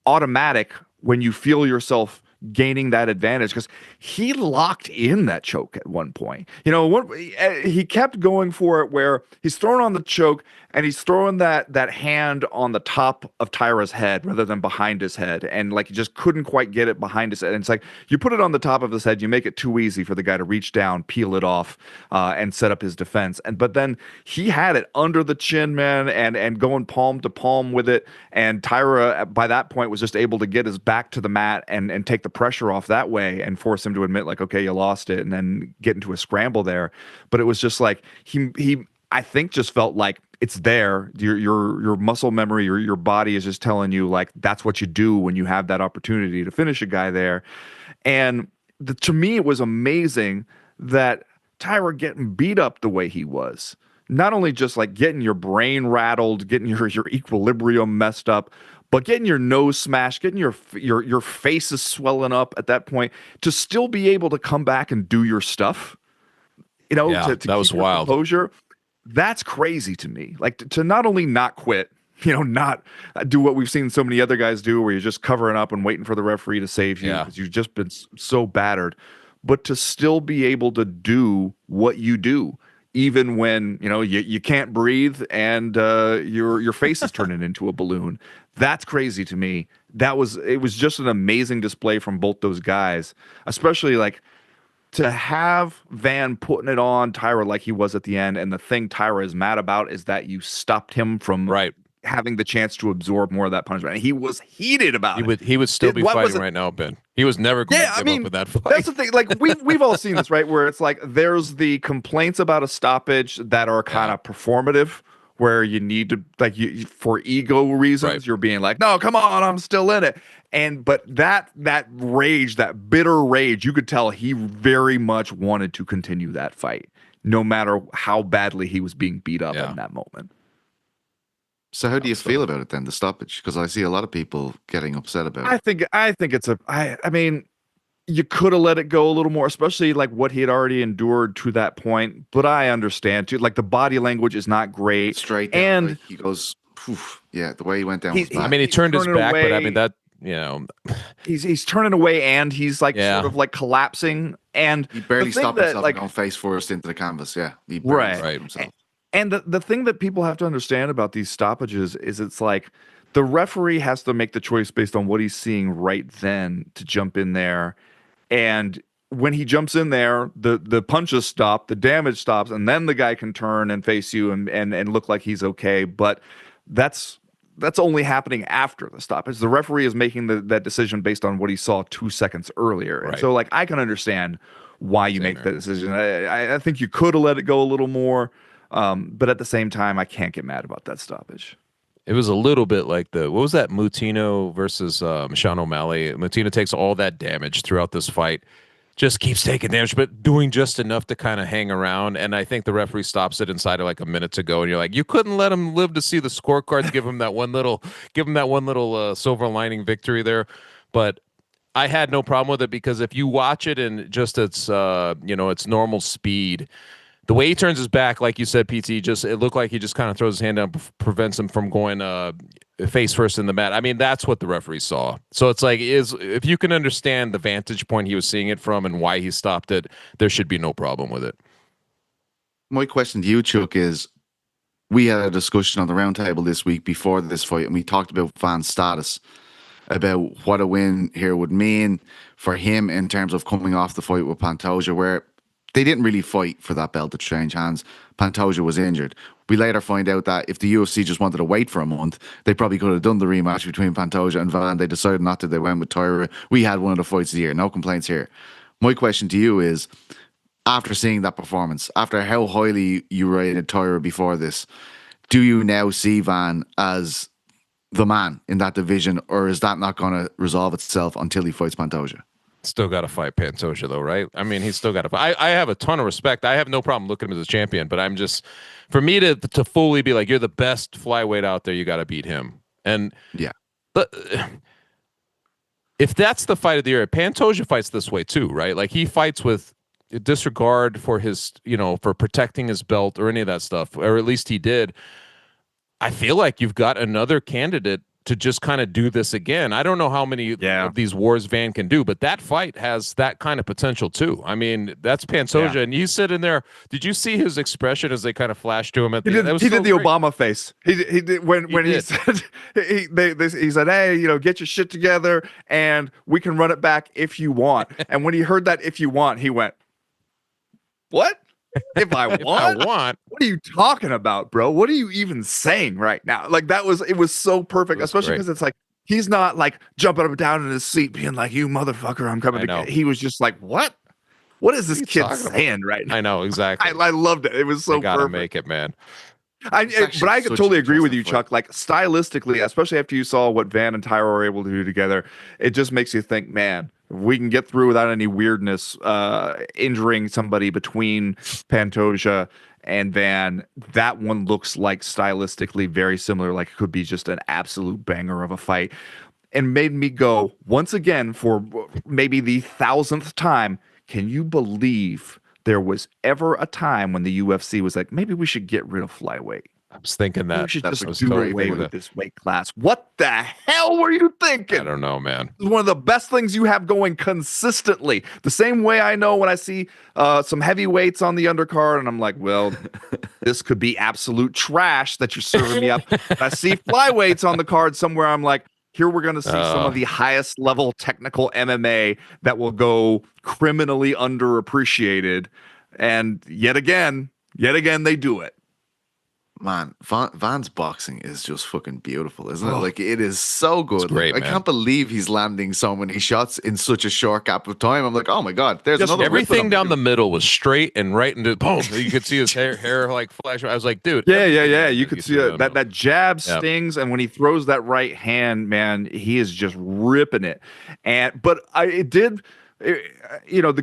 automatic when you feel yourself gaining that advantage, because he locked in that choke at one point. He kept going for it where he's throwing on the choke and he's throwing that hand on the top of Taira's head rather than behind his head, and like he just couldn't quite get it behind his head. And it's like you put it on the top of his head, you make it too easy for the guy to reach down, peel it off, and set up his defense. But then he had it under the chin, man, and going palm to palm with it. And Taira by that point was just able to get his back to the mat and take the pressure off that way and force him to admit like, okay, you lost it, and then get into a scramble there. But it was just like he I think just felt like it's there. Your muscle memory, your body is just telling you like that's what you do when you have that opportunity to finish a guy there. And to me, it was amazing that Taira getting beat up the way he was. Not only just like getting your brain rattled, getting your equilibrium messed up, but getting your nose smashed, getting your face is swelling up at that point, to still be able to come back and do your stuff, to that was wild. Composure, that's crazy to me. Like to not only not quit, not do what we've seen so many other guys do, where you're just covering up and waiting for the referee to save you because you've just been so battered, but to still be able to do what you do, even when you can't breathe and your face is turning into a balloon. That's crazy to me. It was just an amazing display from both those guys, especially like to have Van putting it on Taira like he was at the end. And the thing Taira is mad about is that you stopped him from having the chance to absorb more of that punishment. And he was heated about it. He would still be fighting right now, Ben. He was never going to give up with that fight. That's the thing. Like we've all seen this, right? Where it's like there's the complaints about a stoppage that are kind of performative, where you need to, like, for ego reasons, you're being like, no, come on, I'm still in it. But that rage, that bitter rage, you could tell he very much wanted to continue that fight, no matter how badly he was being beat up in that moment. So how do you feel about it then, the stoppage? Because I see a lot of people getting upset about it. I think it's I mean, you could have let it go a little more, especially like what he had already endured to that point. But I understand too. Like the body language is not great. Straight down, and like he goes, the way he went down. He turned his back, away. but I mean that he's turning away, and he's like sort of like collapsing, and he barely stopped himself going face first into the canvas. Yeah, he right. Himself. And the thing that people have to understand about these stoppages is it's like the referee has to make the choice based on what he's seeing right then to jump in there. And when he jumps in there, the punches stop, the damage stops, and then the guy can turn and face you and look like he's okay. But that's only happening after the stoppage. The referee is making that decision based on what he saw 2 seconds earlier. And so, like, I can understand why you make that decision. I think you could have let it go a little more, but at the same time, I can't get mad about that stoppage. It was a little bit like what was that Moutinho versus Sean O'Malley? Moutinho takes all that damage throughout this fight, just keeps taking damage, but doing just enough to kind of hang around. And I think the referee stops it inside of like a minute to go. And you're like, you couldn't let him live to see the scorecards, give him that one little silver lining victory there. But I had no problem with it because if you watch it in just its its normal speed, the way he turns his back, like you said, PT, it looked like he just kind of throws his hand down, prevents him from going face first in the mat. I mean, that's what the referee saw. So it's like, if you can understand the vantage point he was seeing it from and why he stopped it, there should be no problem with it. My question to you, Chuck, is we had a discussion on the roundtable this week before this fight, and we talked about fan status, about what a win here would mean for him in terms of coming off the fight with Pantoja, where they didn't really fight for that belt to change hands. Pantoja was injured. We later find out that if the UFC just wanted to wait for a month, they probably could have done the rematch between Pantoja and Van. They decided not to. They went with Taira. We had one of the fights of the year. No complaints here. My question to you is, after seeing that performance, after how highly you rated Taira before this, do you now see Van as the man in that division, or is that not going to resolve itself until he fights Pantoja? Still got to fight Pantoja, though, right? I mean, he's still got to fight. I have a ton of respect. I have no problem looking at him as a champion, but I'm just, for me to fully be like, you're the best flyweight out there, you got to beat him. And yeah, but if that's the fight of the year, Pantoja fights this way too, right? Like he fights with disregard for his, for protecting his belt or any of that stuff, or at least he did. I feel like you've got another candidate to just kind of do this again. I don't know how many of these wars Van can do, but that fight has that kind of potential too. I mean, that's Pantoja, and he's sitting there. Did you see his expression as they kind of flashed to him at the end? He did the Obama face. He did when he said he said, "Hey, get your shit together, and we can run it back if you want." And when he heard that "if you want," he went, "What? If I want? What are you talking about, bro? What are you even saying right now?" Like it was so perfect, especially because it's like he's not like jumping up and down in his seat being like, "You motherfucker, I'm coming to get." He was just like, "What? What is this kid saying right now?" I know exactly. I loved it. It was so gotta perfect. make it, man. But I could totally agree with you, Chuck. Like stylistically, especially after you saw what Van and Taira were able to do together, it just makes you think, man, we can get through without any weirdness, injuring somebody between Pantoja and Van. That one looks like stylistically very similar, like it could be just an absolute banger of a fight, and made me go once again for maybe the 1,000th time. Can you believe there was ever a time when the UFC was like, maybe we should get rid of flyweight? I was thinking that. We should just do away with this weight class. What the hell were you thinking? I don't know, man. It's one of the best things you have going consistently. The same way I know when I see some heavyweights on the undercard, and I'm like, well, this could be absolute trash that you're serving me up. I see flyweights on the card somewhere. I'm like, here we're going to see some of the highest level technical MMA that will go criminally underappreciated. And yet again, they do it. Man, Van's boxing is just fucking beautiful, isn't it? Like, it is so good. It's great, I can't believe he's landing so many shots in such a short gap of time. I'm like, oh my God, there's another. Everything down the middle was straight and right into boom. You could see his hair like flash. I was like, dude. Yeah. You could see that jab stings, and when he throws that right hand, man, he is just ripping it. The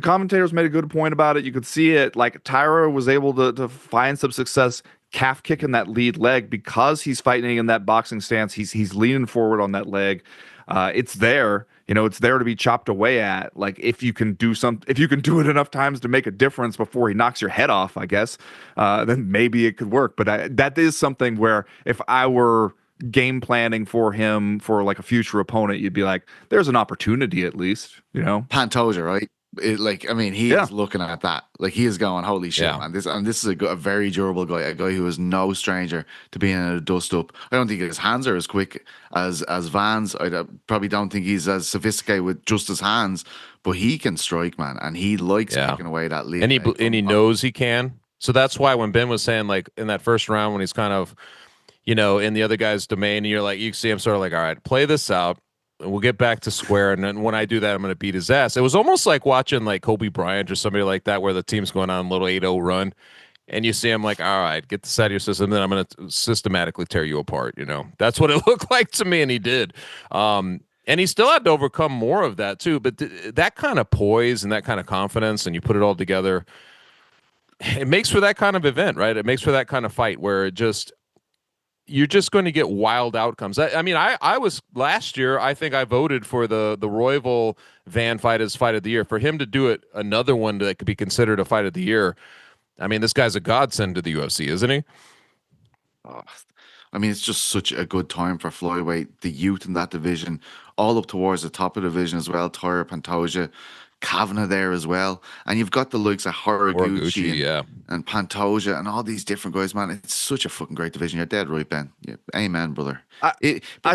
commentators made a good point about it. You could see it. Like Taira was able to find some success calf kicking that lead leg because he's fighting in that boxing stance. He's leaning forward on that leg. It's there. It's there to be chopped away at. Like if you can do it enough times to make a difference before he knocks your head off, I guess, then maybe it could work. But that is something where if I were game planning for him for like a future opponent, you'd be like, there's an opportunity at least, Pantoja, right? I mean, he is looking at that. Like, he is going, holy shit, man. This is a very durable guy, a guy who is no stranger to being in a dust up. I don't think his hands are as quick as Van's. Probably don't think he's as sophisticated with just his hands, but he can strike, man, and he likes kicking away that lead. And he knows he can. So that's why when Ben was saying, like, in that first round when he's kind of, in the other guy's domain, and you're like, you see him sort of like, all right, play this out. We'll get back to square, and then when I do that, I'm going to beat his ass. It was almost like watching like Kobe Bryant or somebody like that, where the team's going on a little 8-0 run, and you see him like, all right, get this out of your system, then I'm going to systematically tear you apart. That's what it looked like to me, and he did. And he still had to overcome more of that too. But that kind of poise and that kind of confidence, and you put it all together, it makes for that kind of event, right? It makes for that kind of fight where you're just going to get wild outcomes. I mean, I was last year, I think I voted for the Royval Van fight as fight of the year. For him to do it, another one that could be considered a fight of the year. I mean, this guy's a godsend to the UFC, isn't he? Oh, I mean, it's just such a good time for flyweight. The youth in that division, all up towards the top of the division as well. Taira, Pantoja, Kavanagh there as well, and you've got the likes of Horiguchi and Pantoja and all these different guys, man. It's such a fucking great division. You're dead right, Ben. Yeah, amen, brother. I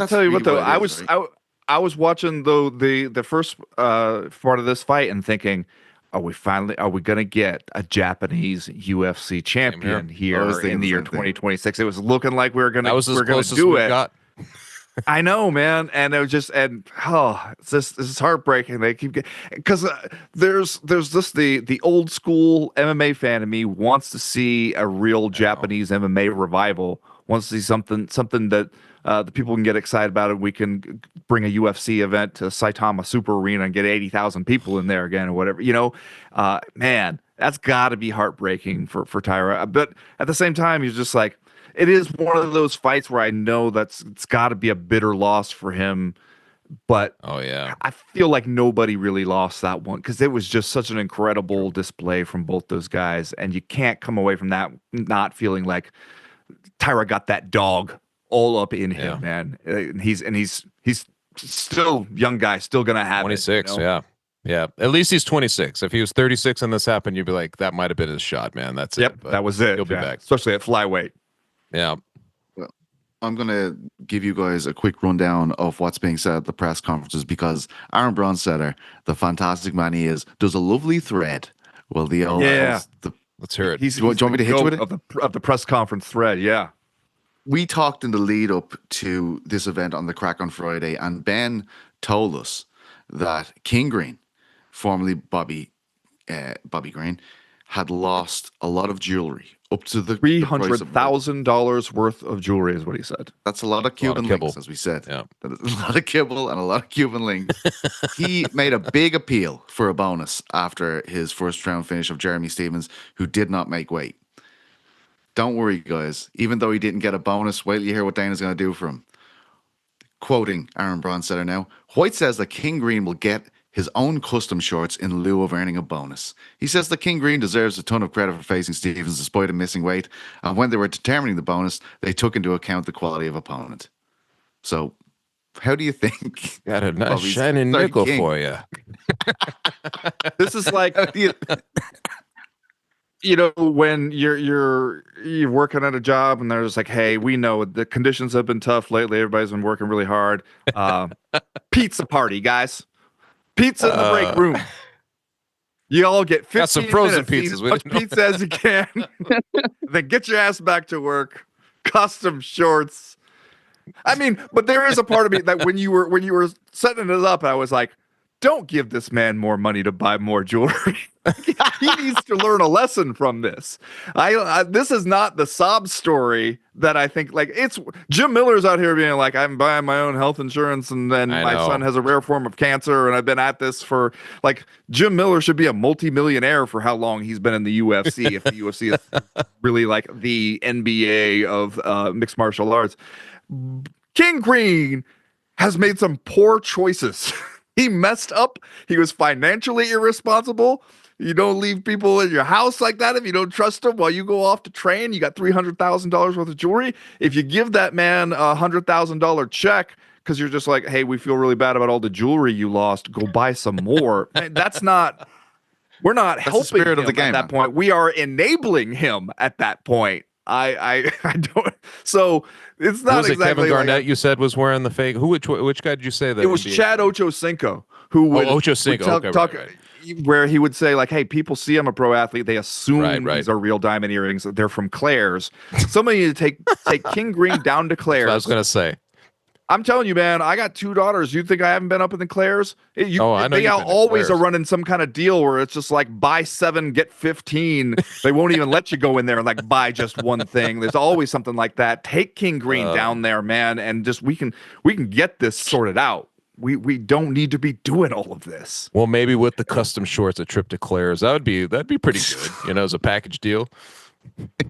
tell you what, though, I was watching the first part of this fight and thinking, are we gonna get a Japanese UFC champion here in the year 2026? It was looking like we were gonna do it. Got. I know, man, and it was just this is heartbreaking. They keep because there's this the old school MMA fan of me wants to see a real Japanese MMA revival. Wants to see something that the people can get excited about, and we can bring a UFC event to Saitama Super Arena and get 80,000 people in there again or whatever. Man, that's got to be heartbreaking for Taira. But at the same time, he's just like. It is one of those fights where I know it's got to be a bitter loss for him, but I feel like nobody really lost that one because it was just such an incredible display from both those guys, and you can't come away from that not feeling like Taira got that dog all up in him, man. He's still young guy, still gonna have 26, yeah. At least he's 26. If he was 36 and this happened, you'd be like, that might have been his shot, man. That's it. That was it. He'll be back, especially at flyweight. Yeah. Well, I'm going to give you guys a quick rundown of what's being said at the press conferences because Aaron Bronstetter, the fantastic man he is, does a lovely thread. Well, let's hear it. Do you want me to hit you with it? Of the press conference thread, yeah. We talked in the lead up to this event on the Crack on Friday, and Ben told us that King Green, formerly Bobby Green, had lost a lot of jewelry. Up to the $300,000 worth of jewelry is what he said. That's a lot of Cuban links, as we said. Yeah. That is a lot of kibble and a lot of Cuban links. He made a big appeal for a bonus after his first round finish of Jeremy Stevens, who did not make weight. Don't worry, guys. Even though he didn't get a bonus, wait till you hear what Dana's going to do for him. Quoting Aaron Bronstetter now, White says that King Green will get his own custom shorts in lieu of earning a bonus. He says that King Green deserves a ton of credit for facing Stevens despite him missing weight, and when they were determining the bonus, they took into account the quality of opponent. So, how do you think? Got a nice shiny nickel for you. This is like, when you're working at a job and they're just like, hey, we know the conditions have been tough lately. Everybody's been working really hard. Pizza party, guys. Pizza in the break room. You all get 15 got some frozen minutes, pizzas. Eat as much pizza as you can. Then get your ass back to work. Custom shorts. I mean, but there is a part of me that when you were setting it up, I was like, don't give this man more money to buy more jewelry. He needs to learn a lesson from this. This is not the sob story that I think, like, it's Jim Miller's out here being like, I'm buying my own health insurance, and then my son has a rare form of cancer, and I've been at this for, like, Jim Miller should be a multimillionaire for how long he's been in the UFC, if the UFC is really like the NBA of mixed martial arts. King Green has made some poor choices. He messed up. He was financially irresponsible. You don't leave people in your house like that if you don't trust them while you go off to train. You got $300,000 worth of jewelry. If you give that man a $100,000 check because you're just like, hey, we feel really bad about all the jewelry you lost, go buy some more. Man, that's not We're not the helping spirit him of the game, at that man. point. We are enabling him at that point. I don't. So it's Who not was it? exactly Kevin Garnett, like you said, was wearing the fake. Which guy did you say that? it was NBA Chad Ochocinco who would, Ochocinco. would Okay, right. where he would say like, "Hey, people see I'm a pro athlete. They assume Right. these are real diamond earrings. They're from Claire's. Somebody need to take King Green down to That's what I was Claire's. gonna say. I'm telling you, man, I got 2 daughters. You think I haven't been up in the Claire's? I know They you've been to always are Claire's. running some kind of deal where it's just like buy 7, get 15. They won't even let you go in there and like buy just one thing. There's always something like that. Take King Green down there, man, and just we can get this sorted out. We don't need to be doing all of this. Well, maybe with the custom shorts, a trip to Claire's, that'd be pretty good. As a package deal.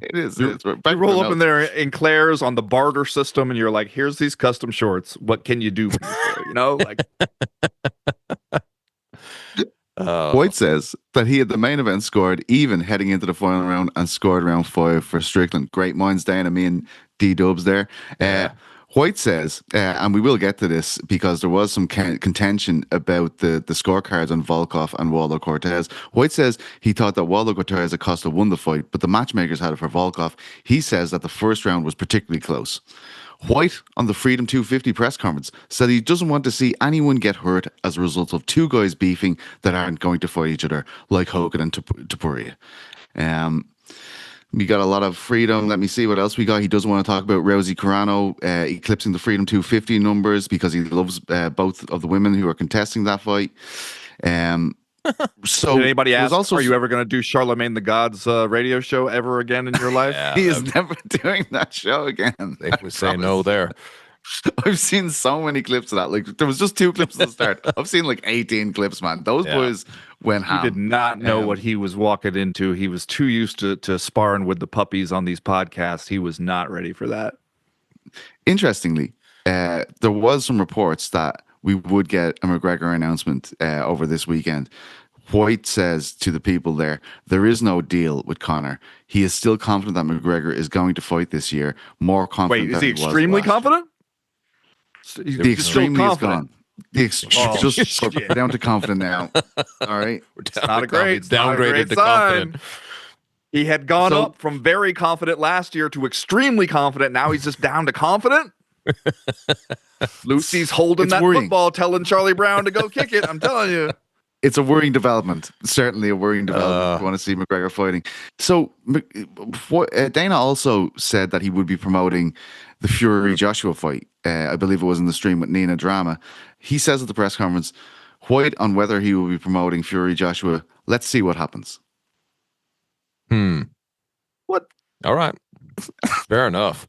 It is. You roll up in there in Claire's on the barter system, and you're like, "Here's these custom shorts. What can you do for me?" Like White says that he had the main event scored even heading into the final round and scored round 5 for Strickland. Great minds down, me and D-Dubs there. White says, and we will get to this because there was some contention about the scorecards on Volkov and Waldo Cortez. White says he thought that Waldo Cortez Acosta won the fight, but the matchmakers had it for Volkov. He says that the first round was particularly close. White, on the Freedom 250 press conference, said he doesn't want to see anyone get hurt as a result of 2 guys beefing that aren't going to fight each other, like Hogan and Topuria. We got a lot of freedom. Let me see what else we got. He doesn't want to talk about Rosie Carano eclipsing the Freedom 250 numbers because he loves both of the women who are contesting that fight. So did anybody ask, also, are you ever going to do Charlemagne the God's radio show ever again in your life? He is never doing that show again. They would say no there. I've seen so many clips of that. Like there was just 2 clips at the start. I've seen like 18 clips, man. Those boys went ham. He did not know what he was walking into. He was too used to sparring with the puppies on these podcasts. He was not ready for that. Interestingly, there was some reports that we would get a McGregor announcement over this weekend. White says to the people there is no deal with Conor. He is still confident that McGregor is going to fight this year. More confident. Wait, is than he was extremely last year. confident? The extremely is gone. Just shit. down to confident now. All right. Downgraded to confident. He had gone up from very confident last year to extremely confident. Now he's just down to confident. Lucy's holding that worrying. football, telling Charlie Brown to go kick it. I'm telling you. It's a worrying development. Certainly a worrying development. If you want to see McGregor fighting. So Dana also said that he would be promoting the Fury Joshua fight. I believe it was in the stream with Nina Drama. He says at the press conference, White on whether he will be promoting Fury Joshua. Let's see what happens. What? All right. Fair enough.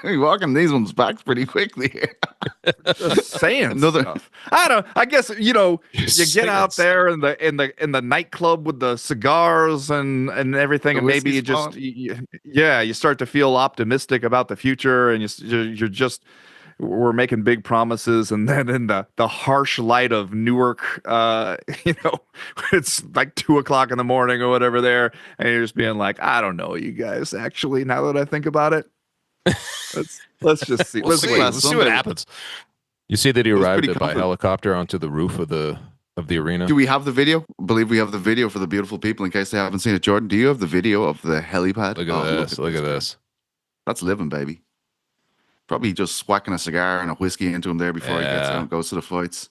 You're walking these ones back pretty quickly here. Just saying stuff. I guess you get out there in the nightclub with the cigars and everything, and maybe you just you start to feel optimistic about the future, and we're making big promises, and then in the harsh light of Newark, it's like 2:00 in the morning or whatever there, and you're just being like, I don't know, you guys. Actually, now that I think about it. Let's just see. Let's see what happens. You see that he arrived by helicopter onto the roof of the arena. Do we have the video? I believe we have the video for the beautiful people in case they haven't seen it. Jordan, do you have the video of the helipad? Look at this. Look at this. That's living, baby. Probably just whacking a cigar and a whiskey into him there before he gets out and goes to the fights.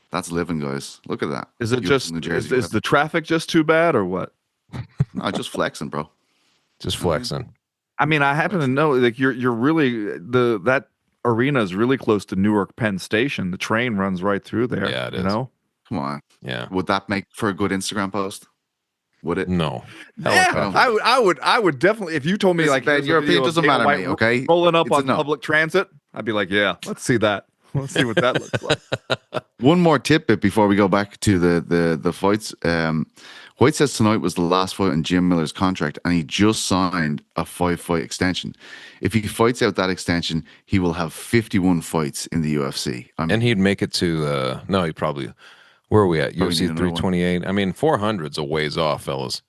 That's living, guys. Look at that. Is it just is the traffic just too bad or what? No, just flexing, bro. Just flexing. I mean, I happen to know like you're really that arena is really close to Newark Penn Station. The train runs right through there. Yeah, it is. Come on. Yeah. Would that make for a good Instagram post? Would it? No. Yeah, I would definitely. If you told me like your opinion doesn't matter to me, okay? Rolling up on public transit, I'd be like, yeah, let's see that. Let's see what that looks like. One more tidbit before we go back to the fights. White says tonight was the last fight on Jim Miller's contract, and he just signed a 5-fight extension. If he fights out that extension, he will have 51 fights in the UFC. And he'd make it to no, he probably. Where are we at? UFC 328. I mean, 400's a ways off, fellas.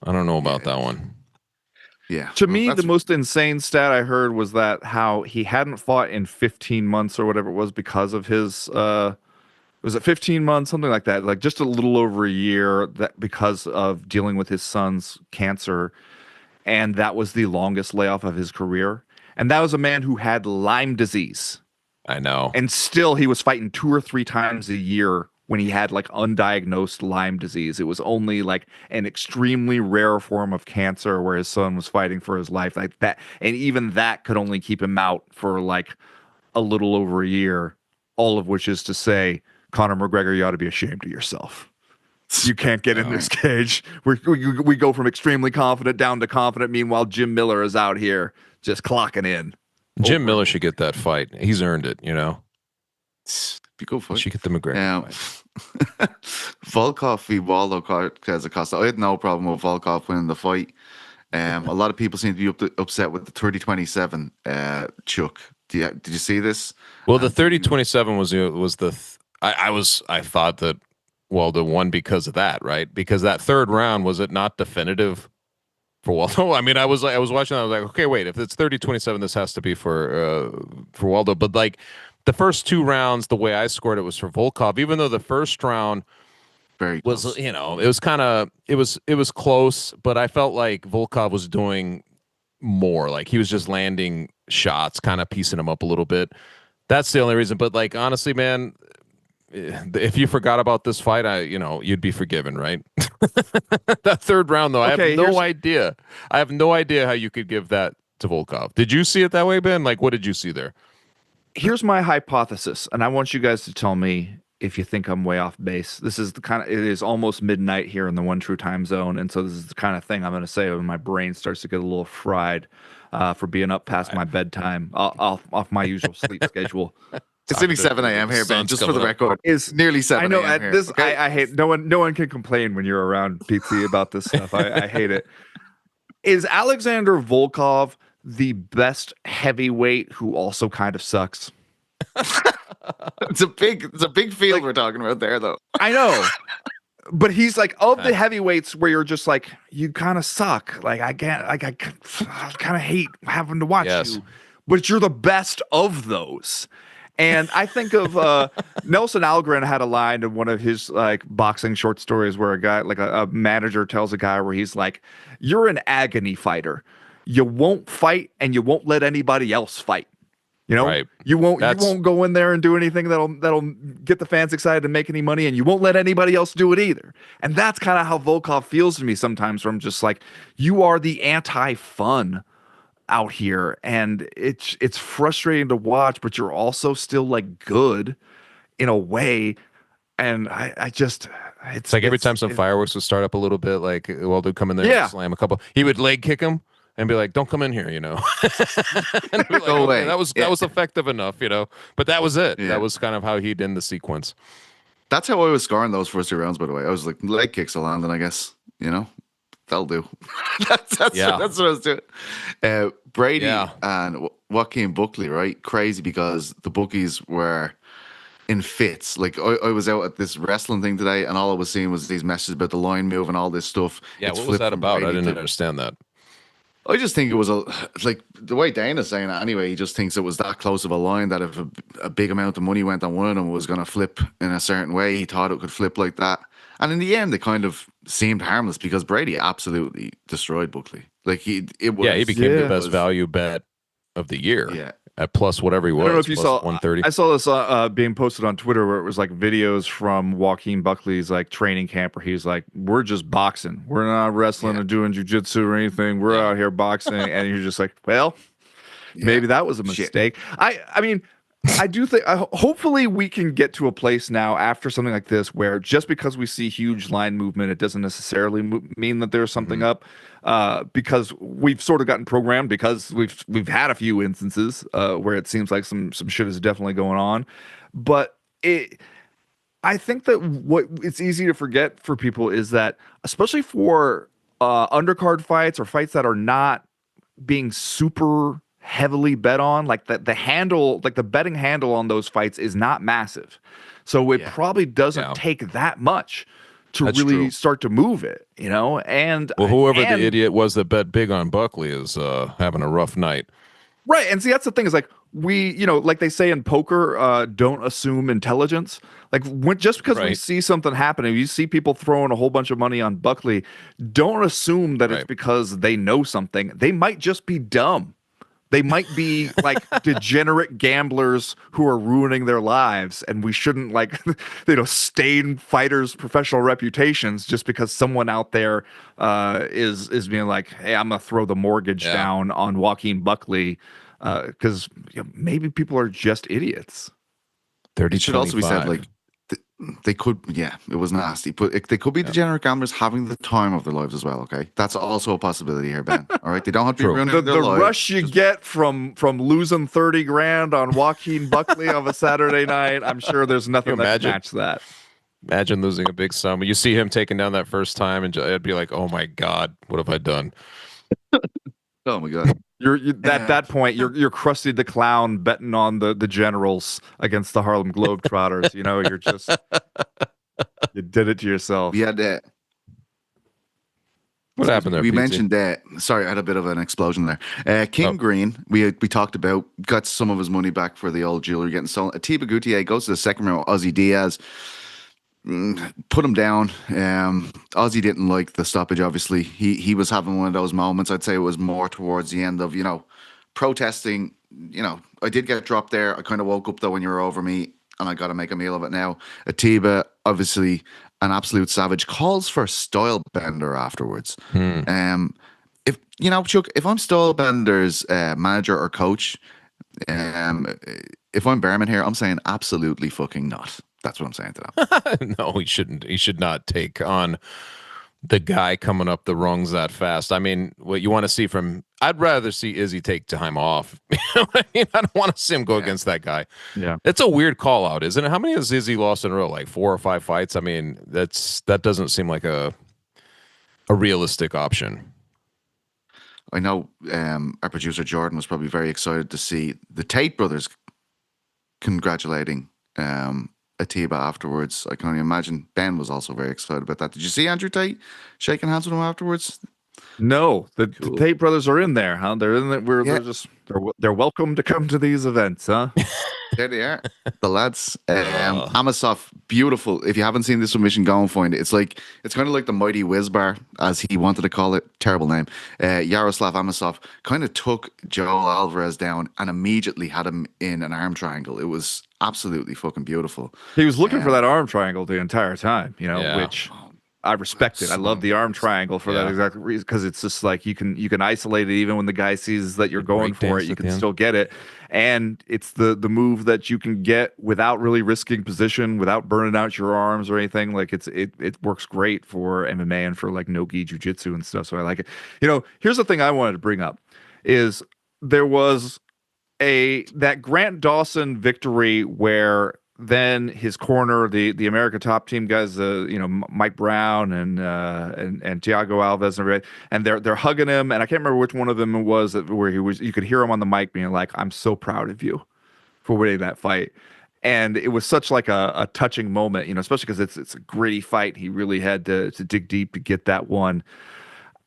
I don't know about that one. Yeah. To me, the most insane stat I heard was that how he hadn't fought in 15 months or whatever it was because of his was it 15 months, something like that, like just a little over a year, that because of dealing with his son's cancer, and that was the longest layoff of his career. And that was a man who had Lyme disease, I know. and still he was fighting 2 or 3 times a year when he had like undiagnosed Lyme disease. It was only like an extremely rare form of cancer where his son was fighting for his life like that, and even that could only keep him out for like a little over a year. All of which is to say, Conor McGregor, you ought to be ashamed of yourself. You can't get in this cage. We go from extremely confident down to confident. Meanwhile, Jim Miller is out here just clocking in. Jim Miller should get that fight. He's earned it, you know. Be good fight. Should get the McGregor fight. Volkov v. Waldo Cortez Acasta. I had no problem with Volkov winning the fight. A lot of people seem to be upset with the 30-27 Chuck. Did you see this? Well, the 30-27 was the I thought that Waldo won because of that, right? Because that third round, was it not definitive for Waldo? I mean, I was watching that, I was like, okay, wait, if it's 30-27, this has to be for Waldo. But like the first 2 rounds, the way I scored it was for Volkov, even though the first round Very was, close. you know, it was kind of it was close, but I felt like Volkov was doing more. Like he was just landing shots, kind of piecing them up a little bit. That's the only reason. But like honestly, man, if you forgot about this fight, you'd be forgiven, right? That third round, though, Okay, I have no idea. I have no idea how you could give that to Volkov. Did you see it that way, Ben? Like, what did you see there? Here's my hypothesis, and I want you guys to tell me if you think I'm way off base. This is it is almost midnight here in the One True time zone, and so this is the kind of thing I'm going to say when my brain starts to get a little fried for being up past my bedtime, off my usual sleep schedule. It's nearly 7 a.m. here, Ben. Just for the record, it's nearly 7 I know a.m. here, this. okay? I hate no one can complain when you're around PT about this stuff. I hate it. Is Alexander Volkov the best heavyweight who also kind of sucks? It's a big field we're talking about there, though. I know, but he's like of the heavyweights where you're just like, you kind of suck. Like I can't. Like I kind of hate having to watch you, but you're the best of those. And I think of Nelson Algren had a line in one of his like boxing short stories where a guy, like a manager, tells a guy where he's like, "You're an agony fighter. You won't fight, and you won't let anybody else fight. You know, Right. you won't go in there and do anything that'll get the fans excited and make any money, and you won't let anybody else do it either." And that's kind of how Volkov feels to me sometimes. Where I'm just like, you are the anti-fun out here, and it's frustrating to watch, but you're also still like good in a way. And I just It's like every time some fireworks would start up a little bit, like Waldo come in there and slam a couple, he would leg kick him and be like, "Don't come in here," you know. And be like, Go away. That was effective enough, you know. But that was it. Yeah. That was kind of how he'd end the sequence. That's how I was scoring those first 2 rounds, by the way. I was like, leg kicks will land, and I guess, you know, that'll do. that's what I was doing. Brady and Joaquin Buckley, right? Crazy, because the bookies were in fits. Like I was out at this wrestling thing today, and all I was seeing was these messages about the line move and all this stuff. Yeah, It's what was that flipped from about? I Brady didn't to- understand that. I just think it was like the way Dana's saying it anyway. He just thinks it was that close of a line that if a big amount of money went on one of them, was going to flip in a certain way. He thought it could flip like that, and in the end, it kind of seemed harmless because Brady absolutely destroyed Buckley. Like he became the best value bet of the year. Yeah. At plus whatever he was. I don't know if you plus saw 130. I saw this being posted on Twitter where it was like videos from Joaquin Buckley's like training camp where he's like, "We're just boxing. We're not wrestling or doing jujitsu or anything. We're out here boxing." And you're just like, well, maybe that was a mistake. I mean, I do think hopefully we can get to a place now after something like this where just because we see huge line movement, it doesn't necessarily mean that there's something up. Because we've sort of gotten programmed, because we've had a few instances where it seems like some shit is definitely going on. But I think that what it's easy to forget for people is that, especially for undercard fights or fights that are not being super heavily bet on, like the handle, like the betting handle on those fights is not massive. So it probably doesn't take that much to really start to move it, you know? And whoever the idiot was that bet big on Buckley is having a rough night. Right. And see, that's the thing, is like, like they say in poker, don't assume intelligence. Like just because we Right. see something happening, you see people throwing a whole bunch of money on Buckley, don't assume that it's Right. because they know something. They might just be dumb. They might be like degenerate gamblers who are ruining their lives, and we shouldn't stain fighters' professional reputations just because someone out there is being like, "Hey, I'm gonna throw the mortgage down on Joaquin Buckley," because maybe people are just idiots. 30, It should also be said, 25. like, they could, it was nasty, but they could be degenerate gamblers having the time of their lives as well. Okay, that's also a possibility here, Ben. All right, they don't have to be True. ruining The their lives. rush you get from losing 30 grand on Joaquin Buckley of a Saturday night, I'm sure there's nothing Can you that can imagine? match that. Imagine losing a big sum. You see him taking down that first time, and it'd be like, oh my God, what have I done? Oh my God. At that point, you're Krusty the Clown betting on the Generals against the Harlem Globetrotters. You're just you did it to yourself. We had that. What happened there, We Pete? mentioned that. Sorry, I had a bit of an explosion there. King Green, we talked about, got some of his money back for the old jewelry getting stolen. Atiba Goautier goes to the second round with Ozzy Diaz. Put him down. Ozzy didn't like the stoppage, obviously. He was having one of those moments. I'd say it was more towards the end of, protesting. I did get dropped there. I kind of woke up though when you were over me, and I got to make a meal of it now. Atiba, obviously an absolute savage, calls for style bender afterwards. If Chuck, if I'm style bender's manager or coach, if I'm Behrman here, I'm saying absolutely fucking not. That's what I'm saying to them. No, he shouldn't. He should not take on the guy coming up the rungs that fast. I mean, what you want to see from, I'd rather see Izzy take time off. I don't want to see him go against that guy. Yeah. It's a weird call out, isn't it? How many has Izzy lost in a row? Like 4 or 5 fights? I mean, that doesn't seem like a realistic option. I know our producer Jordan was probably very excited to see the Tate brothers congratulating Atiba afterwards. I can only imagine Ben was also very excited about that. Did you see Andrew Tate shaking hands with him afterwards? No, the Tate brothers are in there, huh? They're in there. They're welcome to come to these events, huh? There they are, the lads. Amosov, beautiful. If you haven't seen this submission, go and find it. It's kind of like the Mighty Whiz Bar, as he wanted to call it. Terrible name. Yaroslav Amosov kind of took Joel Alvarez down and immediately had him in an arm triangle. It was absolutely fucking beautiful. He was looking for that arm triangle the entire time, Yeah. which I respect it. I love the arm triangle for that exact reason, because it's just like you can isolate it even when the guy sees that you're going for it. You can still get it, and it's the move that you can get without really risking position, without burning out your arms or anything. Like it works great for MMA and for like no-gi jiu-jitsu and stuff. So I like it. Here's the thing I wanted to bring up is there was that Grant Dawson victory where then his corner, the America Top Team guys, Mike Brown and Thiago Alves and everybody, and they're hugging him, and I can't remember which one of them it was where you could hear him on the mic being like, "I'm so proud of you for winning that fight." And it was such like a touching moment, especially because it's a gritty fight. He really had to dig deep to get that one.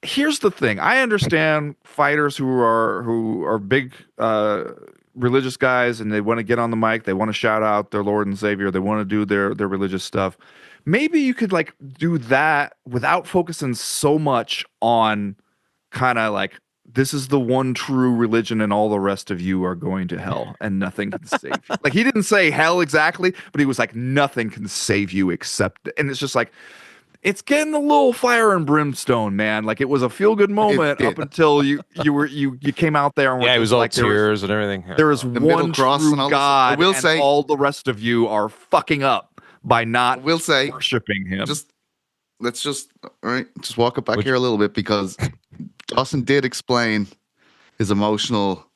Here's the thing. I understand fighters who are big religious guys, and they want to get on the mic. They want to shout out their Lord and Savior. They want to do their religious stuff. Maybe you could like do that without focusing so much on kind of like, this is the one true religion and all the rest of you are going to hell and nothing can save you. Like, he didn't say hell exactly, but he was like, nothing can save you except, and it's just like, it's getting a little fire and brimstone, man. Like, it was a feel good moment up until you came out there and were Yeah, it was all like, tears and everything. there is The middle one cross true and all this. God, I will and say- all the rest of you are fucking up by not We'll say, worshiping him. let's just walk it back here a little bit, because Dawson did explain his emotional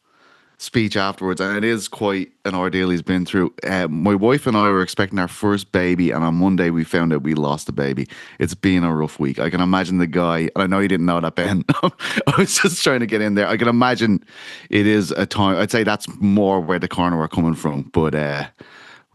speech afterwards, and it is quite an ordeal he's been through. My wife and I were expecting our first baby, and on Monday we found out we lost a baby. It's been a rough week. I can imagine the guy, and I know you didn't know that, Ben. I was just trying to get in there. I can imagine it is a time. I'd say that's more where the corner are coming from, but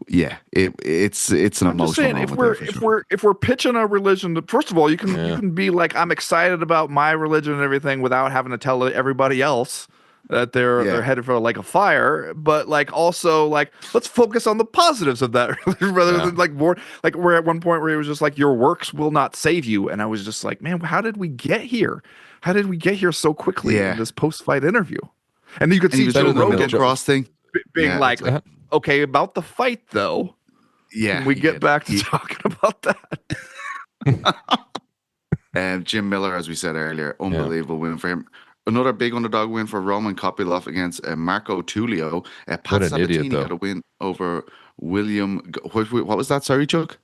yeah, it's an I'm just emotional saying, moment. if we're pitching a religion, first of all, you can be like, I'm excited about my religion and everything without having to tell everybody else. that they're headed for like a fire, but like also like let's focus on the positives of that rather than like more like we're at one point where it was just like your works will not save you, and I was just like, man, how did we get here? How did we get here so quickly in this post-fight interview? And you could see Joe Rogan cross thing being like, okay, about the fight though. Yeah, can we get back to talking about that? Jim Miller, as we said earlier, unbelievable win for him. Another big underdog win for Roman Kopylov against Marco Tullio. Pat Sabatini got a win over William. What was that? Sorry, Chuck.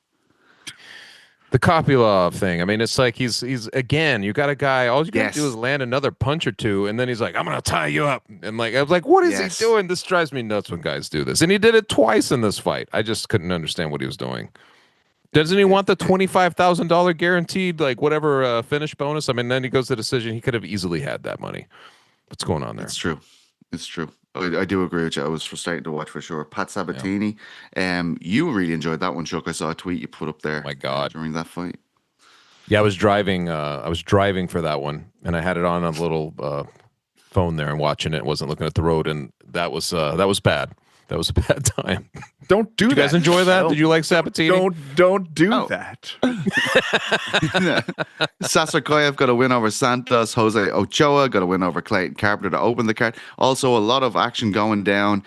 The Kopylov thing. I mean, it's like he's again. You got a guy. All you got to do is land another punch or two, and then he's like, "I'm gonna tie you up." And like, I was like, "What is he doing?" This drives me nuts when guys do this. And he did it twice in this fight. I just couldn't understand what he was doing. Doesn't he want the $25,000 guaranteed, like whatever finish bonus? I mean, then he goes to decision. He could have easily had that money. What's going on there? It's true. It's true. I do agree with you. I was frustrated to watch for sure. Pat Sabatini, you really enjoyed that one, Chuck. I saw a tweet you put up there. Oh my God, during that fight. Yeah, I was driving. I was driving for that one, and I had it on a little phone there and watching it. Wasn't looking at the road, and that was bad. That was a bad time. Don't do that. Did you guys enjoy that? Did you like Sabatini? Don't do that. Sasarkoyev got a win over Santos. Jose Ochoa got a win over Clayton Carpenter to open the card. Also, a lot of action going down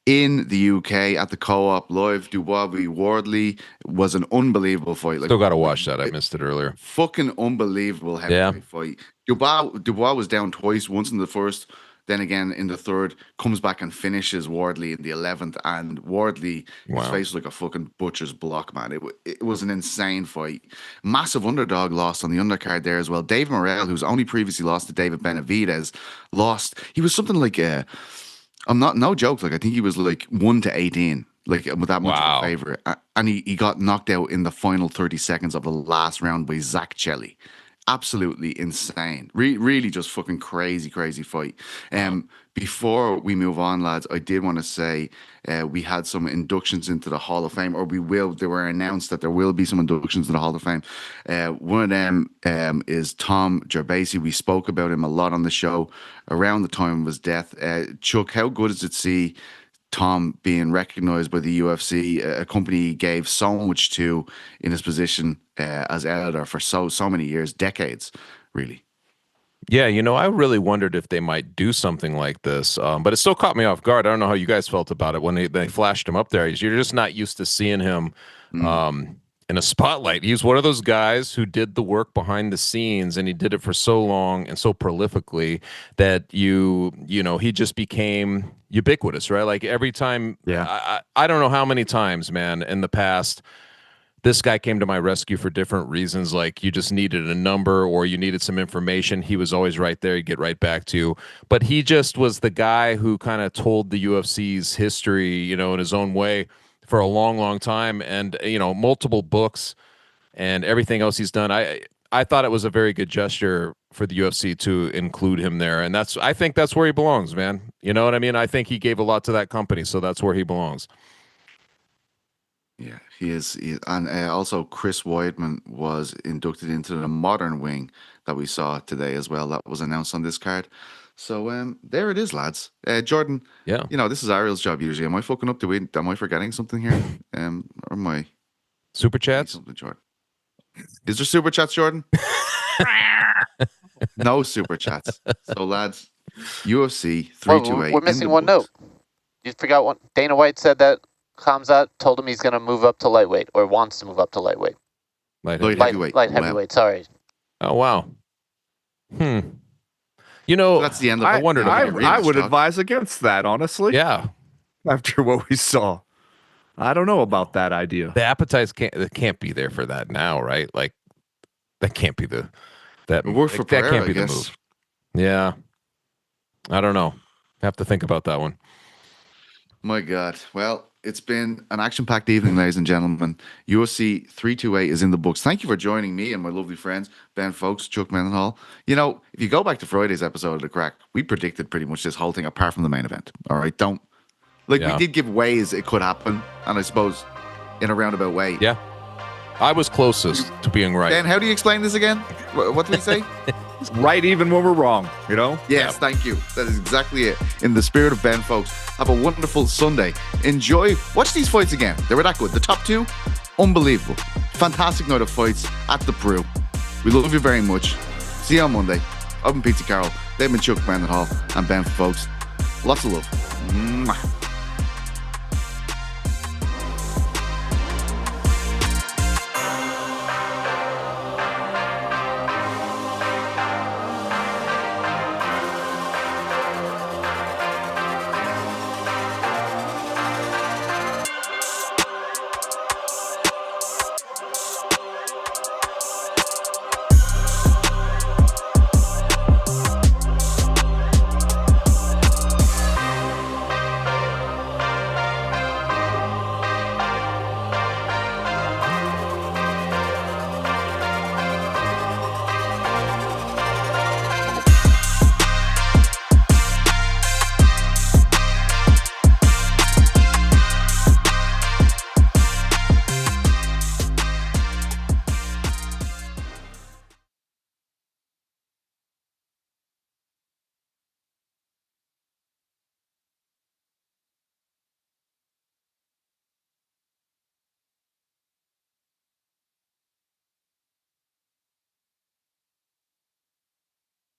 in the UK at the Co-op live. Dubois v Wardley was an unbelievable fight. Still got to watch that. I missed it earlier. Fucking unbelievable heavyweight fight. Dubois was down twice, once in the first, then again in the third, comes back and finishes Wardley in the 11th. And Wardley, his face was like a fucking butcher's block, man. It was an insane fight. Massive underdog loss on the undercard there as well. Dave Morrell, who's only previously lost to David Benavidez, lost. He was something like no joke. Like I think he was like 1-18, like with that much of a favorite. And he got knocked out in the final 30 seconds of the last round by Zach Chelly. Absolutely insane. Really just fucking crazy fight. Before we move on, lads, I did want to say we had some inductions into the Hall of Fame, or we will. They were announced that there will be some inductions to the Hall of Fame. One of them is Tom Gerbasi. We spoke about him a lot on the show around the time of his death. Chuck, how good is it to see Tom being recognized by the UFC, a company he gave so much to in his position as editor for so many years, decades, really? Yeah, I really wondered if they might do something like this, but it still caught me off guard. I don't know how you guys felt about it when they flashed him up there. You're just not used to seeing him in a spotlight. He's one of those guys who did the work behind the scenes, and he did it for so long and so prolifically that he just became ubiquitous, right? Like every time, I don't know how many times, man, in the past, this guy came to my rescue for different reasons. Like you just needed a number or you needed some information. He was always right there. He'd get right back to you. But he just was the guy who kind of told the UFC's history, in his own way for a long time. And, multiple books and everything else he's done. I thought it was a very good gesture for the UFC to include him there. And I think that's where he belongs, man. You know what I mean? I think he gave a lot to that company, so that's where he belongs. Yeah, he is. And also Chris Weidman was inducted into the modern wing that we saw today as well. That was announced on this card. So there it is, lads. Jordan, this is Ariel's job usually. Am I fucking up to it? Am I forgetting something here? Or am I? Super chats? Something, Jordan. Is there super chats, Jordan? No super chats. So, lads, UFC 328. We're missing one note. You forgot one. Dana White said that Khamzat told him he's going to move up to lightweight, or wants to move up to lightweight. Light heavyweight. Light heavyweight, sorry. Oh, wow. That's the end of I wondered. I would advise against that, honestly. Yeah. After what we saw. I don't know about that idea. The appetite can't be there for that now, right? Like, that can't be the move. Yeah. I don't know. Have to think about that one. My God. Well, it's been an action-packed evening, ladies and gentlemen. UFC 328 is in the books. Thank you for joining me and my lovely friends, Ben Folks, Chuck Mendenhall. If you go back to Friday's episode of The Crack, we predicted pretty much this whole thing apart from the main event. All right? We did give ways it could happen, and I suppose in a roundabout way. Yeah. I was closest to being right. Ben, how do you explain this again? What did we say? right even when we're wrong, you know? Yes, thank you. That is exactly it. In the spirit of Ben, folks, have a wonderful Sunday. Enjoy. Watch these fights again. They were that good. The top two, unbelievable. Fantastic night of fights at the Brew. We love you very much. See you on Monday. I've been Pizza Carol. They've been Chuck, Brandon Hall, and Ben, folks. Lots of love. Mwah.